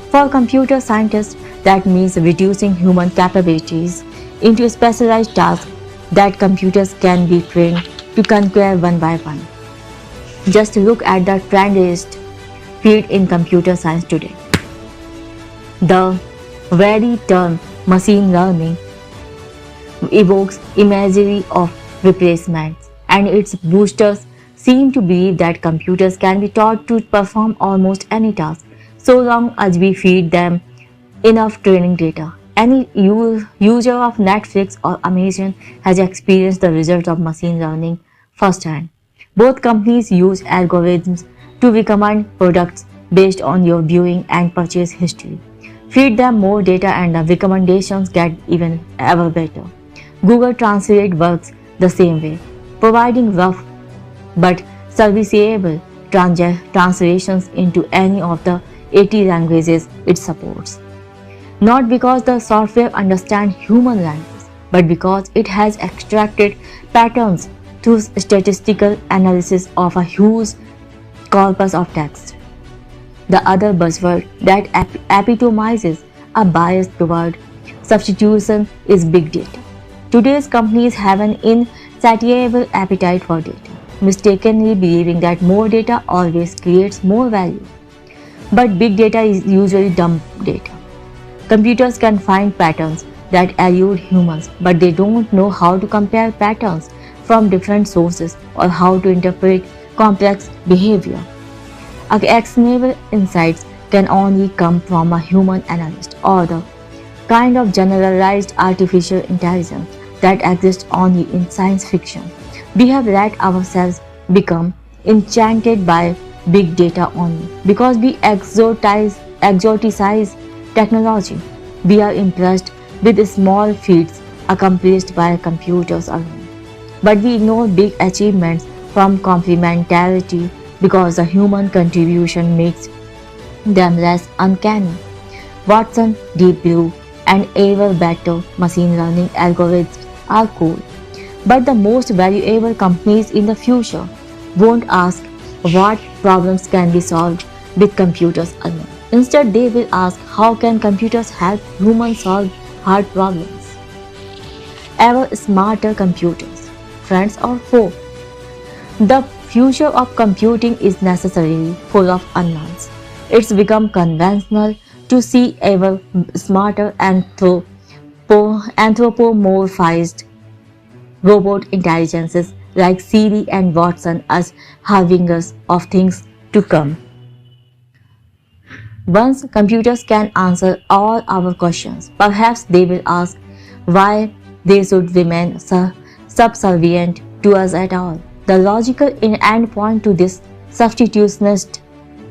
For computer scientists, that means reducing human capabilities into specialized tasks that computers can be trained to conquer one by one. Just look at the trendiest field in computer science today. The very term machine learning evokes imagery of replacements, and its boosters seem to believe that computers can be taught to perform almost any task so long as we feed them enough training data. Any user of Netflix or Amazon has experienced the result of machine learning firsthand. Both companies use algorithms to recommend products based on your viewing and purchase history. Feed them more data and the recommendations get even ever better. Google Translate works the same way, providing rough but serviceable translations into any of the 80 languages it supports. Not because the software understands human language, but because it has extracted patterns through statistical analysis of a huge corpus of text. The other buzzword that epitomizes a bias toward substitution is big data. Today's companies have an insatiable appetite for data, mistakenly believing that more data always creates more value. But big data is usually dumb data. Computers can find patterns that elude humans, but they don't know how to compare patterns from different sources or how to interpret complex behavior. Actionable insights can only come from a human analyst or the kind of generalized artificial intelligence that exists only in science fiction. We have let ourselves become enchanted by big data only because we exoticize technology. We are impressed with small feats accomplished by computers alone. But we ignore big achievements from complementarity because the human contribution makes them less uncanny. Watson, Deep Blue, and ever better machine learning algorithms are cool. But the most valuable companies in the future won't ask what problems can be solved with computers alone. Instead, they will ask how can computers help humans solve hard problems. Ever smarter computers, friends or foe? The future of computing is necessarily full of unknowns. It's become conventional to see ever smarter anthropomorphized robot intelligences like Siri and Watson as harbingers of things to come. Once computers can answer all our questions, perhaps they will ask why they should remain subservient to us at all. The logical endpoint to this substitutionist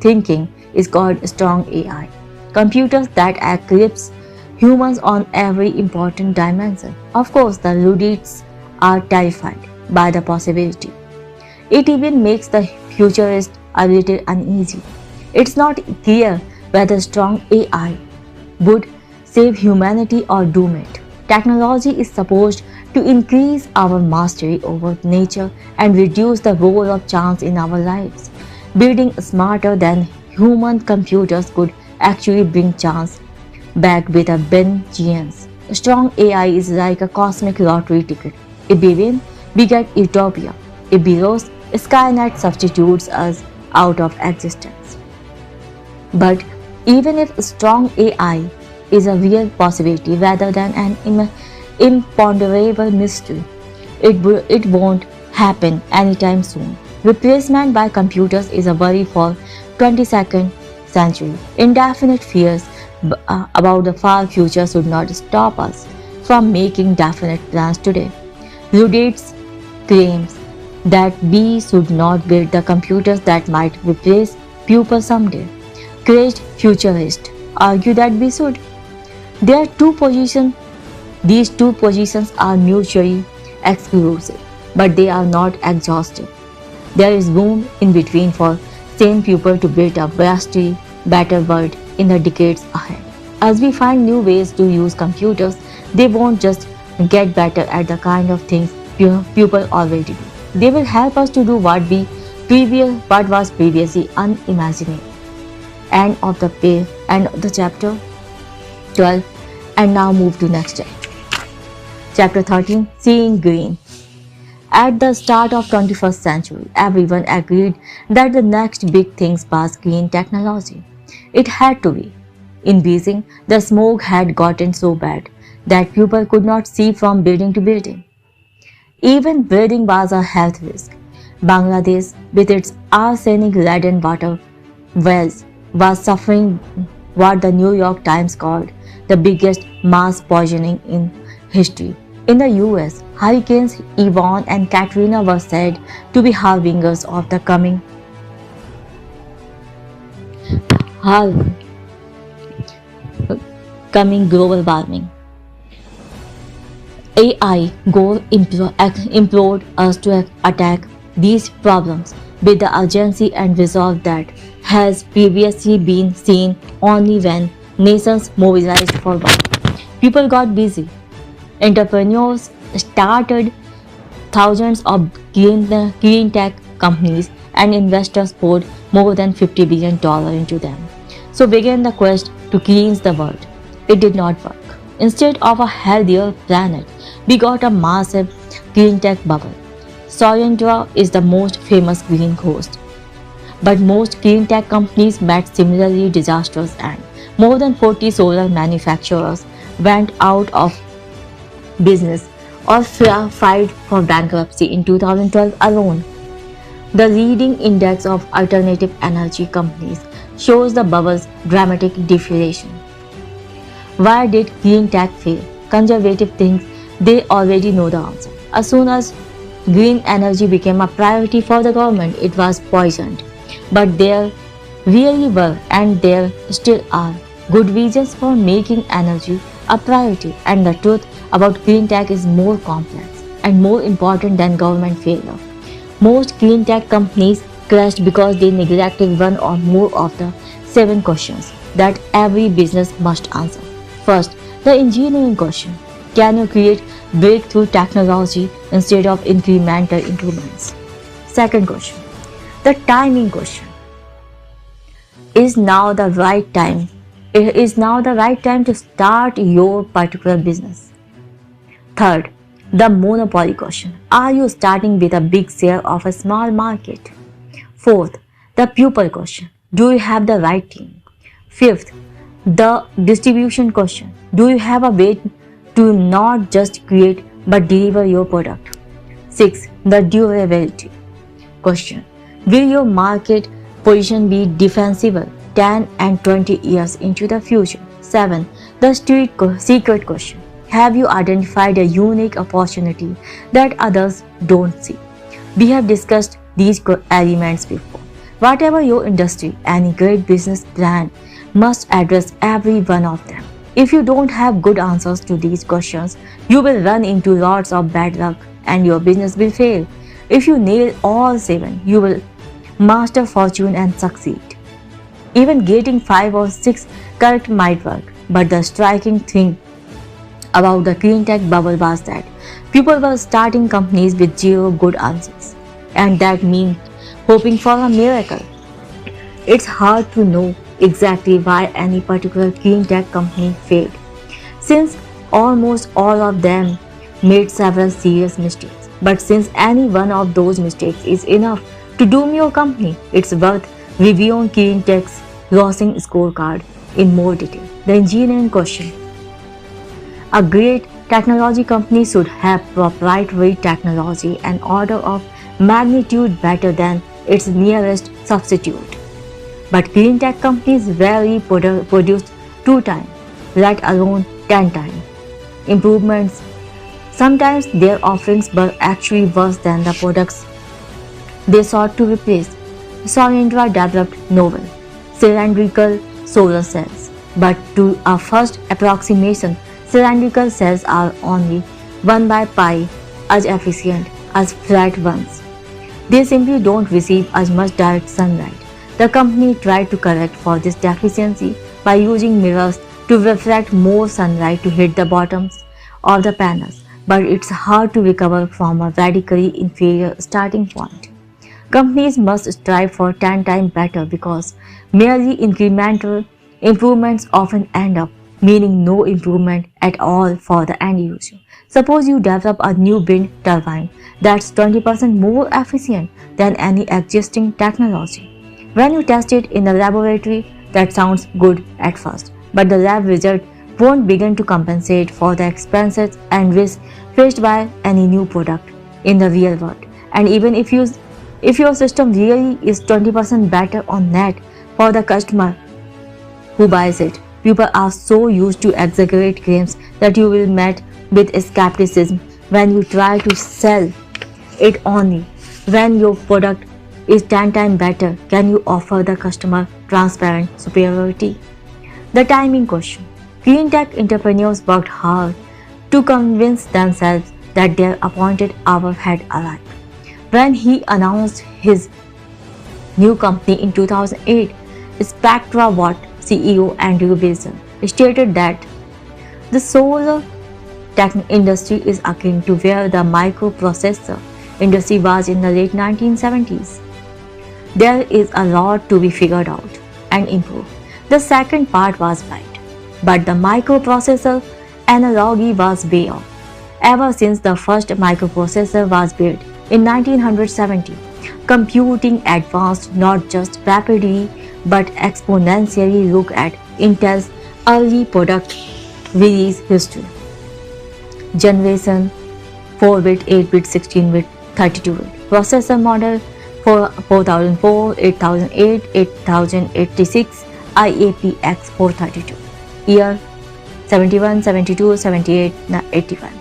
thinking is called strong AI. Computers that eclipse humans on every important dimension. Of course, the Luddites are terrified by the possibility. It even makes the futurist a little uneasy. It's not clear whether strong AI would save humanity or doom it. Technology is supposed to increase our mastery over nature and reduce the role of chance in our lives. Building smarter than human computers could actually bring chance back with a vengeance. Strong AI is like a cosmic lottery ticket. If we win, we get utopia. If we lose, Skynet substitutes us out of existence. But even if strong AI is a real possibility rather than an imponderable mystery, it won't happen anytime soon. Replacement by computers is a worry for 22nd century. Indefinite fears about the far future should not stop us from making definite plans today. Luddites claims that we should not build the computers that might replace people someday. Crazed futurists argue that we should. There are two positions. These two positions are mutually exclusive, but they are not exhaustive. There is room in between for sane people to build a vastly better world in the decades ahead. As we find new ways to use computers, they won't just get better at the kind of things people already do. They will help us to do what was previously unimaginable. End of the chapter 12, and now move to next chapter. Chapter 13, Seeing Green. At the start of 21st century, everyone agreed that the next big thing was green technology. It had to be. In Beijing, the smoke had gotten so bad that people could not see from building to building. Even breathing was a health risk. Bangladesh, with its arsenic-laden water wells, was suffering what the New York Times called the biggest mass poisoning in history. In the US, hurricanes Ivan and Katrina were said to be harbingers of the coming global warming. AI goal implored us to attack these problems with the urgency and resolve that has previously been seen only when nations mobilized for war. People got busy. Entrepreneurs started thousands of green tech companies and investors poured more than $50 billion into them. So began the quest to cleanse the world. It did not work. Instead of a healthier planet, we got a massive green tech bubble. Soyundra is the most famous green coast. But most green tech companies met similarly disastrous end. More than 40 solar manufacturers went out of business or filed for bankruptcy in 2012 alone. The leading index of alternative energy companies shows the bubble's dramatic deflation. Why did green tech fail? Conservative think they already know the answer. As soon as green energy became a priority for the government, it was poisoned. But there really were, and there still are, good reasons for making energy a priority, and the truth about green tech is more complex and more important than government failure. Most green tech companies crashed because they neglected one or more of the 7 questions that every business must answer. First, the engineering question. Can you create breakthrough technology instead of incremental improvements? Second question, the timing question. Is now the right time to start your particular business? Third, the monopoly question. Are you starting with a big share of a small market? Fourth, the pupil question. Do you have the right team? Fifth, the distribution question. Do you have a way to not just create but deliver your product? Sixth, the durability question. Will your market position be defensible, 10 and 20 years into the future. 7. The secret question. Have you identified a unique opportunity that others don't see? We have discussed these elements before. Whatever your industry, any great business plan must address every one of them. If you don't have good answers to these questions, you will run into lots of bad luck and your business will fail. If you nail all 7, you will master fortune and succeed. Even getting 5 or 6 correct might work, but the striking thing about the clean tech bubble was that people were starting companies with 0 good answers, and that means hoping for a miracle. It's hard to know exactly why any particular clean tech company failed, since almost all of them made several serious mistakes. But since any one of those mistakes is enough to doom your company, it's worth reviewing clean tech's losing scorecard in more detail. The engineering question. A great technology company should have proprietary technology an order of magnitude better than its nearest substitute. But clean tech companies rarely produce 2 times, let alone 10 times improvements. Sometimes their offerings were actually worse than the products they sought to replace. Solyndra developed novel, cylindrical solar cells, but to a first approximation, cylindrical cells are only 1 by pi as efficient as flat ones. They simply don't receive as much direct sunlight. The company tried to correct for this deficiency by using mirrors to reflect more sunlight to hit the bottoms of the panels, but it's hard to recover from a radically inferior starting point. Companies must strive for 10 times better because merely incremental improvements often end up meaning no improvement at all for the end user. Suppose you develop a new wind turbine that's 20% more efficient than any existing technology. When you test it in the laboratory, that sounds good at first, but the lab result won't begin to compensate for the expenses and risk faced by any new product in the real world. And even if your system really is 20% better on net for the customer who buys it, people are so used to exaggerate claims that you will met with skepticism when you try to sell it. Only when your product is 10 times better can you offer the customer transparent superiority. The timing question. Clean tech entrepreneurs worked hard to convince themselves that their appointed hour had arrived. When he announced his new company in 2008, SpectraWatt CEO Andrew Wilson stated that the solar tech industry is akin to where the microprocessor industry was in the late 1970s. There is a lot to be figured out and improved. The second part was right, but the microprocessor analogy was way off. Ever since the first microprocessor was built in 1970, computing advanced not just rapidly but exponentially. Look at Intel's early product release history. Generation 4-bit, 8-bit, 16-bit, 32-bit. Processor model for 4004, 8008, 8086, IAPX 432. Year 71, 72, 78, 81.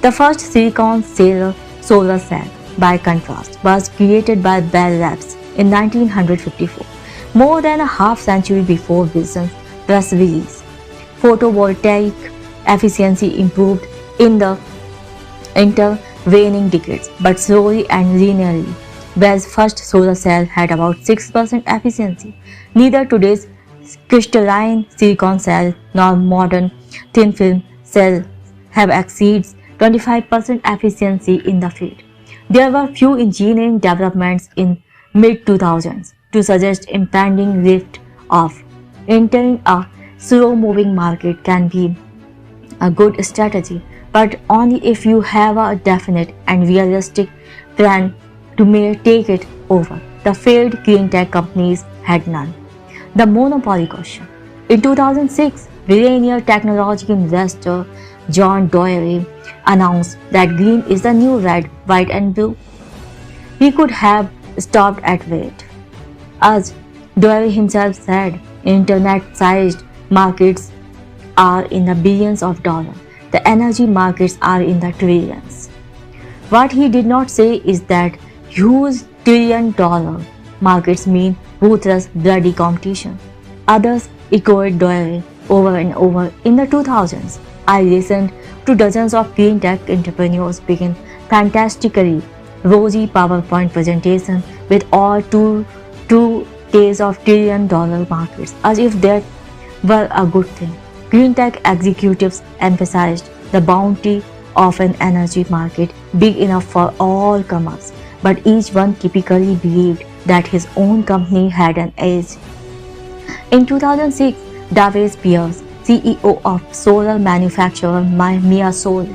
The first silicon solar cell, by contrast, was created by Bell Labs in 1954, more than a half century before Wilson's press release. Photovoltaic efficiency improved in the intervening decades, but slowly and linearly. Bell's first solar cell had about 6% efficiency. Neither today's crystalline silicon cell nor modern thin film cell have exceeds 25% efficiency in the field. There were few engineering developments in mid-2000s to suggest impending lift off. Entering a slow-moving market can be a good strategy, but only if you have a definite and realistic plan to take it over. The failed clean tech companies had none. The monopoly question. In 2006, billionaire technology investor John Doerr announced that green is the new red, white and blue. He could have stopped at red. As Doerr himself said, Internet-sized markets are in the billions of dollars. The energy markets are in the trillions. What he did not say is that huge trillion-dollar markets mean ruthless, bloody competition. Others echoed Doyle over and over. In the 2000s, I listened to dozens of clean tech entrepreneurs begin fantastically rosy PowerPoint presentations with all two days of trillion-dollar markets, as if that were a good thing. Clean tech executives emphasized the bounty of an energy market big enough for all comers, but each one typically believed that his own company had an edge. In 2006, David Pierce, CEO of solar manufacturer Mia Solar,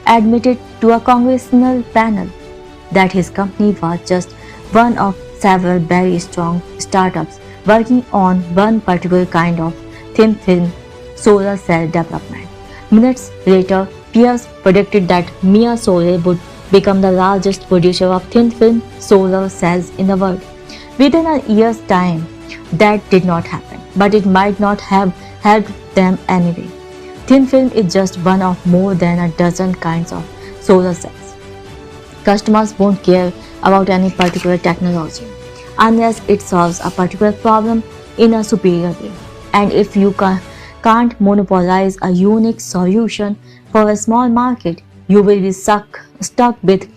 admitted to a congressional panel that his company was just one of several very strong startups working on one particular kind of thin film solar cell development. Minutes later, Pierce predicted that Mia Solar would become the largest producer of thin film solar cells in the world. Within a year's time, that did not happen, but it might not have helped them anyway. Thin film is just one of more than a dozen kinds of solar cells. Customers won't care about any particular technology unless it solves a particular problem in a superior way. And if you can't monopolize a unique solution for a small market, you will be stuck with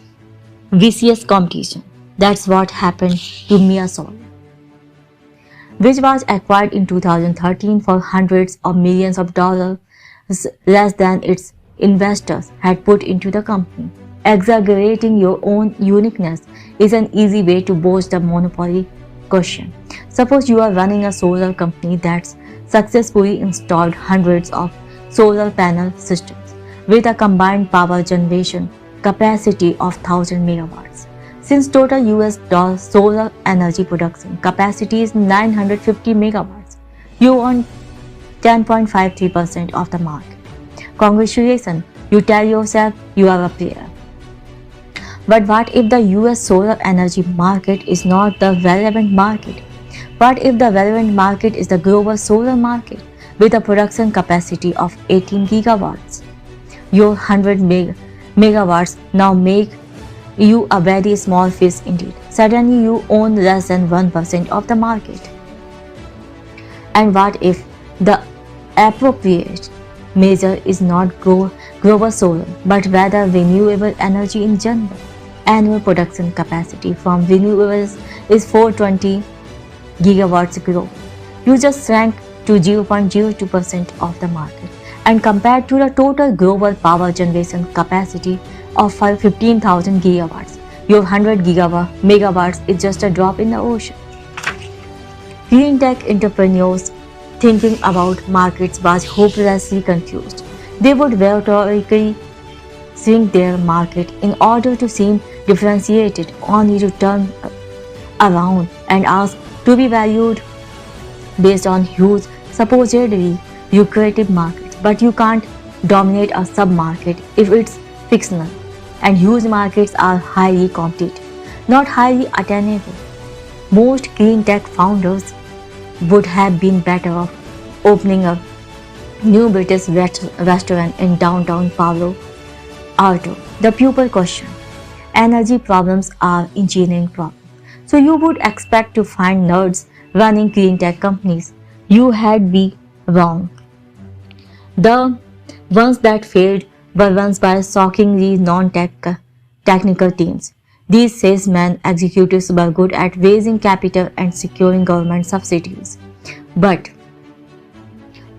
vicious competition. That's what happened to Mia Solar, which was acquired in 2013 for hundreds of millions of dollars, less than its investors had put into the company. Exaggerating your own uniqueness is an easy way to boast the monopoly question. Suppose you are running a solar company that's successfully installed hundreds of solar panel systems with a combined power generation capacity of 1000 megawatts. Since total US solar energy production capacity is 950 megawatts, you own 10.53% of the market. Congratulations, you tell yourself you are a player. But what if the US solar energy market is not the relevant market? What if the relevant market is the global solar market with a production capacity of 18 gigawatts? Your 100 megawatts now make you a very small fish indeed. Suddenly you own less than 1% of the market. And what if the appropriate measure is not global solar, but rather renewable energy in general? Annual production capacity from renewables is 420 gigawatts global. You just shrank to 0.02% of the market. And compared to the total global power generation capacity of 15,000 gigawatts, your 100 megawatts is just a drop in the ocean. Clean tech entrepreneurs thinking about markets was hopelessly confused. They would rhetorically shrink their market in order to seem differentiated, only to turn around and ask to be valued based on huge, supposedly lucrative markets. But you can't dominate a sub-market if it's fictional, and huge markets are highly competitive, not highly attainable. Most clean tech founders would have been better off opening a new British restaurant in downtown Palo Alto. The pupil question: energy problems are engineering problems. So you would expect to find nerds running clean tech companies. You had be wrong. The ones that failed were run by shockingly non-technical teams. These salesman executives were good at raising capital and securing government subsidies, but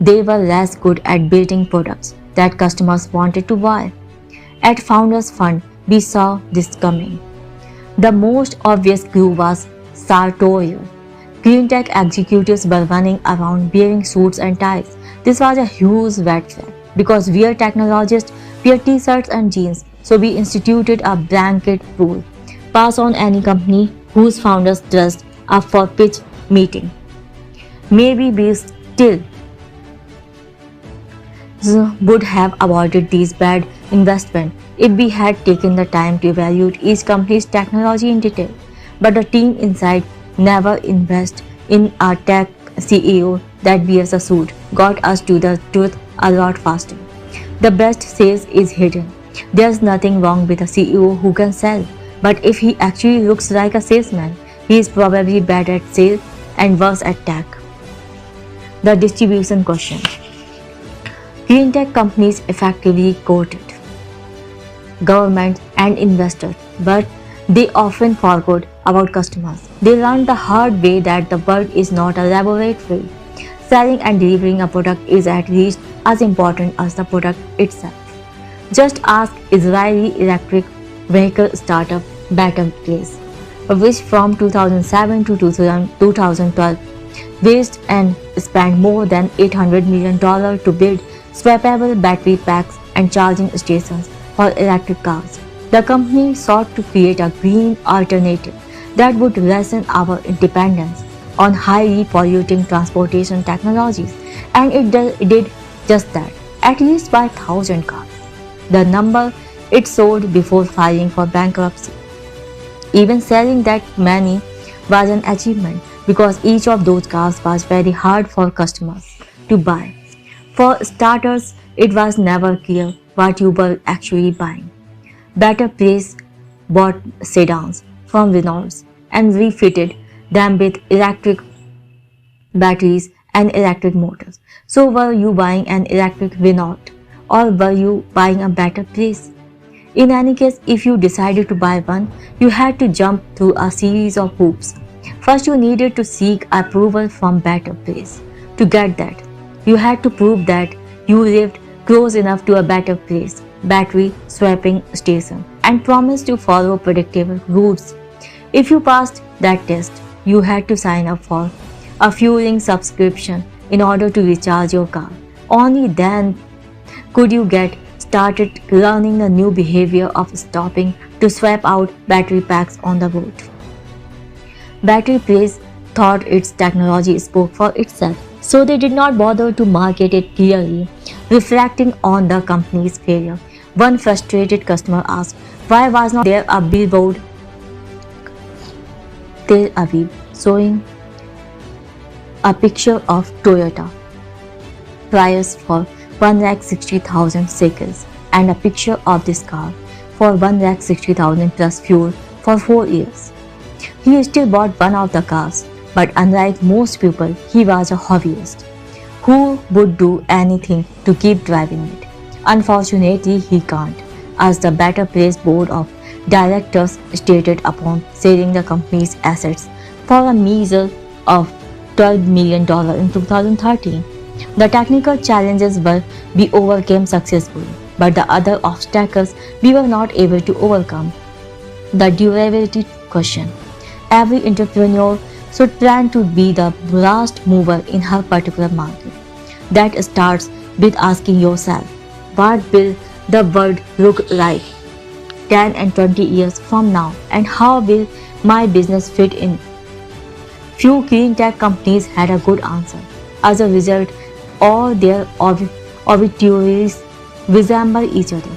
they were less good at building products that customers wanted to buy. At Founders Fund, we saw this coming. The most obvious clue was sartorial. Clean tech executives were running around wearing suits and ties. This was a huge red flag because we are technologists, wear t-shirts and jeans, so we instituted a blanket rule. Pass on any company whose founders dressed up for pitch meeting. Maybe we still would have avoided these bad investments if we had taken the time to evaluate each company's technology in detail. But the team inside never invests in a tech CEO that wears a suit got us to the truth a lot faster. The best sales is hidden. There's nothing wrong with a CEO who can sell, but if he actually looks like a salesman, he is probably bad at sales and worse at tech. The distribution question. Green tech companies effectively courted government and investors, but they often forgot about customers. They learned the hard way that the world is not a laboratory. Selling and delivering a product is at least as important as the product itself. Just ask Israeli electric vehicle startup Better Place, which from 2007 to 2012 raised and spent more than $800 million to build swappable battery packs and charging stations for electric cars. The company sought to create a green alternative that would lessen our dependence on highly polluting transportation technologies, and it did just that, at least by 1,000 cars. The number it sold before filing for bankruptcy. Even selling that many was an achievement because each of those cars was very hard for customers to buy. For starters, it was never clear what you were actually buying. Better Place bought sedans from Renault and refitted them with electric batteries and electric motors. So were you buying an electric Renault or were you buying a Better Place? In any case, if you decided to buy one, you had to jump through a series of hoops. First, you needed to seek approval from Better Place. To get that, you had to prove that you lived close enough to a Better Place battery swapping station and promise to follow predictable routes. If you passed that test, you had to sign up for a fueling subscription in order to recharge your car. Only then could you get started learning the new behavior of stopping to swap out battery packs on the road. Better Place thought its technology spoke for itself, so they did not bother to market it clearly, reflecting on the company's failure. One frustrated customer asked, why was not there a billboard Tel Aviv showing a picture of Toyota Prius for 1,60,000 shekels and a picture of this car for 1,60,000 plus fuel for 4 years. He still bought one of the cars, but unlike most people, he was a hobbyist who would do anything to keep driving it. Unfortunately, he can't, as the Better Place board of directors stated upon selling the company's assets for a measure of $12 million in 2013. The technical challenges we overcame successfully, but the other obstacles we were not able to overcome. The durability question. Every entrepreneur should plan to be the last mover in her particular market. That starts with asking yourself, what will the world look like 10 and 20 years from now, and how will my business fit in? Few clean tech companies had a good answer. As a result, all their obituaries resemble each other.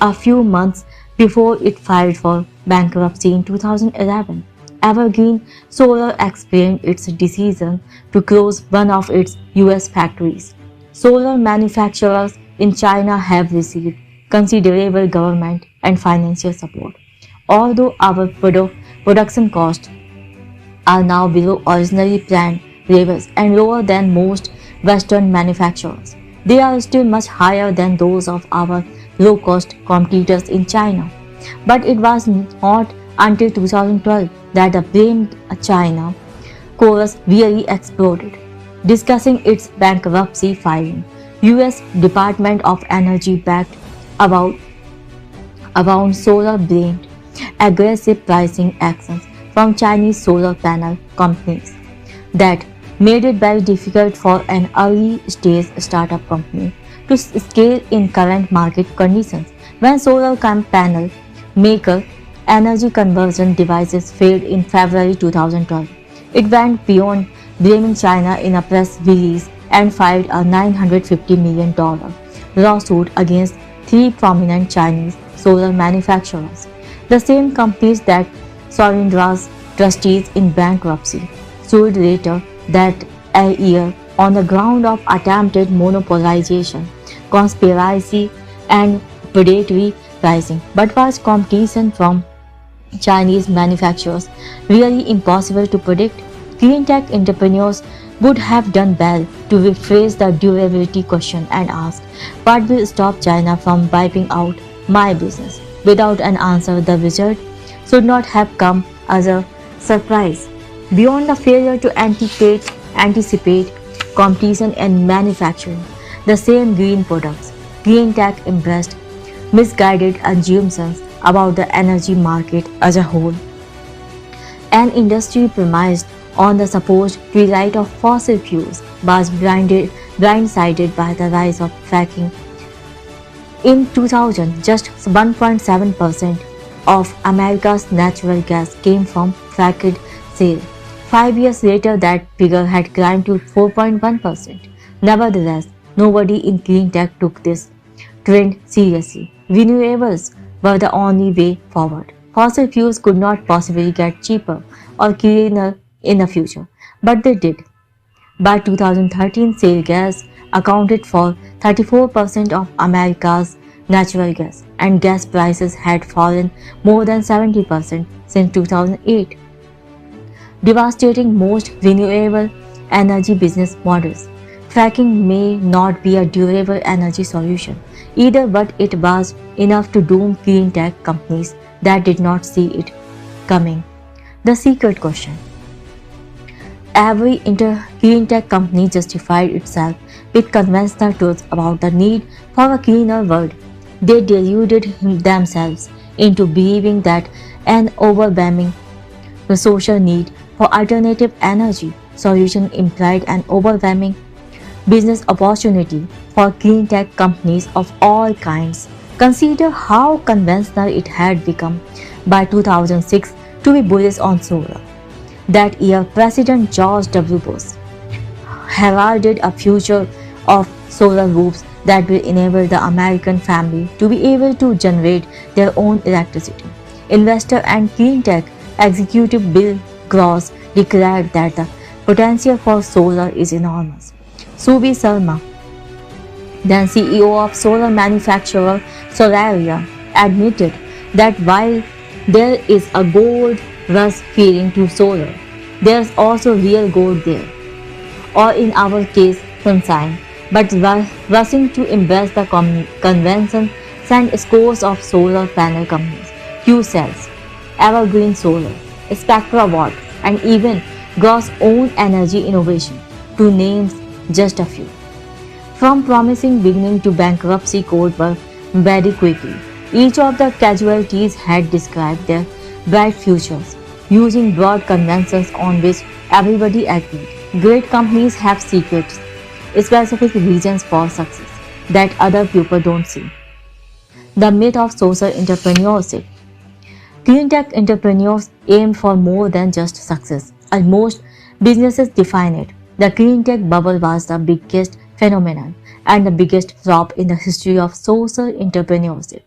A few months before it filed for bankruptcy in 2011, Evergreen Solar explained its decision to close one of its US factories. Solar manufacturers in China have received considerable government and financial support. Although our production costs are now below originally planned levels and lower than most Western manufacturers, they are still much higher than those of our low-cost competitors in China. But it was not until 2012 that the blamed China chorus really exploded. Discussing its bankruptcy filing, US Department of Energy backed around solar blamed aggressive pricing actions from Chinese solar panel companies that made it very difficult for an early-stage startup company to scale in current market conditions. When solar panel maker energy conversion devices failed in February 2012, it went beyond blaming China in a press release and filed a $950 million lawsuit against 3 prominent Chinese solar manufacturers, the same companies that Sorendra's trustees in bankruptcy sued later that a year on the ground of attempted monopolization, conspiracy, and predatory pricing. But was competition from Chinese manufacturers really impossible to predict? Clean tech entrepreneurs would have done well to rephrase the durability question and ask, what will stop China from wiping out my business? Without an answer, the result should not have come as a surprise. Beyond the failure to anticipate competition and manufacturing the same green products, clean tech embraced misguided assumptions about the energy market as a whole. An industry premised on the supposed twilight of fossil fuels was blindsided by the rise of fracking. In 2000, just 1.7% of America's natural gas came from fracked shale. 5 years later, that figure had climbed to 4.1%. Nevertheless, nobody in clean tech took this trend seriously. Renewables were the only way forward. Fossil fuels could not possibly get cheaper or cleaner in the future, but they did. By 2013, shale gas accounted for 34% of America's natural gas, and gas prices had fallen more than 70% since 2008, devastating most renewable energy business models. Fracking may not be a durable energy solution either, but it was enough to doom clean tech companies that did not see it coming. The secret question. Every clean tech company justified itself with conventional truths about the need for a cleaner world. They deluded themselves into believing that an overwhelming social need for alternative energy solution implied an overwhelming business opportunity for clean tech companies of all kinds. Consider how conventional it had become by 2006 to be bullish on solar. That year, President George W. Bush heralded a future of solar roofs that will enable the American family to be able to generate their own electricity. Investor and clean tech executive Bill Gross declared that the potential for solar is enormous. Subi Sharma, then CEO of solar manufacturer Solaria, admitted that while there is a gold rush feeling to solar, there's also real gold there, or in our case, sunshine. But rushing to embrace the convention sent scores of solar panel companies, Q-Cells, Evergreen Solar, Spectra Watt, and even Gross own energy innovation, to name just a few. From promising beginning to bankruptcy code were very quickly. Each of the casualties had described their bright futures, using broad conventions on which everybody agreed. Great companies have secrets, specific reasons for success that other people don't see. The myth of social entrepreneurship. Clean tech entrepreneurs aim for more than just success. As most businesses define it, the clean tech bubble was the biggest phenomenon and the biggest flop in the history of social entrepreneurship.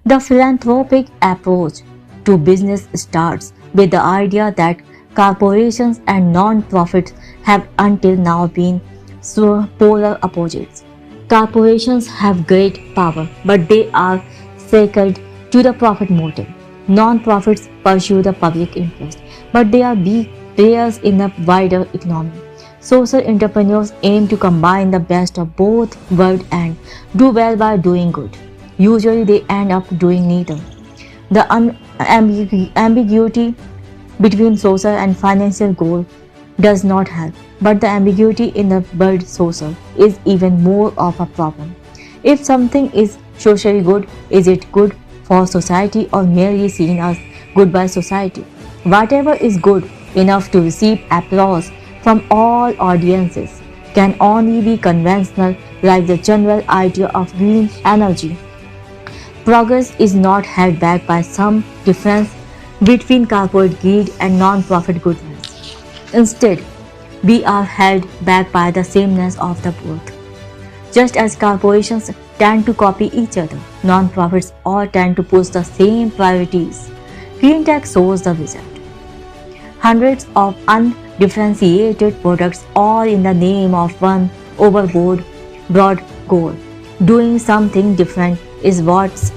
The philanthropic approach to business starts with the idea that corporations and non-profits have until now been polar opposites. Corporations have great power, but they are shackled to the profit motive. Non-profits pursue the public interest, but they are weak players in the wider economy. Social entrepreneurs aim to combine the best of both worlds and do well by doing good. Usually they end up doing neither. The ambiguity between social and financial goal does not help, but the ambiguity in the word social is even more of a problem. If something is socially good, is it good for society or merely seen as good by society? Whatever is good enough to receive applause from all audiences can only be conventional, like the general idea of green energy. Progress is not held back by some difference between corporate greed and non-profit goodness. Instead, we are held back by the sameness of the both. Just as corporations tend to copy each other, non-profits all tend to push the same priorities. Clean tech shows the result. Hundreds of differentiated products, all in the name of one overboard broad goal. Doing something different is what's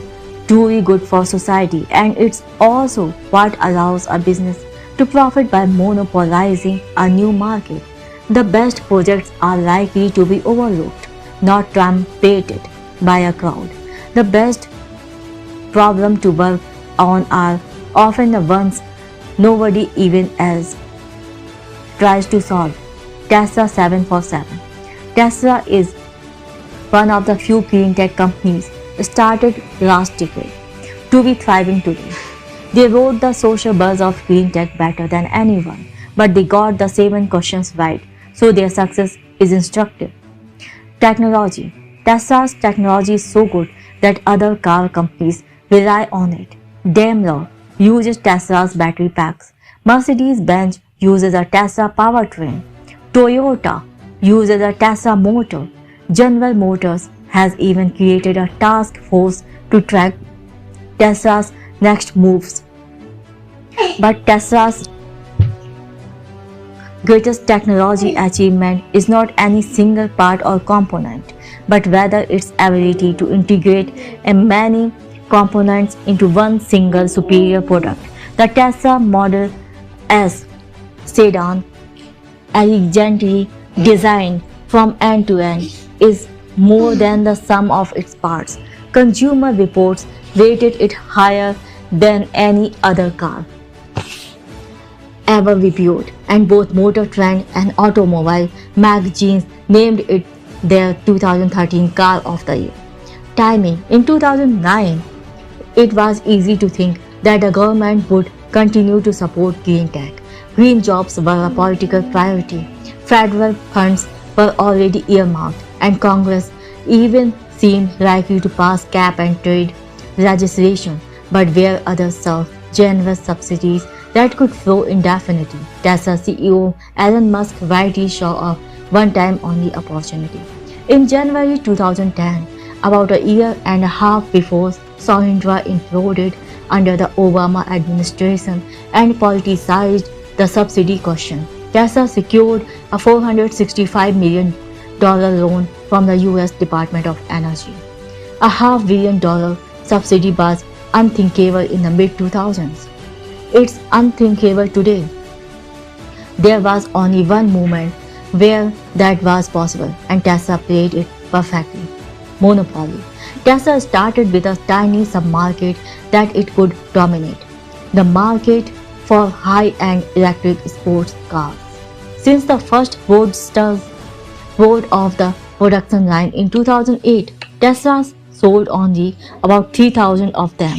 truly good for society, and it's also what allows a business to profit by monopolizing a new market. The best projects are likely to be overlooked, not trumpeted by a crowd. The best problems to work on are often the ones nobody even else tries to solve. Tesla 747. Tesla is one of the few clean tech companies started last decade to be thriving today. They rode the social buzz of clean tech better than anyone, but they got the 7 questions right, so their success is instructive. Technology. Tesla's technology is so good that other car companies rely on it. Daimler uses Tesla's battery packs. Mercedes-Benz uses a Tesla powertrain. Toyota uses a Tesla motor. General Motors has even created a task force to track Tesla's next moves. But Tesla's greatest technology achievement is not any single part or component, but rather its ability to integrate many components into one single superior product. The Tesla Model S sedan, elegantly designed from end to end, is more than the sum of its parts. Consumer reports rated it higher than any other car ever reviewed, and both Motor Trend and Automobile magazines named it their 2013 Car of the Year. Timing. In 2009, it was easy to think that the government would continue to support green tech. Green jobs were a political priority. Federal funds were already earmarked, and Congress even seemed likely to pass cap and trade legislation, but where others saw generous subsidies that could flow indefinitely. Tesla CEO Elon Musk rightly saw a one-time only opportunity. In January 2010, about a year and a half before Sohindra imploded under the Obama administration and politicized the subsidy question, Tesla secured a $465 million loan from the US Department of Energy. A $500 million subsidy was unthinkable in the mid-2000s. It's unthinkable today. There was only one moment where that was possible, and Tesla played it perfectly. Monopoly. Tesla started with a tiny submarket that it could dominate, the market for high-end electric sports cars. Since the first Roadsters rolled off the production line in 2008, Tesla sold only about 3,000 of them,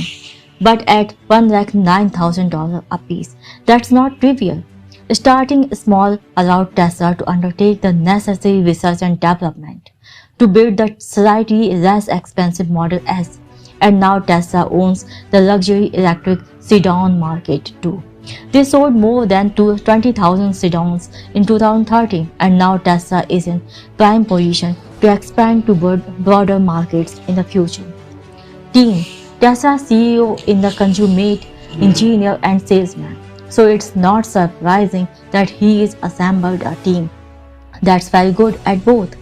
but at $109,000 apiece. That's not trivial. Starting small allowed Tesla to undertake the necessary research and development to build the slightly less expensive Model S, and now Tesla owns the luxury electric sedan market too. They sold more than 20,000 sedans in 2013, and now Tesla is in prime position to expand to broader markets in the future. Team. Tesla CEO is the consummate engineer and salesman, so it's not surprising that he has assembled a team that's very good at both.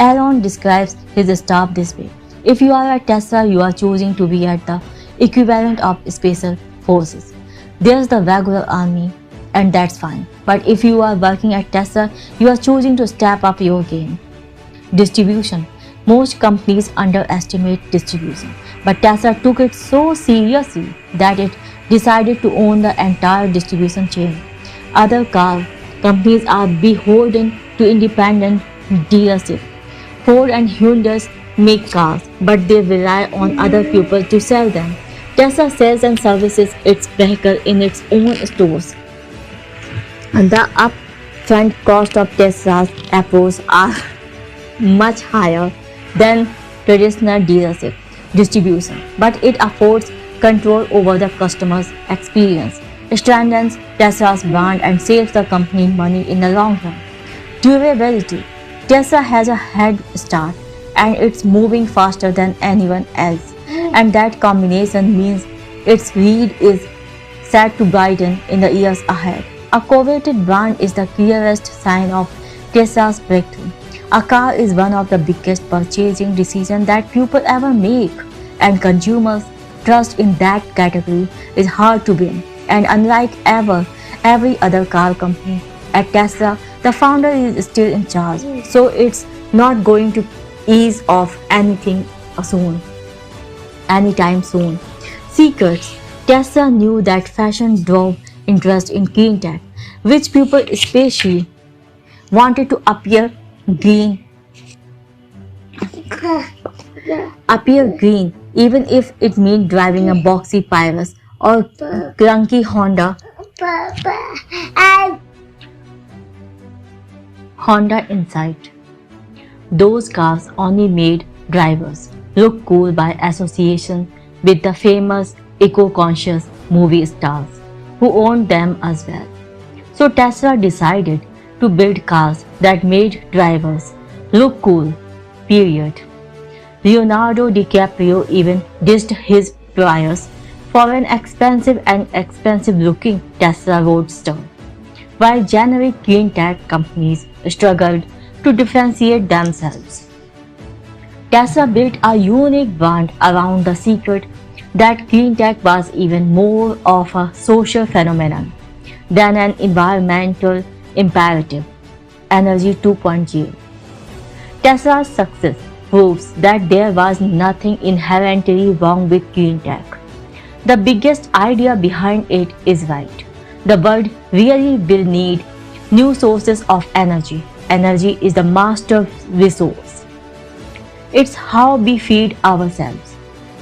Elon describes his staff this way: if you are at Tesla, you are choosing to be at the equivalent of special forces. There's the regular army, and that's fine. But if you are working at Tesla, you are choosing to step up your game. Distribution. Most companies underestimate distribution, but Tesla took it so seriously that it decided to own the entire distribution chain. Other car companies are beholden to independent dealerships. Ford and Hyundai make cars, but they rely on other people to sell them. Tesla sells and services its vehicle in its own stores. And the upfront cost of Tesla's approach are much higher than traditional dealership distribution, but it affords control over the customer's experience, strengthens Tesla's brand, and saves the company money in the long run. Durability. Tesla has a head start, and it's moving faster than anyone else, and that combination means its lead is set to brighten in the years ahead. A coveted brand is the clearest sign of Tesla's breakthrough. A car is one of the biggest purchasing decisions that people ever make, and consumers' trust in that category is hard to win. And unlike every other car company, at Tesla, the founder is still in charge, so it's not going to ease off anytime soon. Secrets. Tesla knew that fashion drove interest in clean tech, which people especially wanted to green, appear green, even if it meant driving a boxy Pyrus or clunky Honda Insight. Those cars only made drivers look cool by association with the famous eco-conscious movie stars who owned them as well. So Tesla decided to build cars that made drivers look cool, period. Leonardo DiCaprio even ditched his Prius for an expensive looking Tesla Roadster, while generic clean tech companies struggled to differentiate themselves. Tesla built a unique brand around the secret that clean tech was even more of a social phenomenon than an environmental imperative. Energy 2.0. Tesla's success proves that there was nothing inherently wrong with clean tech. The biggest idea behind it is right. The world really will need new sources of energy. Energy is the master resource. It's how we feed ourselves,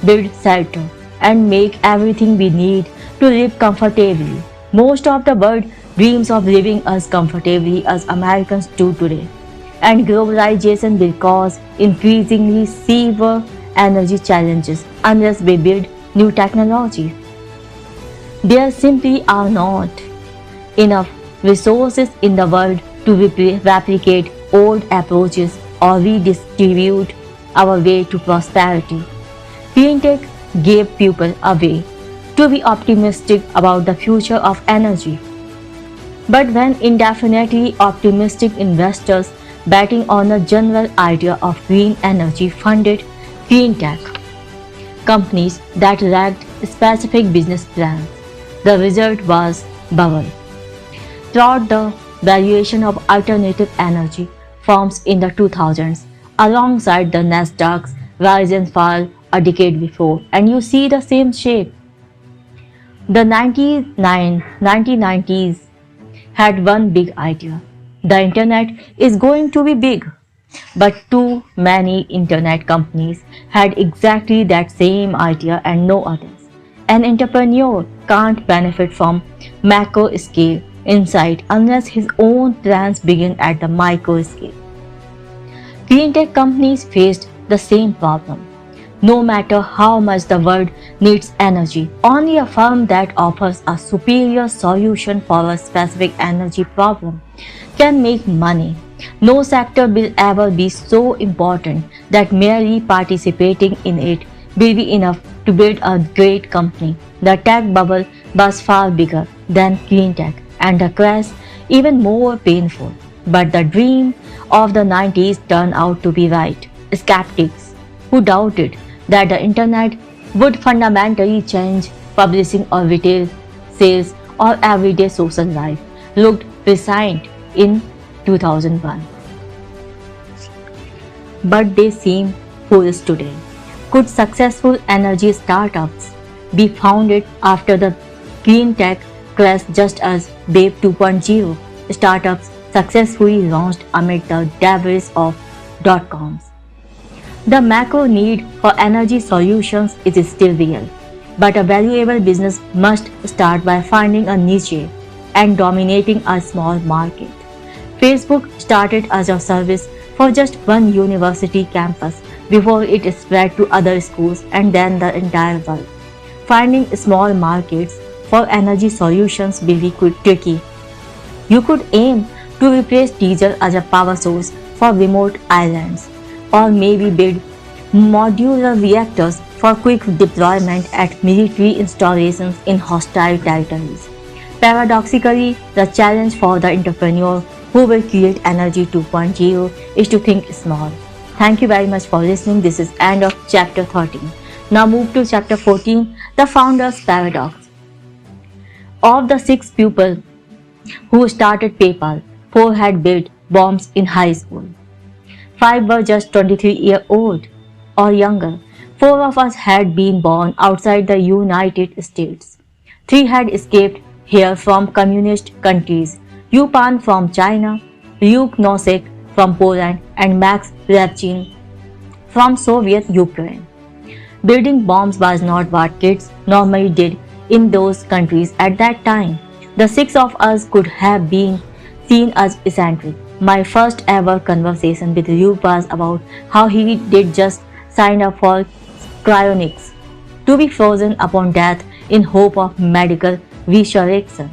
build shelter, and make everything we need to live comfortably. Most of the world dreams of living as comfortably as Americans do today, and globalization will cause increasingly severe energy challenges unless we build new technology. There simply are not enough resources in the world to replicate old approaches or redistribute our way to prosperity. Clean tech gave people a way to be optimistic about the future of energy. But when indefinitely optimistic investors betting on the general idea of green energy funded clean tech companies that lacked specific business plans, the result was bubble. Throughout the valuation of alternative energy firms in the 2000s, alongside the Nasdaq's rise and fall a decade before, and you see the same shape. The 1990s had one big idea. The internet is going to be big. But too many internet companies had exactly that same idea and no others. An entrepreneur can't benefit from macro scale insight unless his own plans begin at the micro scale. Clean tech companies faced the same problem. No matter how much the world needs energy, only a firm that offers a superior solution for a specific energy problem can make money. No sector will ever be so important that merely participating in it will be enough to build a great company. The tech bubble was far bigger than clean tech, and the crash even more painful. But the dream of the 90s turned out to be right. Skeptics who doubted that the internet would fundamentally change publishing or retail sales or everyday social life looked resigned in 2001. But they seem foolish today. Could successful energy startups be founded after the clean tech crash just as Babe 2.0 startups successfully launched amid the debris of dot-coms? The macro need for energy solutions is still real, but a valuable business must start by finding a niche and dominating a small market. Facebook started as a service for just one university campus before it spread to other schools and then the entire world. Finding small markets for energy solutions will be tricky. You could aim to replace diesel as a power source for remote islands, or maybe build modular reactors for quick deployment at military installations in hostile territories. Paradoxically, the challenge for the entrepreneur who will create Energy 2.0 is to think small. Thank you very much for listening. This is end of chapter 13. Now move to chapter 14, the founder's paradox. Of the 6 people who started PayPal, 4 had built bombs in high school. 5 were just 23-year-old or younger. 4 of us had been born outside the United States. 3 had escaped here from communist countries, Yupan from China, Luke Nosek from Poland, and Max Revchin from Soviet Ukraine. Building bombs was not what kids normally did in those countries at that time. The 6 of us could have been seen as eccentric. My first ever conversation with Luke was about how he did just sign up for cryonics, to be frozen upon death in hope of medical resurrection.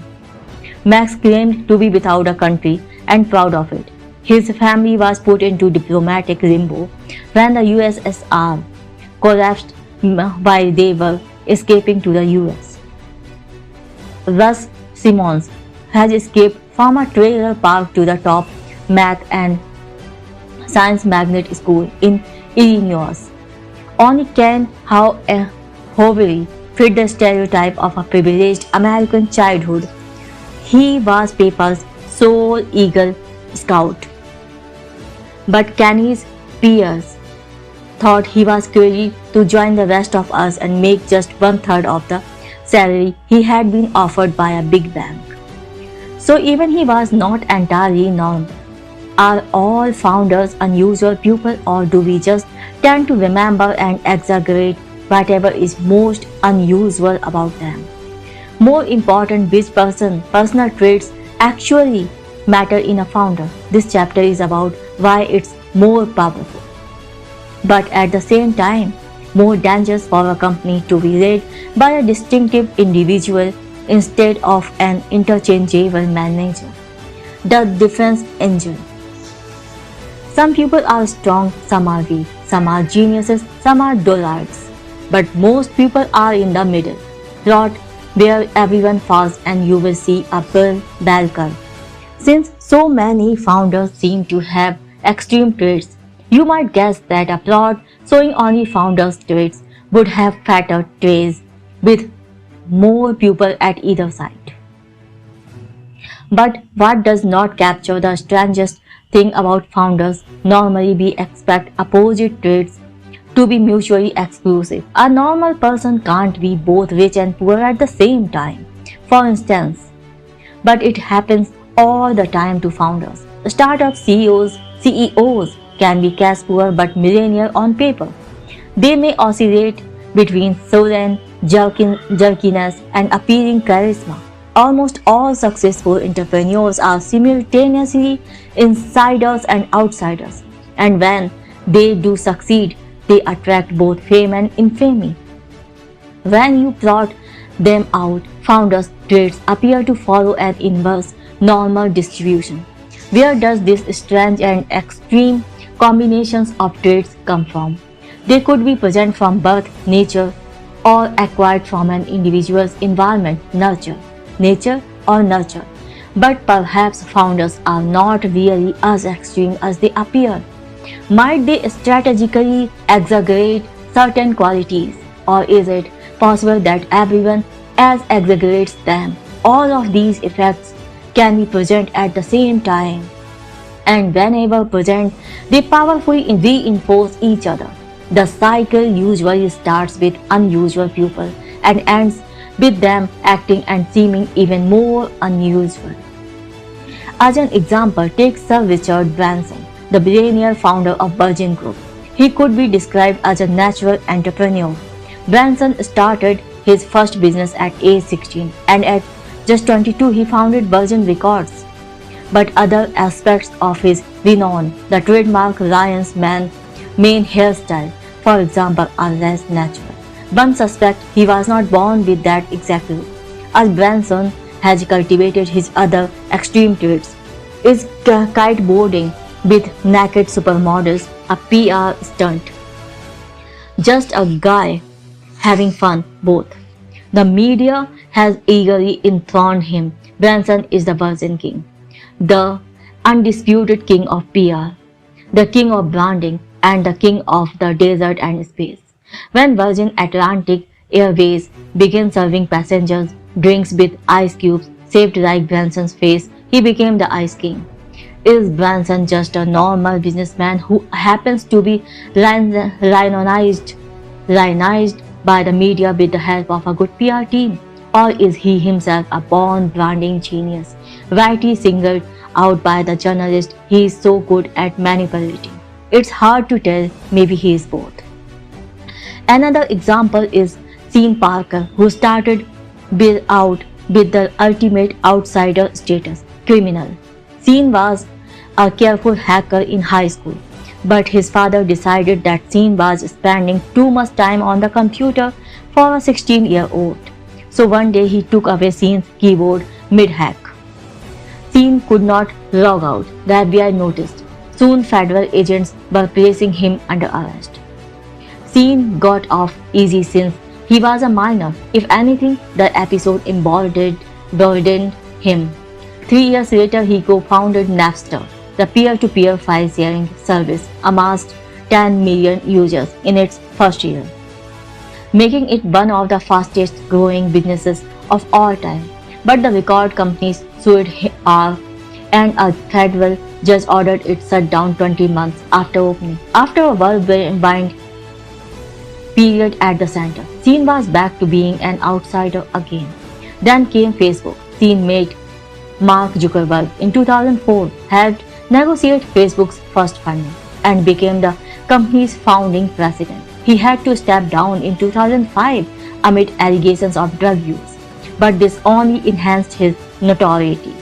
Max claimed to be without a country and proud of it. His family was put into diplomatic limbo when the USSR collapsed while they were escaping to the US. Russ Simmons has escaped from a trailer park to the top math and science magnet school in Illinois. Only Ken Howery fit the stereotype of a privileged American childhood. He was PayPal's sole Eagle Scout. But Kenny's peers thought he was crazy to join the rest of us and make just 1/3 of the salary he had been offered by a big bank. So even he was not entirely normal. Are all founders unusual people, or do we just tend to remember and exaggerate whatever is most unusual about them? More important, which personal traits actually matter in a founder? This chapter is about why it's more powerful, but at the same time more dangerous for a company to be led by a distinctive individual instead of an interchangeable manager. The defense engine. Some people are strong, some are weak, some are geniuses, some are dullards. But most people are in the middle, plot where everyone falls and you will see a bell curve. Since so many founders seem to have extreme traits, you might guess that a plot showing only founders' traits would have fatter trays with more people at either side. But what does not capture the strangest thing about founders? Normally we expect opposite traits to be mutually exclusive. A normal person can't be both rich and poor at the same time, for instance. But it happens all the time to founders. Startup CEOs can be cash poor but millionaire on paper. They may oscillate between sullen jerkiness and appealing charisma. Almost all successful entrepreneurs are simultaneously insiders and outsiders, and when they do succeed, they attract both fame and infamy. When you plot them out, founders' traits appear to follow an inverse normal distribution. Where does this strange and extreme combinations of traits come from? They could be present from birth, nature, or acquired from an individual's environment, nature or nurture. But perhaps founders are not really as extreme as they appear. Might they strategically exaggerate certain qualities, or is it possible that everyone else exaggerates them? All of these effects can be present at the same time, and whenever present, they powerfully reinforce each other. The cycle usually starts with unusual people and ends with them acting and seeming even more unusual. As an example, take Sir Richard Branson, the billionaire founder of Virgin Group. He could be described as a natural entrepreneur. Branson started his first business at age 16, and at just 22 he founded Virgin Records. But other aspects of his renown, the trademark lion's mane hairstyle, for example, are less natural. One suspects he was not born with that exactly, as Branson has cultivated his other extreme traits. Is kiteboarding with naked supermodels a PR stunt? Just a guy having fun? Both. The media has eagerly enthroned him. Branson is the Virgin King, the undisputed king of PR, the king of branding, and the king of the desert and space. When Virgin Atlantic Airways began serving passengers drinks with ice cubes shaped like Branson's face, he became the Ice King. Is Branson just a normal businessman who happens to be lionized by the media with the help of a good PR team? Or is he himself a born branding genius, rightly singled out by the journalist he is so good at manipulating? It's hard to tell, maybe he is both. Another example is Sean Parker, who started out with the ultimate outsider status, criminal. Sean was a careful hacker in high school, but his father decided that Sean was spending too much time on the computer for a 16-year-old. So one day he took away Sean's keyboard mid-hack. Sean could not log out. The FBI noticed. Soon federal agents were placing him under arrest. Sean got off easy since he was a minor. If anything, the episode emboldened him. 3 years later, he co-founded Napster, the peer-to-peer file-sharing service, amassed 10 million users in its first year, making it one of the fastest-growing businesses of all time. But the record companies sued him, and a federal judge ordered it shut down 20 months after opening. After a whirlwind period at the center, Sean was back to being an outsider again. Then came Facebook. Sean met Mark Zuckerberg in 2004, helped negotiate Facebook's first funding, and became the company's founding president. He had to step down in 2005 amid allegations of drug use, but this only enhanced his notoriety.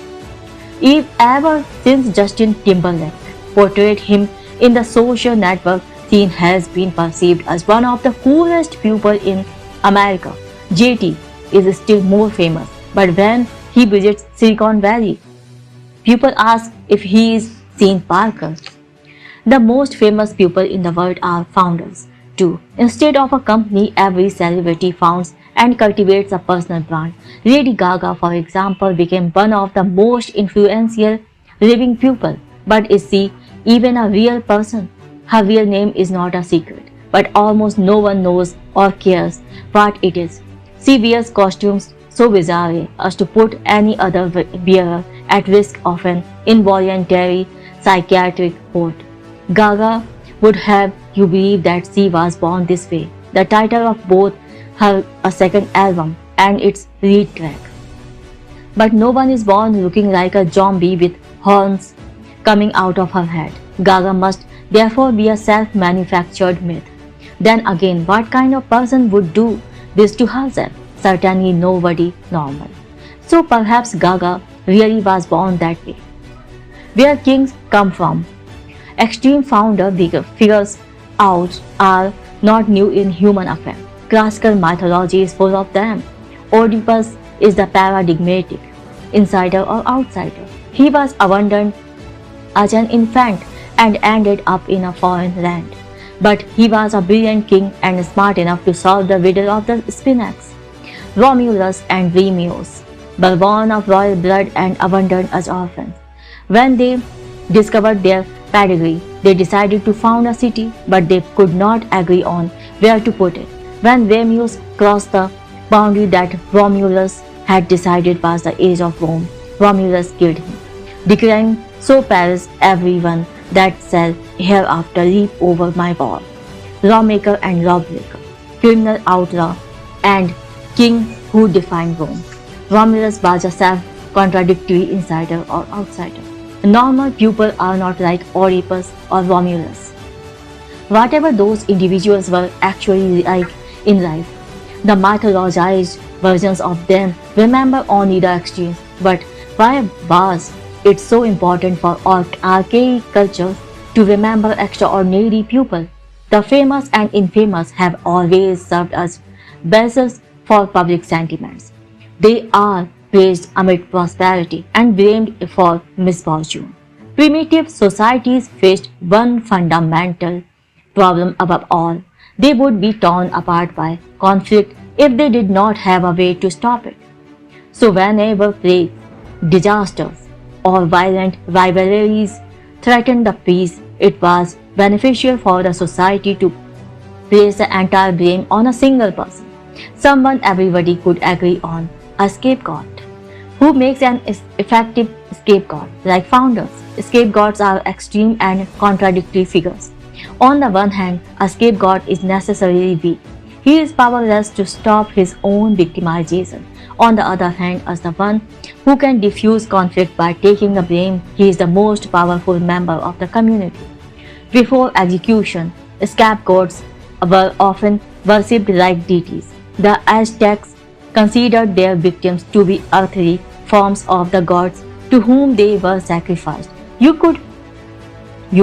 Ever since Justin Timberlake portrayed him in the social network, Sean has been perceived as one of the coolest people in America. JT is still more famous, but when he visits Silicon Valley, people ask if he is Sean Parker. The most famous people in the world are founders, too. Instead of a company, every celebrity founds and cultivates a personal brand. Lady Gaga, for example, became one of the most influential living people. But is she even a real person? Her real name is not a secret, but almost no one knows or cares what it is. She wears costumes so bizarre as to put any other wearer at risk of an involuntary psychiatric hold. Gaga would have you believe that she was born this way. The title of both her second album and its lead track. But no one is born looking like a zombie with horns coming out of her head. Gaga must therefore be a self-manufactured myth. Then again, what kind of person would do this to herself? Certainly nobody normal. So perhaps Gaga really was born that way. Where kings come from. Extreme founder figures out are not new in human affair. Classical mythology is full of them. Oedipus is the paradigmatic insider or outsider. He was abandoned as an infant and ended up in a foreign land. But he was a brilliant king and smart enough to solve the riddle of the Sphinx. Romulus and Remus were born of royal blood and abandoned as orphans. When they discovered their pedigree, they decided to found a city, but they could not agree on where to put it. When Remus crossed the boundary that Romulus had decided was the age of Rome, Romulus killed him, declaring, "So perish everyone that shall hereafter leap over my wall." Lawmaker and lawbreaker, criminal outlaw and king who defined Rome. Romulus was a self-contradictory insider or outsider. Normal people are not like Oedipus or Romulus. Whatever those individuals were actually like in life, the mythologized versions of them remember only the extremes. But why was it so important for archaic cultures to remember extraordinary people? The famous and infamous have always served as vessels for public sentiments. They are praised amid prosperity and blamed for misfortune. Primitive societies faced one fundamental problem above all. They would be torn apart by conflict if they did not have a way to stop it. So whenever plagues, disasters, or violent rivalries threatened the peace, it was beneficial for the society to place the entire blame on a single person, someone everybody could agree on, a scapegoat. Who makes an effective scapegoat? Like founders, scapegoats are extreme and contradictory figures. On the one hand, a scapegoat is necessarily weak. He is powerless to stop his own victimization. On the other hand, as the one who can diffuse conflict by taking the blame, he is the most powerful member of the community. Before execution, scapegoats were often worshipped like deities. The Aztecs considered their victims to be earthly forms of the gods to whom they were sacrificed. You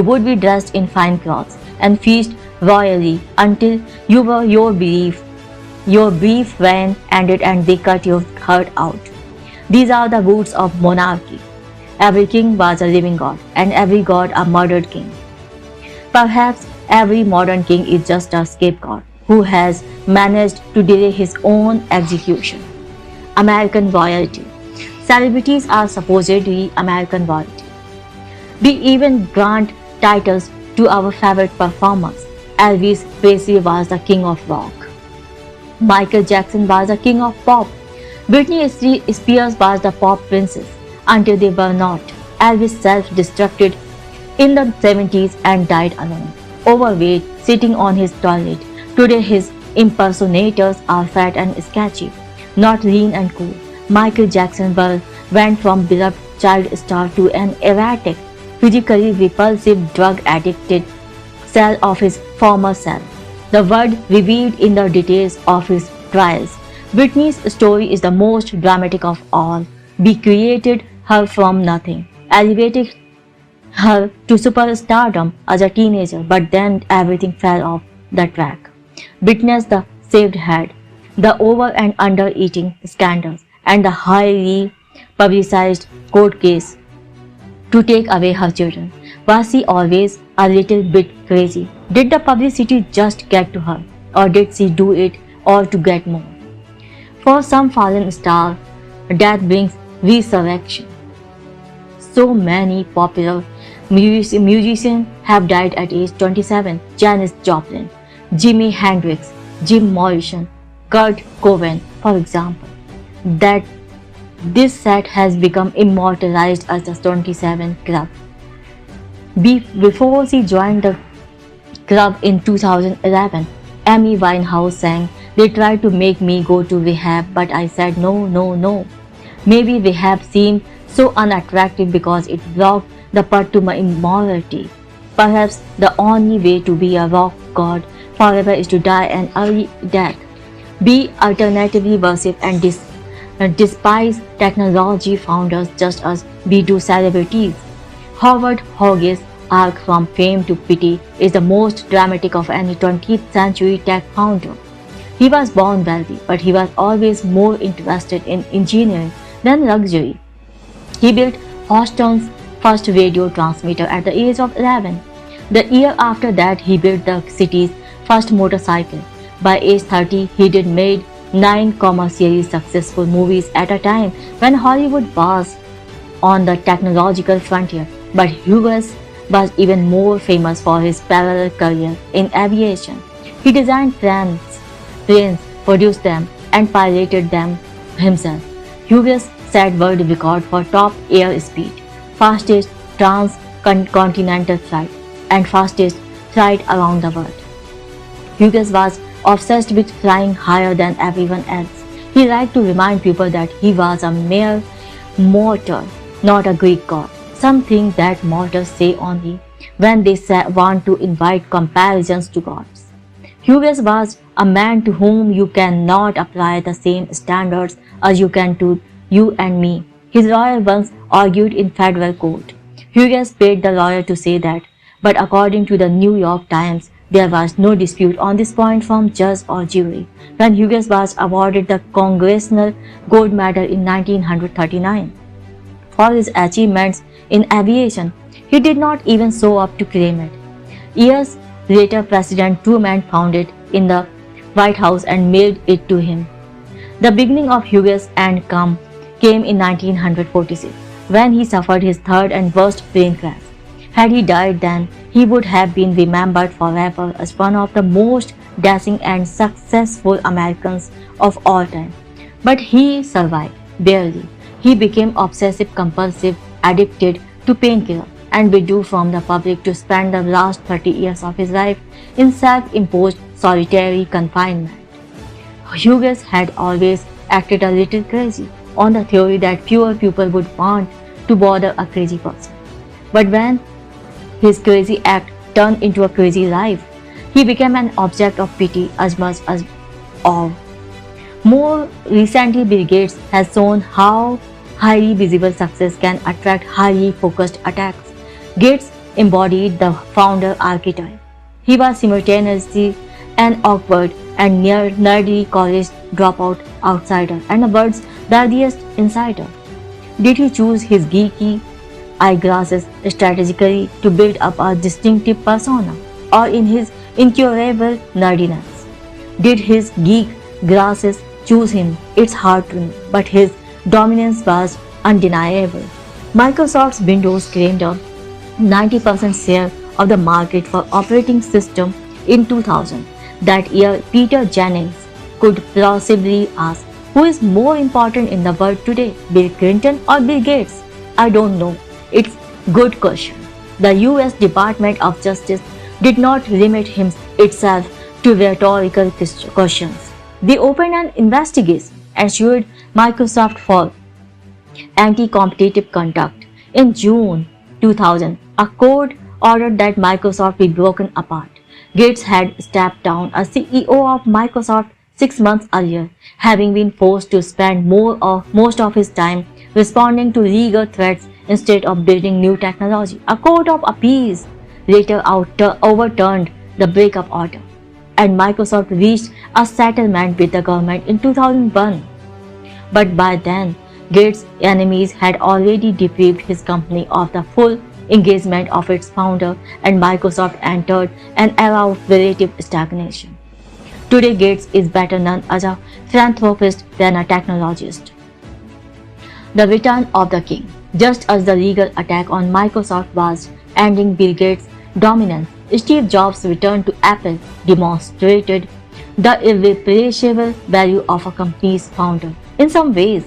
would be dressed in fine clothes and feast royally until your brief reign ended and they cut your heart out. These are the roots of monarchy. Every king was a living god, and every god a murdered king. Perhaps every modern king is just a scapegoat who has managed to delay his own execution. American royalty. Celebrities are supposedly American royalty. We even grant titles to our favorite performers. Elvis Presley was the king of rock. Michael Jackson was the king of pop. Britney Spears was the pop princess until they were not. Elvis self-destructed in the 70s and died alone, overweight, sitting on his toilet. Today his impersonators are fat and sketchy, not lean and cool. Michael Jackson went from beloved child star to an erratic, physically repulsive, drug-addicted shell of his former self. The world revealed in the details of his trials. Britney's story is the most dramatic of all. We created her from nothing, elevated her to superstardom as a teenager, but then everything fell off the track. Witness the shaved head, the over and under eating scandals, and the highly publicized court case to take away her children. Was she always a little bit crazy? Did the publicity just get to her, or did she do it all to get more? For some fallen star, death brings resurrection. So many popular musicians have died at age 27. Janis Joplin, Jimi Hendrix, Jim Morrison, Kurt Cobain, for example. That this set has become immortalized as the 27 Club. Before she joined the club in 2011, Amy Winehouse sang, "They tried to make me go to rehab, but I said no, no, no." Maybe rehab seemed so unattractive because it blocked the path to my immortality. Perhaps the only way to be a rock god forever is to die an early death. Be alternatively worship and despise technology founders just as we do celebrities. Howard Hughes' arc from fame to pity is the most dramatic of any 20th century tech founder. He was born wealthy, but he was always more interested in engineering than luxury. He built Houston's first radio transmitter at the age of 11. The year after that, he built the city's first motorcycle. By age 30, he did made 9 commercially successful movies at a time when Hollywood was on the technological frontier. But Hughes was even more famous for his parallel career in aviation. He designed planes, produced them, and piloted them himself. Hughes set world record for top air speed, fastest transcontinental flight, and fastest flight around the world. Hughes was obsessed with flying higher than everyone else. He liked to remind people that he was a mere mortal, not a Greek god, something that mortals say only when they want to invite comparisons to gods. Hughes was a man to whom you cannot apply the same standards as you can to you and me. His lawyer once argued in federal court. Hughes paid the lawyer to say that, but according to the New York Times, there was no dispute on this point from judge or jury when Hughes was awarded the Congressional Gold Medal in 1939. For his achievements in aviation, he did not even show up to claim it. Years later, President Truman found it in the White House and mailed it to him. The beginning of Hughes and Come came in 1946, when he suffered his third and worst plane crash. Had he died then, he would have been remembered forever as one of the most dashing and successful Americans of all time. But he survived, barely. He became obsessive-compulsive, addicted to painkillers, and withdrew from the public to spend the last 30 years of his life in self-imposed solitary confinement. Hughes had always acted a little crazy, on the theory that fewer people would want to bother a crazy person. But when his crazy act turned into a crazy life, he became an object of pity as much as awe. More recently, Bill Gates has shown how highly visible success can attract highly focused attacks. Gates embodied the founder archetype. He was simultaneously an awkward and nerdy college dropout outsider and the world's wealthiest insider. Did he choose his geeky eyeglasses strategically to build up a distinctive persona, or in his incurable nerdiness? Did his geek glasses choose him? It's hard to know, but his dominance was undeniable. Microsoft's Windows claimed a 90% share of the market for operating system in 2000. That year, Peter Jennings could plausibly ask, who is more important in the world today, Bill Clinton or Bill Gates? I don't know. It's a good question. The US Department of Justice did not limit itself to rhetorical questions. They opened an investigation and sued Microsoft for anti-competitive conduct. In June 2000, a court ordered that Microsoft be broken apart. Gates had stepped down as CEO of Microsoft 6 months earlier, having been forced to spend most of his time responding to legal threats instead of building new technology. A court of appeals later overturned the breakup order, and Microsoft reached a settlement with the government in 2001. But by then, Gates' enemies had already deprived his company of the full engagement of its founder, and Microsoft entered an era of relative stagnation. Today, Gates is better known as a philanthropist than a technologist. The return of the king. Just as the legal attack on Microsoft was ending Bill Gates' dominance, Steve Jobs' return to Apple demonstrated the irreplaceable value of a company's founder. In some ways,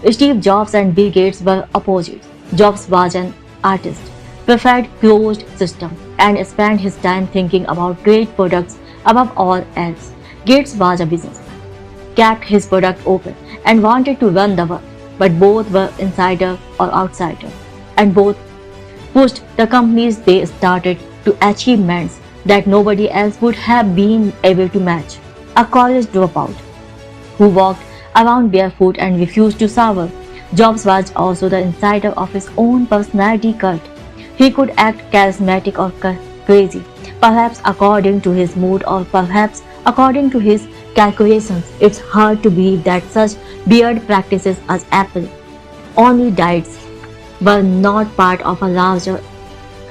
Steve Jobs and Bill Gates were opposites. Jobs was an artist, preferred closed systems, and spent his time thinking about great products above all else. Gates was a businessman, kept his product open, and wanted to run the world. But both were insider or outsider, and both pushed the companies they started to achievements that nobody else would have been able to match. A college dropout who walked around barefoot and refused to shower, Jobs was also the insider of his own personality cult. He could act charismatic or crazy, perhaps according to his mood or perhaps according to his calculations. It's hard to believe that such weird practices as Apple only diets were not part of a larger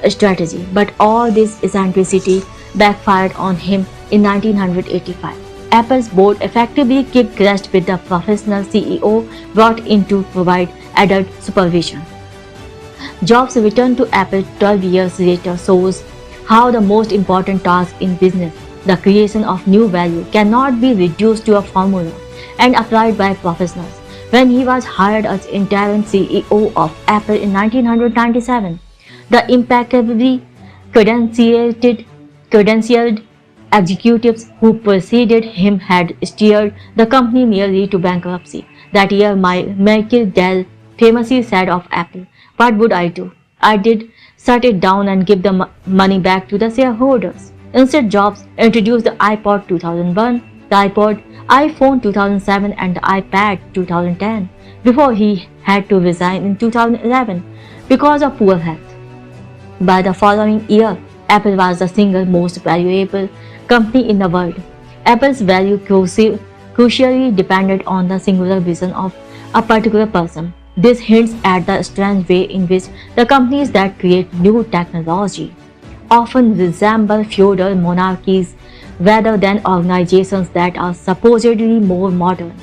strategy, but all this eccentricity backfired on him in 1985. Apple's board effectively kicked crest with the professional CEO brought in to provide adult supervision. Jobs' return to Apple 12 years later shows how the most important task in business, the creation of new value, cannot be reduced to a formula and applied by professionals. When he was hired as interim CEO of Apple in 1997, the impeccably credentialed executives who preceded him had steered the company nearly to bankruptcy. That year, Michael Dell famously said of Apple, "What would I do? I did shut it down and give the money back to the shareholders." Instead, Jobs introduced the iPod 2001, the iPhone 2007, and the iPad 2010 before he had to resign in 2011 because of poor health. By the following year, Apple was the single most valuable company in the world. Apple's value crucially depended on the singular vision of a particular person. This hints at the strange way in which the companies that create new technology often resemble feudal monarchies rather than organizations that are supposedly more modern.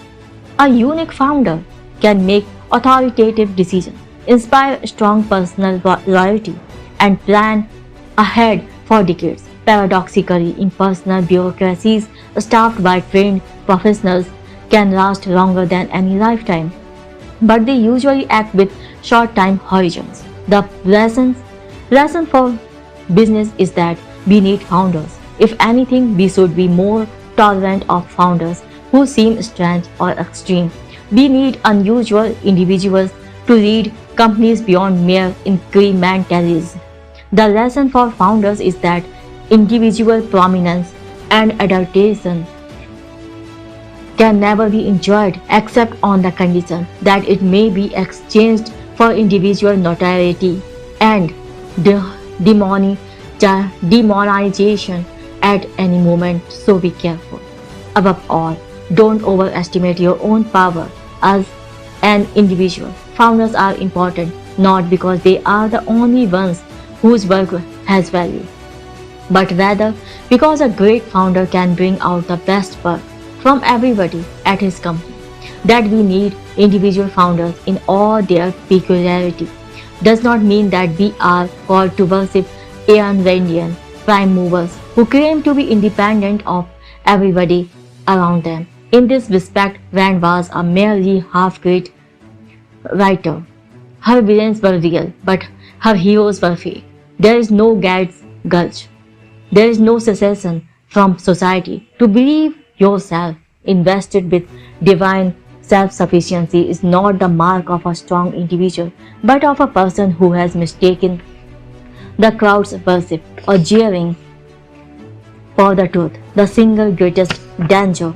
A unique founder can make authoritative decisions, inspire strong personal loyalty, and plan ahead for decades. Paradoxically, impersonal bureaucracies staffed by trained professionals can last longer than any lifetime, but they usually act with short time horizons. The lesson for business is that we need founders. If anything, we should be more tolerant of founders who seem strange or extreme. We need unusual individuals to lead companies beyond mere incrementalism. The lesson for founders is that individual prominence and adulation can never be enjoyed except on the condition that it may be exchanged for individual notoriety and demonization at any moment, so be careful. Above all, don't overestimate your own power as an individual. Founders are important not because they are the only ones whose work has value, but rather because a great founder can bring out the best work from everybody at his company. That we need individual founders in all their peculiarity does not mean that we are called to worship Ayn prime movers who claim to be independent of everybody around them. In this respect, Rand was a merely half-great writer. Her villains were real, but her heroes were fake. There is no Gad's gulch. There is no cessation from society. To believe yourself invested with divine self-sufficiency is not the mark of a strong individual, but of a person who has mistaken the crowd's worship or jeering for the truth. The single greatest danger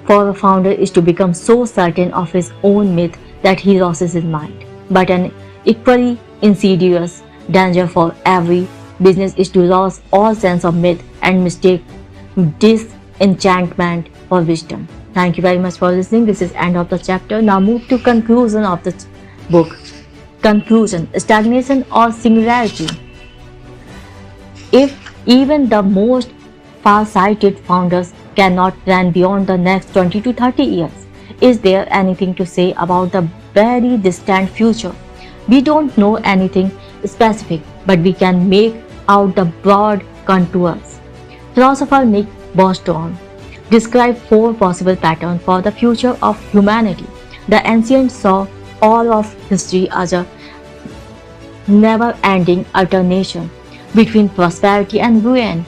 for a founder is to become so certain of his own myth that he loses his mind. But an equally insidious danger for every business is to lose all sense of myth and mistake disenchantment for wisdom. Thank you very much for listening. This is end of the chapter. Now move to conclusion of the book. Conclusion: stagnation or singularity. If even the most far-sighted founders cannot plan beyond the next 20 to 30 years, is there anything to say about the very distant future? We don't know anything specific, but we can make out the broad contours. Philosopher Nick Bostrom described 4 possible patterns for the future of humanity. The ancients saw all of history as a never-ending alternation between prosperity and ruin.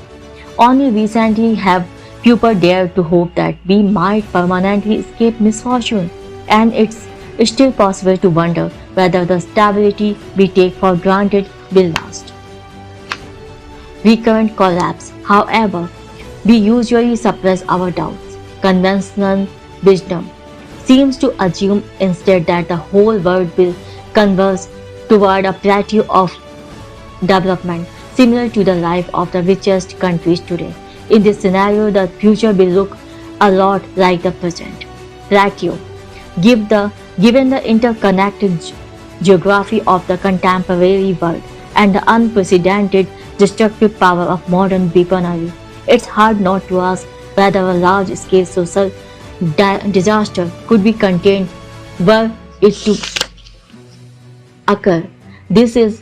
Only recently have people dared to hope that we might permanently escape misfortune, and it's still possible to wonder whether the stability we take for granted will last. Recurrent collapse. However, we usually suppress our doubts. Conventional wisdom seems to assume instead that the whole world will converge toward a plateau of development similar to the life of the richest countries today. In this scenario, the future will look a lot like the present. Plateau. Given the interconnected geography of the contemporary world and the unprecedented destructive power of modern weaponry, it's hard not to ask whether a large-scale social disaster could be contained were it to occur. This is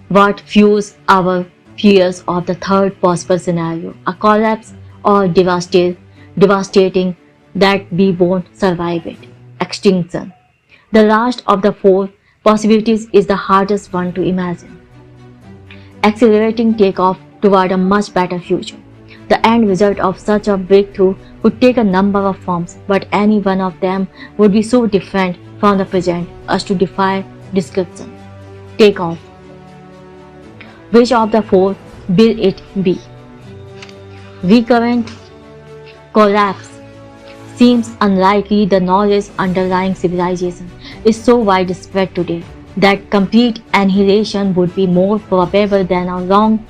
what fuels our fears of the third possible scenario, a collapse or devastating that we won't survive it. Extinction. The last of the 4 possibilities is the hardest one to imagine. Accelerating takeoff toward a much better future. The end result of such a breakthrough could take a number of forms, but any one of them would be so different from the present as to defy description. Takeoff. Which of the 4 will it be? Recurrent collapse seems unlikely. The knowledge underlying civilization is so widespread today that complete annihilation would be more probable than a long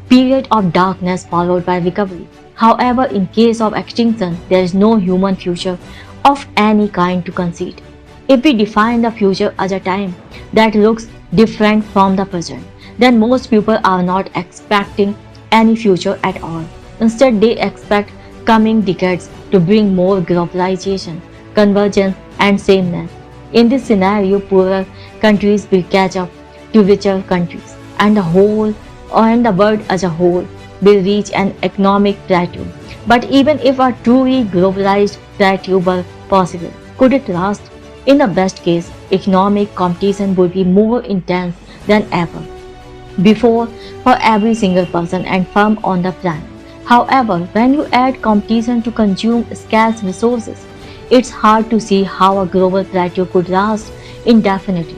period of darkness followed by recovery. However, in case of extinction, there is no human future of any kind to concede. If we define the future as a time that looks different from the present, then most people are not expecting any future at all. Instead, they expect coming decades to bring more globalization, convergence, and sameness. In this scenario, poorer countries will catch up to richer countries, and the world as a whole will reach an economic plateau. But even if a truly globalized plateau were possible, could it last? In the best case, economic competition would be more intense than ever before for every single person and firm on the planet. However, when you add competition to consume scarce resources, it's hard to see how a global plateau could last indefinitely.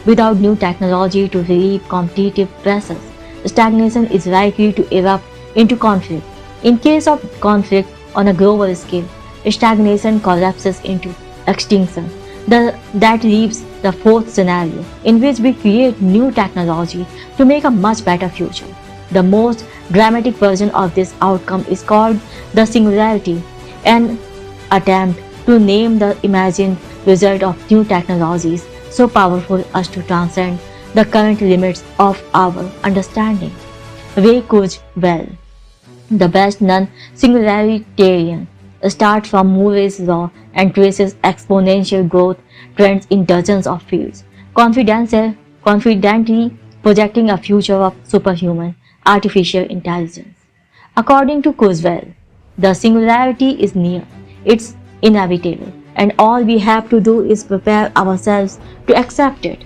Without new technology to relieve competitive pressures, stagnation is likely to erupt into conflict. In case of conflict on a global scale, stagnation collapses into extinction. That leaves the fourth scenario, in which we create new technology to make a much better future. The most dramatic version of this outcome is called the singularity, an attempt to name the imagined result of new technologies so powerful as to transcend the current limits of our understanding. Ray Kurzweil, the best non-singularitarian, starts from Murray's law and traces exponential growth trends in dozens of fields, confidently projecting a future of superhuman artificial intelligence. According to Kurzweil, the singularity is near, it's inevitable, and all we have to do is prepare ourselves to accept it.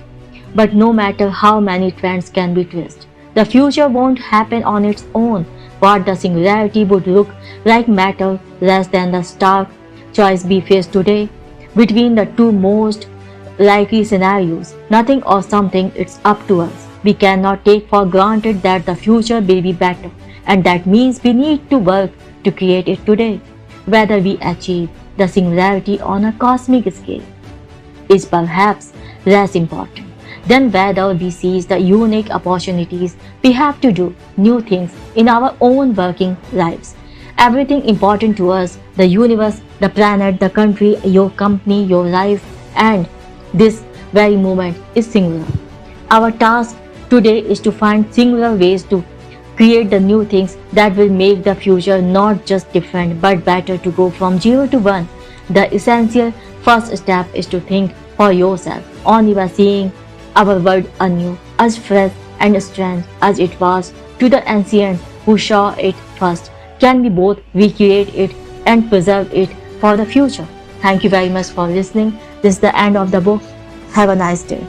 But no matter how many trends can be traced, the future won't happen on its own. What the singularity would look like matters less than the stark choice we face today. Between the two most likely scenarios, nothing or something, it's up to us. We cannot take for granted that the future will be better, and that means we need to work to create it today. Whether we achieve the singularity on a cosmic scale is perhaps less important than whether we seize the unique opportunities we have to do new things in our own working lives. Everything important to us, the universe, the planet, the country, your company, your life, and this very moment is singular. Our task today is to find singular ways to create the new things that will make the future not just different but better, to go from 0 to 1. The essential first step is to think for yourself. Only by seeing our world anew, as fresh and strange as it was to the ancients who saw it first, can we both recreate it and preserve it for the future. Thank you very much for listening. This is the end of the book. Have a nice day.